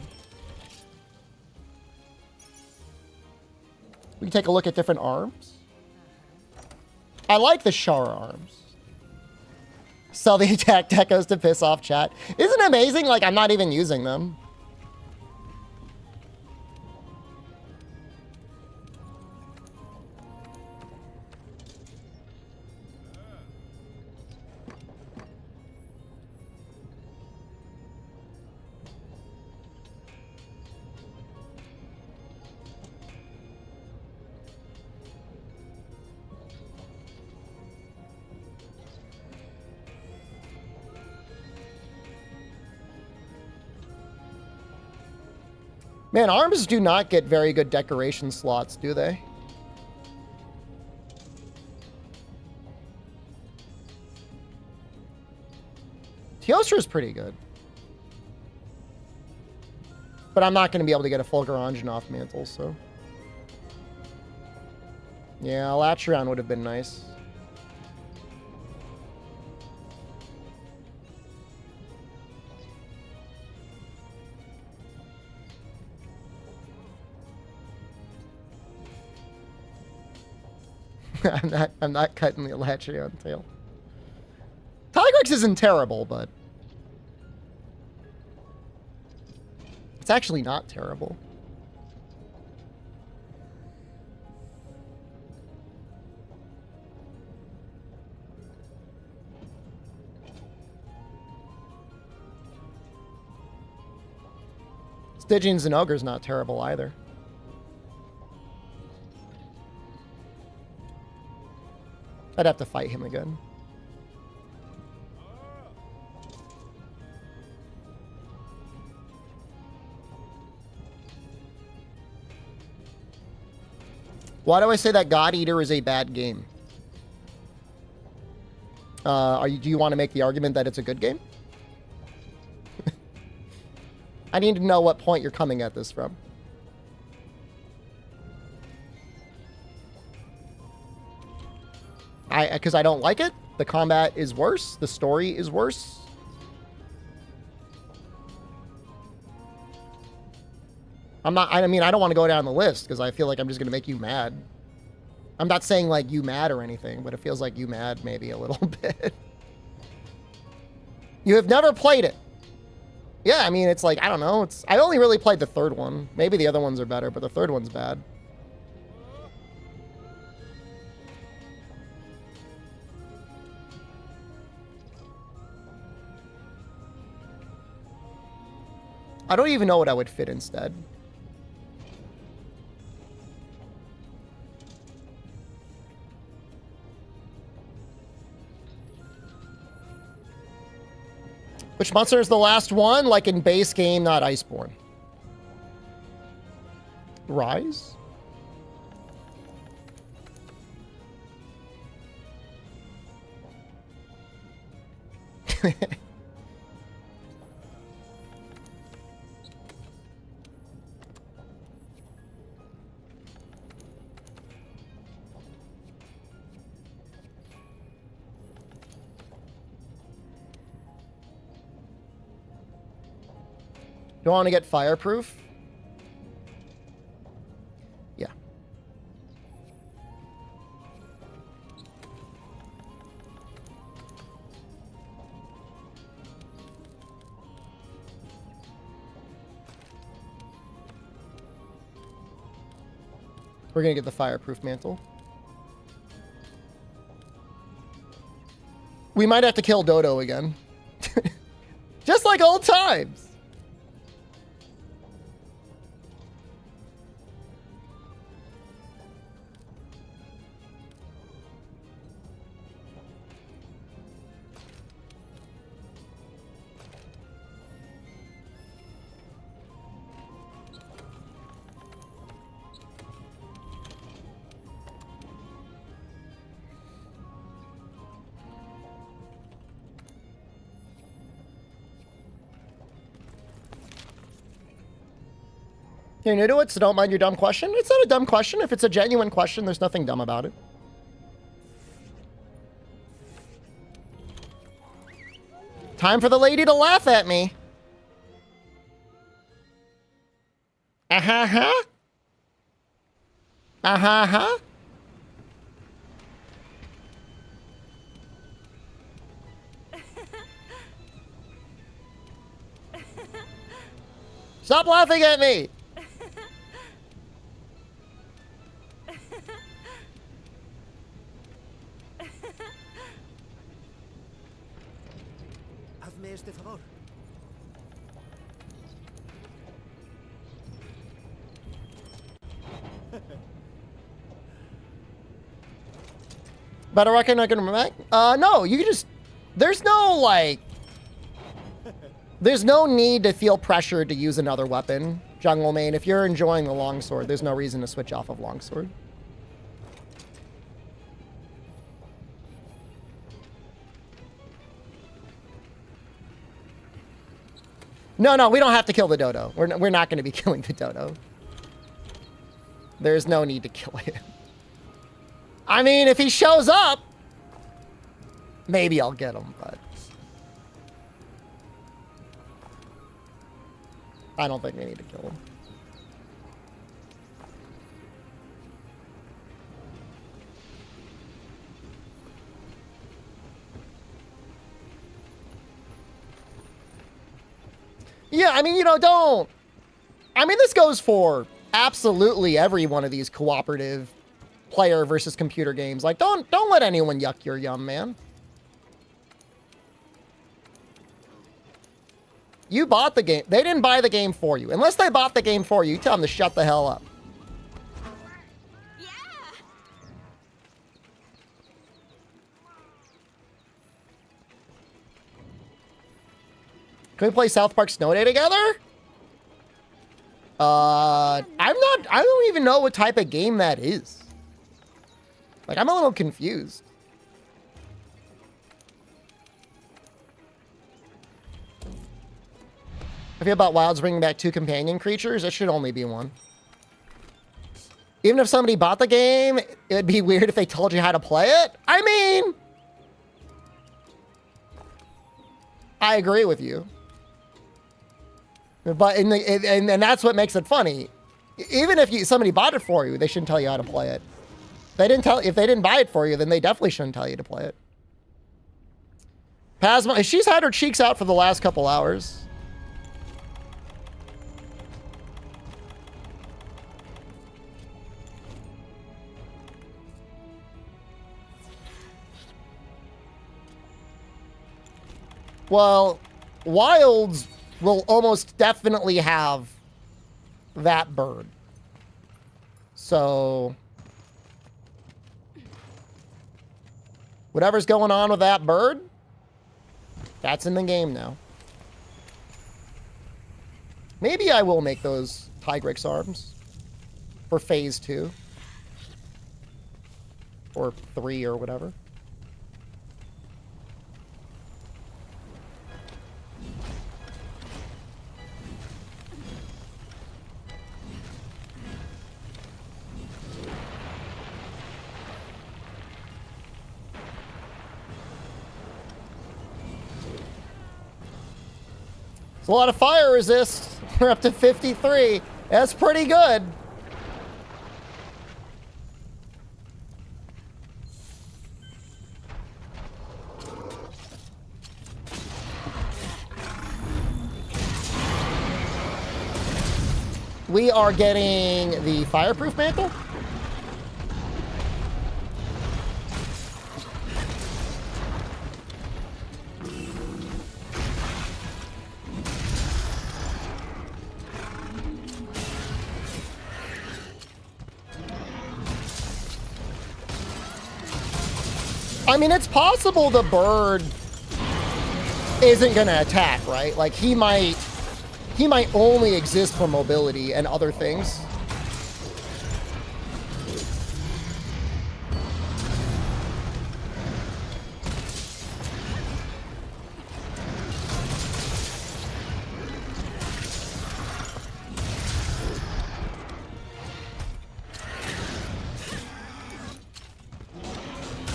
we can take a look at different arms. I like the Shara arms. Sell the attack decos to piss off chat. Isn't it amazing? Like, I'm not even using them. Man, arms do not get very good decoration slots, do they? Teostra is pretty good. But I'm not going to be able to get a Fulgur Anjanoth mantle, so... Yeah, Latreon would have been nice. I'm not cutting the Latreon tail. Tigrex isn't terrible, but it's actually not terrible. Stygian Zinogre's not terrible either. I'd have to fight him again. Why do I say that God Eater is a bad game? Do you want to make the argument that it's a good game? I need to know what point you're coming at this from. Because I don't like it. The combat is worse. The story is worse. I mean, I don't want to go down the list because I feel like I'm just going to make you mad. I'm not saying like you mad or anything, but it feels like you mad maybe a little bit. You have never played it. Yeah, I mean, it's like, I don't know. I only really played the third one. Maybe the other ones are better, but the third one's bad. I don't even know what I would fit instead. Which monster is the last one? Like in base game, not Iceborne. Rise? You want to get fireproof? Yeah. We're going to get the fireproof mantle. We might have to kill Dodo again. Just like old times. You're new to it, so don't mind your dumb question. It's not a dumb question. If it's a genuine question, there's nothing dumb about it. Time for the lady to laugh at me. Uh-huh-huh. Uh-huh-huh. Stop laughing at me. Hazme este favor. But I reckon I can remember. No, you can just. There's no like. There's no need to feel pressured to use another weapon, Jungle Main. If you're enjoying the longsword, there's no reason to switch off of longsword. No, we don't have to kill the dodo. We're not going to be killing the dodo. There's no need to kill him. I mean, if he shows up, maybe I'll get him, but I don't think we need to kill him. Yeah, I mean, you know, don't. I mean, this goes for absolutely every one of these cooperative player versus computer games. Like, don't let anyone yuck your yum, man. You bought the game. They didn't buy the game for you. Unless they bought the game for you, tell them to shut the hell up. Yeah. Can we play South Park Snow Day together? I don't even know what type of game that is. Like, I'm a little confused. I feel about Wilds bringing back 2 companion creatures. It should only be 1. Even if somebody bought the game, it would be weird if they told you how to play it. I mean, I agree with you. But and that's what makes it funny. Even if somebody bought it for you, they shouldn't tell you how to play it. If they didn't buy it for you, then they definitely shouldn't tell you to play it. Pasma, she's had her cheeks out for the last couple hours. Well, Wilds will almost definitely have that bird. So whatever's going on with that bird, that's in the game now. Maybe I will make those Tigrex arms for phase 2 or 3 or whatever. A lot of fire resist. We're up to 53. That's pretty good. We are getting the fireproof mantle. I mean, it's possible the bird isn't gonna attack, right? Like, he might only exist for mobility and other things.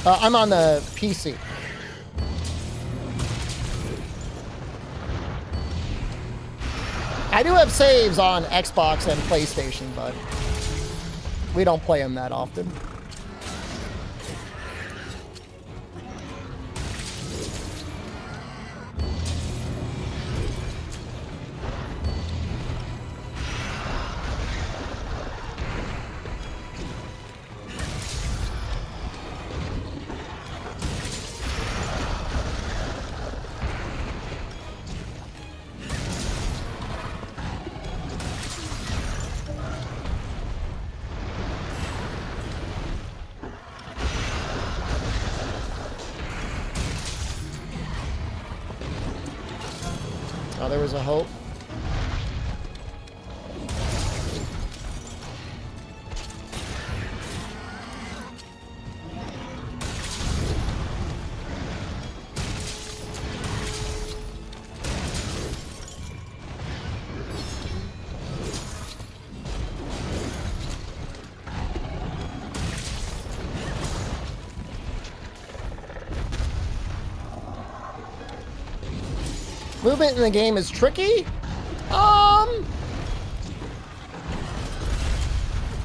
I'm on the PC. I do have saves on Xbox and PlayStation, but we don't play them that often. Oh, there was a hope. Movement in the game is tricky.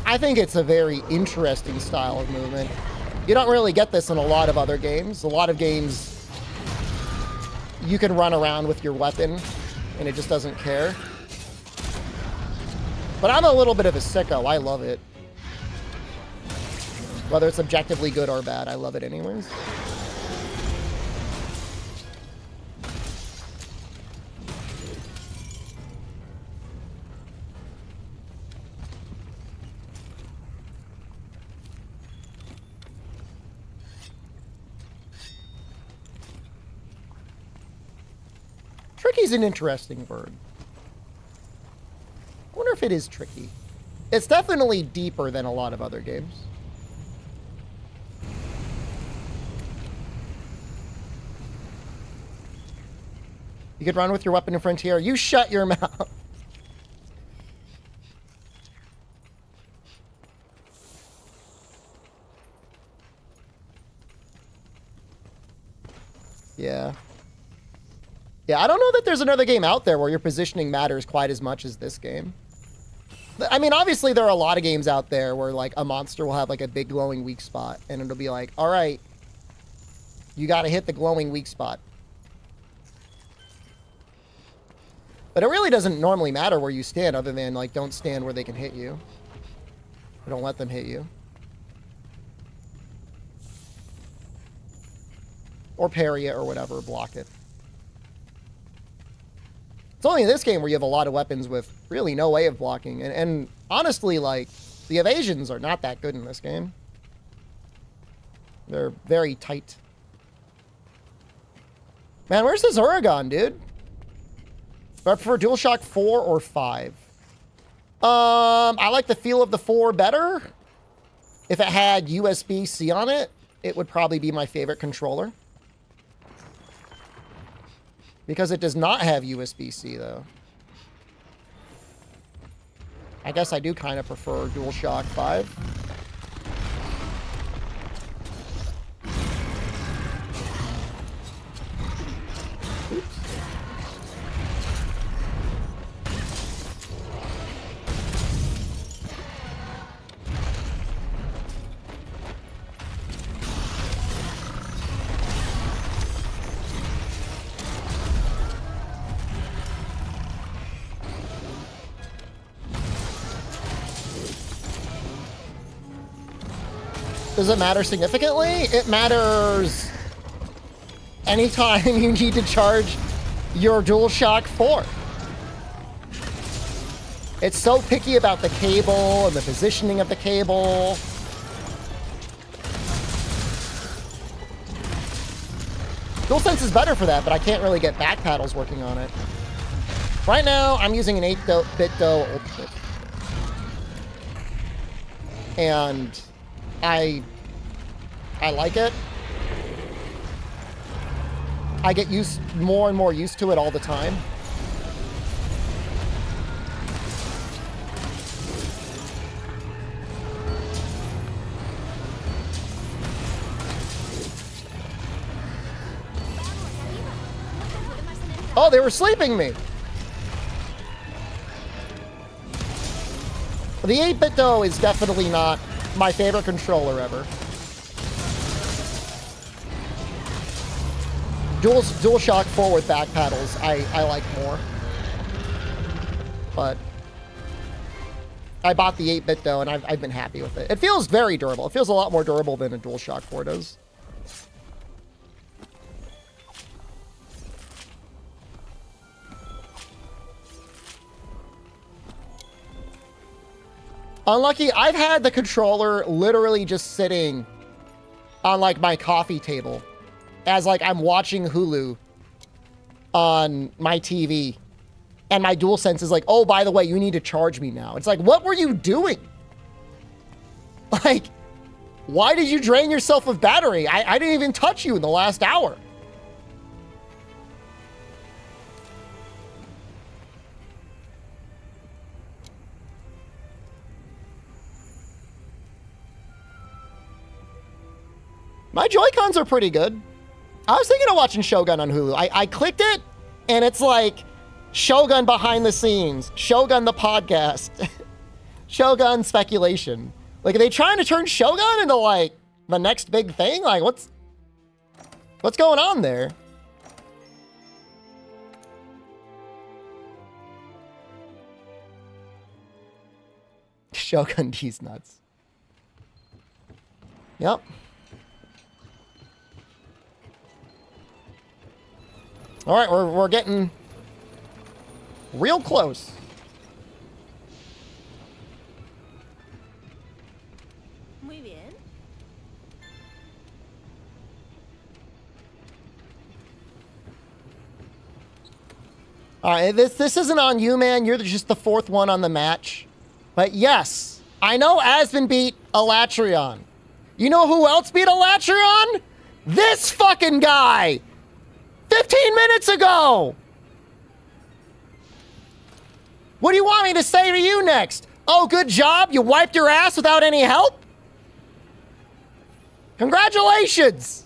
I think it's a very interesting style of movement. You don't really get this in a lot of other games. A lot of games, you can run around with your weapon and it just doesn't care. But I'm a little bit of a sicko. I love it. Whether it's objectively good or bad, I love it anyways. Tricky's an interesting word. I wonder if it is tricky. It's definitely deeper than a lot of other games. You could run with your weapon in Frontier. You shut your mouth. Yeah. Yeah, I don't know that there's another game out there where your positioning matters quite as much as this game. I mean, obviously there are a lot of games out there where like a monster will have like a big glowing weak spot and it'll be like, all right, you got to hit the glowing weak spot. But it really doesn't normally matter where you stand other than like don't stand where they can hit you. Or don't let them hit you. Or parry it or whatever, block it. It's only in this game where you have a lot of weapons with really no way of blocking. And honestly, like, the evasions are not that good in this game. They're very tight. Man, where's this Oregon, dude? Do I prefer DualShock 4 or 5? I like the feel of the 4 better. If it had USB-C on it, it would probably be my favorite controller. Because it does not have USB-C, though. I guess I do kind of prefer DualShock 5. Oops. Does it matter significantly? It matters anytime you need to charge your DualShock 4. It's so picky about the cable and the positioning of the cable. DualSense is better for that, but I can't really get back paddles working on it. Right now, I'm using an 8-bit DOE Ultimate. And I like it. I get more and more used to it all the time. Oh, they were sleeping me. The 8-bit, though, is definitely not my favorite controller ever. DualShock 4 with back paddles, I like more. But I bought the 8-bit, though, and I've been happy with it. It feels very durable. It feels a lot more durable than a DualShock 4 does. Unlucky, I've had the controller literally just sitting on, like, my coffee table as, like, I'm watching Hulu on my TV. And my DualSense is like, oh, by the way, you need to charge me now. It's like, what were you doing? Like, why did you drain yourself of battery? I didn't even touch you in the last hour. My Joy-Cons are pretty good. I was thinking of watching Shogun on Hulu. I clicked it, and it's like Shogun behind the scenes, Shogun the podcast, Shogun speculation. Like, are they trying to turn Shogun into, like, the next big thing? Like, what's going on there? Shogun D's nuts. Yep. All right, we're getting real close. Muy bien. All right, this isn't on you, man. You're just the fourth one on the match. But yes, I know Asvin beat Alatreon. You know who else beat Alatreon? This fucking guy! 15 minutes ago! What do you want me to say to you next? Oh, good job. You wiped your ass without any help? Congratulations!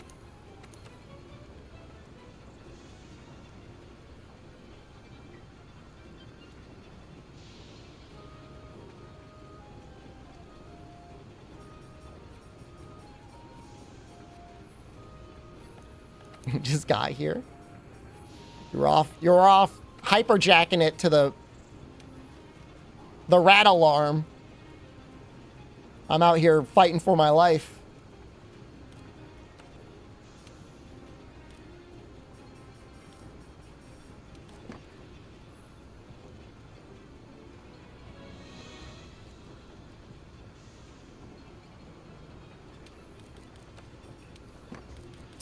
Just got here. You're off hyperjacking it to the rat alarm. I'm out here fighting for my life.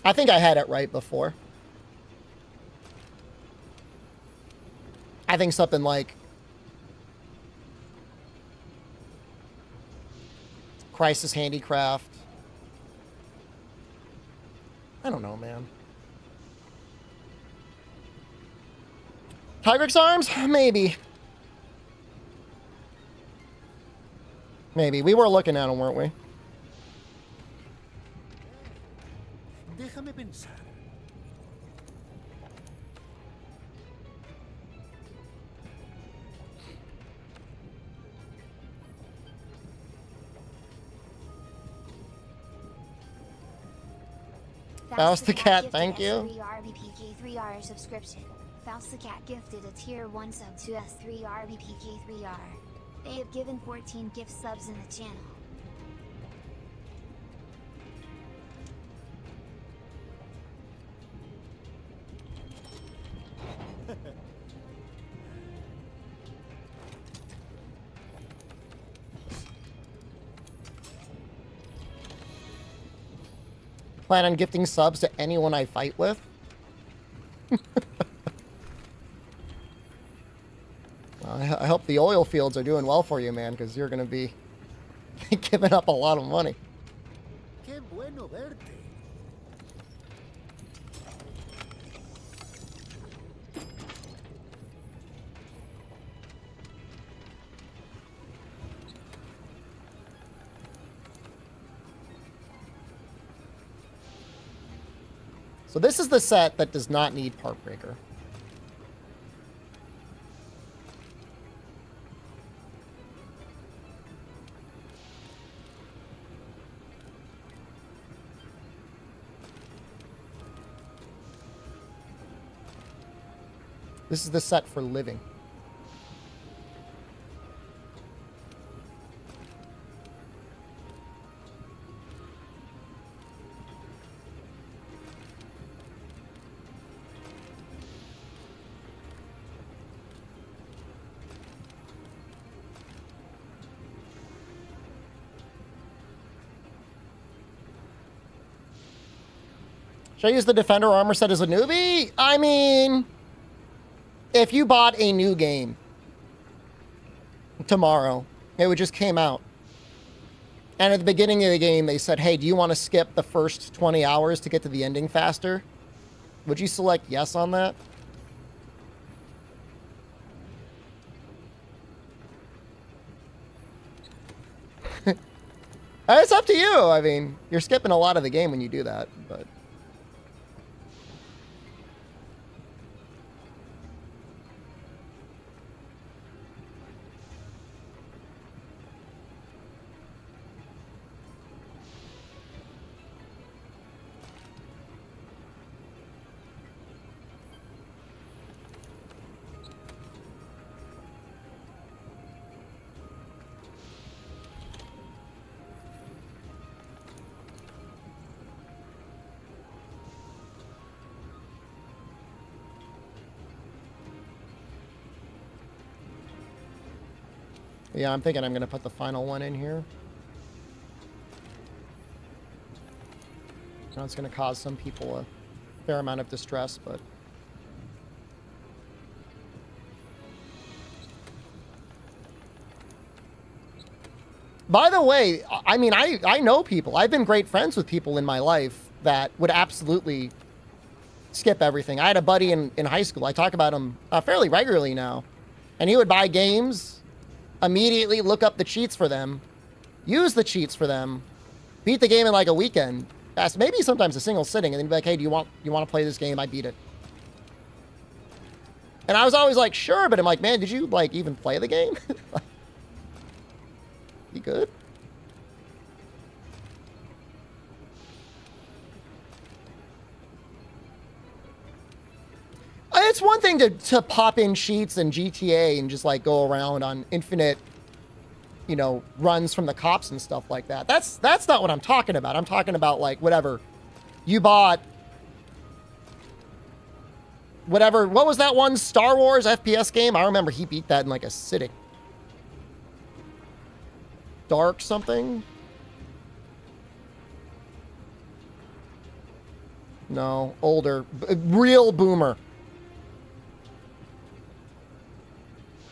I think I had it right before. I think something like Crisis Handicraft. I don't know, man. Tigrex Arms? Maybe. Maybe. We were looking at them, weren't we? Déjame pensar. Faust the Cat, thank you. S3RBPK3R subscription. Faust the Cat gifted a tier 1 sub to S3RBPK3R. They have given 14 gift subs in the channel. Plan on gifting subs to anyone I fight with? Well, I hope the oil fields are doing well for you, man, because you're going to be giving up a lot of money. Qué bueno verte. So this is the set that does not need Part Breaker. This is the set for living. Should I use the Defender armor set as a newbie? I mean, if you bought a new game tomorrow, it just came out. And at the beginning of the game, they said, hey, do you want to skip the first 20 hours to get to the ending faster? Would you select yes on that? It's up to you. I mean, you're skipping a lot of the game when you do that, but... Yeah, I'm thinking I'm going to put the final one in here. I know it's going to cause some people a fair amount of distress, but... By the way, I mean, I know people. I've been great friends with people in my life that would absolutely skip everything. I had a buddy in high school. I talk about him fairly regularly now. And he would buy games... immediately look up the cheats for them, use the cheats for them, beat the game in like a weekend, maybe sometimes a single sitting, and then be like, hey, do you want to play this game? I beat it. And I was always like, sure, but I'm like, man, did you like even play the game? You good? It's one thing to pop in cheats in GTA and just like go around on infinite, you know, runs from the cops and stuff like that. That's not what I'm talking about. I'm talking about like whatever. You bought whatever. What was that one Star Wars FPS game? I remember he beat that in like a sitting. Dark something? No, older. Real boomer.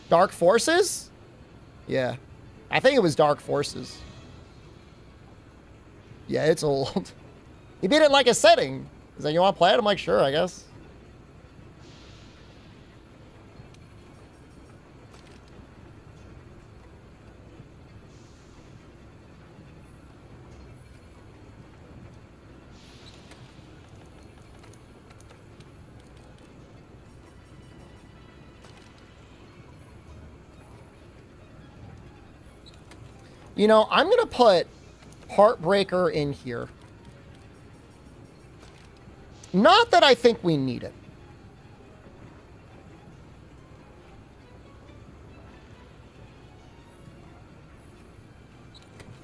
Dark Forces? Yeah. I think it was Dark Forces. Yeah, it's old. He beat it in like a setting. He's like, you want to play it? I'm like, sure, I guess. You know, I'm going to put Heartbreaker in here. Not that I think we need it.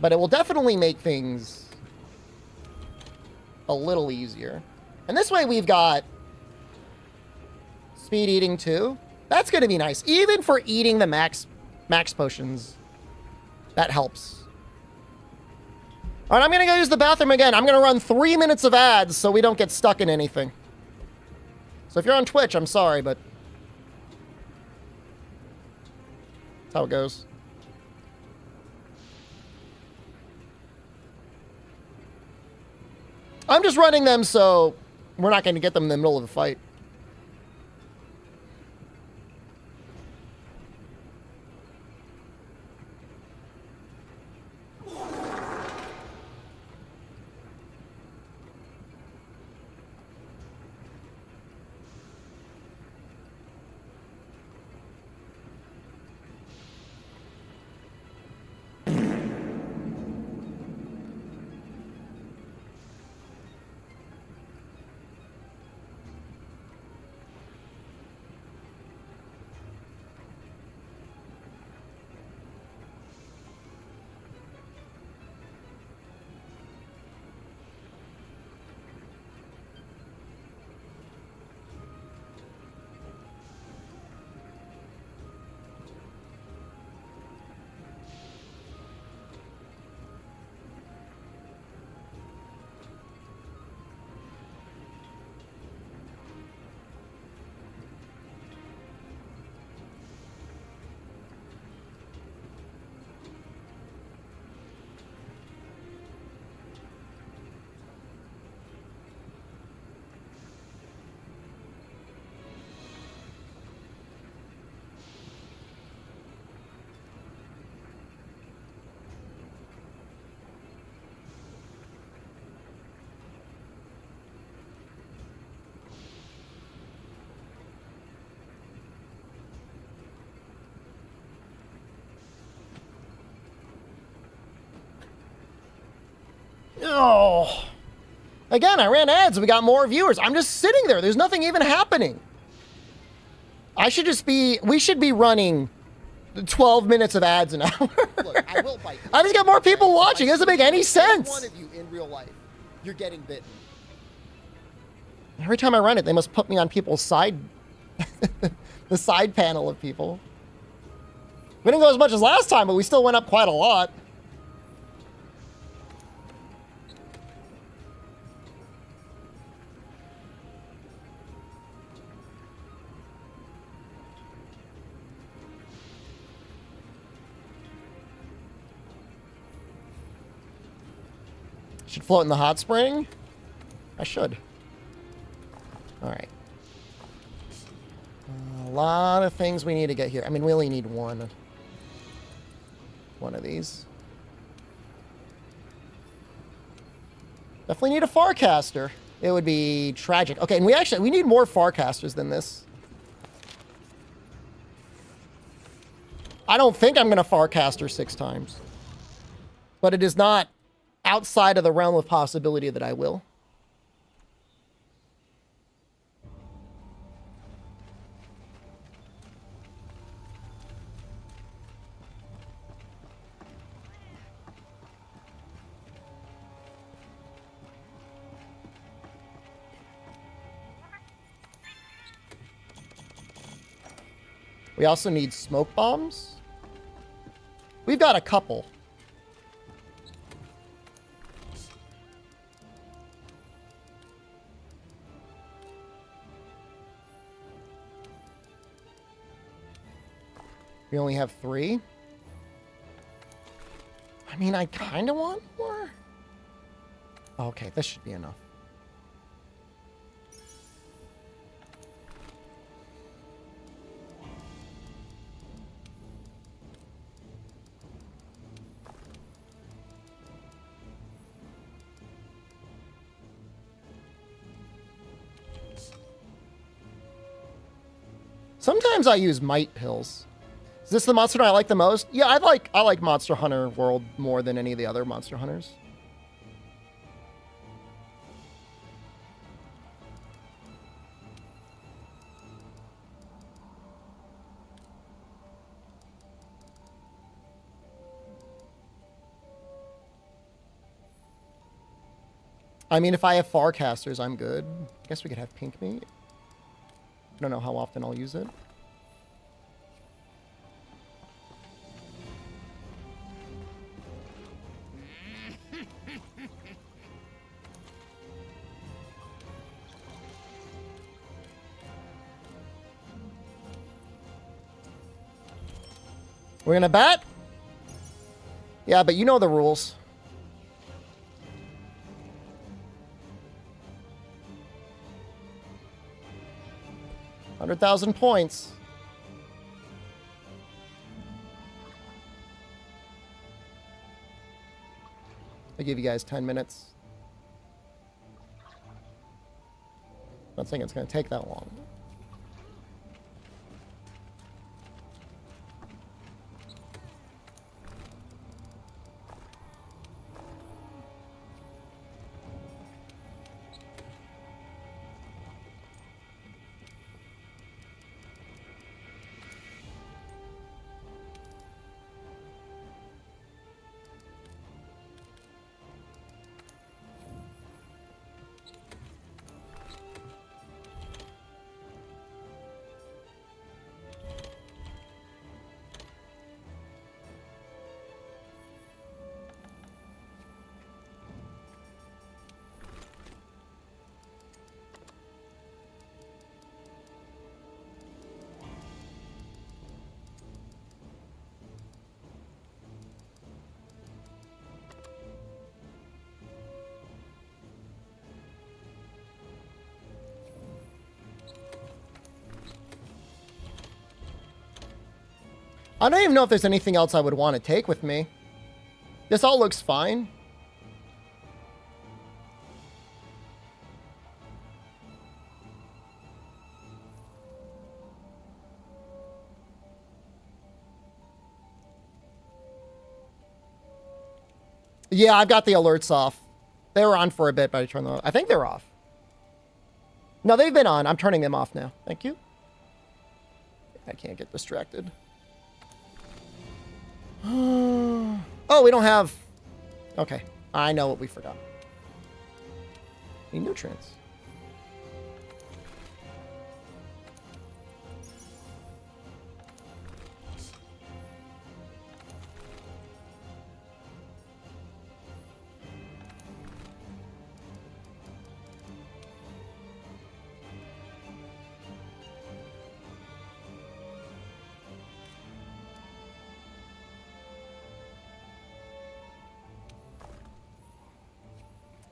But it will definitely make things a little easier. And this way we've got speed eating too. That's going to be nice. Even for eating the max potions. That helps. All right, I'm going to go use the bathroom again. I'm going to run 3 minutes of ads so we don't get stuck in anything. So if you're on Twitch, I'm sorry, but that's how it goes. I'm just running them so we're not going to get them in the middle of the fight. Oh. Again, I ran ads. We got more viewers. I'm just sitting there. There's nothing even happening. We should be running 12 minutes of ads an hour. Look, I will bite you. I just got more people watching. It doesn't make any sense. One of you in real life, you're getting bitten. Every time I run it, they must put me on people's side, the side panel of people. We didn't go as much as last time, but we still went up quite a lot. Should float in the hot spring? I should. All right. A lot of things we need to get here. I mean, we only need one of these. Definitely need a Farcaster. It would be tragic. Okay, and we need more Farcasters than this. I don't think I'm going to Farcaster 6 times. But it is not outside of the realm of possibility that I will. We also need smoke bombs. We've got a couple. We only have 3. I mean, I kind of want more. Okay, this should be enough. Sometimes I use might pills. Is this the monster hunter I like the most? Yeah, I like Monster Hunter World more than any of the other Monster Hunters. I mean, if I have Farcasters, I'm good. I guess we could have pink meat. I don't know how often I'll use it. We're gonna bat? Yeah, but you know the rules. $100,000 points. I'll give you guys 10 minutes. Not saying it's gonna take that long. I don't even know if there's anything else I would want to take with me. This all looks fine. Yeah, I've got the alerts off. They were on for a bit, but I turned them off. I think they're off. No, they've been on. I'm turning them off now. Thank you. I can't get distracted. Oh, we don't have... Okay. I know what we forgot. Need nutrients.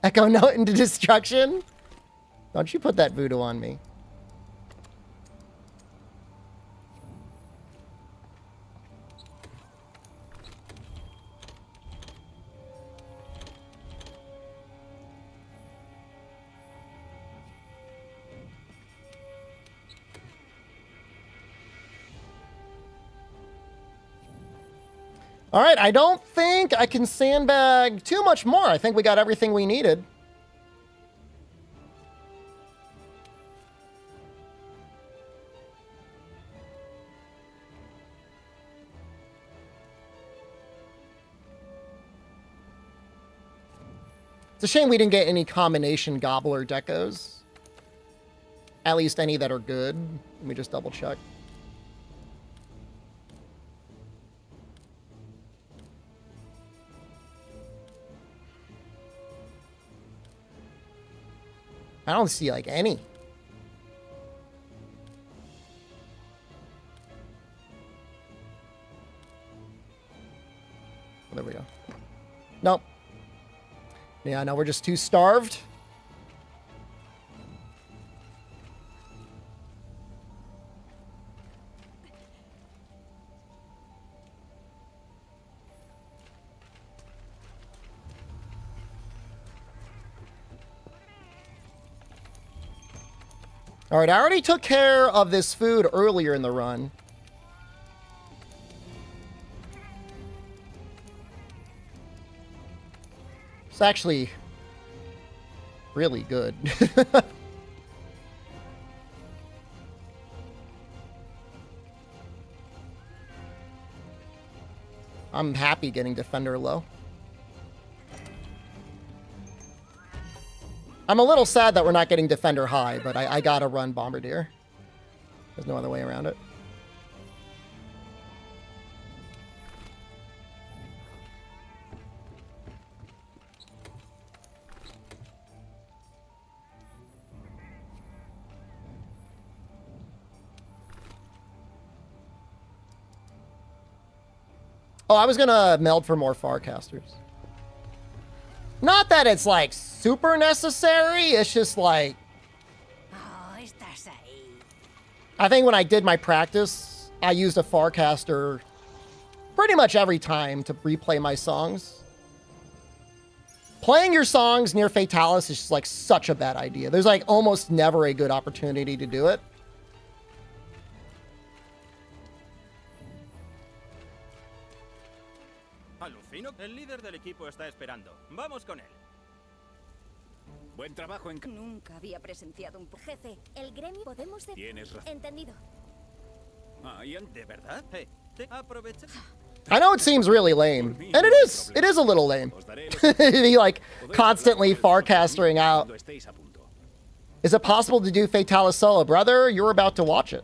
Echo note into destruction? Don't you put that voodoo on me. All right, I don't think I can sandbag too much more. I think we got everything we needed. It's a shame we didn't get any combination gobbler decos. At least any that are good. Let me just double check. I don't see, like, any. There we go. Nope. Yeah, no, we're just too starved. All right, I already took care of this food earlier in the run. It's actually really good. I'm happy getting Defender low. I'm a little sad that we're not getting Defender high, but I gotta run Bombardier. There's no other way around it. Oh, I was gonna meld for more Farcasters. Not that it's, like, super necessary. It's just, like... I think when I did my practice, I used a Farcaster pretty much every time to replay my songs. Playing your songs near Fatalis is just, like, such a bad idea. There's, like, almost never a good opportunity to do it. Alucino. El líder del equipo está esperando. Vamos con él. Buen trabajo en... Nunca había presenciado un... Jefe, el gremio podemos... Tienes razón. Entendido. ¿De verdad? Aprovecha. I know it seems really lame, and it is a little lame. Be like constantly Farcastering out. Is it possible to do Fatalis solo? Brother, you're about to watch it.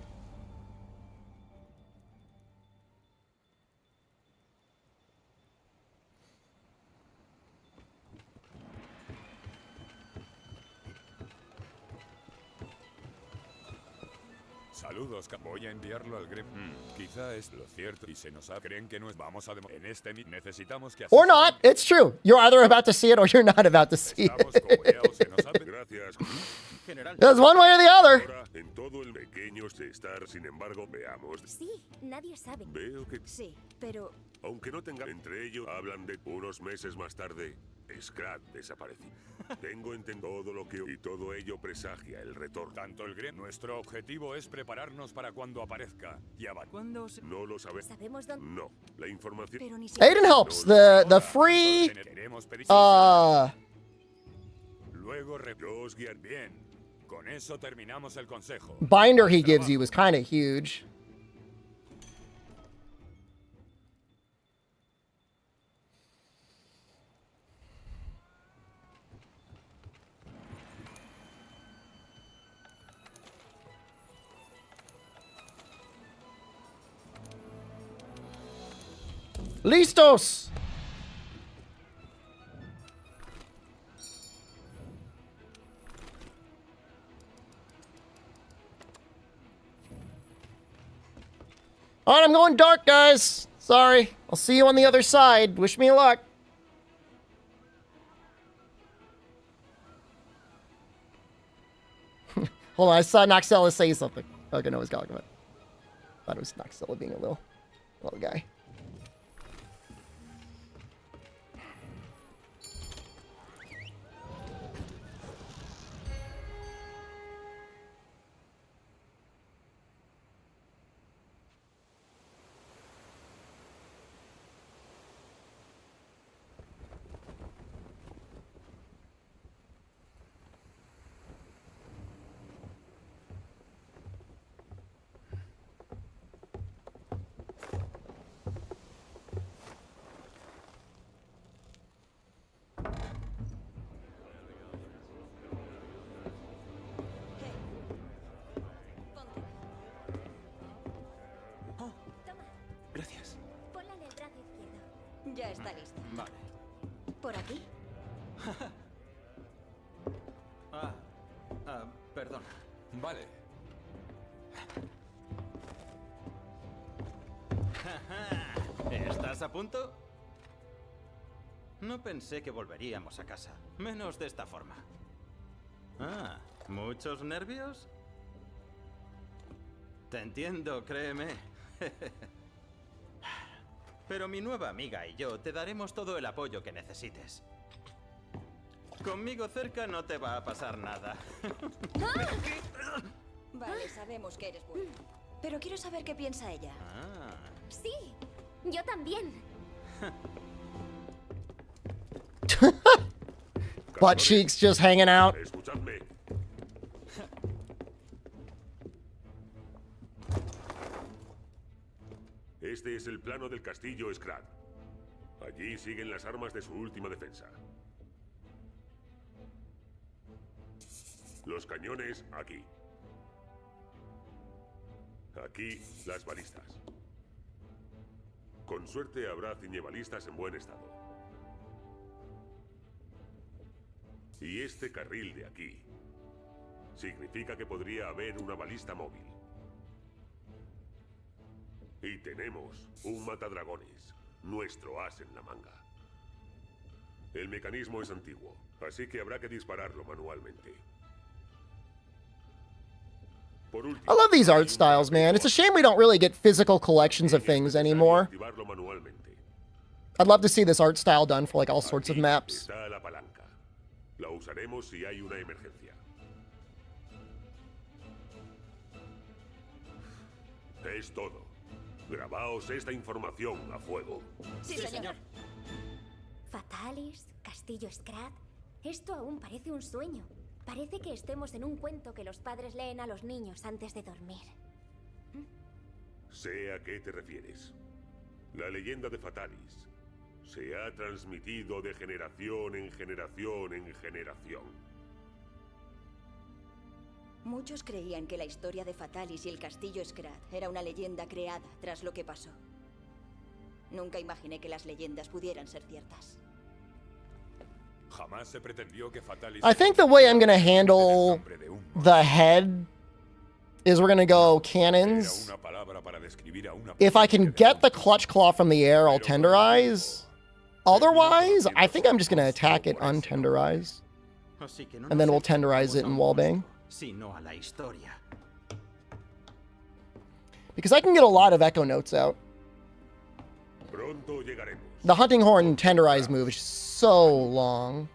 Saludos, voy a enviarlo al gremio. Quizá es lo cierto y se nos ha... Creen que no es... Vamos a... En este necesitamos que... Or not. It's true. You're either about to see it or you're not about to see it. Gracias. There's one way or the other. Ahora, en todo el pequeño estar, sin embargo, veamos. Sí, nadie sabe. Veo que... Sí, pero... Aunque no tenga... Entre ellos hablan de unos meses más tarde. Scrat desapareció. Tengo entendido todo lo que... Y todo ello presagia el retorno. Tanto el gremio... Nuestro objetivo es prepararnos para cuando aparezca. Y ¿Cuándo se... No lo sabemos. ¿Sabemos dónde? No. La información... Pero ni Aiden helps. The free... Luego yo os guiaré. Bien. Con eso terminamos el consejo. Binder he gives you is kind of huge. Listos! Alright, I'm going dark, guys. Sorry. I'll see you on the other side. Wish me luck. Hold on, I saw Noxella say something. Okay, no, it's Galgamut. Thought it was Noxella being a little guy. Gracias. Ponla en el brazo izquierdo. Ya está lista. Vale. ¿Por aquí? Perdona. Vale. ¿Estás a punto? No pensé que volveríamos a casa. Menos de esta forma. ¿Muchos nervios? Te entiendo, créeme. Pero mi nueva amiga y yo te daremos todo el apoyo que necesites. Conmigo cerca no te va a pasar nada. Vale, sabemos que eres bueno. Pero quiero saber qué piensa ella. Sí, yo también. Butt cheeks just hanging out. Escuchadme. Este es el plano del castillo Scrat. Allí siguen las armas de su última defensa. Los cañones aquí. Aquí las balistas. Con suerte habrá ciñebalistas en buen estado. Y este carril de aquí significa que podría haber una balista móvil. Y tenemos un matadragones, nuestro as en la manga. El mecanismo es antiguo, así que habrá que dispararlo manualmente. Por último, I love these art styles, man. It's a shame we don't really get physical collections of things anymore. activarlo manualmente. I'd love to see this art style done for like all sorts of maps. Está la palanca. La usaremos si hay una emergencia. Es todo. Grabaos esta información a fuego. Sí, señor. Fatalis, Castillo Scrat. Esto aún parece un sueño. Parece que estemos en un cuento que los padres leen a los niños antes de dormir. Sé a qué te refieres. La leyenda de Fatalis se ha transmitido de generación en generación en generación. Muchos creían que la historia de Fatalis y el Castillo Scrat era una leyenda creada tras lo que pasó. Nunca imaginé que las leyendas pudieran ser ciertas. Jamás se pretendió que Fatalis... I think the way I'm gonna handle the head is we're gonna go cannons. Una palabra para describir a una If I can get the clutch claw from the air, I'll tenderize. Otherwise, I think I'm just gonna attack it untenderized. Así que no And then nos we'll tenderize it in wallbang. sino a la historia. Because I can get a lot of echo notes out. Pronto llegaremos. The hunting horn tenderize move is so long.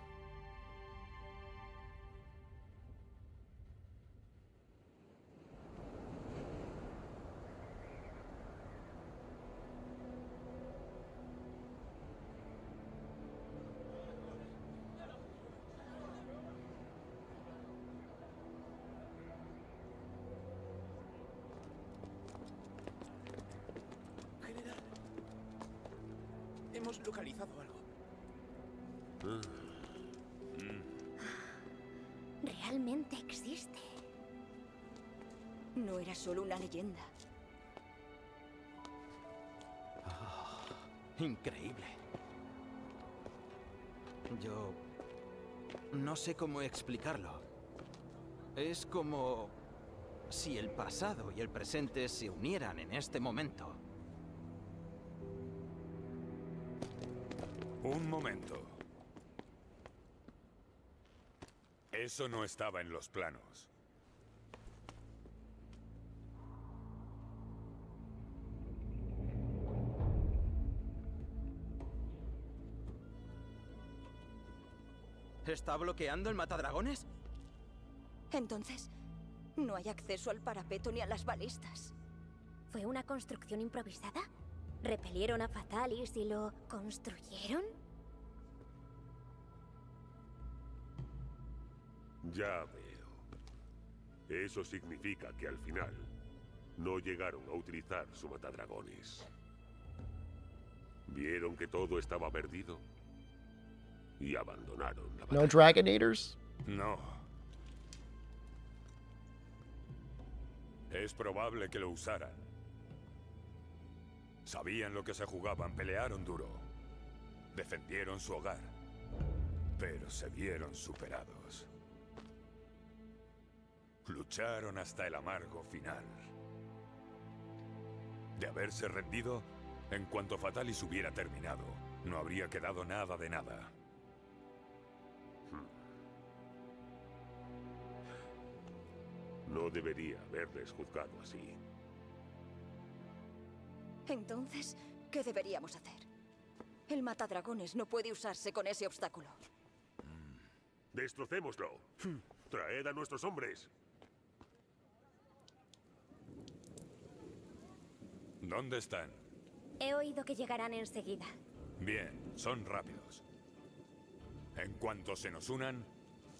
Hemos localizado algo. Realmente existe. No era solo una leyenda. Increíble. Yo no sé cómo explicarlo. Es como si el pasado y el presente se unieran en este momento. Un momento. Eso no estaba en los planos. ¿Está bloqueando el matadragones? Entonces, no hay acceso al parapeto ni a las balistas. ¿Fue una construcción improvisada? ¿Repelieron a Fatalis y lo construyeron? Ya veo. Eso significa que al final no llegaron a utilizar su matadragones. Vieron que todo estaba perdido y abandonaron la batalla. No Dragonators? No. Es probable que lo usaran. Sabían lo que se jugaban, pelearon duro. Defendieron su hogar. Pero se vieron superados. Lucharon hasta el amargo final. De haberse rendido, en cuanto Fatalis hubiera terminado, no habría quedado nada de nada. No debería haberles juzgado así. Entonces, ¿qué deberíamos hacer? El matadragones no puede usarse con ese obstáculo. Destrocémoslo. Traed a nuestros hombres. ¿Dónde están? He oído que llegarán enseguida. Bien, son rápidos. En cuanto se nos unan,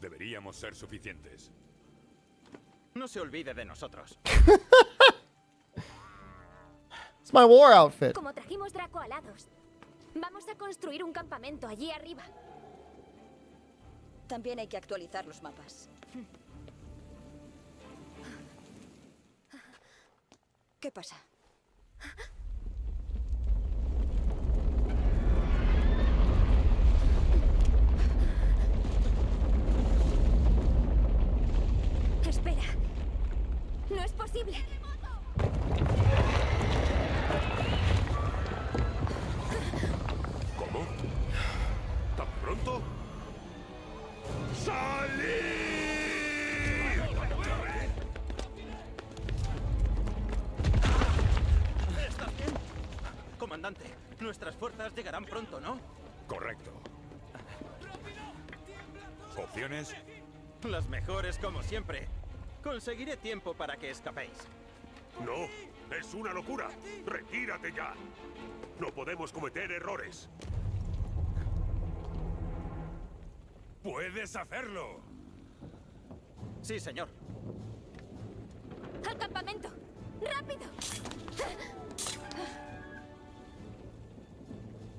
deberíamos ser suficientes. No se olvide de nosotros. It's my war outfit. Como trajimos Draco alados, vamos a construir un campamento allí arriba. También hay que actualizar los mapas. ¿Qué pasa? Espera. No es posible. ¿Cómo? ¿Tan pronto? ¡Salid! ¿Estás bien? Comandante, nuestras fuerzas llegarán pronto, ¿no? Correcto. ¿Opciones? Las mejores como siempre. Conseguiré tiempo para que escapéis. No, es una locura. Retírate ya. No podemos cometer errores. ¡Puedes hacerlo! Sí, señor. ¡Al campamento! ¡Rápido!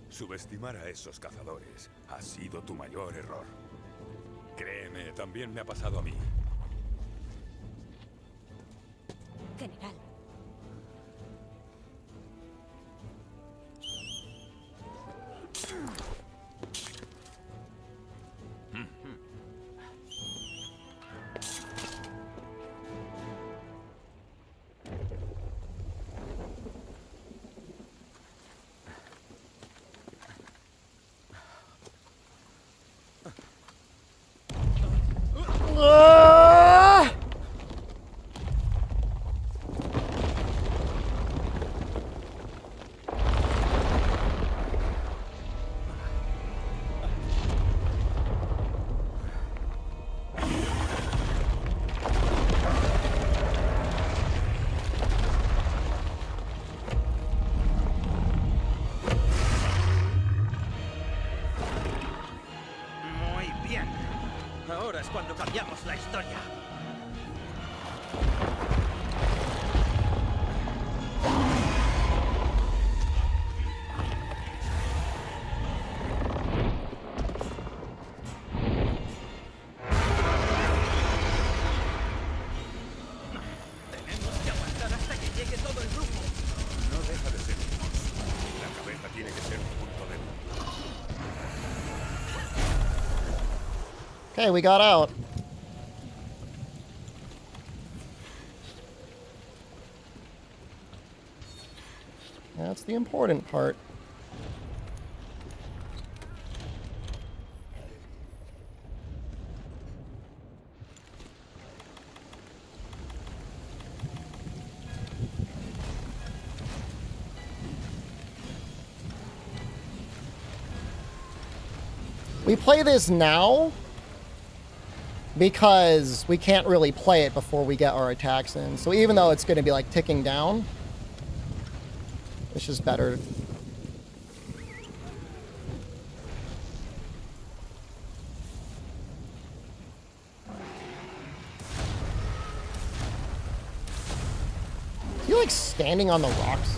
Subestimar a esos cazadores ha sido tu mayor error. Créeme, también me ha pasado a mí. General. Ah! Muy bien. Ahora es cuando cambiamos la historia. Okay, we got out. That's the important part. We play this now because we can't really play it before we get our attacks in. So even though it's going to be like ticking down, it's just better. Is he like standing on the rocks?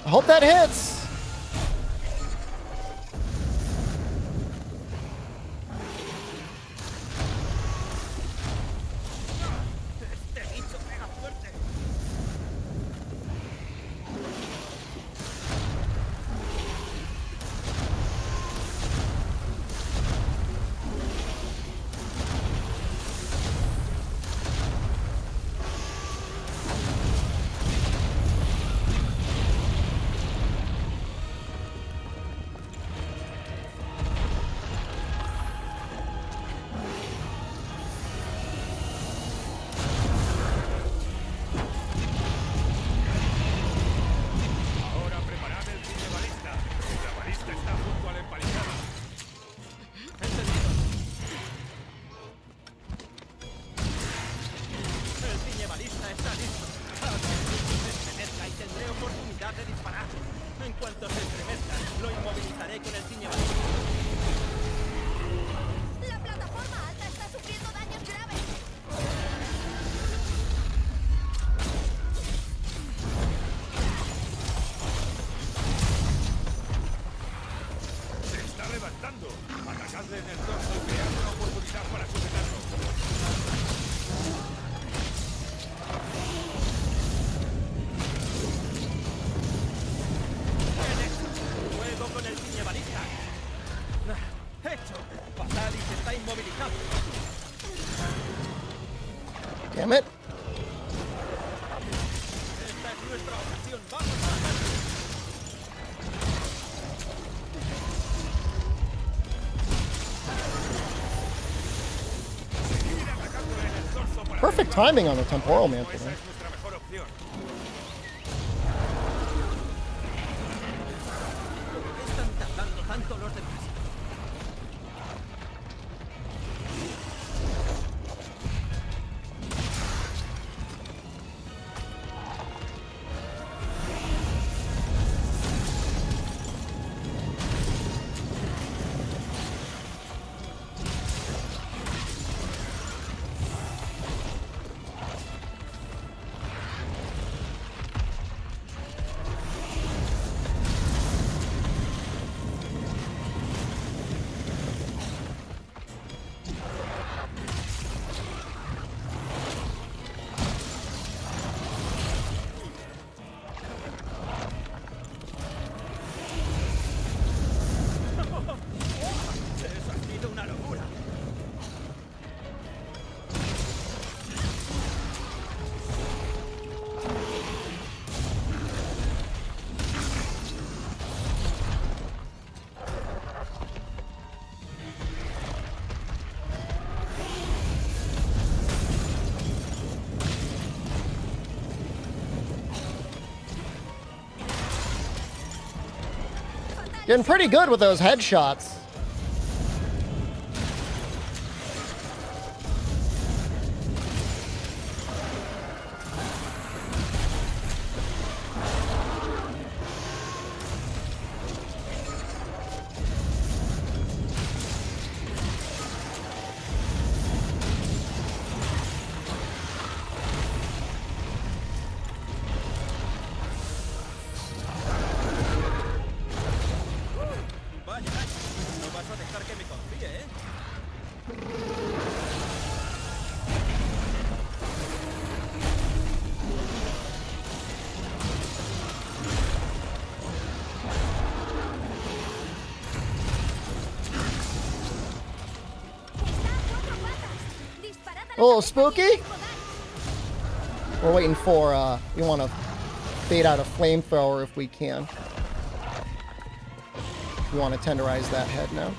I hope that hits. Damn it. Perfect timing on the temporal mantle. ¿Están tardando tanto los demás? Getting pretty good with those headshots. little spooky. We're waiting for, we want to bait out a flamethrower if we can. We want to tenderize that head now.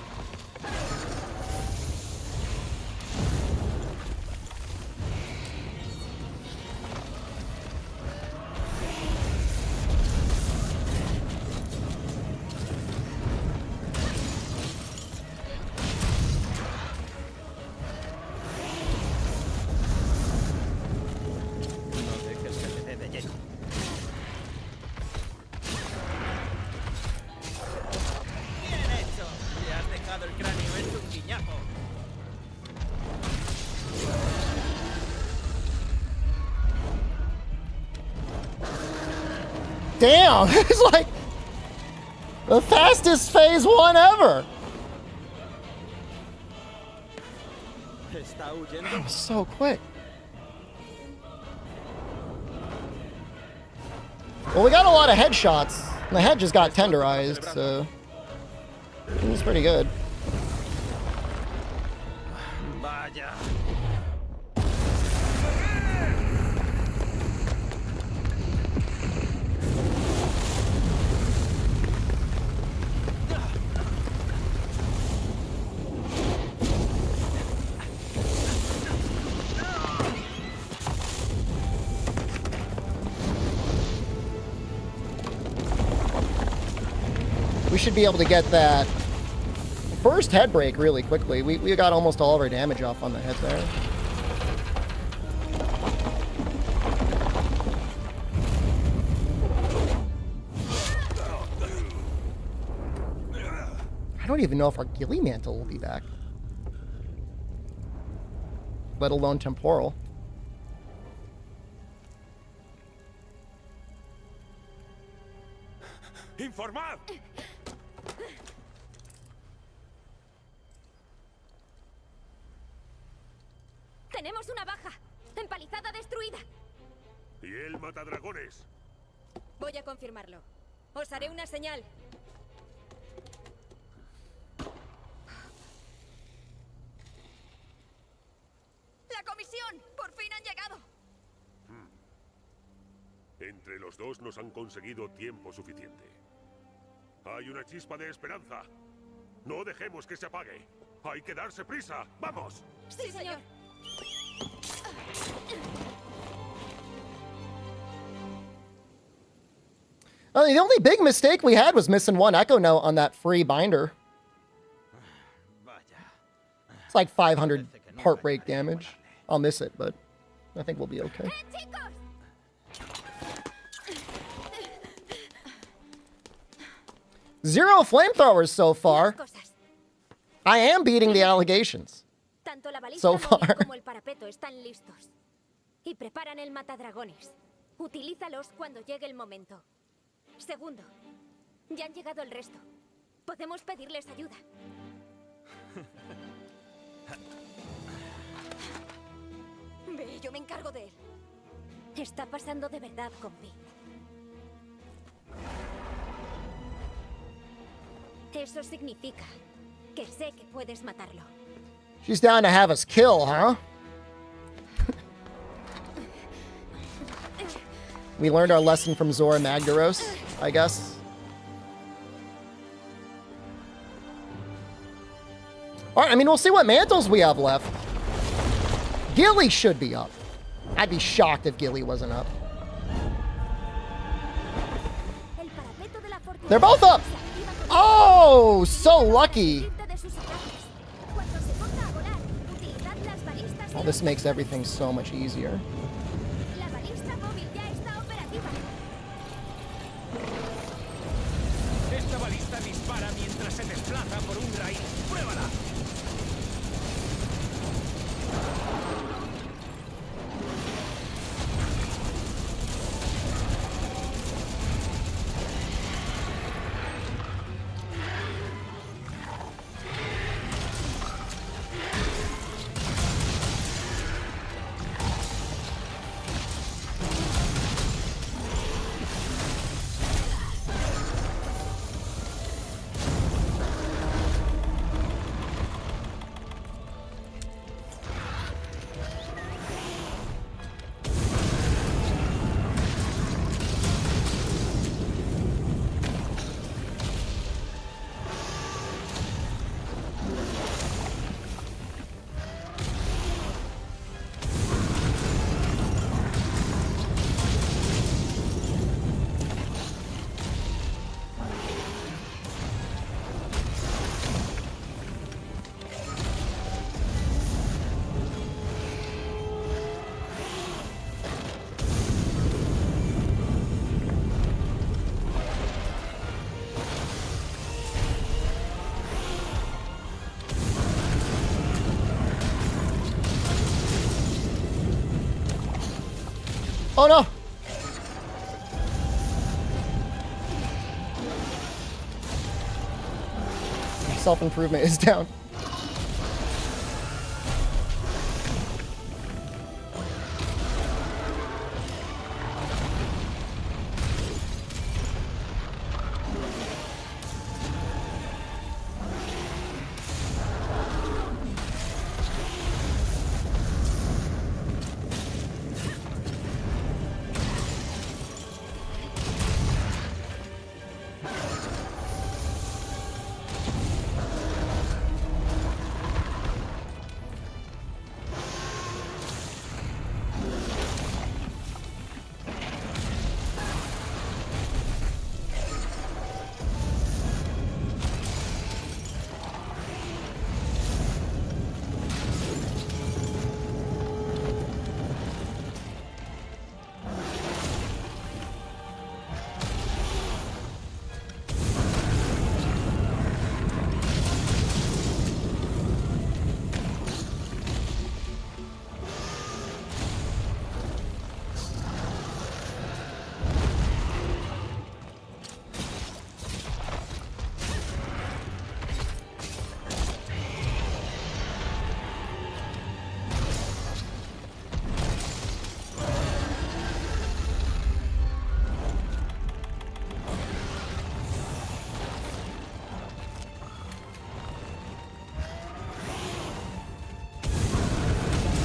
Damn, it's like the fastest phase 1 ever. That was so quick. Well, we got a lot of headshots. The head just got tenderized, so it was pretty good. We should be able to get that first head break really quickly. We got almost all of our damage off on the head there. I don't even know if our Ghillie Mantle will be back. Let alone temporal. ¡Informad! Tenemos una baja. Empalizada destruida. ¿Y el matadragones? Voy a confirmarlo. Os haré una señal. ¡La comisión! ¡Por fin han llegado! Entre los dos nos han conseguido tiempo suficiente. Hay una chispa de esperanza. No dejemos que se apague. Hay que darse prisa. ¡Vamos! Sí, señor. The only big mistake we had was missing one echo note on that free binder. It's like 500 heartbreak damage. I'll miss it, but I think we'll be okay. Zero flamethrowers so far. I am beating the allegations. Tanto la baliza So móvil far. como el parapeto están listos. Y preparan el matadragones. Utilízalos cuando llegue el momento. Segundo, ya han llegado el resto. Podemos pedirles ayuda. Ve, yo me encargo de él. Está pasando de verdad, compi. Eso significa que sé que puedes matarlo. She's down to have us kill, huh? We learned our lesson from Zora Magdaros, I guess. Alright, I mean, we'll see what mantles we have left. Ghillie should be up. I'd be shocked if Ghillie wasn't up. They're both up! Oh, so lucky! Oh, this makes everything so much easier. Esta balista dispara mientras se desplaza por un raíz. ¡Pruébala! Oh no! Self-improvement is down.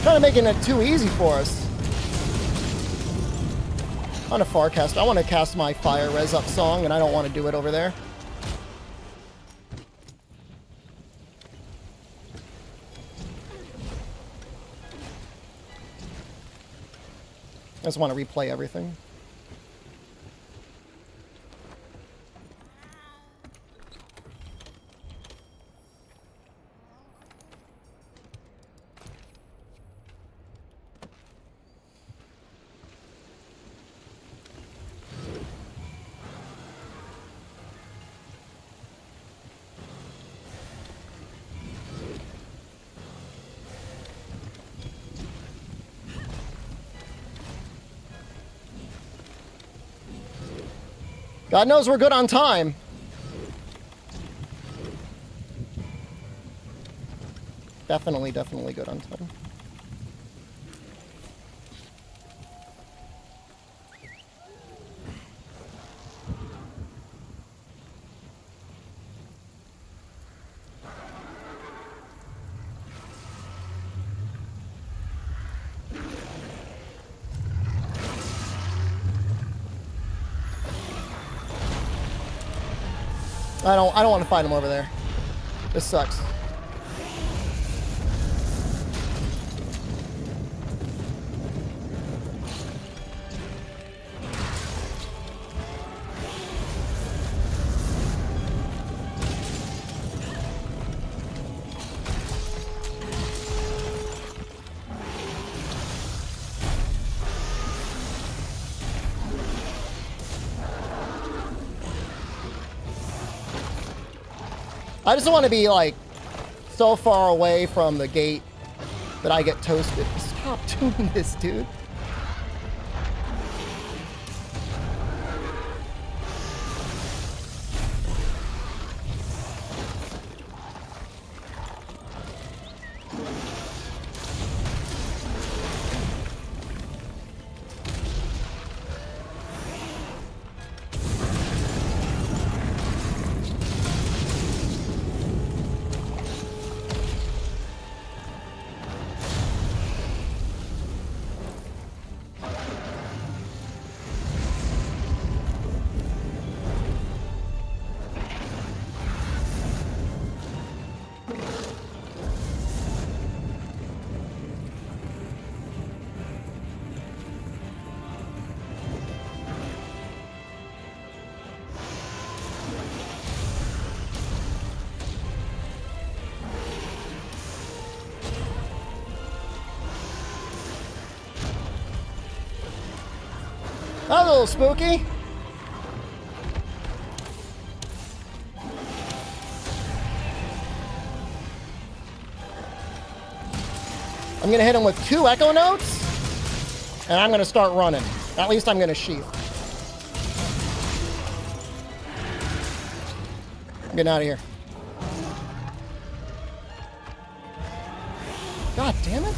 Kind of making it too easy for us. On a far cast, I want to cast my fire res up song, and I don't want to do it over there. I just want to replay everything. God knows we're good on time. Definitely good on time. I don't want to fight him over there. This sucks. I just want to be, like, so far away from the gate that I get toasted. Stop doing this, dude. That was a little spooky. I'm gonna hit him with 2 echo notes, and I'm gonna start running. At least I'm gonna sheath. I'm getting out of here. God damn it.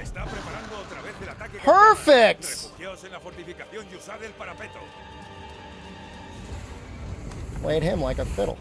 Está preparando otra vez el ataque. Perfect! Refugiaos en la fortificación y usad el parapeto. Played him like a fiddle.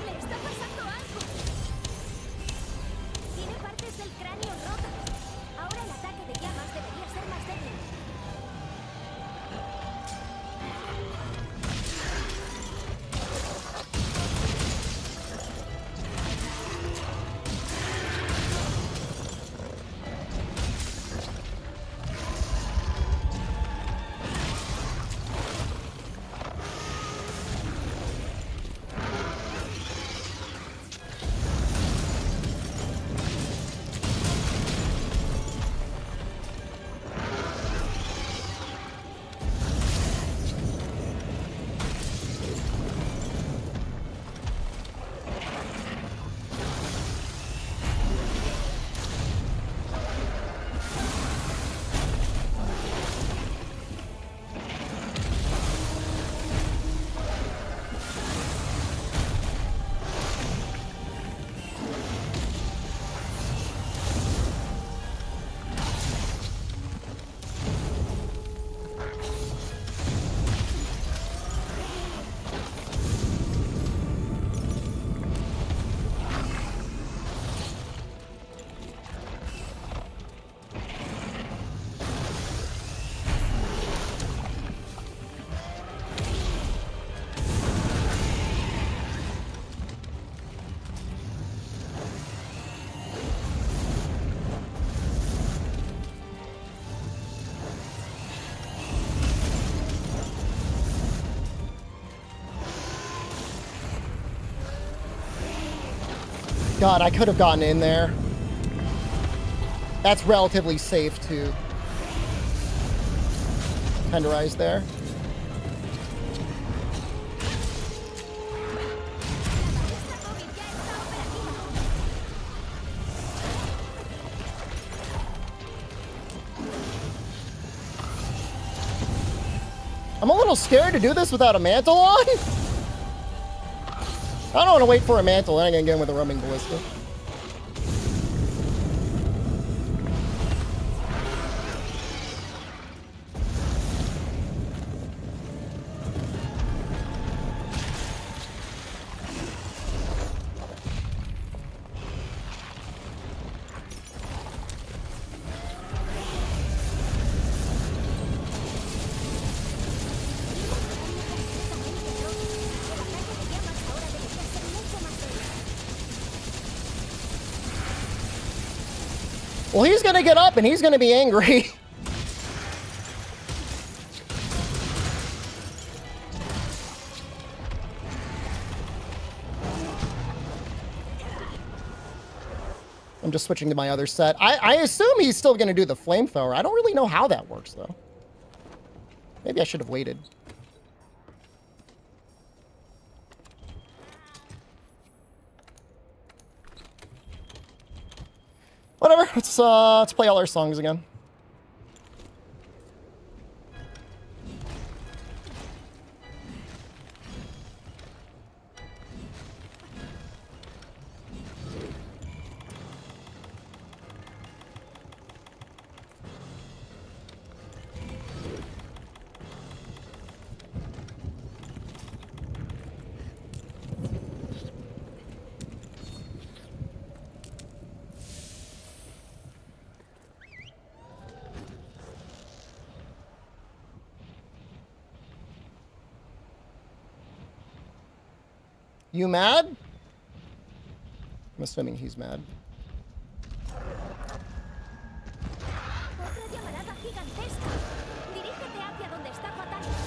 ¡Le está pasando algo! Tiene partes del cráneo rotas. Ahora el ataque de llamas debería ser más débil. God, I could have gotten in there. That's relatively safe to tenderize there. I'm a little scared to do this without a mantle on. I don't want to wait for a mantle, then I'm going to get in with a roaming ballista. Well, he's going to get up and he's going to be angry. I'm just switching to my other set. I assume he's still going to do the flamethrower. I don't really know how that works, though. Maybe I should have waited. Whatever. Let's play all our songs again. You mad? I'm assuming he's mad. Otra llamarada gigantesca. Dirígete hacia donde está Fatalis.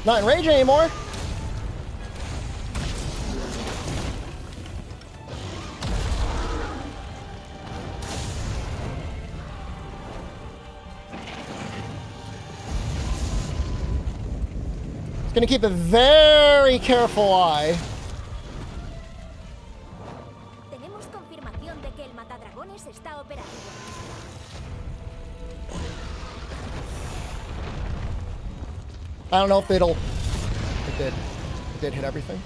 Not in rage anymore. It's gonna keep a very careful eye. Tenemos confirmación de que el matadragones está operativo. I don't know if it'll... It did. It did hit everything.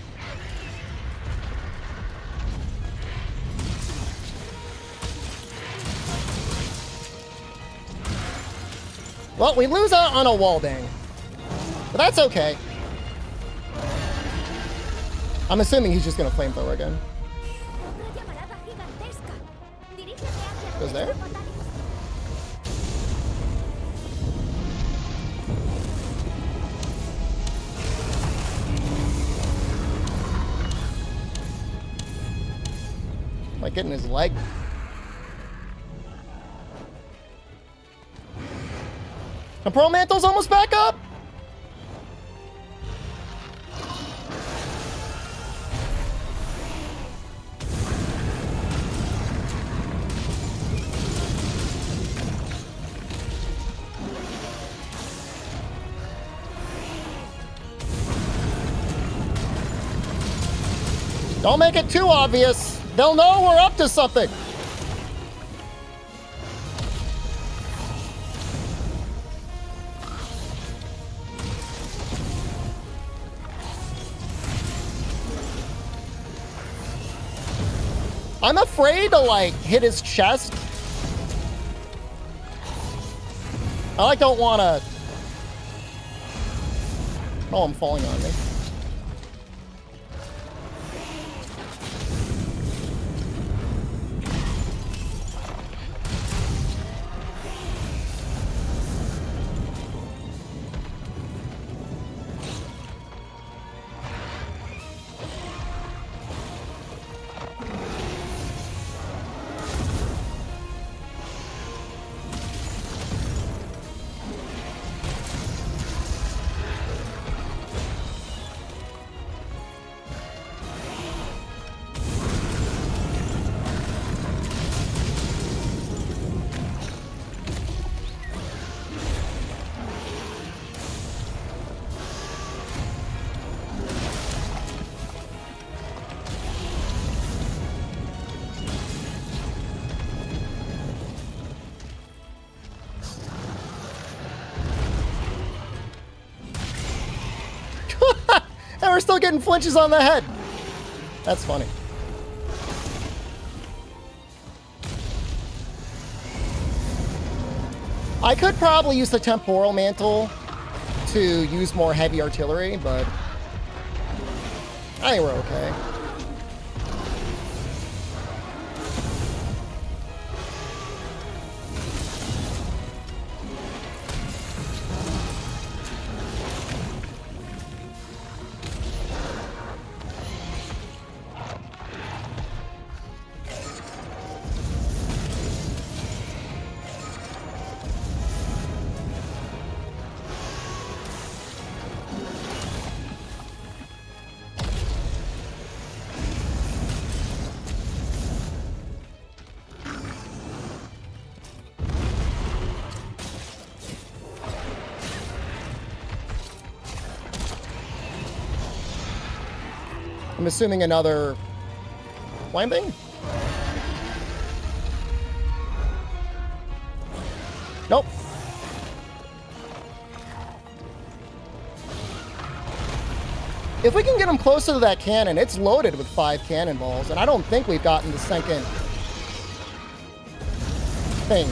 Well, we lose out on a wall bang. But that's okay. I'm assuming he's just gonna flamethrower again. Otra llamarada gigantesca. Dirígete hacia Goes donde there? está Fatalis. Like getting his leg. The Pearl Mantle's almost back up. Don't make it too obvious. They'll know we're up to something. I'm afraid to, like, hit his chest. I, like, don't want to... Oh, I'm falling on me. And we're still getting flinches on the head. That's funny. I could probably use the temporal mantle to use more heavy artillery, but I think we're okay. I'm assuming another flame thing? Nope. If we can get him closer to that cannon, it's loaded with 5 cannonballs, and I don't think we've gotten the second thing.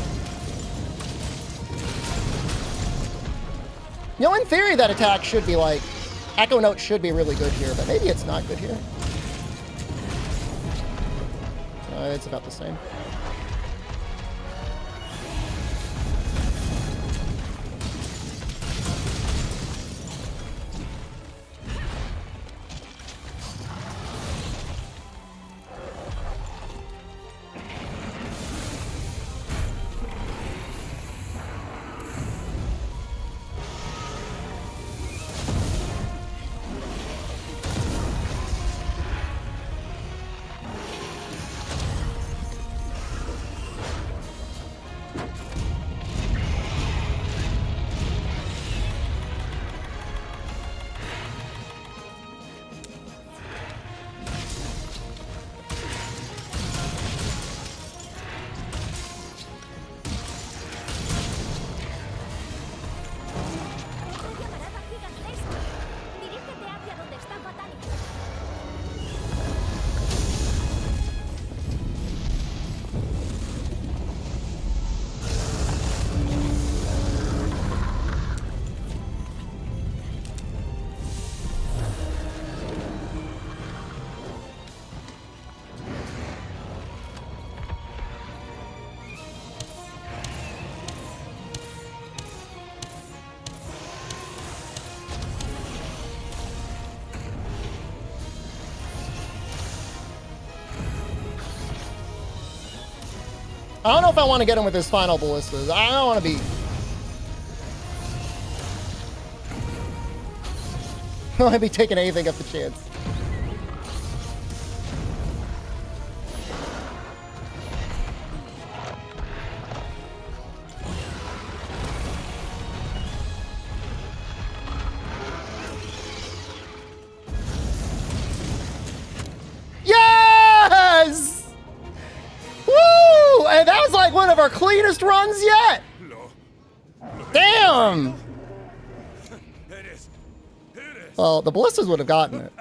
You know, in theory, that attack should be like, Echo Note should be really good here, but maybe it's not good here. It's about the same. Dirígete hacia donde está Fatalis. I don't know if I want to get him with his final ballistas. I don't want to be... I don't want to be taking anything up the chance. Yes! Woo! And that was like one of our cleanest runs yet. Damn! Well, the ballistas would have gotten it.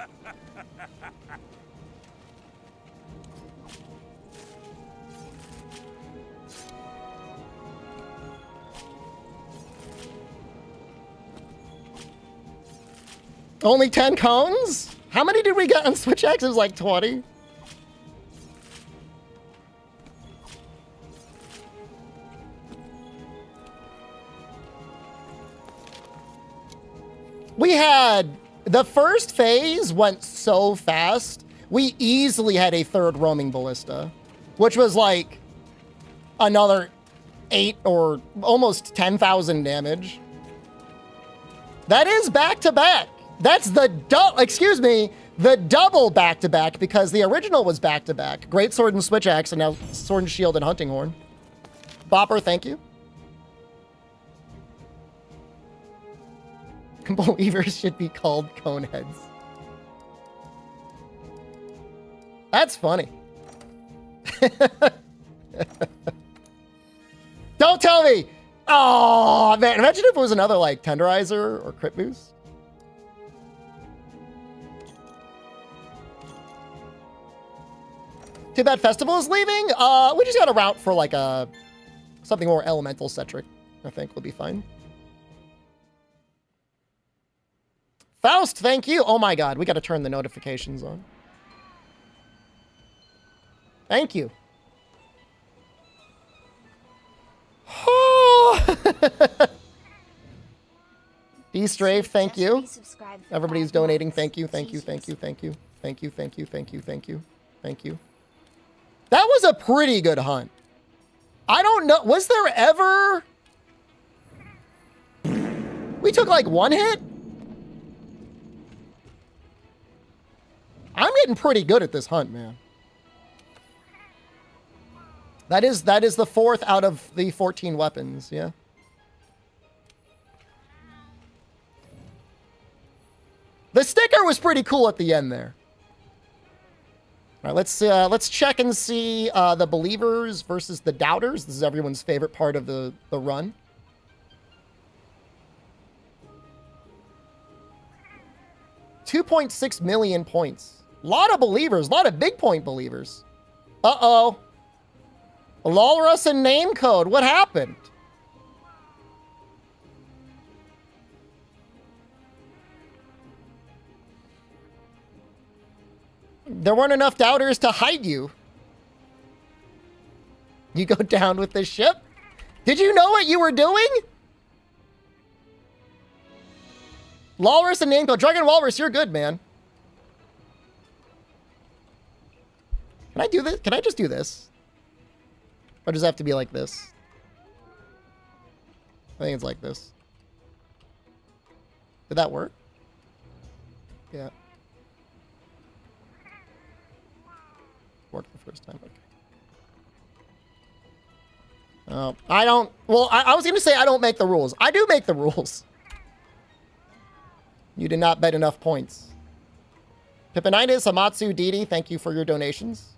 Only 10 cones? How many did we get on Switch X? It was like 20. We had... The first phase went so fast, we easily had a third roaming ballista, which was like another 8 or almost 10,000 damage. That is back-to-back. That's the the double back-to-back, because the original was back-to-back. Great Sword and Switch Axe, and now Sword and Shield and Hunting Horn. Bopper, thank you. Believers should be called Coneheads. That's funny. Don't tell me! Oh, man. Imagine if it was another, like, Tenderizer or Crit Boost. Too bad Festival is leaving. We just got a route for, like, something more elemental-centric, I think will be fine. Faust, thank you. Oh my God, we got to turn the notifications on. Thank you. D-Strafe, thank you. Everybody's donating. Thank you, thank you, thank you, thank you. Thank you, thank you, thank you, thank you, thank you. That was a pretty good hunt. I don't know. Was there ever... We took like one hit? I'm getting pretty good at this hunt, man. That is the 4th out of the 14 weapons, yeah. The sticker was pretty cool at the end there. All right, let's check and see the believers versus the doubters. This is everyone's favorite part of the run. $2.6 million points. A lot of believers, a lot of big point believers. Uh-oh. Walrus and name code. What happened? There weren't enough doubters to hide you. You go down with this ship? Did you know what you were doing? Walrus and name code. Dragon Walrus, you're good, man. Can I do this? Can I just do this? Or does it have to be like this? I think it's like this. Did that work? Yeah. Worked the first time. Okay. Oh, I don't... Well, I was going to say I don't make the rules. I do make the rules. You did not bet enough points. Pippinitis, Amatsu, Didi, thank you for your donations.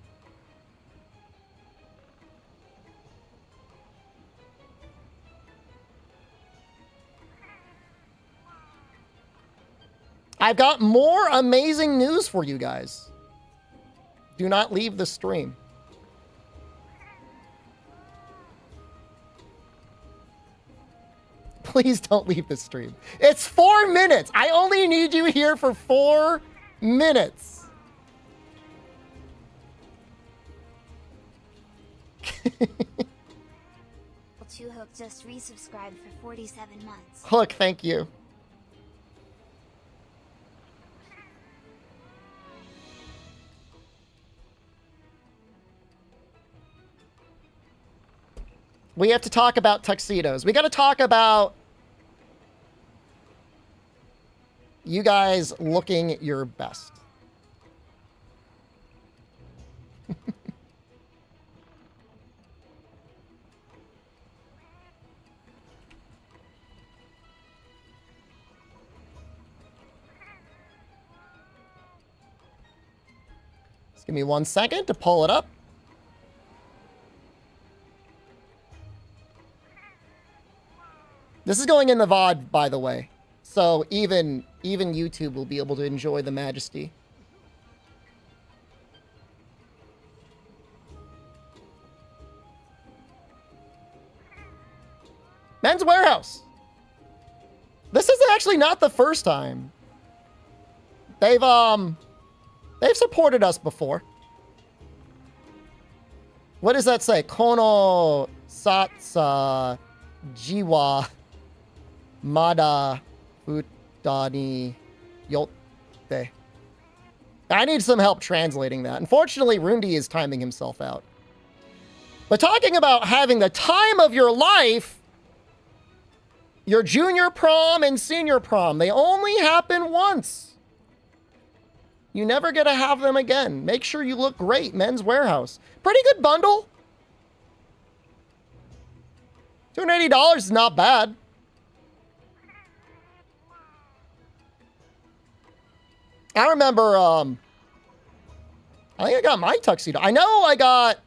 I've got more amazing news for you guys. Do not leave the stream. Please don't leave the stream. It's 4 minutes. I only need you here for 4 minutes. Two Hook just resubscribed for 47 months. Hook, thank you. We have to talk about tuxedos. We got to talk about you guys looking your best. Just give me 1 second to pull it up. This is going in the VOD, by the way. So even YouTube will be able to enjoy the majesty. Men's Warehouse. This is actually not the first time. They've supported us before. What does that say? Kono Satsa Jiwa Mada Utani Yotte. I need some help translating that. Unfortunately, Rundi is timing himself out. But talking about having the time of your life, your junior prom and senior prom, they only happen once. You never get to have them again. Make sure you look great. Men's Warehouse. Pretty good bundle. $280 is not bad. I remember, I think I got my tuxedo. I know I got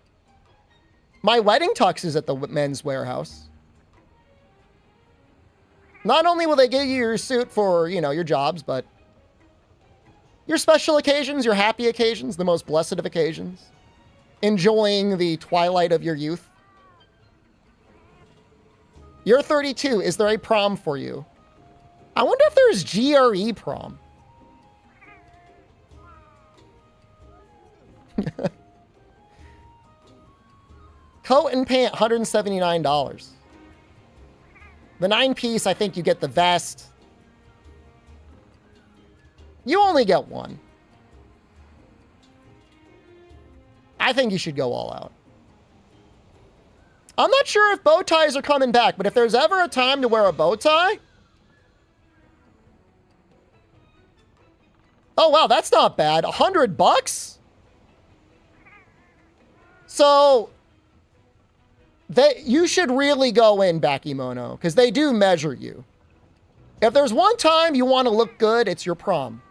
my wedding tuxes at the Men's Warehouse. Not only will they give you your suit for, you know, your jobs, but your special occasions, your happy occasions, the most blessed of occasions. Enjoying the twilight of your youth. You're 32. Is there a prom for you? I wonder if there's GRE prom. Coat and pant, $179. The 9-piece, I think you get the vest. You only get one. I think you should go all out. I'm not sure if bow ties are coming back, but if there's ever a time to wear a bow tie... Oh, wow, that's not bad. $100? So, you should really go in, Bakimono, because they do measure you. If there's one time you want to look good, it's your prom.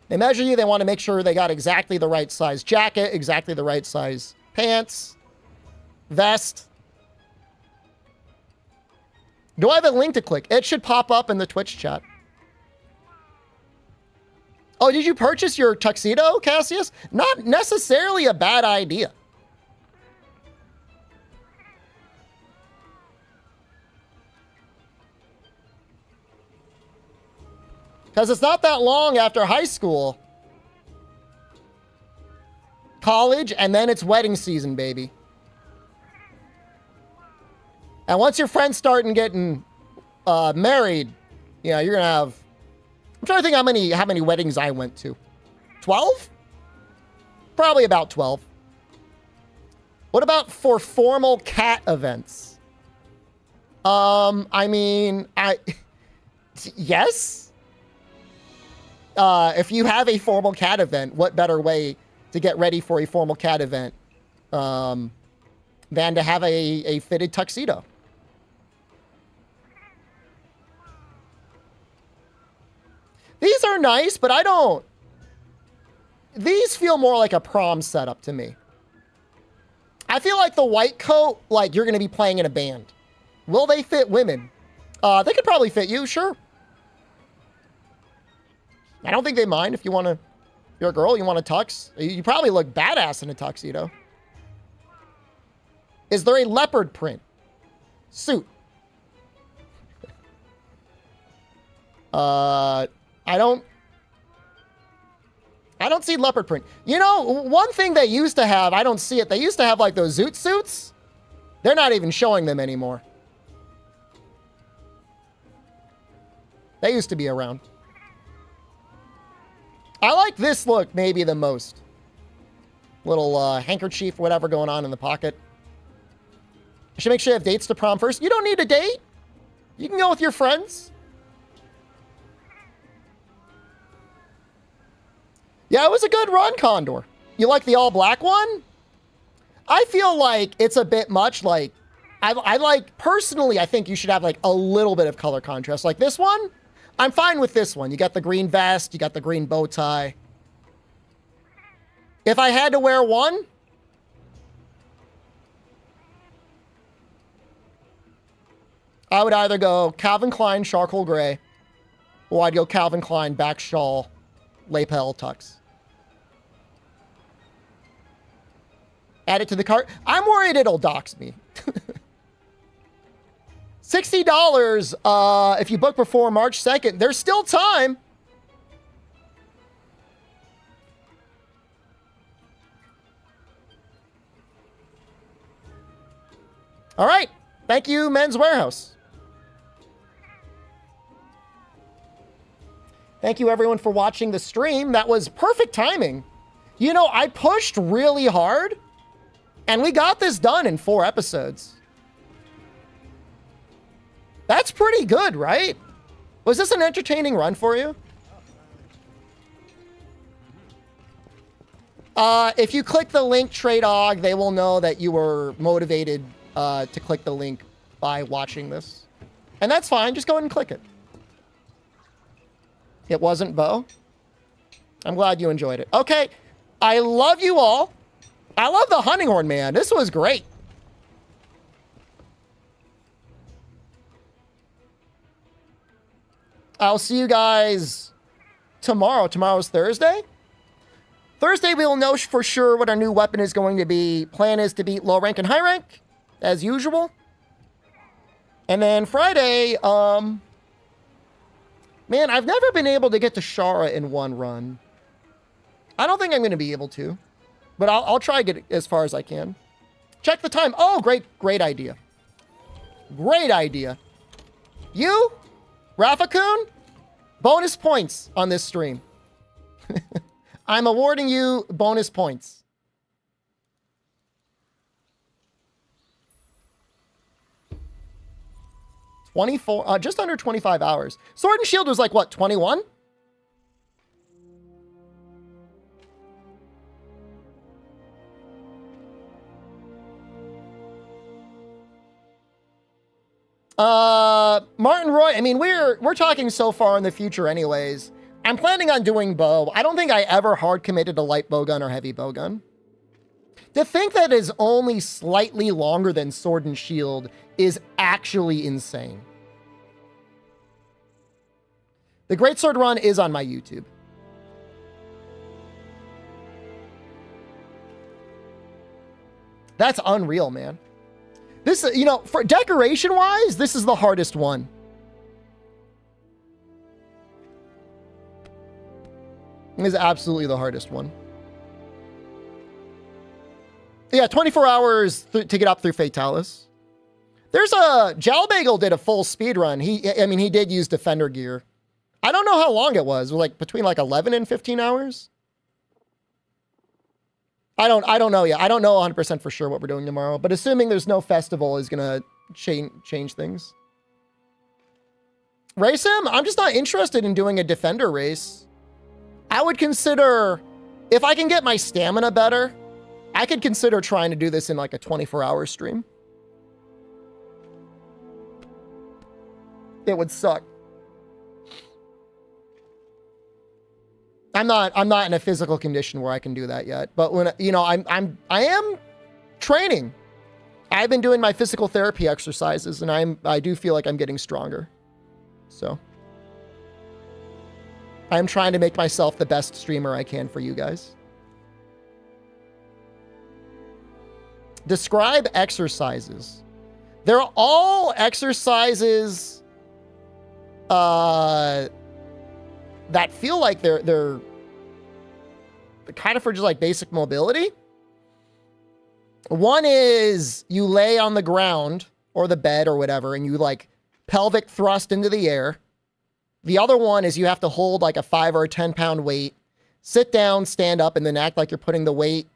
They measure you. They want to make sure they got exactly the right size jacket, exactly the right size pants, vest. Do I have a link to click? It should pop up in the Twitch chat. Oh, did you purchase your tuxedo, Cassius? Not necessarily a bad idea. Because it's not that long after high school, college, and then it's wedding season, baby. And once your friends start getting married, you know, you're going to have... I'm trying to think how many weddings I went to. 12? Probably about 12. What about for formal cat events? I mean, yes. If you have a formal cat event, what better way to get ready for a formal cat event than to have a fitted tuxedo? These are nice, but I don't... These feel more like a prom setup to me. I feel like the white coat, like you're going to be playing in a band. Will they fit women? They could probably fit you, sure. I don't think they mind if you want to... You're a girl, you want a tux. You probably look badass in a tuxedo. Is there a leopard print suit? I don't see leopard print. You know, one thing they used to have, I don't see it. They used to have like those zoot suits. They're not even showing them anymore. They used to be around. I like this look maybe the most. Little handkerchief, whatever going on in the pocket. I should make sure you have dates to prom first. You don't need a date. You can go with your friends. Yeah, it was a good run, Condor. You like the all-black one? I feel like it's a bit much. Like, I like, personally, I think you should have like a little bit of color contrast. Like this one, I'm fine with this one. You got the green vest, you got the green bow tie. If I had to wear one, I would either go Calvin Klein charcoal gray, or I'd go Calvin Klein back shawl lapel tux. Add it to the cart. I'm worried it'll dox me. $60 if you book before March 2nd. There's still time. All right. Thank you, Men's Warehouse. Thank you, everyone, for watching the stream. That was perfect timing. You know, I pushed really hard, and we got this done in 4 episodes. That's pretty good, right? Was this an entertaining run for you? If you click the link, Traydog, they will know that you were motivated to click the link by watching this. And that's fine. Just go ahead and click it. It wasn't Bo. I'm glad you enjoyed it. Okay. I love you all. I love the hunting horn, man. This was great. I'll see you guys tomorrow. Tomorrow's Thursday. Thursday, we'll know for sure what our new weapon is going to be. Plan is to beat low rank and high rank, as usual. And then Friday, man, I've never been able to get to Shara in one run. I don't think I'm going to be able to, but I'll try to get as far as I can. Check the time. Oh, great idea. Great idea. You, Rafa-kun, bonus points on this stream. I'm awarding you bonus points. Just under 25 hours. Sword and Shield was like, what, 21? Martin Roy, I mean, we're talking so far in the future anyways. I'm planning on doing bow. I don't think I ever hard committed to light bowgun or heavy bowgun. To think that is only slightly longer than sword and shield is actually insane. The Greatsword run is on my YouTube. That's unreal, man. This, you know, for decoration-wise, this is the hardest one. This is absolutely the hardest one. Yeah, 24 hours to get up through Fatalis. There's a... Jalbagel did a full speed run. I mean, he did use Defender gear. I don't know how long it was. Like between like 11 and 15 hours. I don't know yet. I don't know 100% for sure what we're doing tomorrow, but assuming there's no festival is gonna change things. Race him? I'm just not interested in doing a Defender race. I would consider, if I can get my stamina better, I could consider trying to do this in like a 24-hour stream. It would suck. I'm not in a physical condition where I can do that yet. But when, you know, I am training. I've been doing my physical therapy exercises and I do feel like I'm getting stronger. So I'm trying to make myself the best streamer I can for you guys. Describe exercises. They're all exercises that feel like they're kind of for just like basic mobility. One is you lay on the ground or the bed or whatever and you like pelvic thrust into the air. The other one is you have to hold like a 5 or a 10 pound weight, sit down, stand up, and then act like you're putting the weight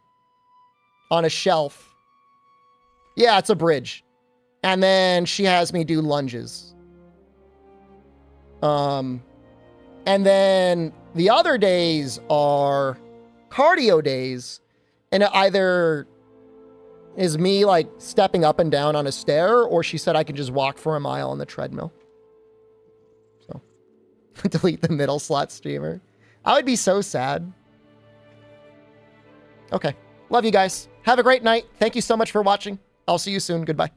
on a shelf. Yeah, it's a bridge. And then she has me do lunges. And then the other days are cardio days. And it either is me like stepping up and down on a stair, or she said I can just walk for a mile on the treadmill. So delete the middle slot streamer. I would be so sad. Okay. Love you guys. Have a great night. Thank you so much for watching. I'll see you soon. Goodbye.